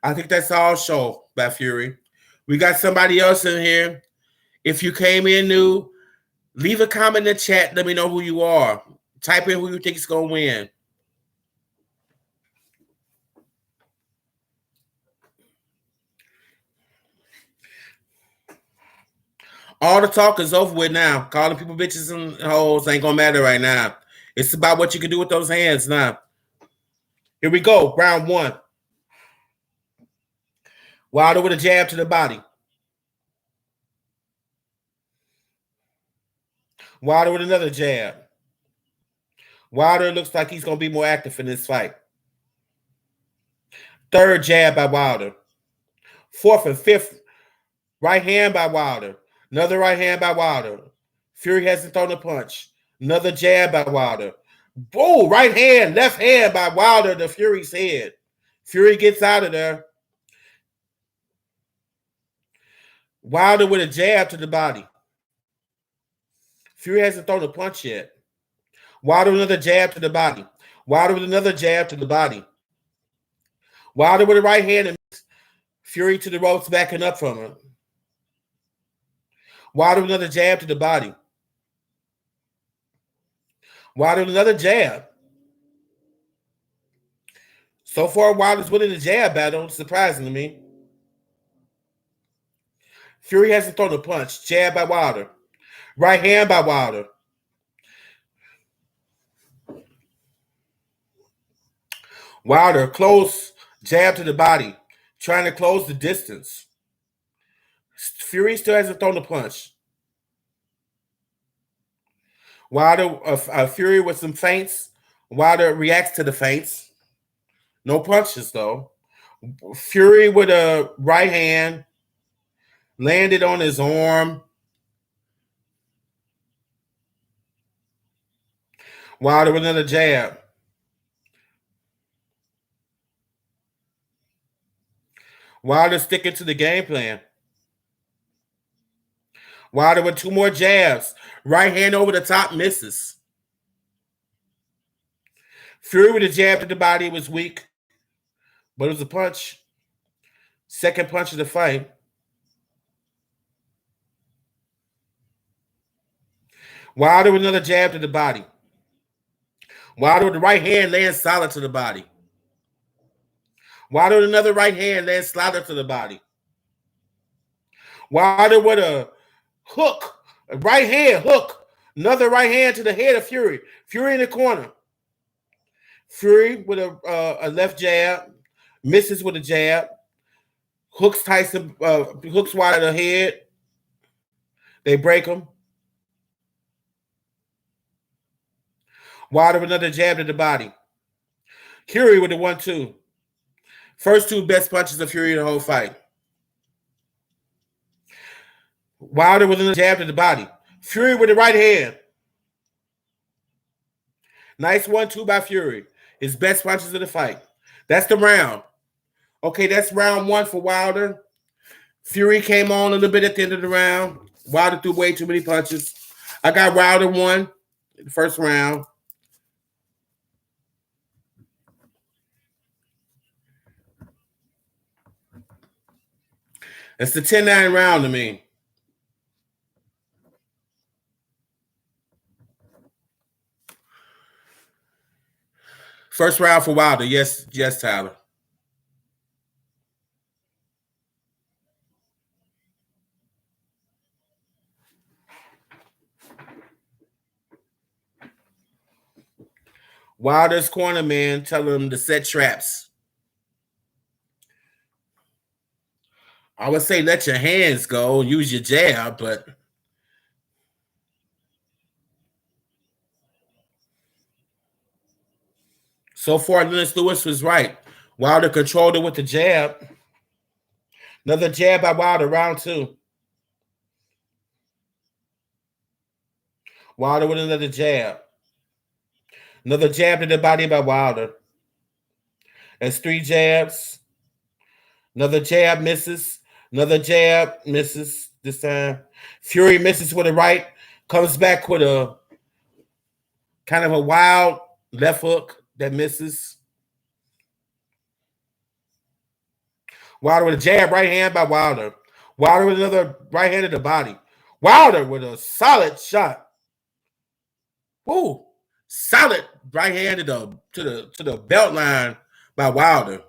I think that's all show by Fury. We got somebody else in here. If you came in new, leave a comment in the chat. Let me know who you are. Type in who you think is going to win. All the talk is over with now. Calling people bitches and hoes ain't going to matter right now. It's about what you can do with those hands now. Here we go. Round one. Wilder with a jab to the body. Wilder with another jab. Wilder looks like he's going to be more active in this fight. Third jab by Wilder. Fourth and fifth right hand by Wilder. Another right hand by Wilder. Fury hasn't thrown a punch. Another jab by Wilder. Oh, right hand, left hand by Wilder to Fury's head. Fury gets out of there. Wilder with a jab to the body. Fury hasn't thrown a punch yet. Wilder with another jab to the body. Wilder with another jab to the body. Wilder with a right hand and Fury to the ropes backing up from him. Wilder with another jab to the body. Wilder with another jab. So far, Wilder's winning the jab battle, surprising to me. Fury hasn't thrown a punch. Jab by Wilder. Right hand by Wilder. Wilder, close jab to the body, trying to close the distance. Fury still hasn't thrown a punch. Wilder, Fury with some feints. Wilder reacts to the feints. No punches, though. Fury with a right hand. Landed on his arm. Wilder with another jab. Wilder sticking to the game plan. Wilder with two more jabs. Right hand over the top, misses. Fury with a jab to the body was weak, but it was a punch. Second punch of the fight. Wilder with another jab to the body. Wilder with the right hand lands solid to the body. Wilder with another right hand lands solid to the body. Wilder with a hook, a right hand hook. Another right hand to the head of Fury. Fury in the corner. Fury with a left jab. Misses with a jab. Hooks Tyson, hooks Wilder the head. They break him. Wilder with another jab to the body. Fury with the 1-2. First two best punches of Fury in the whole fight. Wilder with another jab to the body. Fury with the right hand. Nice 1-2 by Fury. His best punches of the fight. That's the round. Okay, that's round one for Wilder. Fury came on a little bit at the end of the round. Wilder threw way too many punches. I got Wilder one in the first round. It's the 10-9 round to me. First round for Wilder. Yes, Tyler. Wilder's corner man telling him to set traps. I would say let your hands go, use your jab, but so far Lennox Lewis was right. Wilder controlled it with the jab. Another jab by Wilder, round two. Wilder with another jab. Another jab to the body by Wilder. That's three jabs. Another jab misses. Another jab misses this time. Fury misses with a right. Comes back with a kind of a wild left hook that misses. Wilder with a jab, right hand by Wilder. Wilder with another right hand to the body. Wilder with a solid shot. Woo! Solid right hand to the belt line by Wilder.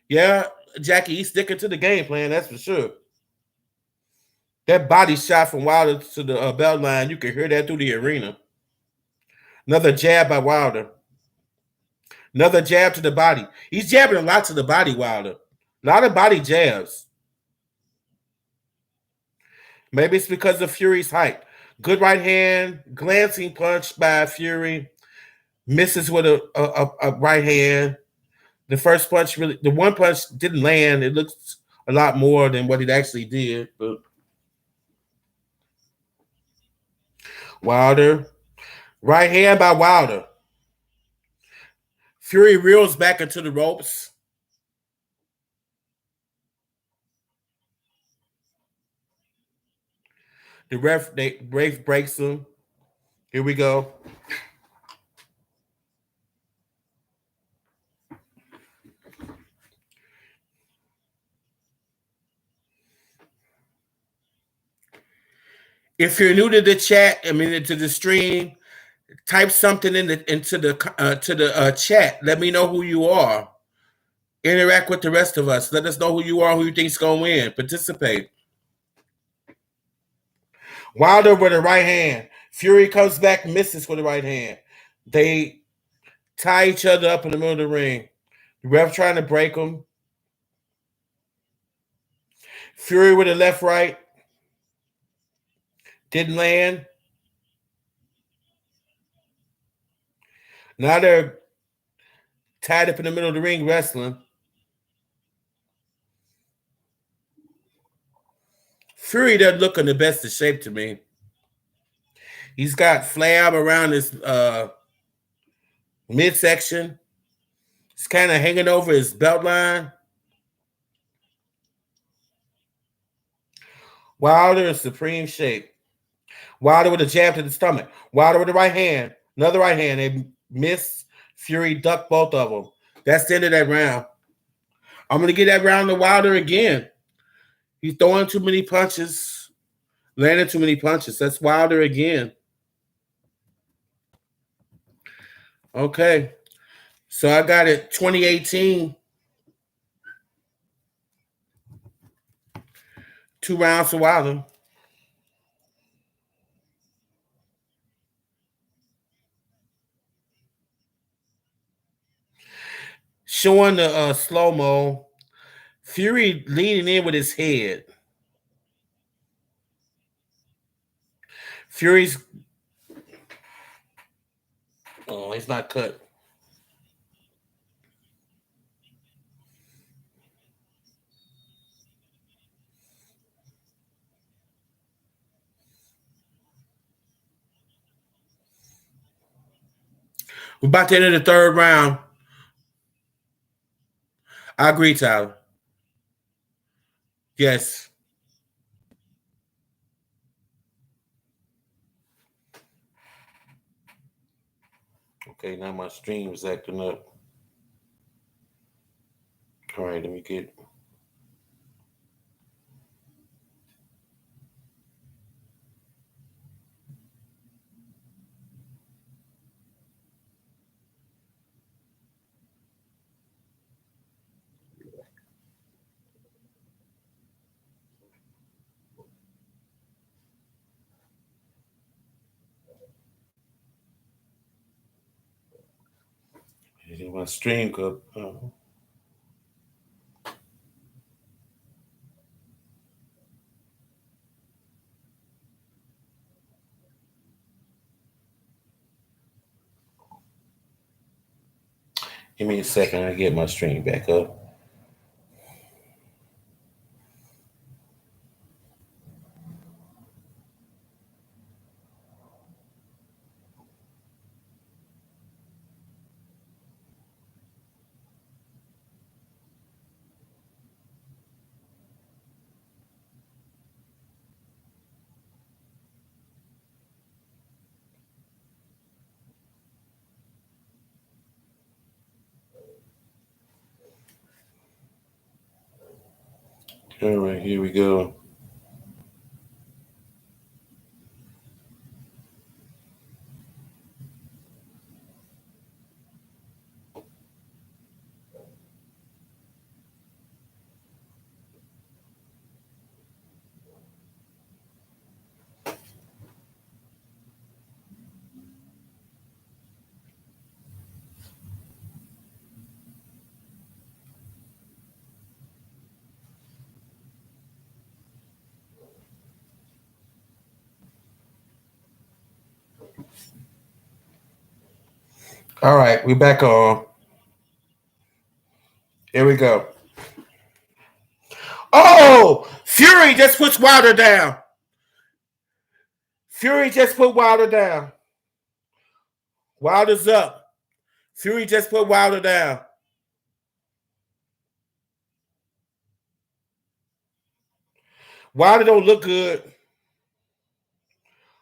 Yeah, Jackie, he's sticking to the game plan, that's for sure. That body shot from Wilder to the belt line, you can hear that through the arena. Another jab by Wilder. Another jab to the body. He's jabbing a lot to the body, Wilder. A lot of body jabs. Maybe it's because of Fury's height. Good right hand, glancing punch by Fury. Misses with a right hand. The first punch the one punch didn't land. It looks a lot more than what it actually did. But Wilder. Right hand by Wilder. Fury reels back into the ropes. The ref breaks him. Here we go. If you're new to the chat, to the stream, type something into the chat. Let me know who you are. Interact with the rest of us. Let us know who you are, who you think's gonna win. Participate. Wilder with a right hand. Fury comes back, misses with the right hand. They tie each other up in the middle of the ring. The ref trying to break them. Fury with a left right. Didn't land. Now they're tied up in the middle of the ring wrestling. Fury doesn't look in the best of shape to me. He's got flab around his midsection. It's kind of hanging over his belt line. Wilder in supreme shape. Wilder with a jab to the stomach. Wilder with the right hand. Another right hand. They miss. Fury ducked both of them. That's the end of that round. I'm going to get that round to Wilder again. He's throwing too many punches. Landing too many punches. That's Wilder again. Okay. So I got it 2018. 2 rounds to Wilder. Showing the slow-mo. Fury leaning in with his head. Fury's... Oh, he's not cut. We're about to enter the third round. I agree, Tyler. Yes. Okay, now my stream is acting up. All right, let me get. My stream go. Give me a second. I get my stream back up. All right, here we go. All right, we back on. Here we go. Oh, Fury just puts Wilder down. Fury just put Wilder down. Wilder's up. Fury just put Wilder down. Wilder don't look good.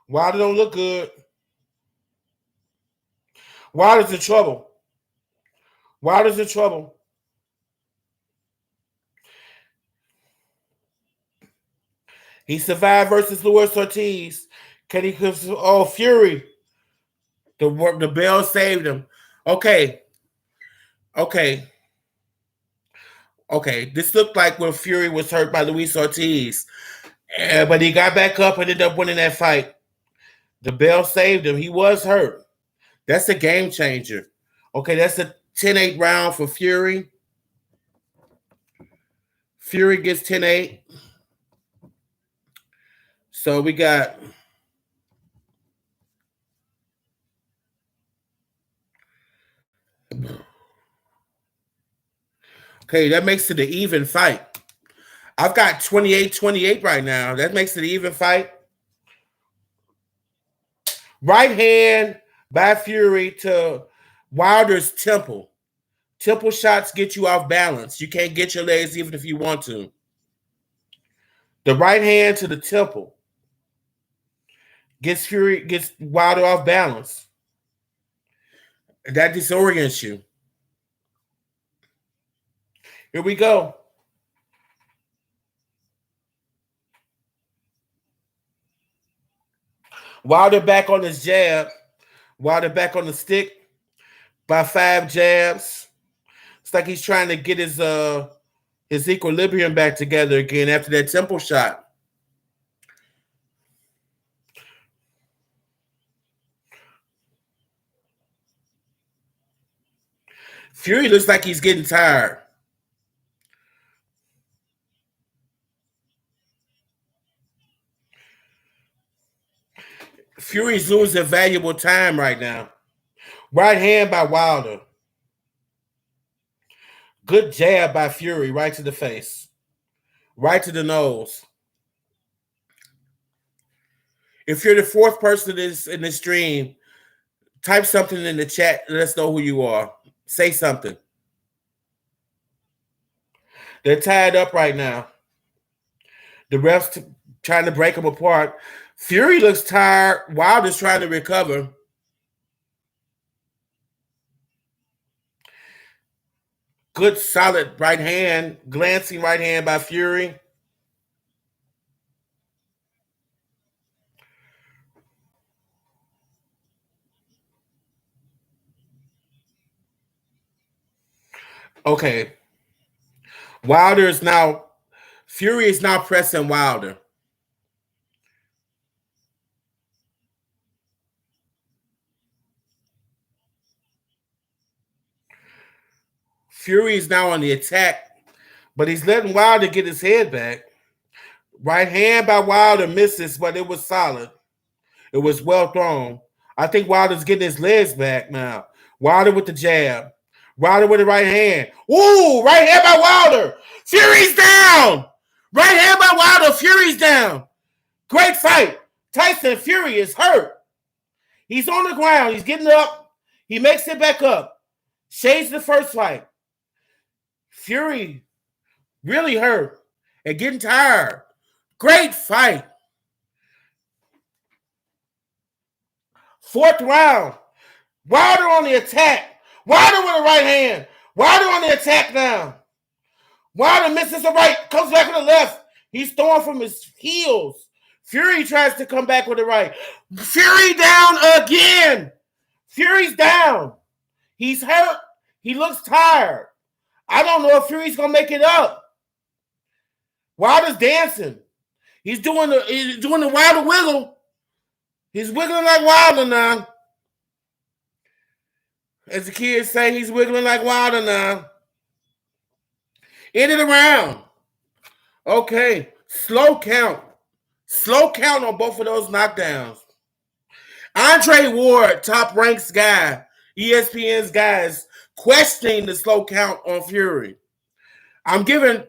Wilder don't look good. Wilder's in trouble. Wilder's in trouble. He survived versus Luis Ortiz. Can he? Oh, Fury. The bell saved him. Okay. Okay. Okay. This looked like when Fury was hurt by Luis Ortiz. But he got back up and ended up winning that fight. The bell saved him. He was hurt. That's a game changer. Okay, that's a 10-8 round for Fury. Fury gets 10-8. So we got okay, that makes it an even fight. I've got 28-28 right now. That makes it an even fight. Right hand by Fury to Wilder's temple. Temple shots get you off balance. You can't get your legs even if you want to. The right hand to the temple gets Wilder off balance. That disorients you. Here we go. Wilder back on his jab. Wilder back on the stick by 5 jabs. It's like he's trying to get his equilibrium back together again after that temple shot. Fury looks like he's getting tired. Fury's losing valuable time right now. Right hand by Wilder. Good jab by Fury right to the face. Right to the nose. If you're the fourth person in this stream, type something in the chat. Let us know who you are. Say something. They're tied up right now. The refs trying to break them apart. Fury looks tired. Wilder's trying to recover. Good, solid right hand, glancing right hand by Fury. Okay. Wilder is now, Fury is now pressing Wilder. Fury is now on the attack, but he's letting Wilder get his head back. Right hand by Wilder misses, but it was solid. It was well thrown. I think Wilder's getting his legs back now. Wilder with the jab. Wilder with the right hand. Ooh, right hand by Wilder. Fury's down. Right hand by Wilder. Fury's down. Great fight. Tyson Fury is hurt. He's on the ground. He's getting up. He makes it back up. Shades the first fight. Fury really hurt and getting tired. Great fight. Fourth round. Wilder on the attack. Wilder with a right hand. Wilder on the attack now. Wilder misses the right, comes back with the left. He's throwing from his heels. Fury tries to come back with the right. Fury down again. Fury's down. He's hurt. He looks tired. I don't know if Fury's going to make it up. Wilder's dancing. He's doing the Wilder wiggle. He's wiggling like Wilder now. As the kids say, he's wiggling like Wilder now. End of the round. Okay. Slow count. Slow count on both of those knockdowns. Andre Ward, top ranks guy, ESPN's guys, questioning the slow count on Fury. I'm giving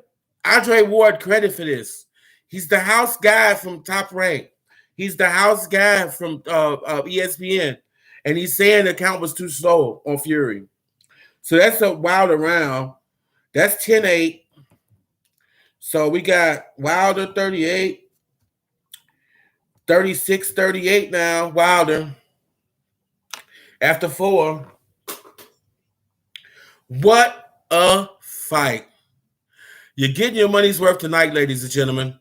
Andre Ward credit for this. He's the house guy from Top Rank. He's the house guy from ESPN. And he's saying the count was too slow on Fury. So that's a Wilder round. That's 10-8. So we got Wilder 38. 36-38 now, Wilder. After 4. What a fight. You're getting your money's worth tonight, ladies and gentlemen.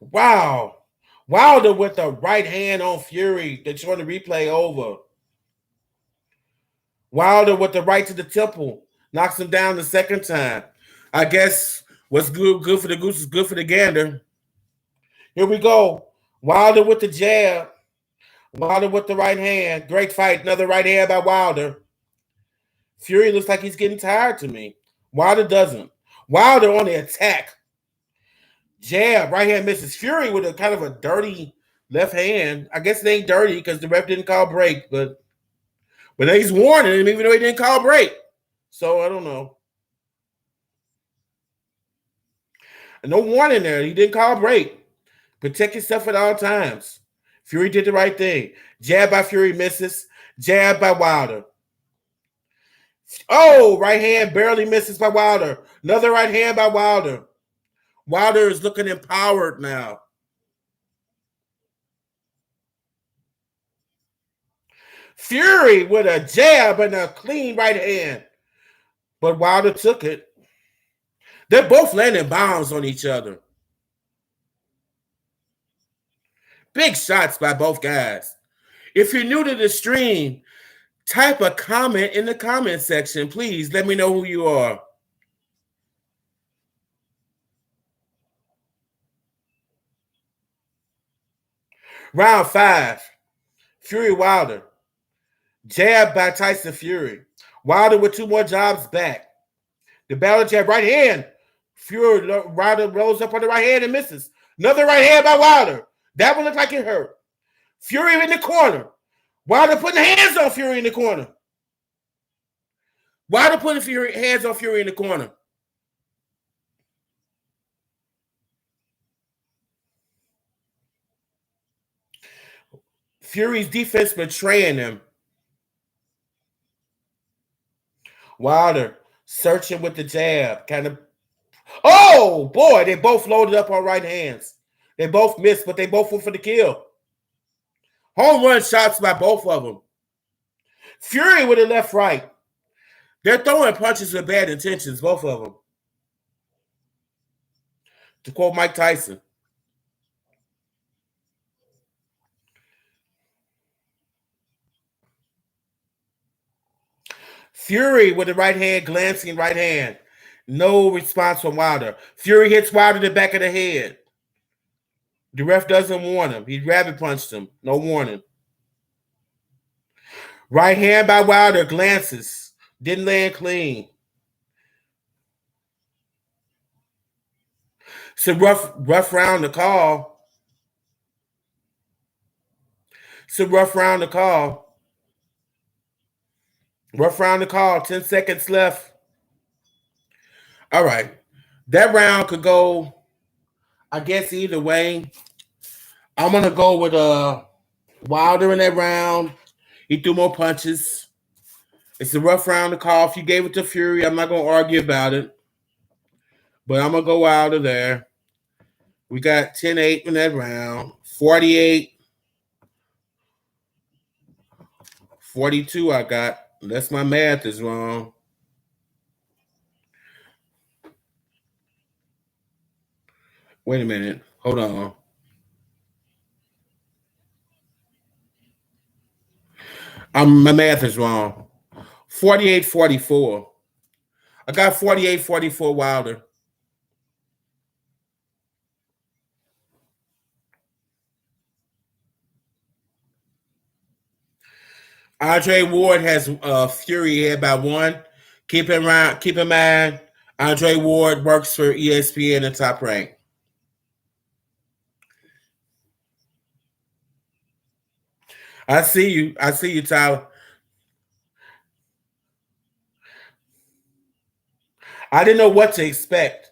Wow. Wilder with the right hand on Fury. They're trying to replay over. Wilder with the right to the temple. Knocks him down the second time. I guess what's good for the goose is good for the gander. Here we go. Wilder with the jab. Wilder with the right hand. Great fight. Another right hand by Wilder. Fury looks like he's getting tired to me. Wilder doesn't. Wilder on the attack. Jab. Right hand misses. Fury with a kind of a dirty left hand. I guess it ain't dirty because the ref didn't call break, but he's warning him even though he didn't call break. So I don't know. No warning there. He didn't call break. Protect yourself at all times. Fury did the right thing. Jab by Fury misses. Jab by Wilder. Oh, right hand barely misses by Wilder. Another right hand by Wilder. Wilder is looking empowered now. Fury with a jab and a clean right hand. But Wilder took it. They're both landing bombs on each other. Big shots by both guys. If you're new to the stream, type a comment in the comment section. Please let me know who you are. Round 5. Fury Wilder. Jab by Tyson Fury. Wilder with 2 more jabs back. The battle jab, right hand. Wilder rolls up on the right hand and misses. Another right hand by Wilder. That one looked like it hurt. Fury in the corner. Wilder putting hands on Fury in the corner. Wilder putting hands on Fury in the corner. Fury's defense betraying him. Wilder Searching with the jab. Kind of. Oh, boy. They both loaded up on right hands. They both missed, but they both went for the kill. Home run shots by both of them. Fury with the left right. They're throwing punches with bad intentions, both of them. To quote Mike Tyson. Fury with the right hand, glancing right hand. No response from Wilder. Fury hits Wilder in the back of the head. The ref doesn't warn him. He rabbit punched him. No warning. Right hand by Wilder, glances. Didn't land clean. It's a rough round to call. It's a rough round to call. Rough round to call. 10 seconds left. All right. That round could go, I guess, either way. I'm going to go with Wilder in that round. He threw more punches. It's a rough round to call. If you gave it to Fury, I'm not going to argue about it. But I'm going to go Wilder there. We got 10-8 in that round. 48. 42 I got. Unless my math is wrong. Wait a minute. Hold on. My math is wrong. 48-44. I got 48-44 Wilder. Andre Ward has Fury ahead by 1. Keep in mind, Andre Ward works for ESPN and Top Rank. I see you, Tyler. I didn't know what to expect.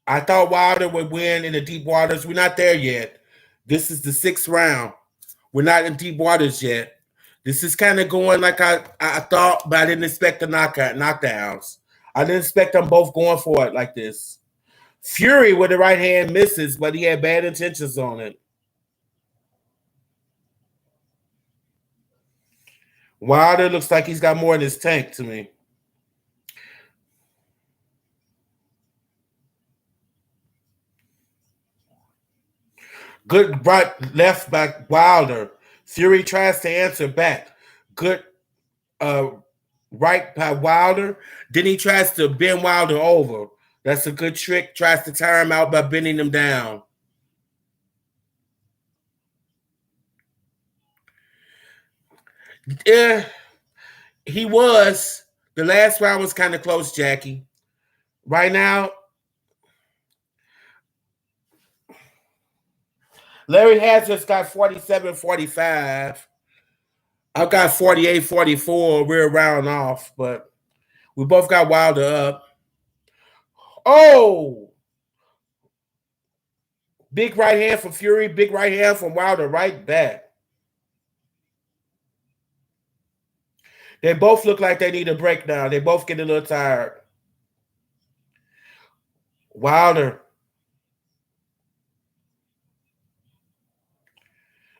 I thought Wilder would win in the deep waters. We're not there yet. This is the 6th round. We're not in deep waters yet. This is kind of going like I thought, but I didn't expect the knockdowns. I didn't expect them both going for it like this. Fury with the right hand misses, but he had bad intentions on it. Wilder looks like he's got more in his tank to me. Good left by Wilder. Fury tries to answer back. Good right by Wilder. Then he tries to bend Wilder over. That's a good trick. Tries to tire him out by bending him down. Yeah, he was. The last round was kind of close, Jackie. Right now, Larry Hazard's got 47-45. I've got 48-44. We're round off, but we both got Wilder up. Oh! Big right hand from Fury, big right hand from Wilder right back. They both look like they need a break now. They both get a little tired. Wilder.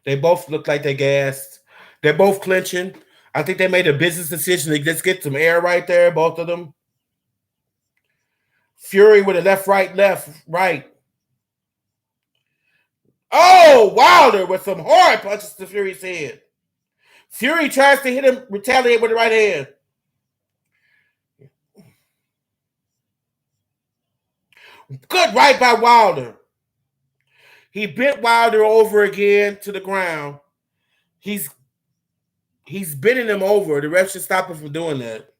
They both look like they gassed. They're both clinching. I think they made a business decision to just get some air right there, both of them. Fury with a left, right. Oh, Wilder with some hard punches to Fury's head. Fury tries to hit him, retaliate with the right hand. Good right by Wilder. He bent Wilder over again to the ground. He's bending him over. The ref should stop him from doing that.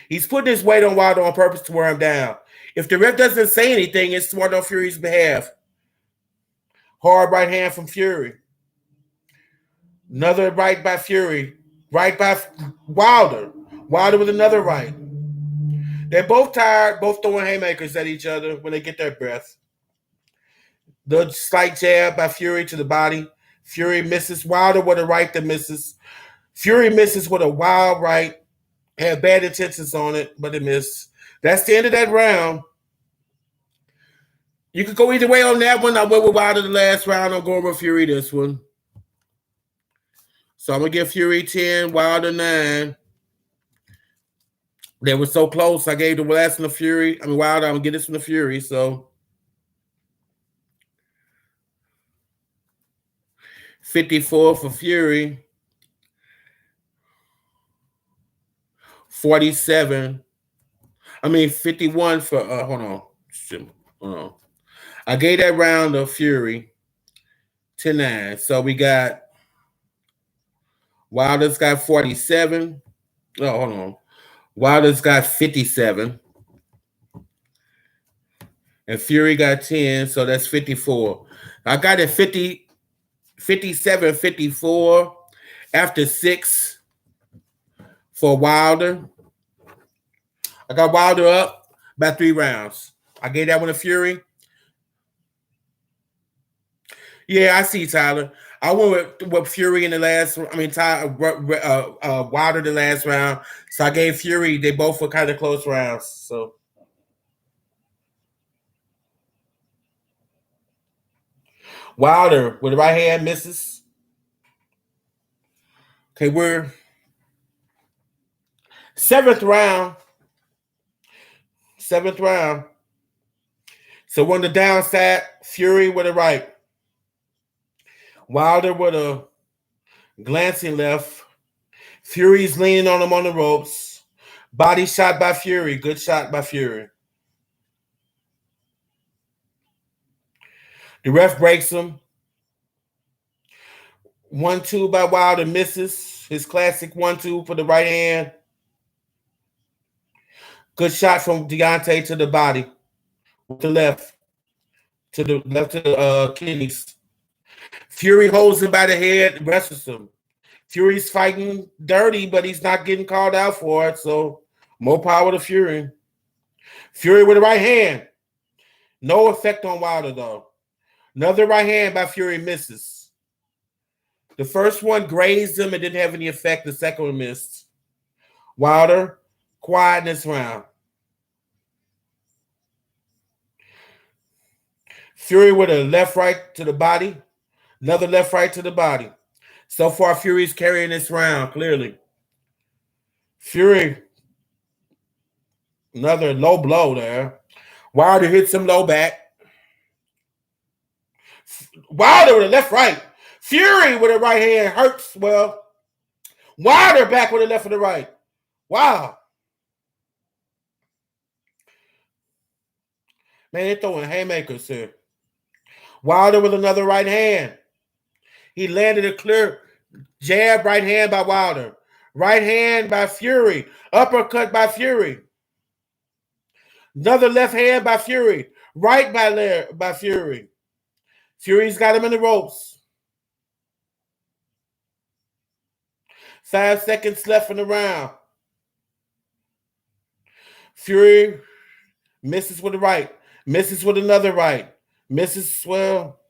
He's putting his weight on Wilder on purpose to wear him down. If the ref doesn't say anything, it's smart on Fury's behalf. Hard right hand from Fury. Another right by Fury. Right by Wilder. Wilder with another right. They're both tired, both throwing haymakers at each other when they get their breath. The slight jab by Fury to the body. Fury misses. Wilder with a right that misses. Fury misses with a wild right. Had bad intentions on it, but it missed. That's the end of that round. You could go either way on that one. I went with Wilder the last round. I'm going with Fury this one. So I'm going to give Fury 10, Wilder 9. They were so close. I gave the last one to Fury. Wilder, I'm going to get this one to Fury. So 54 for Fury. 47. 51 for, hold on. Hold on. I gave that round to Fury 10-9. So we got Wilder's got 47. Oh, hold on. Wilder's got 57. And Fury got 10, so that's 54. I got it 57, 54 after 6 for Wilder. I got Wilder up by 3 rounds. I gave that one to Fury. Yeah, I see, Tyler. I went with Fury in the last. Wilder the last round. So I gave Fury. They both were kind of close rounds. So Wilder with the right hand misses. Okay, we're 7th round. 7th round. So on the downside, Fury with a right. Wilder with a glancing left. Fury's leaning on him on the ropes. Body shot by Fury. Good shot by Fury. The ref breaks him. 1-2 by Wilder misses. His classic 1-2 for the right hand. Good shot from Deontay to the body. With the left. To the kidneys. Fury holds him by the head, wrestles him. Fury's fighting dirty, but he's not getting called out for it, so more power to Fury. Fury with the right hand. No effect on Wilder, though. Another right hand by Fury misses. The first one grazed him and didn't have any effect. The second one missed. Wilder, quiet in this round. Fury with a left-right to the body. Another left-right to the body. So far, Fury's carrying this round, clearly. Fury, another low blow there. Wilder hits him low back. Wilder with a left-right. Fury with a right hand hurts. Well, Wilder back with a left and the right. Wow. Man, they're throwing haymakers here. Wilder with another right hand. He landed a clear jab, right hand by Wilder. Right hand by Fury. Uppercut by Fury. Another left hand by Fury. Right by Fury. Fury's got him in the ropes. 5 seconds left in the round. Fury misses with the right. Misses with another right. Misses, well,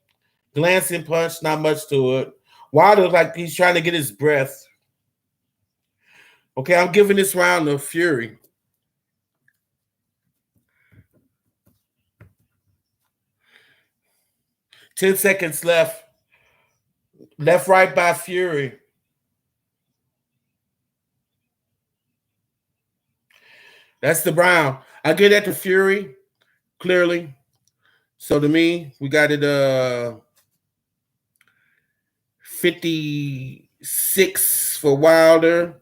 glancing punch, not much to it. Wilder looks like he's trying to get his breath. Okay, I'm giving this round to Fury. Ten seconds left. Left, right by Fury. That's the Brown. I give that to Fury, clearly. So to me, we got it 56 for Wilder.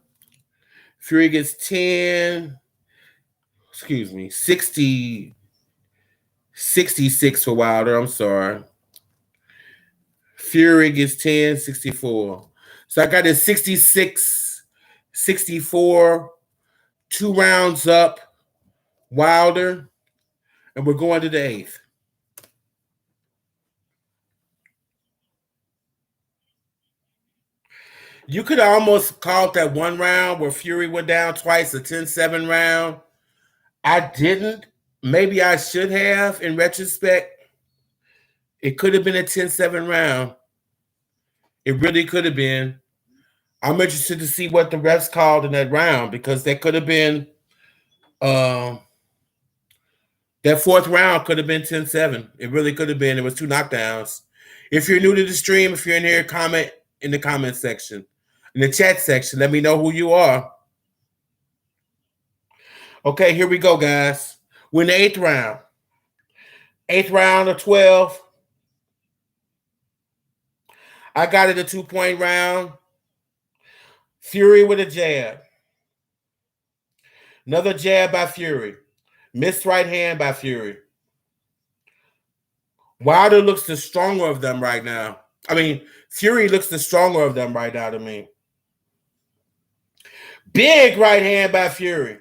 Fury gets 10. 66 for Wilder. I'm sorry. Fury gets 10, 64. So I got it 66, 64, 2 rounds up, Wilder, and we're going to the 8th. You could almost call it that one round where Fury went down twice, a 10-7 round. I didn't. Maybe I should have in retrospect. It could have been a 10-7 round. It really could have been. I'm interested to see what the refs called in that round because that could have been that fourth round could have been 10-7. It really could have been. It was 2 knockdowns. If you're new to the stream, if you're in here, comment in the comment section, in the chat section. Let me know who you are. Okay, here we go, guys. We're in the 8th round. 8th round of 12. I got it a 2-point round. Fury with a jab. Another jab by Fury. Missed right hand by Fury. Wilder looks the stronger of them right now. I mean, Fury looks the stronger of them right now to me. Big right hand by Fury.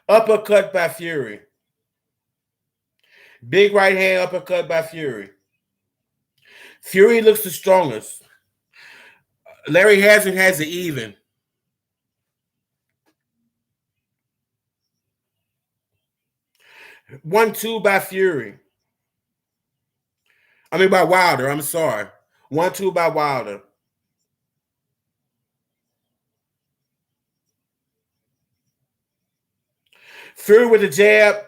Uppercut by Fury. Big right hand uppercut by Fury. Fury looks the strongest. Larry Hazard has it even. One, two by Fury. I mean by Wilder. I'm sorry. 1-2 by Wilder. Fury with a jab.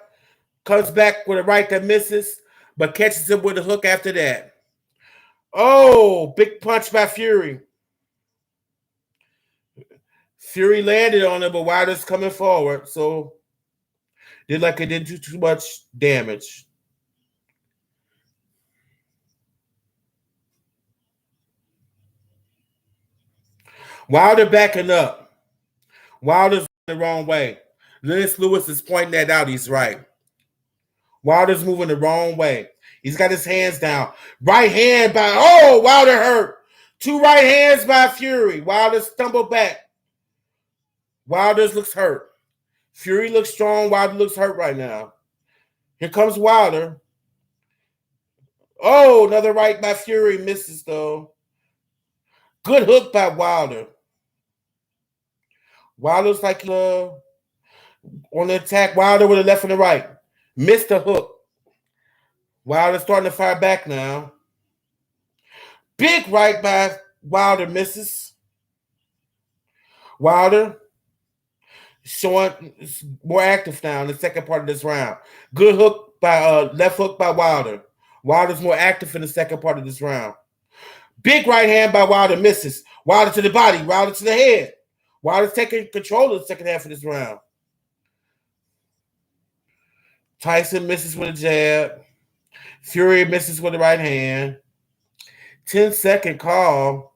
Comes back with a right that misses, but catches him with a hook after that. Oh, big punch by Fury. Fury landed on him, but Wilder's coming forward, so did like it didn't do too much damage. Wilder backing up. Wilder's the wrong way. Lennox Lewis is pointing that out. He's right. Wilder's moving the wrong way. He's got his hands down. Right hand by, oh, Wilder hurt. 2 right hands by Fury. Wilder stumbled back. Wilder looks hurt. Fury looks strong. Wilder looks hurt right now. Here comes Wilder. Oh, another right by Fury. Misses, though. Good hook by Wilder. Wilder's like on the attack. Wilder with a left and a right. Missed the hook. Wilder's starting to fire back now. Big right by Wilder. Misses. Wilder showing more active now in the second part of this round. Good hook by left hook by Wilder. Wilder's more active in the second part of this round. Big right hand by Wilder. Misses. Wilder to the body. Wilder to the head. Wilder's taking control of the second half of this round. Tyson misses with a jab. Fury misses with the right hand. 10-second call.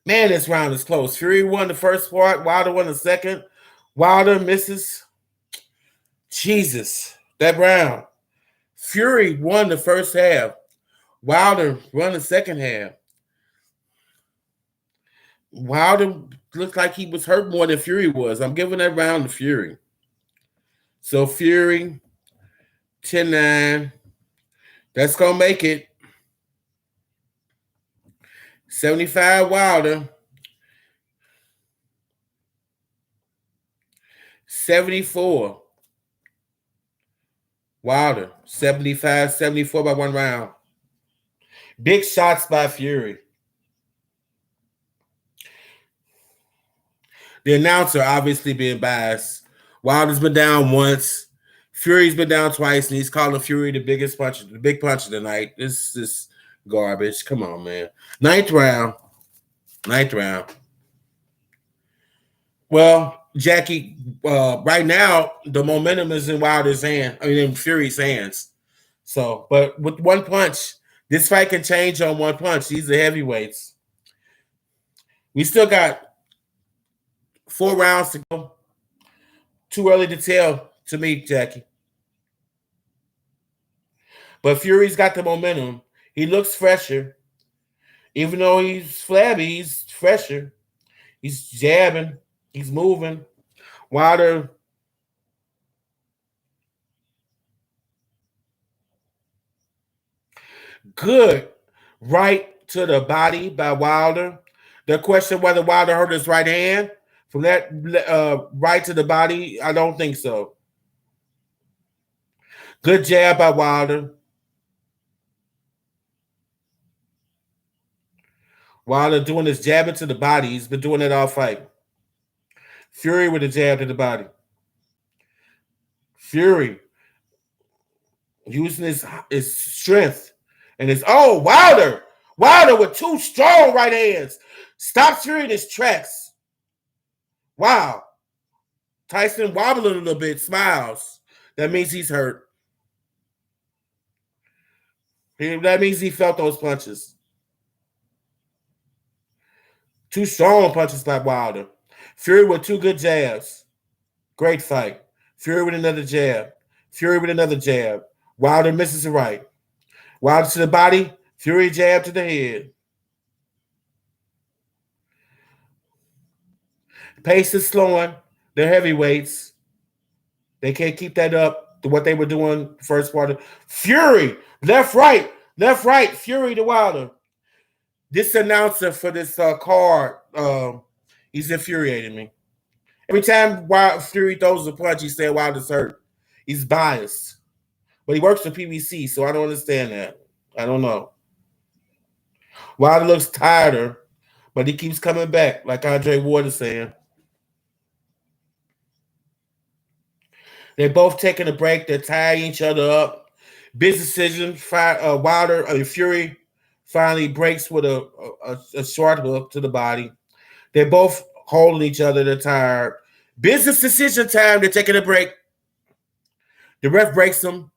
Man, this round is close. Fury won the first part. Wilder won the second. Wilder misses. Jesus, that round. Fury won the first half. Wilder won the second half. Wilder looked like he was hurt more than Fury was. I'm giving that round to Fury. So Fury, 10-9. That's going to make it. 75 Wilder. 74. Wilder. 75-74 by 1 round. Big shots by Fury. The announcer obviously being biased. Wilder's been down once. Fury's been down twice, and he's calling Fury the biggest puncher, the big puncher tonight. This is garbage. Come on, man. 9th round. 9th round. Well, Jackie, right now the momentum is in Wilder's hand. I mean, in Fury's hands. So, but with 1 punch, this fight can change on 1 punch. These are heavyweights. We still got 4 rounds to go. Too early to tell to me, Jackie. But Fury's got the momentum. He looks fresher. Even though he's flabby, he's fresher. He's jabbing. He's moving. Wilder. Good. Right to the body by Wilder. The question whether Wilder hurt his right hand from that right to the body, I don't think so. Good jab by Wilder. Wilder doing his jabbing to the body. He's been doing it all fight. Fury with a jab to the body. Fury using his strength and his Wilder with two strong right hands. Stops Fury in his tracks. Wow. Tyson wobbling a little bit, smiles. That means he's hurt. That means he felt those punches. Two strong punches by Wilder. Fury with two good jabs. Great fight. Fury with another jab. Fury with another jab. Wilder misses it right. Wilder to the body. Fury jab to the head. Pace is slowing. They're heavyweights. They can't keep that up to what they were doing first part of Fury. Left, right. Fury to Wilder. This announcer for this card, he's infuriating me. Every time Fury throws a punch, he said Wilder's hurt. He's biased. But he works for PBC, so I don't understand that. I don't know. Wilder looks tireder, but he keeps coming back, like Andre Ward is saying. They're both taking a break. They're tying each other up. Big decision. Fury finally breaks with a short hook to the body. They're both holding each other. They're tired. Business decision time. They're taking a break. The ref breaks them.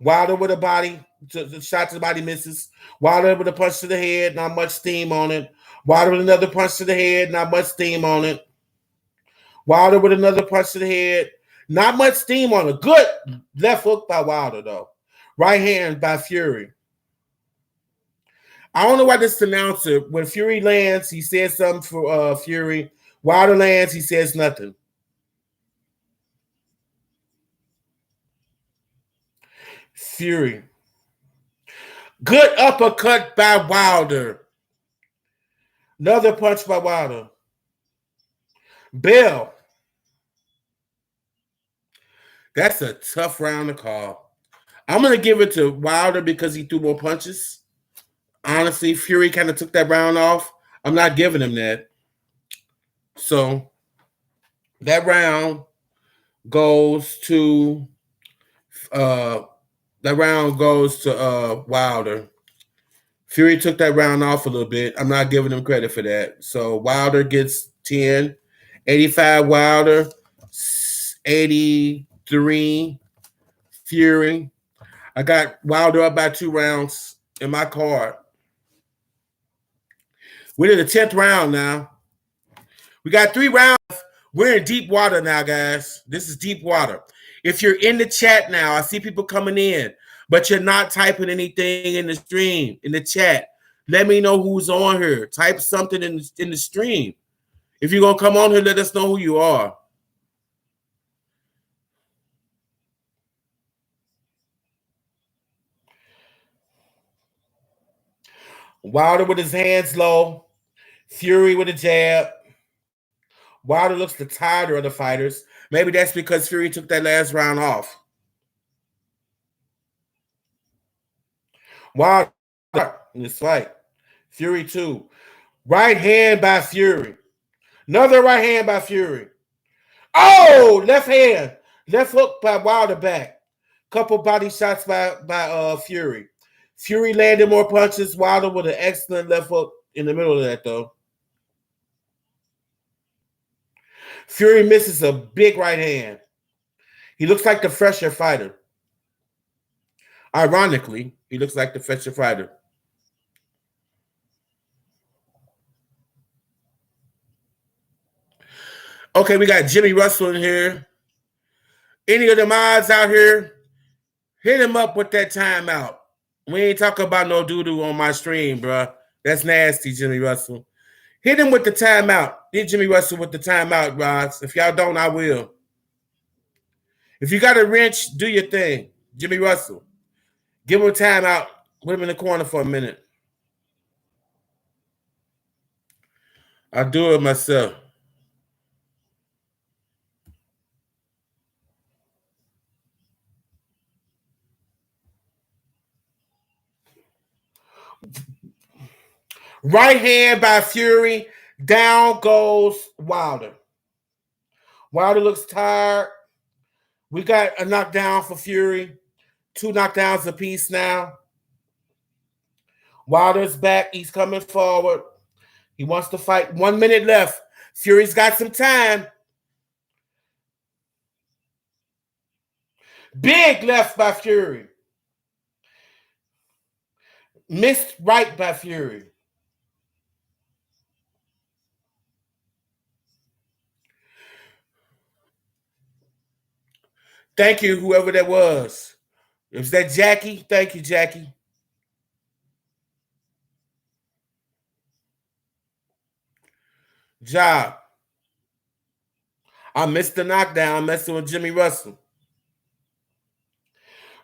Wilder with a body. The shot to the body misses. Wilder with a punch to the head. Not much steam on it. Wilder with another punch to the head. Not much steam on it. Wilder with another punch to the head. Not much steam on it. Good left hook by Wilder, though. Right hand by Fury. I don't know why this announcer, when Fury lands, he says something for Fury. Wilder lands, he says nothing. Fury. Good uppercut by Wilder. Another punch by Wilder. Bell. That's a tough round to call. I'm going to give it to Wilder because he threw more punches. Honestly, Fury kind of took that round off. I'm not giving him that. So that round goes to Wilder. Fury took that round off a little bit. I'm not giving him credit for that. So Wilder gets 10. 85 Wilder. 83 Fury. I got Wilder up by 2 rounds in my card. We're in the 10th round now. We got 3 rounds. We're in deep water now, guys. This is deep water. If you're in the chat now, I see people coming in, but you're not typing anything in the stream, in the chat. Let me know who's on here. Type something in the stream. If you're going to come on here, let us know who you are. Wilder with his hands low. Fury with a jab. Wilder looks the tireder of the fighters. Maybe that's because Fury took that last round off. Wilder in this fight. Fury 2. Right hand by Fury. Another right hand by Fury. Oh, left hand. Left hook by Wilder back. Couple body shots by Fury. Fury landed more punches. Wilder with an excellent left hook in the middle of that, though. Fury misses a big right hand. He looks like the fresher fighter. Ironically, he looks like the fresher fighter. Okay, we got Jimmy Russell in here. Any of the mods out here, hit him up with that timeout. We ain't talking about no doo-doo on my stream, bro. That's nasty, Jimmy Russell. Hit him with the timeout. Hit Jimmy Russell with the timeout, Rods. If y'all don't, I will. If you got a wrench, do your thing. Jimmy Russell. Give him a timeout. Put him in the corner for a minute. I'll do it myself. Right hand by Fury. Down goes Wilder. Wilder looks tired. We got a knockdown for Fury. 2 knockdowns apiece now. Wilder's back. He's coming forward. He wants to fight. 1 minute left. Fury's got some time. Big left by Fury. Missed right by Fury. Thank you, whoever that was. Was that Jackie? Thank you, Jackie. Job. I missed the knockdown. I'm messing with Jimmy Russell.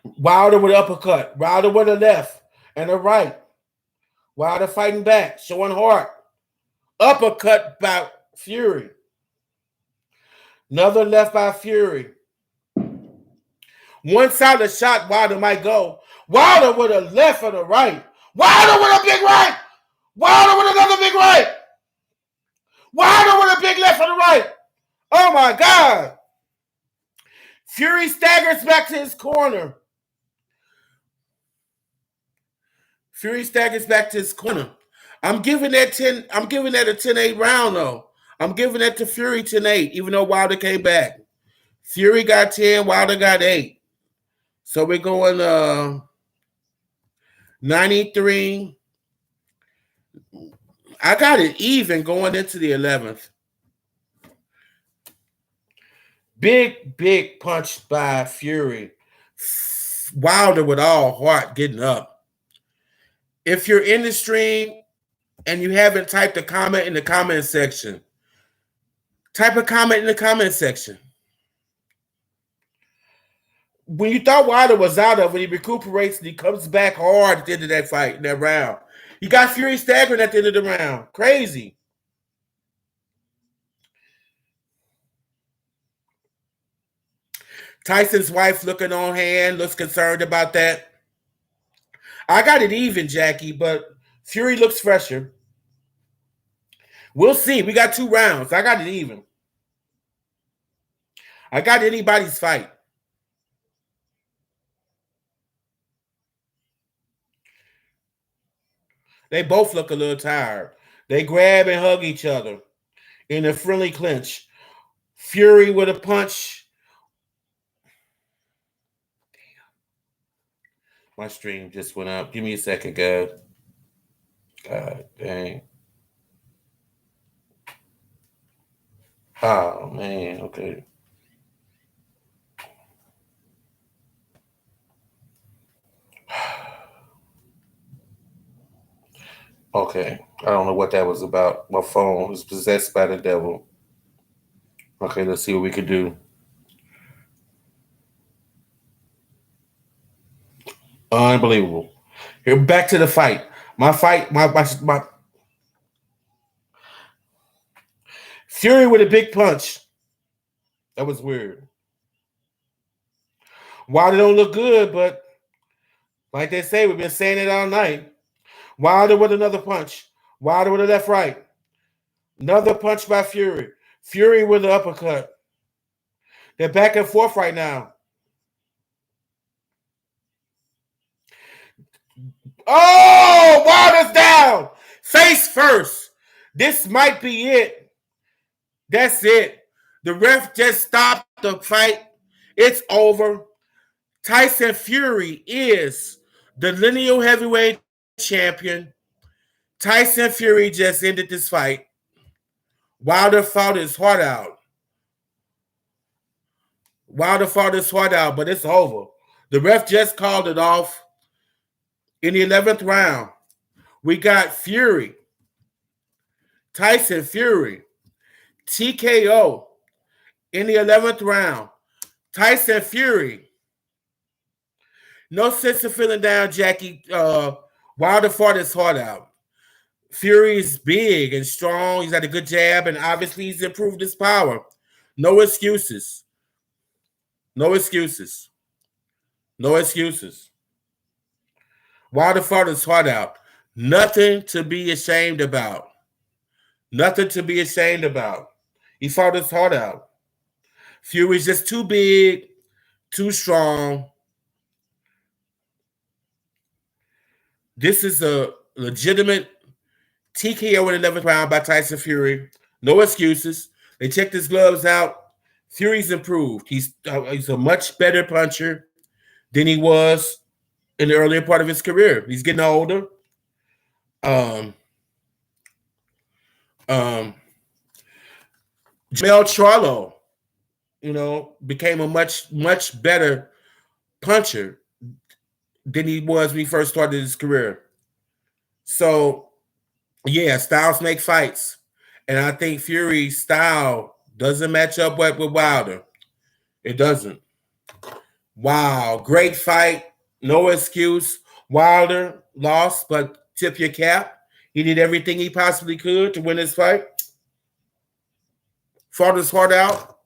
Wilder with an uppercut. Wilder with a left and a right. Wilder fighting back, showing heart. Uppercut by Fury. Another left by Fury. One side of the shot, Wilder might go. Wilder with a left and a right. Wilder with a big right. Wilder with another big right. Wilder with a big left and a right. Oh my God. Fury staggers back to his corner. Fury staggers back to his corner. I'm giving that a 10-8 round though. I'm giving that to Fury 10-8, even though Wilder came back. Fury got 10, Wilder got 8. So we're going 93. I got it even going into the 11th. Big punch by Fury. Wilder with all heart getting up. If you're in the stream and you haven't typed a comment in the comment section, type a comment in the comment section. When you thought Wilder was out of it, he recuperates and he comes back hard at the end of that fight, in that round. You got Fury staggering at the end of the round. Crazy. Tyson's wife looking on hand, looks concerned about that. I got it even, Jackie, but Fury looks fresher. We'll see. We got 2 rounds. I got it even. I got anybody's fight. They both look a little tired. They grab and hug each other in a friendly clinch. Fury with a punch. My stream just went up. Give me a second, guys. God dang. Oh, man. Okay. Okay. I don't know what that was about. My phone was possessed by the devil. Okay, let's see what we could do. Unbelievable. Here, back to the fight. My Fury with a big punch. That was weird. Wilder don't look good, but like they say, we've been saying it all night. Wilder with another punch. Wilder with a left right. Another punch by Fury. Fury with an uppercut. They're back and forth right now. Oh, Wilder's down. Face first. This might be it. That's it. The ref just stopped the fight. It's over. Tyson Fury is the lineal heavyweight champion. Tyson Fury just ended this fight. Wilder fought his heart out. But it's over. The ref just called it off. In the 11th round, we got Fury. Tyson Fury. TKO. In the 11th round, Tyson Fury. No sense of feeling down, Jackie. Wilder fought his heart out. Fury is big and strong. He's got a good jab, and obviously he's improved his power. No excuses. No excuses. No excuses. Wilder fought his heart out. Nothing to be ashamed about. Nothing to be ashamed about. He fought his heart out. Fury's just too big, too strong. This is a legitimate TKO in the 11th round by Tyson Fury. No excuses. They checked his gloves out. Fury's improved. He's a much better puncher than he was in the earlier part of his career. He's getting older. Um, um, Jamel Charlo, became a much better puncher than he was when he first started his career. So, yeah, styles make fights. And I think Fury's style doesn't match up with Wilder. It doesn't. Wow, great fight. No excuse. Wilder lost, but tip your cap. He did everything he possibly could to win this fight. Fought his heart out.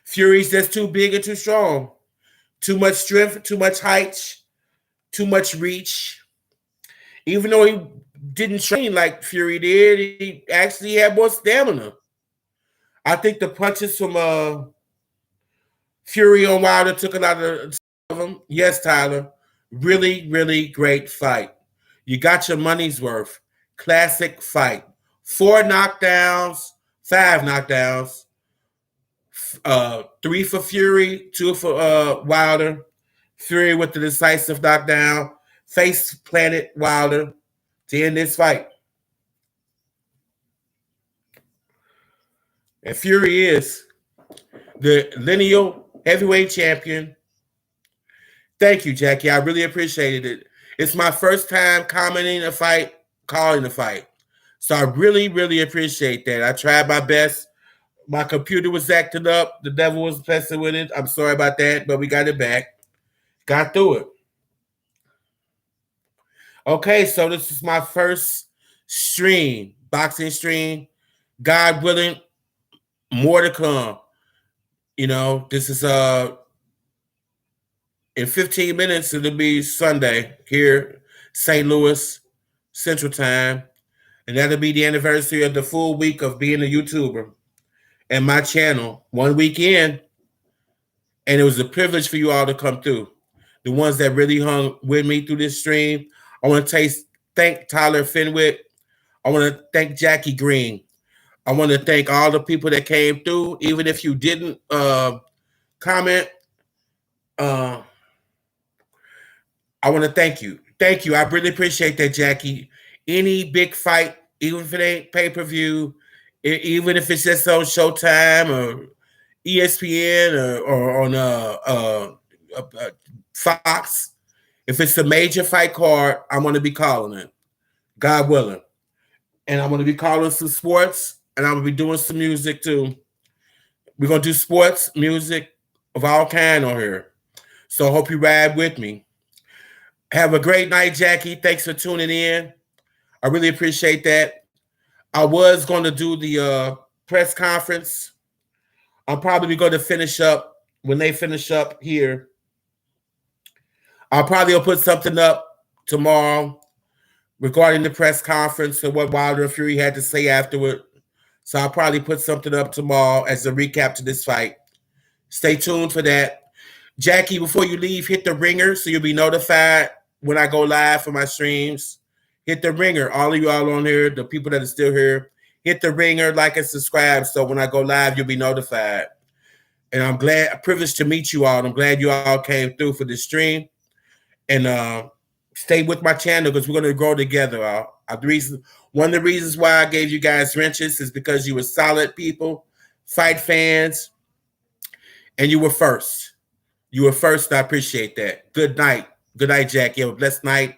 Fury's just too big and too strong. Too much strength, too much height, too much reach. Even though he didn't train like Fury did, he actually had more stamina. I think the punches from Fury on Wilder took a lot of him. Yes, Tyler. Really, really great fight. You got your money's worth. Classic fight. 4 knockdowns, 5 knockdowns. 3 for Fury, 2 for Wilder. Fury with the decisive knockdown. Face planted Wilder to end this fight. And Fury is the lineal heavyweight champion. Thank you, Jackie. I really appreciated it. It's my first time commenting a fight, calling a fight. So I really, really appreciate that. I tried my best. My computer was acting up. The devil was messing with it. I'm sorry about that, but we got it back. Got through it. Okay, so this is my first stream, boxing stream. God willing, more to come. This is in 15 minutes, it'll be Sunday here, St. Louis Central Time. And that'll be the anniversary of the full week of being a YouTuber and my channel, 1 week in. And it was a privilege for you all to come through. The ones that really hung with me through this stream. I want to thank Tyler Fenwick. I want to thank Jackie Green. I want to thank all the people that came through, even if you didn't comment. I want to thank you. Thank you. I really appreciate that, Jackie. Any big fight, even if it ain't pay-per-view, even if it's just on Showtime or ESPN or on Fox, if it's a major fight card, I'm going to be calling it, God willing. And I'm going to be calling some sports, and I'm going to be doing some music too. We're going to do sports, music of all kind on here. So I hope you ride with me. Have a great night, Jackie. Thanks for tuning in. I really appreciate that. I was going to do the press conference. I'm probably going to finish up when they finish up here. I'll probably put something up tomorrow regarding the press conference and what Wilder and Fury had to say afterward. So I'll probably put something up tomorrow as a recap to this fight. Stay tuned for that. Jackie, before you leave, hit the ringer so you'll be notified when I go live for my streams. Hit the ringer. All of you all on here, the people that are still here, hit the ringer, like and subscribe so when I go live, you'll be notified. And I'm privileged to meet you all. I'm glad you all came through for this stream. And stay with my channel because we're going to grow together. One of the reasons why I gave you guys wrenches is because you were solid people, fight fans, and you were first. You were first. I appreciate that. Good night. Good night, Jackie. Have a blessed night.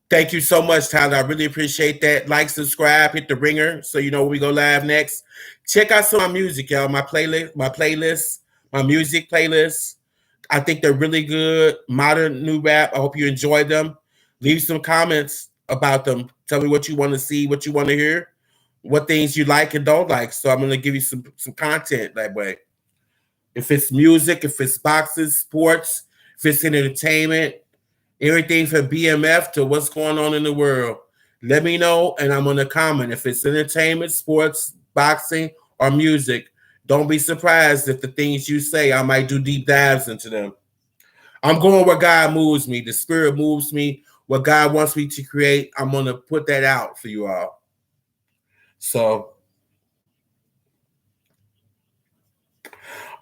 Thank you so much, Tyler. I really appreciate that. Like, subscribe, hit the ringer so you know when we go live next. Check out some of my music, y'all. My music playlist. I think they're really good. Modern new rap. I hope you enjoy them. Leave some comments about them. Tell me what you want to see, what you want to hear, what things you like and don't like. So I'm going to give you some content that way. If it's music, if it's boxes, sports, if it's entertainment, Everything from BMF to what's going on in the world. Let me know, and I'm gonna comment. If it's entertainment, sports, boxing, or music, don't be surprised if the things you say, I might do deep dives into them. I'm going where God moves me. The spirit moves me. What God wants me to create, I'm gonna put that out for you all. So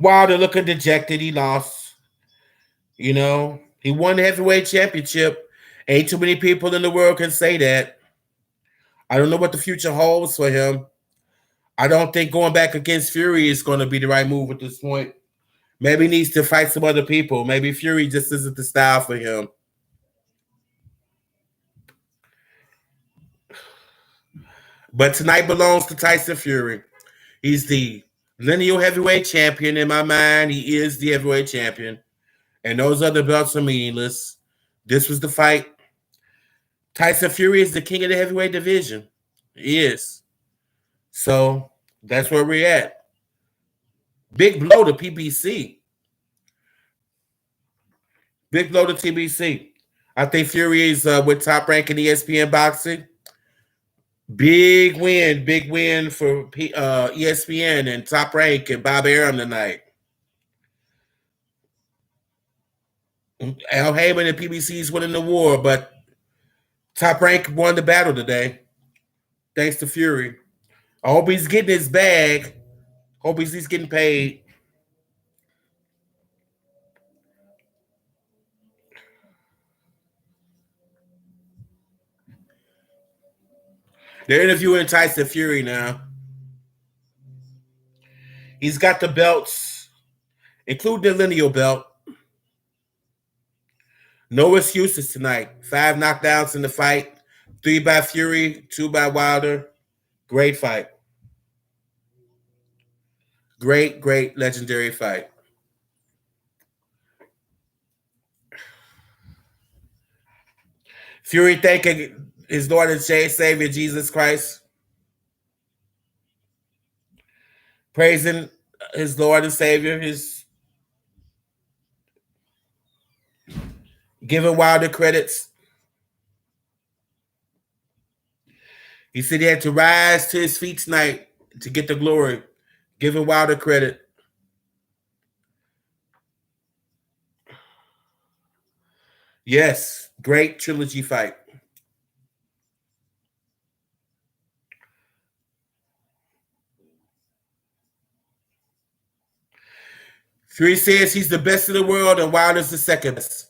Wilder looking dejected, he lost. You know, he won the heavyweight championship. Ain't too many people in the world can say that. I don't know what the future holds for him. I don't think going back against Fury is going to be the right move at this point. Maybe he needs to fight some other people. Maybe Fury just isn't the style for him. But tonight belongs to Tyson Fury. He's the lineal heavyweight champion in my mind. He is the heavyweight champion. And those other belts are meaningless. This was the fight. Tyson Fury is the king of the heavyweight division. He is. So that's where we're at. Big blow to PBC. Big blow to TBC. I think Fury is with Top Rank in ESPN boxing. Big win for ESPN and Top Rank and Bob Arum tonight. Al Heyman and PBC is winning the war, but Top Rank won the battle today, thanks to Fury. I hope he's getting his bag. Hope he's getting paid. They're interviewing Tyson Fury now. He's got the belts, including the lineal belt. No excuses tonight. 5 knockdowns in the fight. 3 by Fury, 2 by Wilder. Great fight. Great legendary fight. Fury thanking his Lord and Savior Jesus Christ. Praising his Lord and Savior. His giving Wilder credits. He said he had to rise to his feet tonight to get the glory. Giving Wilder credit. Yes, great trilogy fight. Fury says he's the best in the world and Wilder's the second best.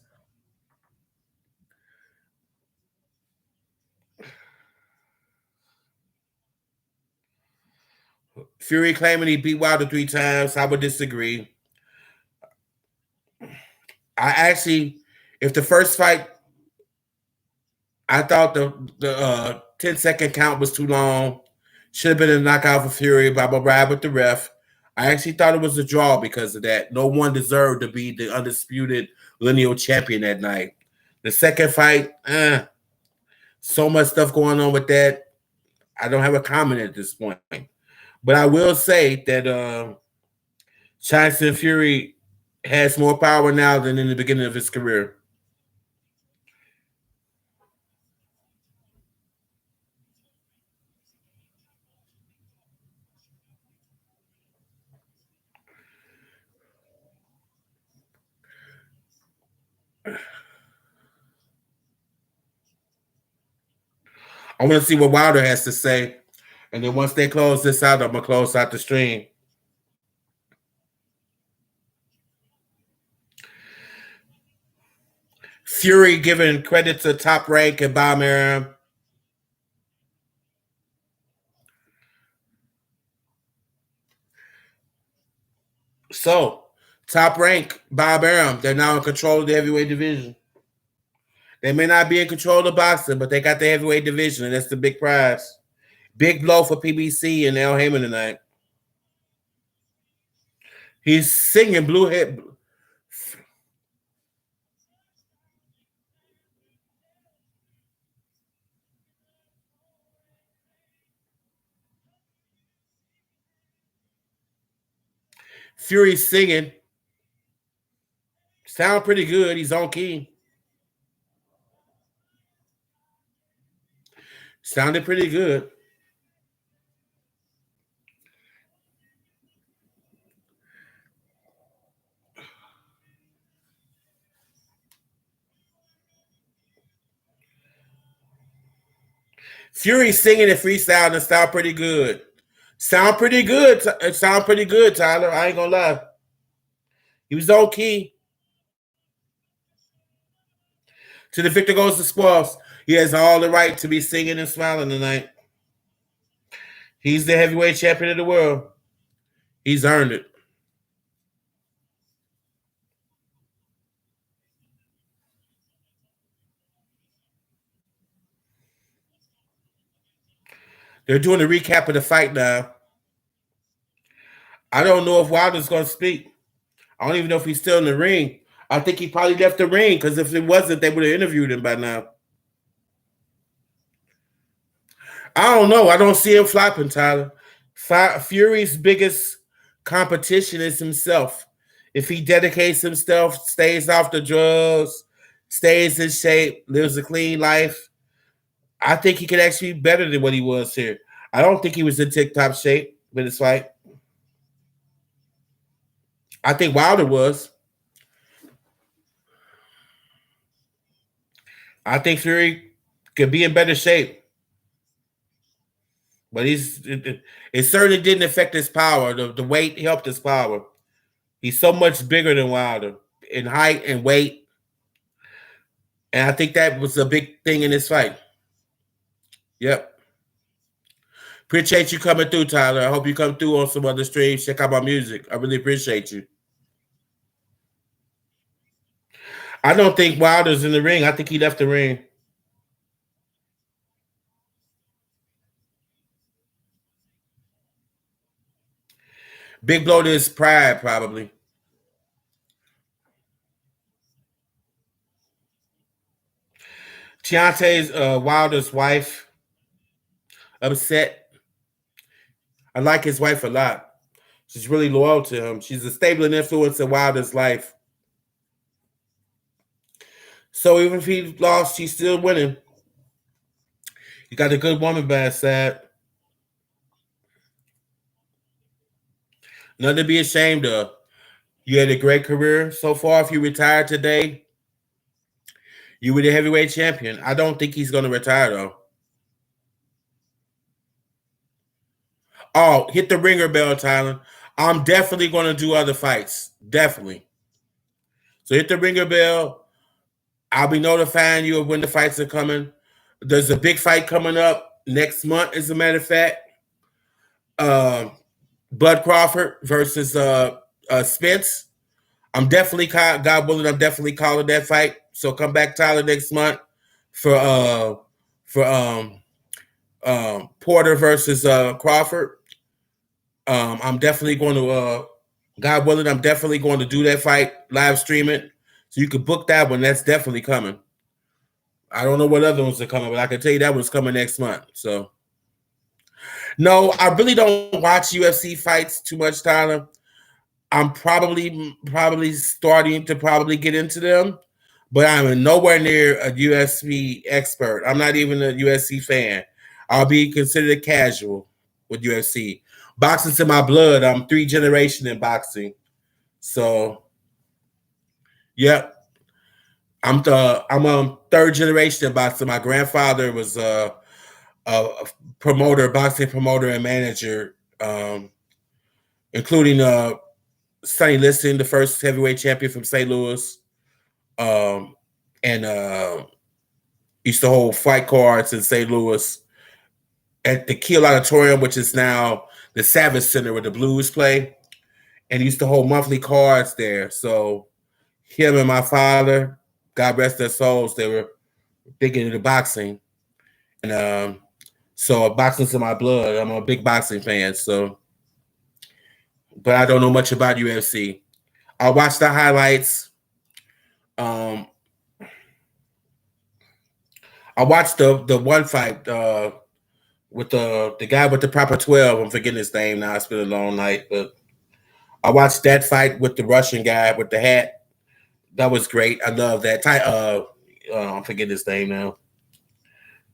Fury claiming he beat Wilder 3 times. I would disagree. I actually, if the first fight, I thought the 10-second count was too long. Should have been a knockout for Fury, but I'm going to ride with the ref. I actually thought it was a draw because of that. No one deserved to be the undisputed lineal champion that night. The second fight, so much stuff going on with that. I don't have a comment at this point. But I will say that Tyson Fury has more power now than in the beginning of his career. I want to see what Wilder has to say. And then once they close this out, I'm going to close out the stream. Fury giving credit to Top Rank and Bob Arum. So, Top Rank, Bob Arum, they're now in control of the heavyweight division. They may not be in control of boxing, but they got the heavyweight division, and that's the big prize. Big blow for PBC and Al Heyman tonight. He's singing Blue Head. Fury singing. Sound pretty good. He's on key. Sounded pretty good. Fury singing and freestyle and sound pretty good. Sound pretty good. It sound pretty good, Tyler. I ain't gonna lie. He was on key. To the victor goes the spoils. He has all the right to be singing and smiling tonight. He's the heavyweight champion of the world. He's earned it. They're doing a recap of the fight now. I don't know if Wilder's going to speak. I don't even know if he's still in the ring. I think he probably left the ring because if it wasn't, they would have interviewed him by now. I don't know. I don't see him flopping, Tyler. Fury's biggest competition is himself. If he dedicates himself, stays off the drugs, stays in shape, lives a clean life, I think he could actually be better than what he was here. I don't think he was in tip-top shape with his fight. I think Wilder was. I think Fury could be in better shape. But it certainly didn't affect his power. The weight helped his power. He's so much bigger than Wilder in height and weight. And I think that was a big thing in this fight. Yep. Appreciate you coming through, Tyler. I hope you come through on some other streams. Check out my music. I really appreciate you. I don't think Wilder's in the ring. I think he left the ring. Big blow to his pride, probably. Deontay's Wilder's wife upset. I like his wife a lot. She's really loyal to him. She's a stable influence in Wilder's life. So even if he lost, he's still winning. You got a good woman by his side. Nothing to be ashamed of. You had a great career so far. If you retired today, you were the heavyweight champion. I don't think he's going to retire, though. Oh, hit the ringer bell, Tyler. I'm definitely going to do other fights. Definitely. So hit the ringer bell. I'll be notifying you of when the fights are coming. There's a big fight coming up next month, as a matter of fact. Bud Crawford versus Spence. I'm definitely, God willing, I'm definitely calling that fight. So come back, Tyler, next month for Porter versus Crawford. I'm definitely going to, God willing, I'm definitely going to do that fight, live stream it. So you can book that one. That's definitely coming. I don't know what other ones are coming, but I can tell you that one's coming next month. So, no, I really don't watch UFC fights too much, Tyler. I'm probably starting to probably get into them, but I'm nowhere near a UFC expert. I'm not even a UFC fan. I'll be considered casual with UFC. Boxing's in my blood. I'm 3 generation in boxing. So, yep. I'm 3rd generation in boxing. My grandfather was a promoter, boxing promoter and manager, including Sonny Liston, the first heavyweight champion from St. Louis, and used to hold fight cards in St. Louis at the Kiel Auditorium, which is now the Savage Center where the Blues play, and he used to hold monthly cards there. So him and my father, God rest their souls, they were big into boxing, and so boxing's in my blood. I'm a big boxing fan, so, but I don't know much about UFC. I watch the highlights. I watched the one fight with the guy with the proper 12. I'm forgetting his name now. It's been a long night, but I watched that fight with the Russian guy with the hat. That was great. I love that. I'm forgetting his name now,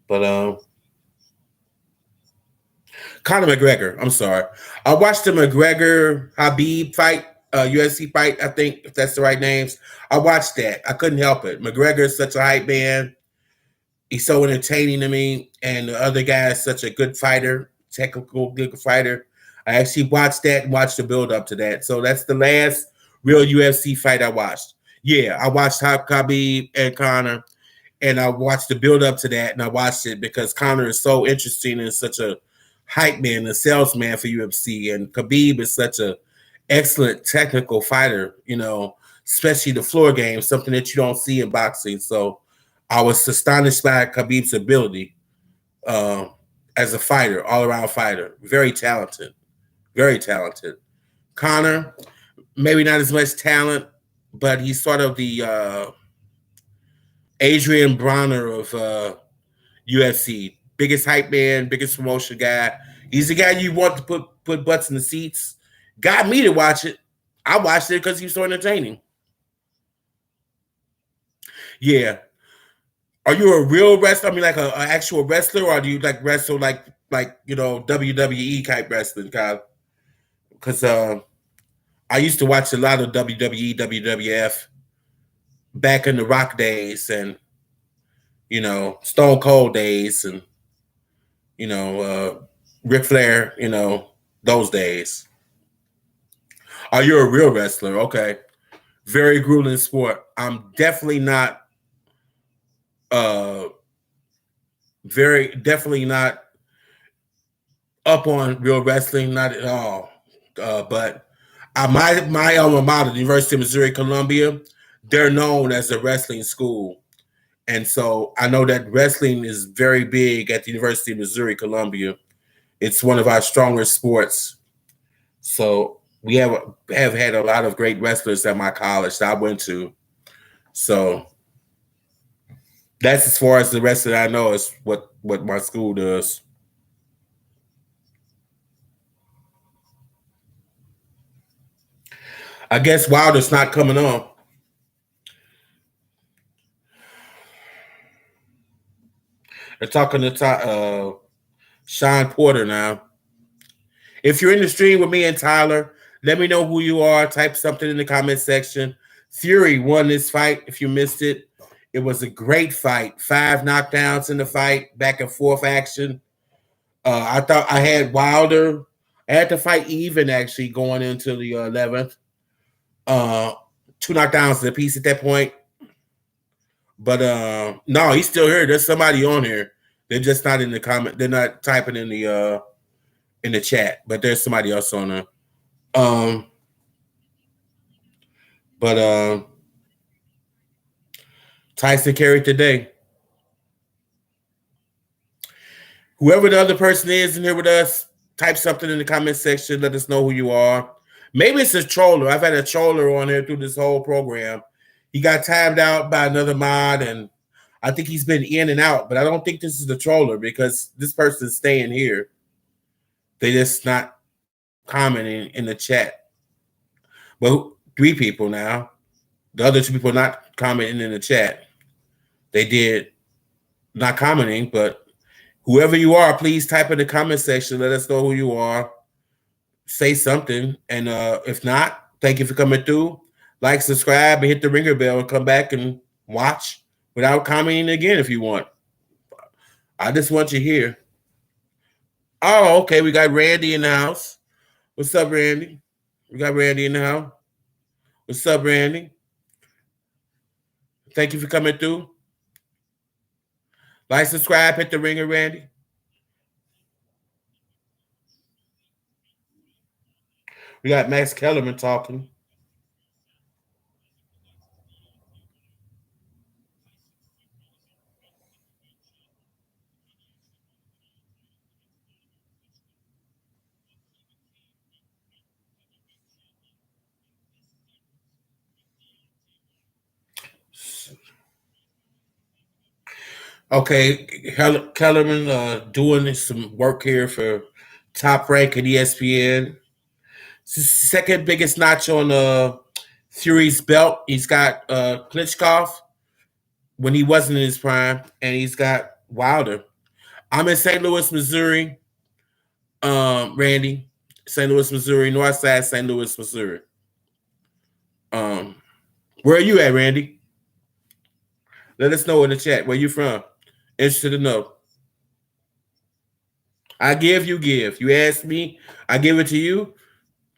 but Conor McGregor. I'm sorry. I watched the McGregor Habib fight, UFC fight. I think if that's the right names. I watched that. I couldn't help it. McGregor is such a hype man. He's so entertaining to me, and the other guy is such a good fighter, technical good fighter. I actually watched that and watched the build up to that. So that's the last real UFC fight I watched. Yeah, I watched Habib and Conor, and I watched the build up to that, and I watched it because Conor is so interesting and such a hype man, a salesman for UFC, and Khabib is such a excellent technical fighter. Especially the floor game, something that you don't see in boxing. So I was astonished by Khabib's ability as a fighter, all around fighter, very talented, very talented. Conor, maybe not as much talent, but he's sort of the Adrian Bronner of UFC. Biggest hype man, biggest promotion guy. He's the guy you want to put butts in the seats. Got me to watch it. I watched it because he was so entertaining. Yeah. Are you a real wrestler? I mean, like an actual wrestler, or do you like wrestle like WWE type wrestling, Kyle? Because I used to watch a lot of WWE, WWF back in the Rock days, and Stone Cold days, and Ric Flair, those days. Are you a real wrestler? Okay. Very grueling sport. I'm definitely not definitely not up on real wrestling, not at all. But my alma mater, the University of Missouri Columbia, they're known as a wrestling school. And so I know that wrestling is very big at the University of Missouri Columbia. It's one of our strongest sports. So we have had a lot of great wrestlers at my college that I went to. So that's as far as the rest that I know is what my school does. I guess Wilder's not coming on. They're talking to Sean Porter now. If you're in the stream with me and Tyler, let me know who you are. Type something in the comment section. Fury won this fight. If you missed it, it was a great fight. 5 knockdowns in the fight, back and forth action. I thought I had Wilder. I had to fight even actually going into the 11th. 2 knockdowns to the piece at that point. But no, he's still here. There's somebody on here. They're just not in the comment. They're not typing in the chat. But there's somebody else on there. But Tyson carried today. Whoever the other person is in here with us, type something in the comment section. Let us know who you are. Maybe it's a troller. I've had a troller on here through this whole program. He got timed out by another mod, and I think he's been in and out, but I don't think this is the troller because this person's staying here. They just not commenting in the chat. But 3 people now. The other 2 people not commenting in the chat. They did not commenting, but whoever you are, please type in the comment section. Let us know who you are. Say something. And if not, thank you for coming through. Like, subscribe, and hit the ringer bell and come back and watch without commenting again if you want. I just want you here. Oh, okay. We got Randy in the house. What's up, Randy? We got Randy in the house. What's up, Randy? Thank you for coming through. Like, subscribe, hit the ringer, Randy. We got Max Kellerman talking. Okay, Kellerman doing some work here for Top Rank and ESPN. Second biggest notch on Fury's belt. He's got Klitschko when he wasn't in his prime, and he's got Wilder. I'm in St. Louis, Missouri. Randy, St. Louis, Missouri, North Side, St. Louis, Missouri. Where are you at, Randy? Let us know in the chat where you from. Interested to know. I give, you give. You ask me, I give it to you.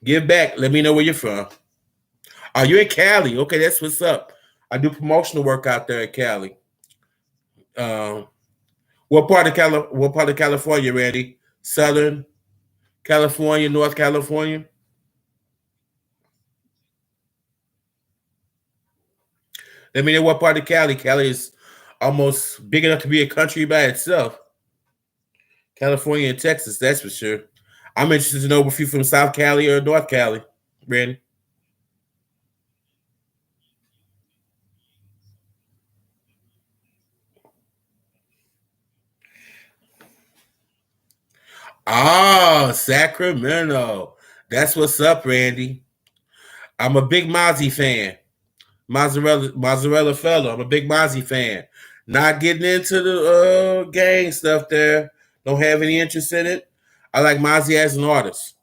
Give back. Let me know where you're from. Are you in Cali? Okay, that's what's up. I do promotional work out there in Cali. What part of California, Randy? Southern California, North California? Let me know what part of Cali. Cali is almost big enough to be a country by itself. California and Texas, that's for sure. I'm interested to know if you're from South Cali or North Cali, Randy. Oh, Sacramento. That's what's up, Randy. I'm a big Mozzie fan. Mozzarella fellow. I'm a big Mozzie fan. Not getting into the gang stuff there. Don't have any interest in it. I like Mozzie as an artist.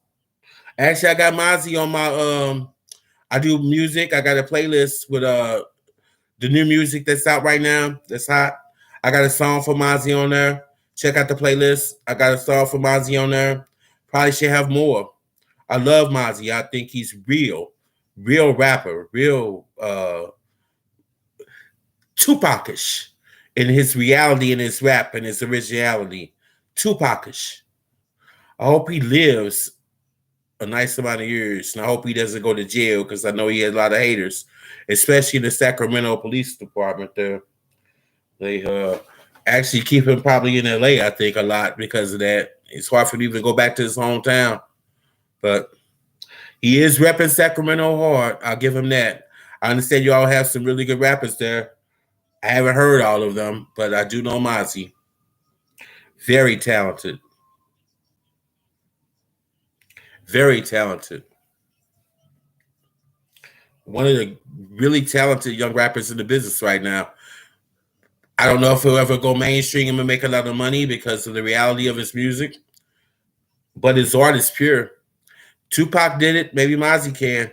Actually, I got Mozzie on my I do music. I got a playlist with the new music that's out right now. That's hot. I got a song for Mozzie on there. Check out the playlist. I got a song for Mozzie on there. Probably should have more. I love Mozzie. I think he's real rapper, real Tupacish in his reality and his rap and his originality. Tupacish. I hope he lives a nice amount of years, and I hope he doesn't go to jail because I know he has a lot of haters, especially in the Sacramento Police Department. There, they actually keep him probably in LA. I think a lot because of that. It's hard for him to even go back to his hometown, but he is repping Sacramento hard. I'll give him that. I understand you all have some really good rappers there. I haven't heard all of them, but I do know Mozzie. Very talented. Very talented. One of the really talented young rappers in the business right now. I don't know if he'll ever go mainstream and make a lot of money because of the reality of his music, but his art is pure. Tupac did it. Maybe Mozzie can,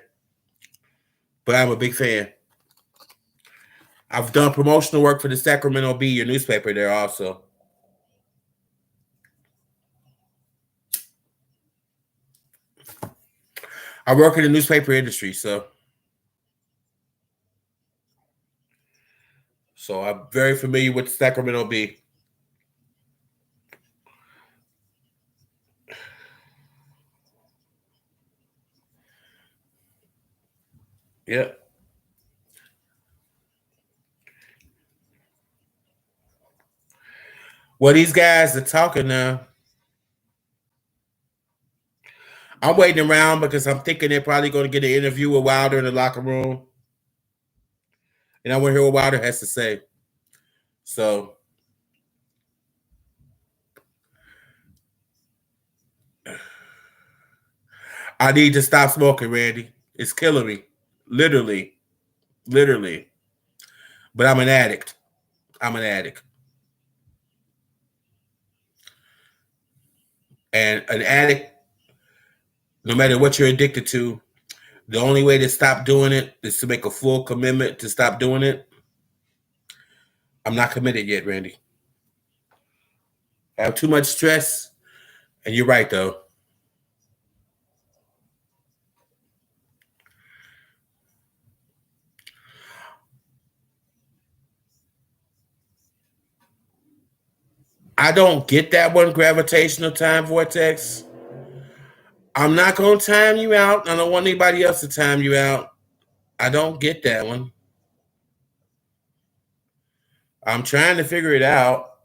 but I'm a big fan. I've done promotional work for the Sacramento Bee, your newspaper there also. I work in the newspaper industry, so I'm very familiar with the Sacramento Bee. Yeah. Well, these guys are talking now. I'm waiting around because I'm thinking they're probably going to get an interview with Wilder in the locker room, and I want to hear what Wilder has to say. So I need to stop smoking, Randy. It's killing me, literally, literally. But I'm an addict. I'm an addict, and an addict, no matter what you're addicted to, the only way to stop doing it is to make a full commitment to stop doing it. I'm not committed yet, Randy. I have too much stress, and you're right though. I don't get that one gravitational time vortex. I'm not going to time you out. I don't want anybody else to time you out. I don't get that one. I'm trying to figure it out.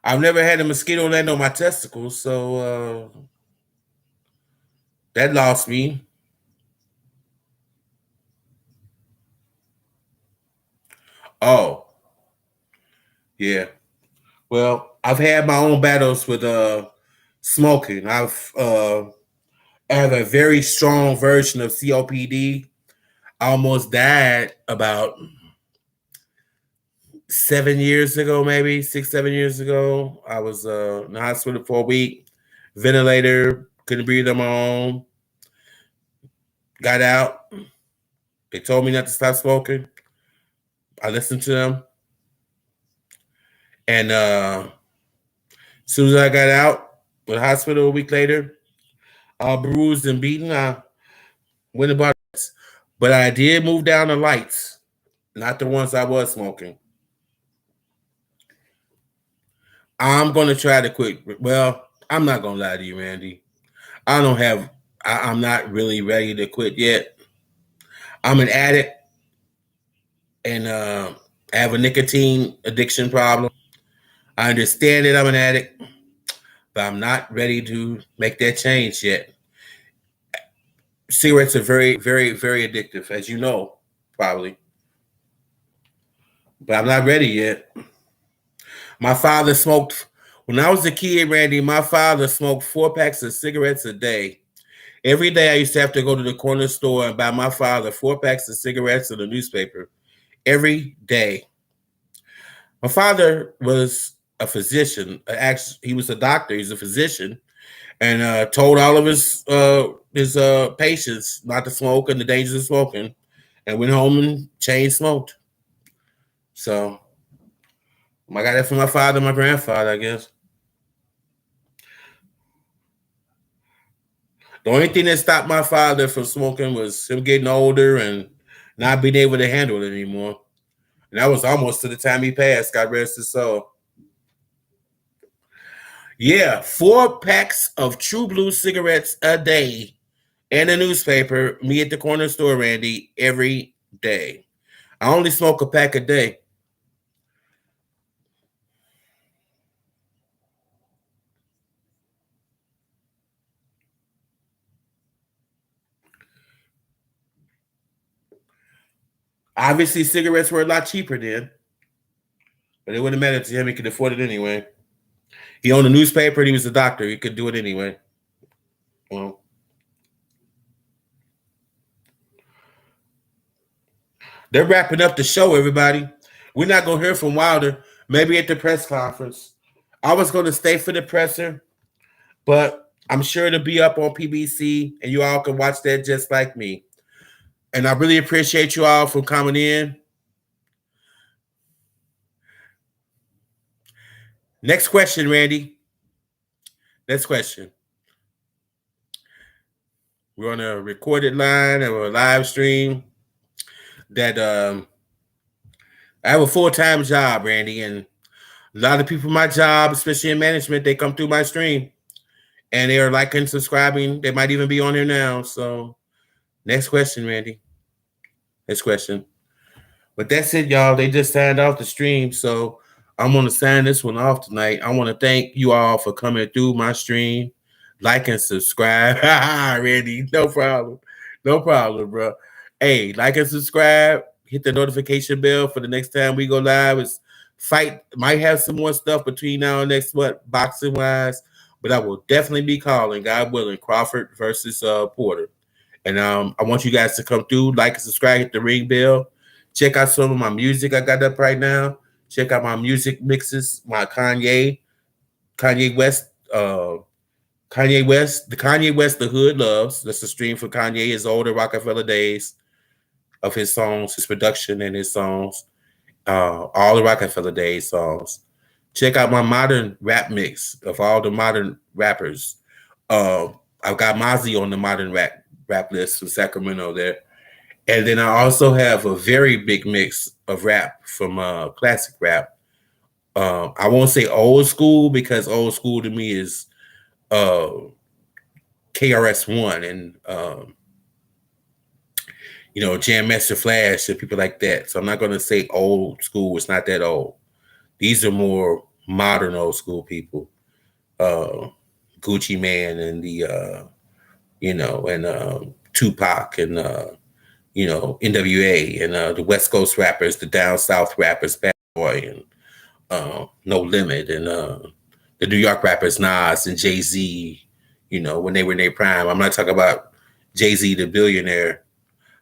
I've never had a mosquito land on my testicles, so that lost me. Oh, yeah. Well, I've had my own battles with smoking. I have a very strong version of COPD. I almost died about 7 years ago, maybe 6, 7 years ago. I was in the hospital for a week, ventilator, couldn't breathe on my own. Got out. They told me not to stop smoking. I listened to them. And as soon as I got out of the hospital a week later, all bruised and beaten, I went about it. But I did move down the lights, not the ones I was smoking. I'm going to try to quit. Well, I'm not going to lie to you, Randy. I'm not really ready to quit yet. I'm an addict and I have a nicotine addiction problem. I understand that I'm an addict, but I'm not ready to make that change yet. Cigarettes are very, very, very addictive, as you know, probably. But I'm not ready yet. My father smoked, when I was a kid, Randy, my father smoked 4 packs of cigarettes a day. Every day I used to have to go to the corner store and buy my father 4 packs of cigarettes and a newspaper. Every day. My father was a physician. Actually, he was a doctor. He's a physician, and told all of his patients not to smoke and the dangers of smoking, and went home and chain smoked. So I got that from my father, and my grandfather, I guess. The only thing that stopped my father from smoking was him getting older and not being able to handle it anymore. And that was almost to the time he passed. God rest his soul. Yeah, 4 packs of True Blue cigarettes a day and a newspaper. Me at the corner store, Randy, every day. I only smoke a pack a day. Obviously, cigarettes were a lot cheaper then, but it wouldn't matter to him. He could afford it anyway. He owned a newspaper and he was a doctor. He could do it anyway. Well, they're wrapping up the show, everybody. We're not going to hear from Wilder. Maybe at the press conference. I was going to stay for the presser, but I'm sure it'll be up on PBC and you all can watch that just like me. And I really appreciate you all for coming in. Next question, Randy. Next question. We're on a recorded line or a live stream that I have a full-time job, Randy, and a lot of people in my job, especially in management, they come through my stream and they are liking, subscribing. They might even be on here now. So next question, Randy. Next question. But that's it, y'all. They just signed off the stream. So I'm going to sign this one off tonight. I want to thank you all for coming through my stream. Like and subscribe. Randy, no problem. No problem, bro. Hey, like and subscribe. Hit the notification bell for the next time we go live. It's fight. Might have some more stuff between now and next month, boxing wise. But I will definitely be calling, God willing, Crawford versus Porter. And I want you guys to come through, like and subscribe, hit the ring bell. Check out some of my music I got up right now. Check out my music mixes, my Kanye West, the Kanye West, The Hood Loves. That's the stream for Kanye, his older Rockefeller days of his songs, his production and his songs, all the Rockefeller days songs. Check out my modern rap mix of all the modern rappers. I've got Mozzie on the modern rap list from Sacramento there. And then I also have a very big mix of rap from classic rap. I won't say old school because old school to me is KRS-One and Jam Master Flash and people like that. So I'm not going to say old school. It's not that old. These are more modern old school people. Gucci Man and and Tupac and NWA and the West Coast rappers, the down south rappers, Bad Boy and No Limit and the New York rappers Nas and Jay-Z, when they were in their prime. I'm not talking about Jay-Z the billionaire.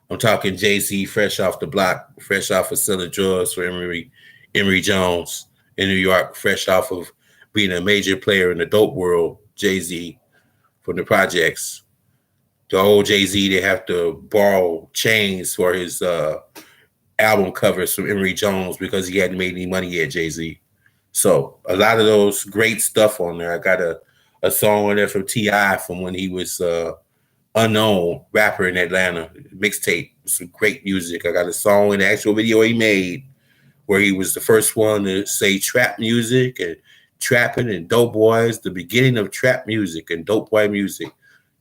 I'm talking Jay-Z fresh off the block, fresh off of selling drugs for Emory Jones in New York, fresh off of being a major player in the dope world, Jay-Z from the projects. The old Jay-Z, they have to borrow chains for his album covers from Emory Jones because he hadn't made any money yet, Jay-Z. So a lot of those great stuff on there. I got a song on there from T.I. from when he was unknown rapper in Atlanta, mixtape, some great music. I got a song in the actual video he made where he was the first one to say trap music and trapping and dope boys, the beginning of trap music and dope boy music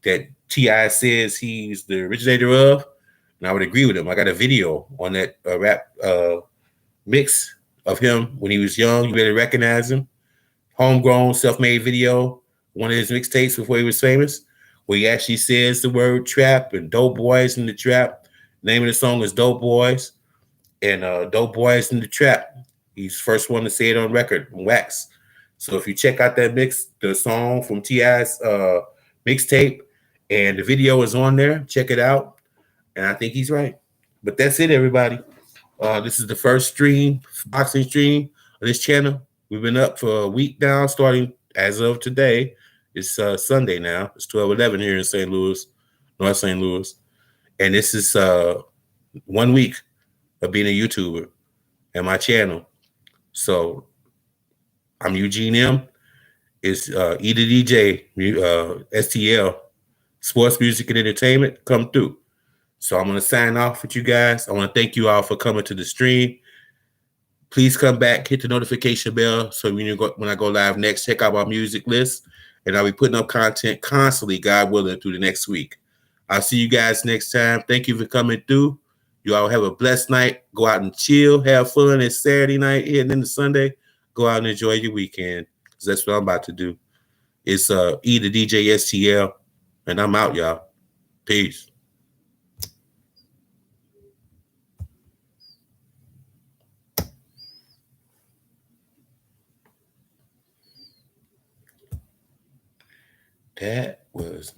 that T.I. says he's the originator of. And I would agree with him. I got a video on that rap mix of him when he was young. You better recognize him. Homegrown, self-made video, one of his mixtapes before he was famous, where he actually says the word trap and dope boys in the trap. The name of the song is Dope Boys, and Dope Boys in the Trap. He's the first one to say it on record, Wax. So if you check out that mix, the song from T.I.'s mixtape, and the video is on there, check it out. And I think he's right. But that's it, everybody. This is the first stream, boxing stream on this channel. We've been up for a week now, starting as of today. It's Sunday now. It's 12:11 here in St. Louis, North St. Louis. And this is 1 week of being a YouTuber and my channel. So I'm Eugene M. It's E the DJ, STL, Sports, Music, and Entertainment. Come through. So I'm going to sign off with you guys. I want to thank you all for coming to the stream. Please come back, hit the notification bell so when I go live next, check out my music list. And I'll be putting up content constantly, God willing, through the next week. I'll see you guys next time. Thank you for coming through. You all have a blessed night. Go out and chill, have fun. It's Saturday night, heading into Sunday. Go out and enjoy your weekend, because that's what I'm about to do. It's E the DJ STL, and I'm out, y'all. Peace. That was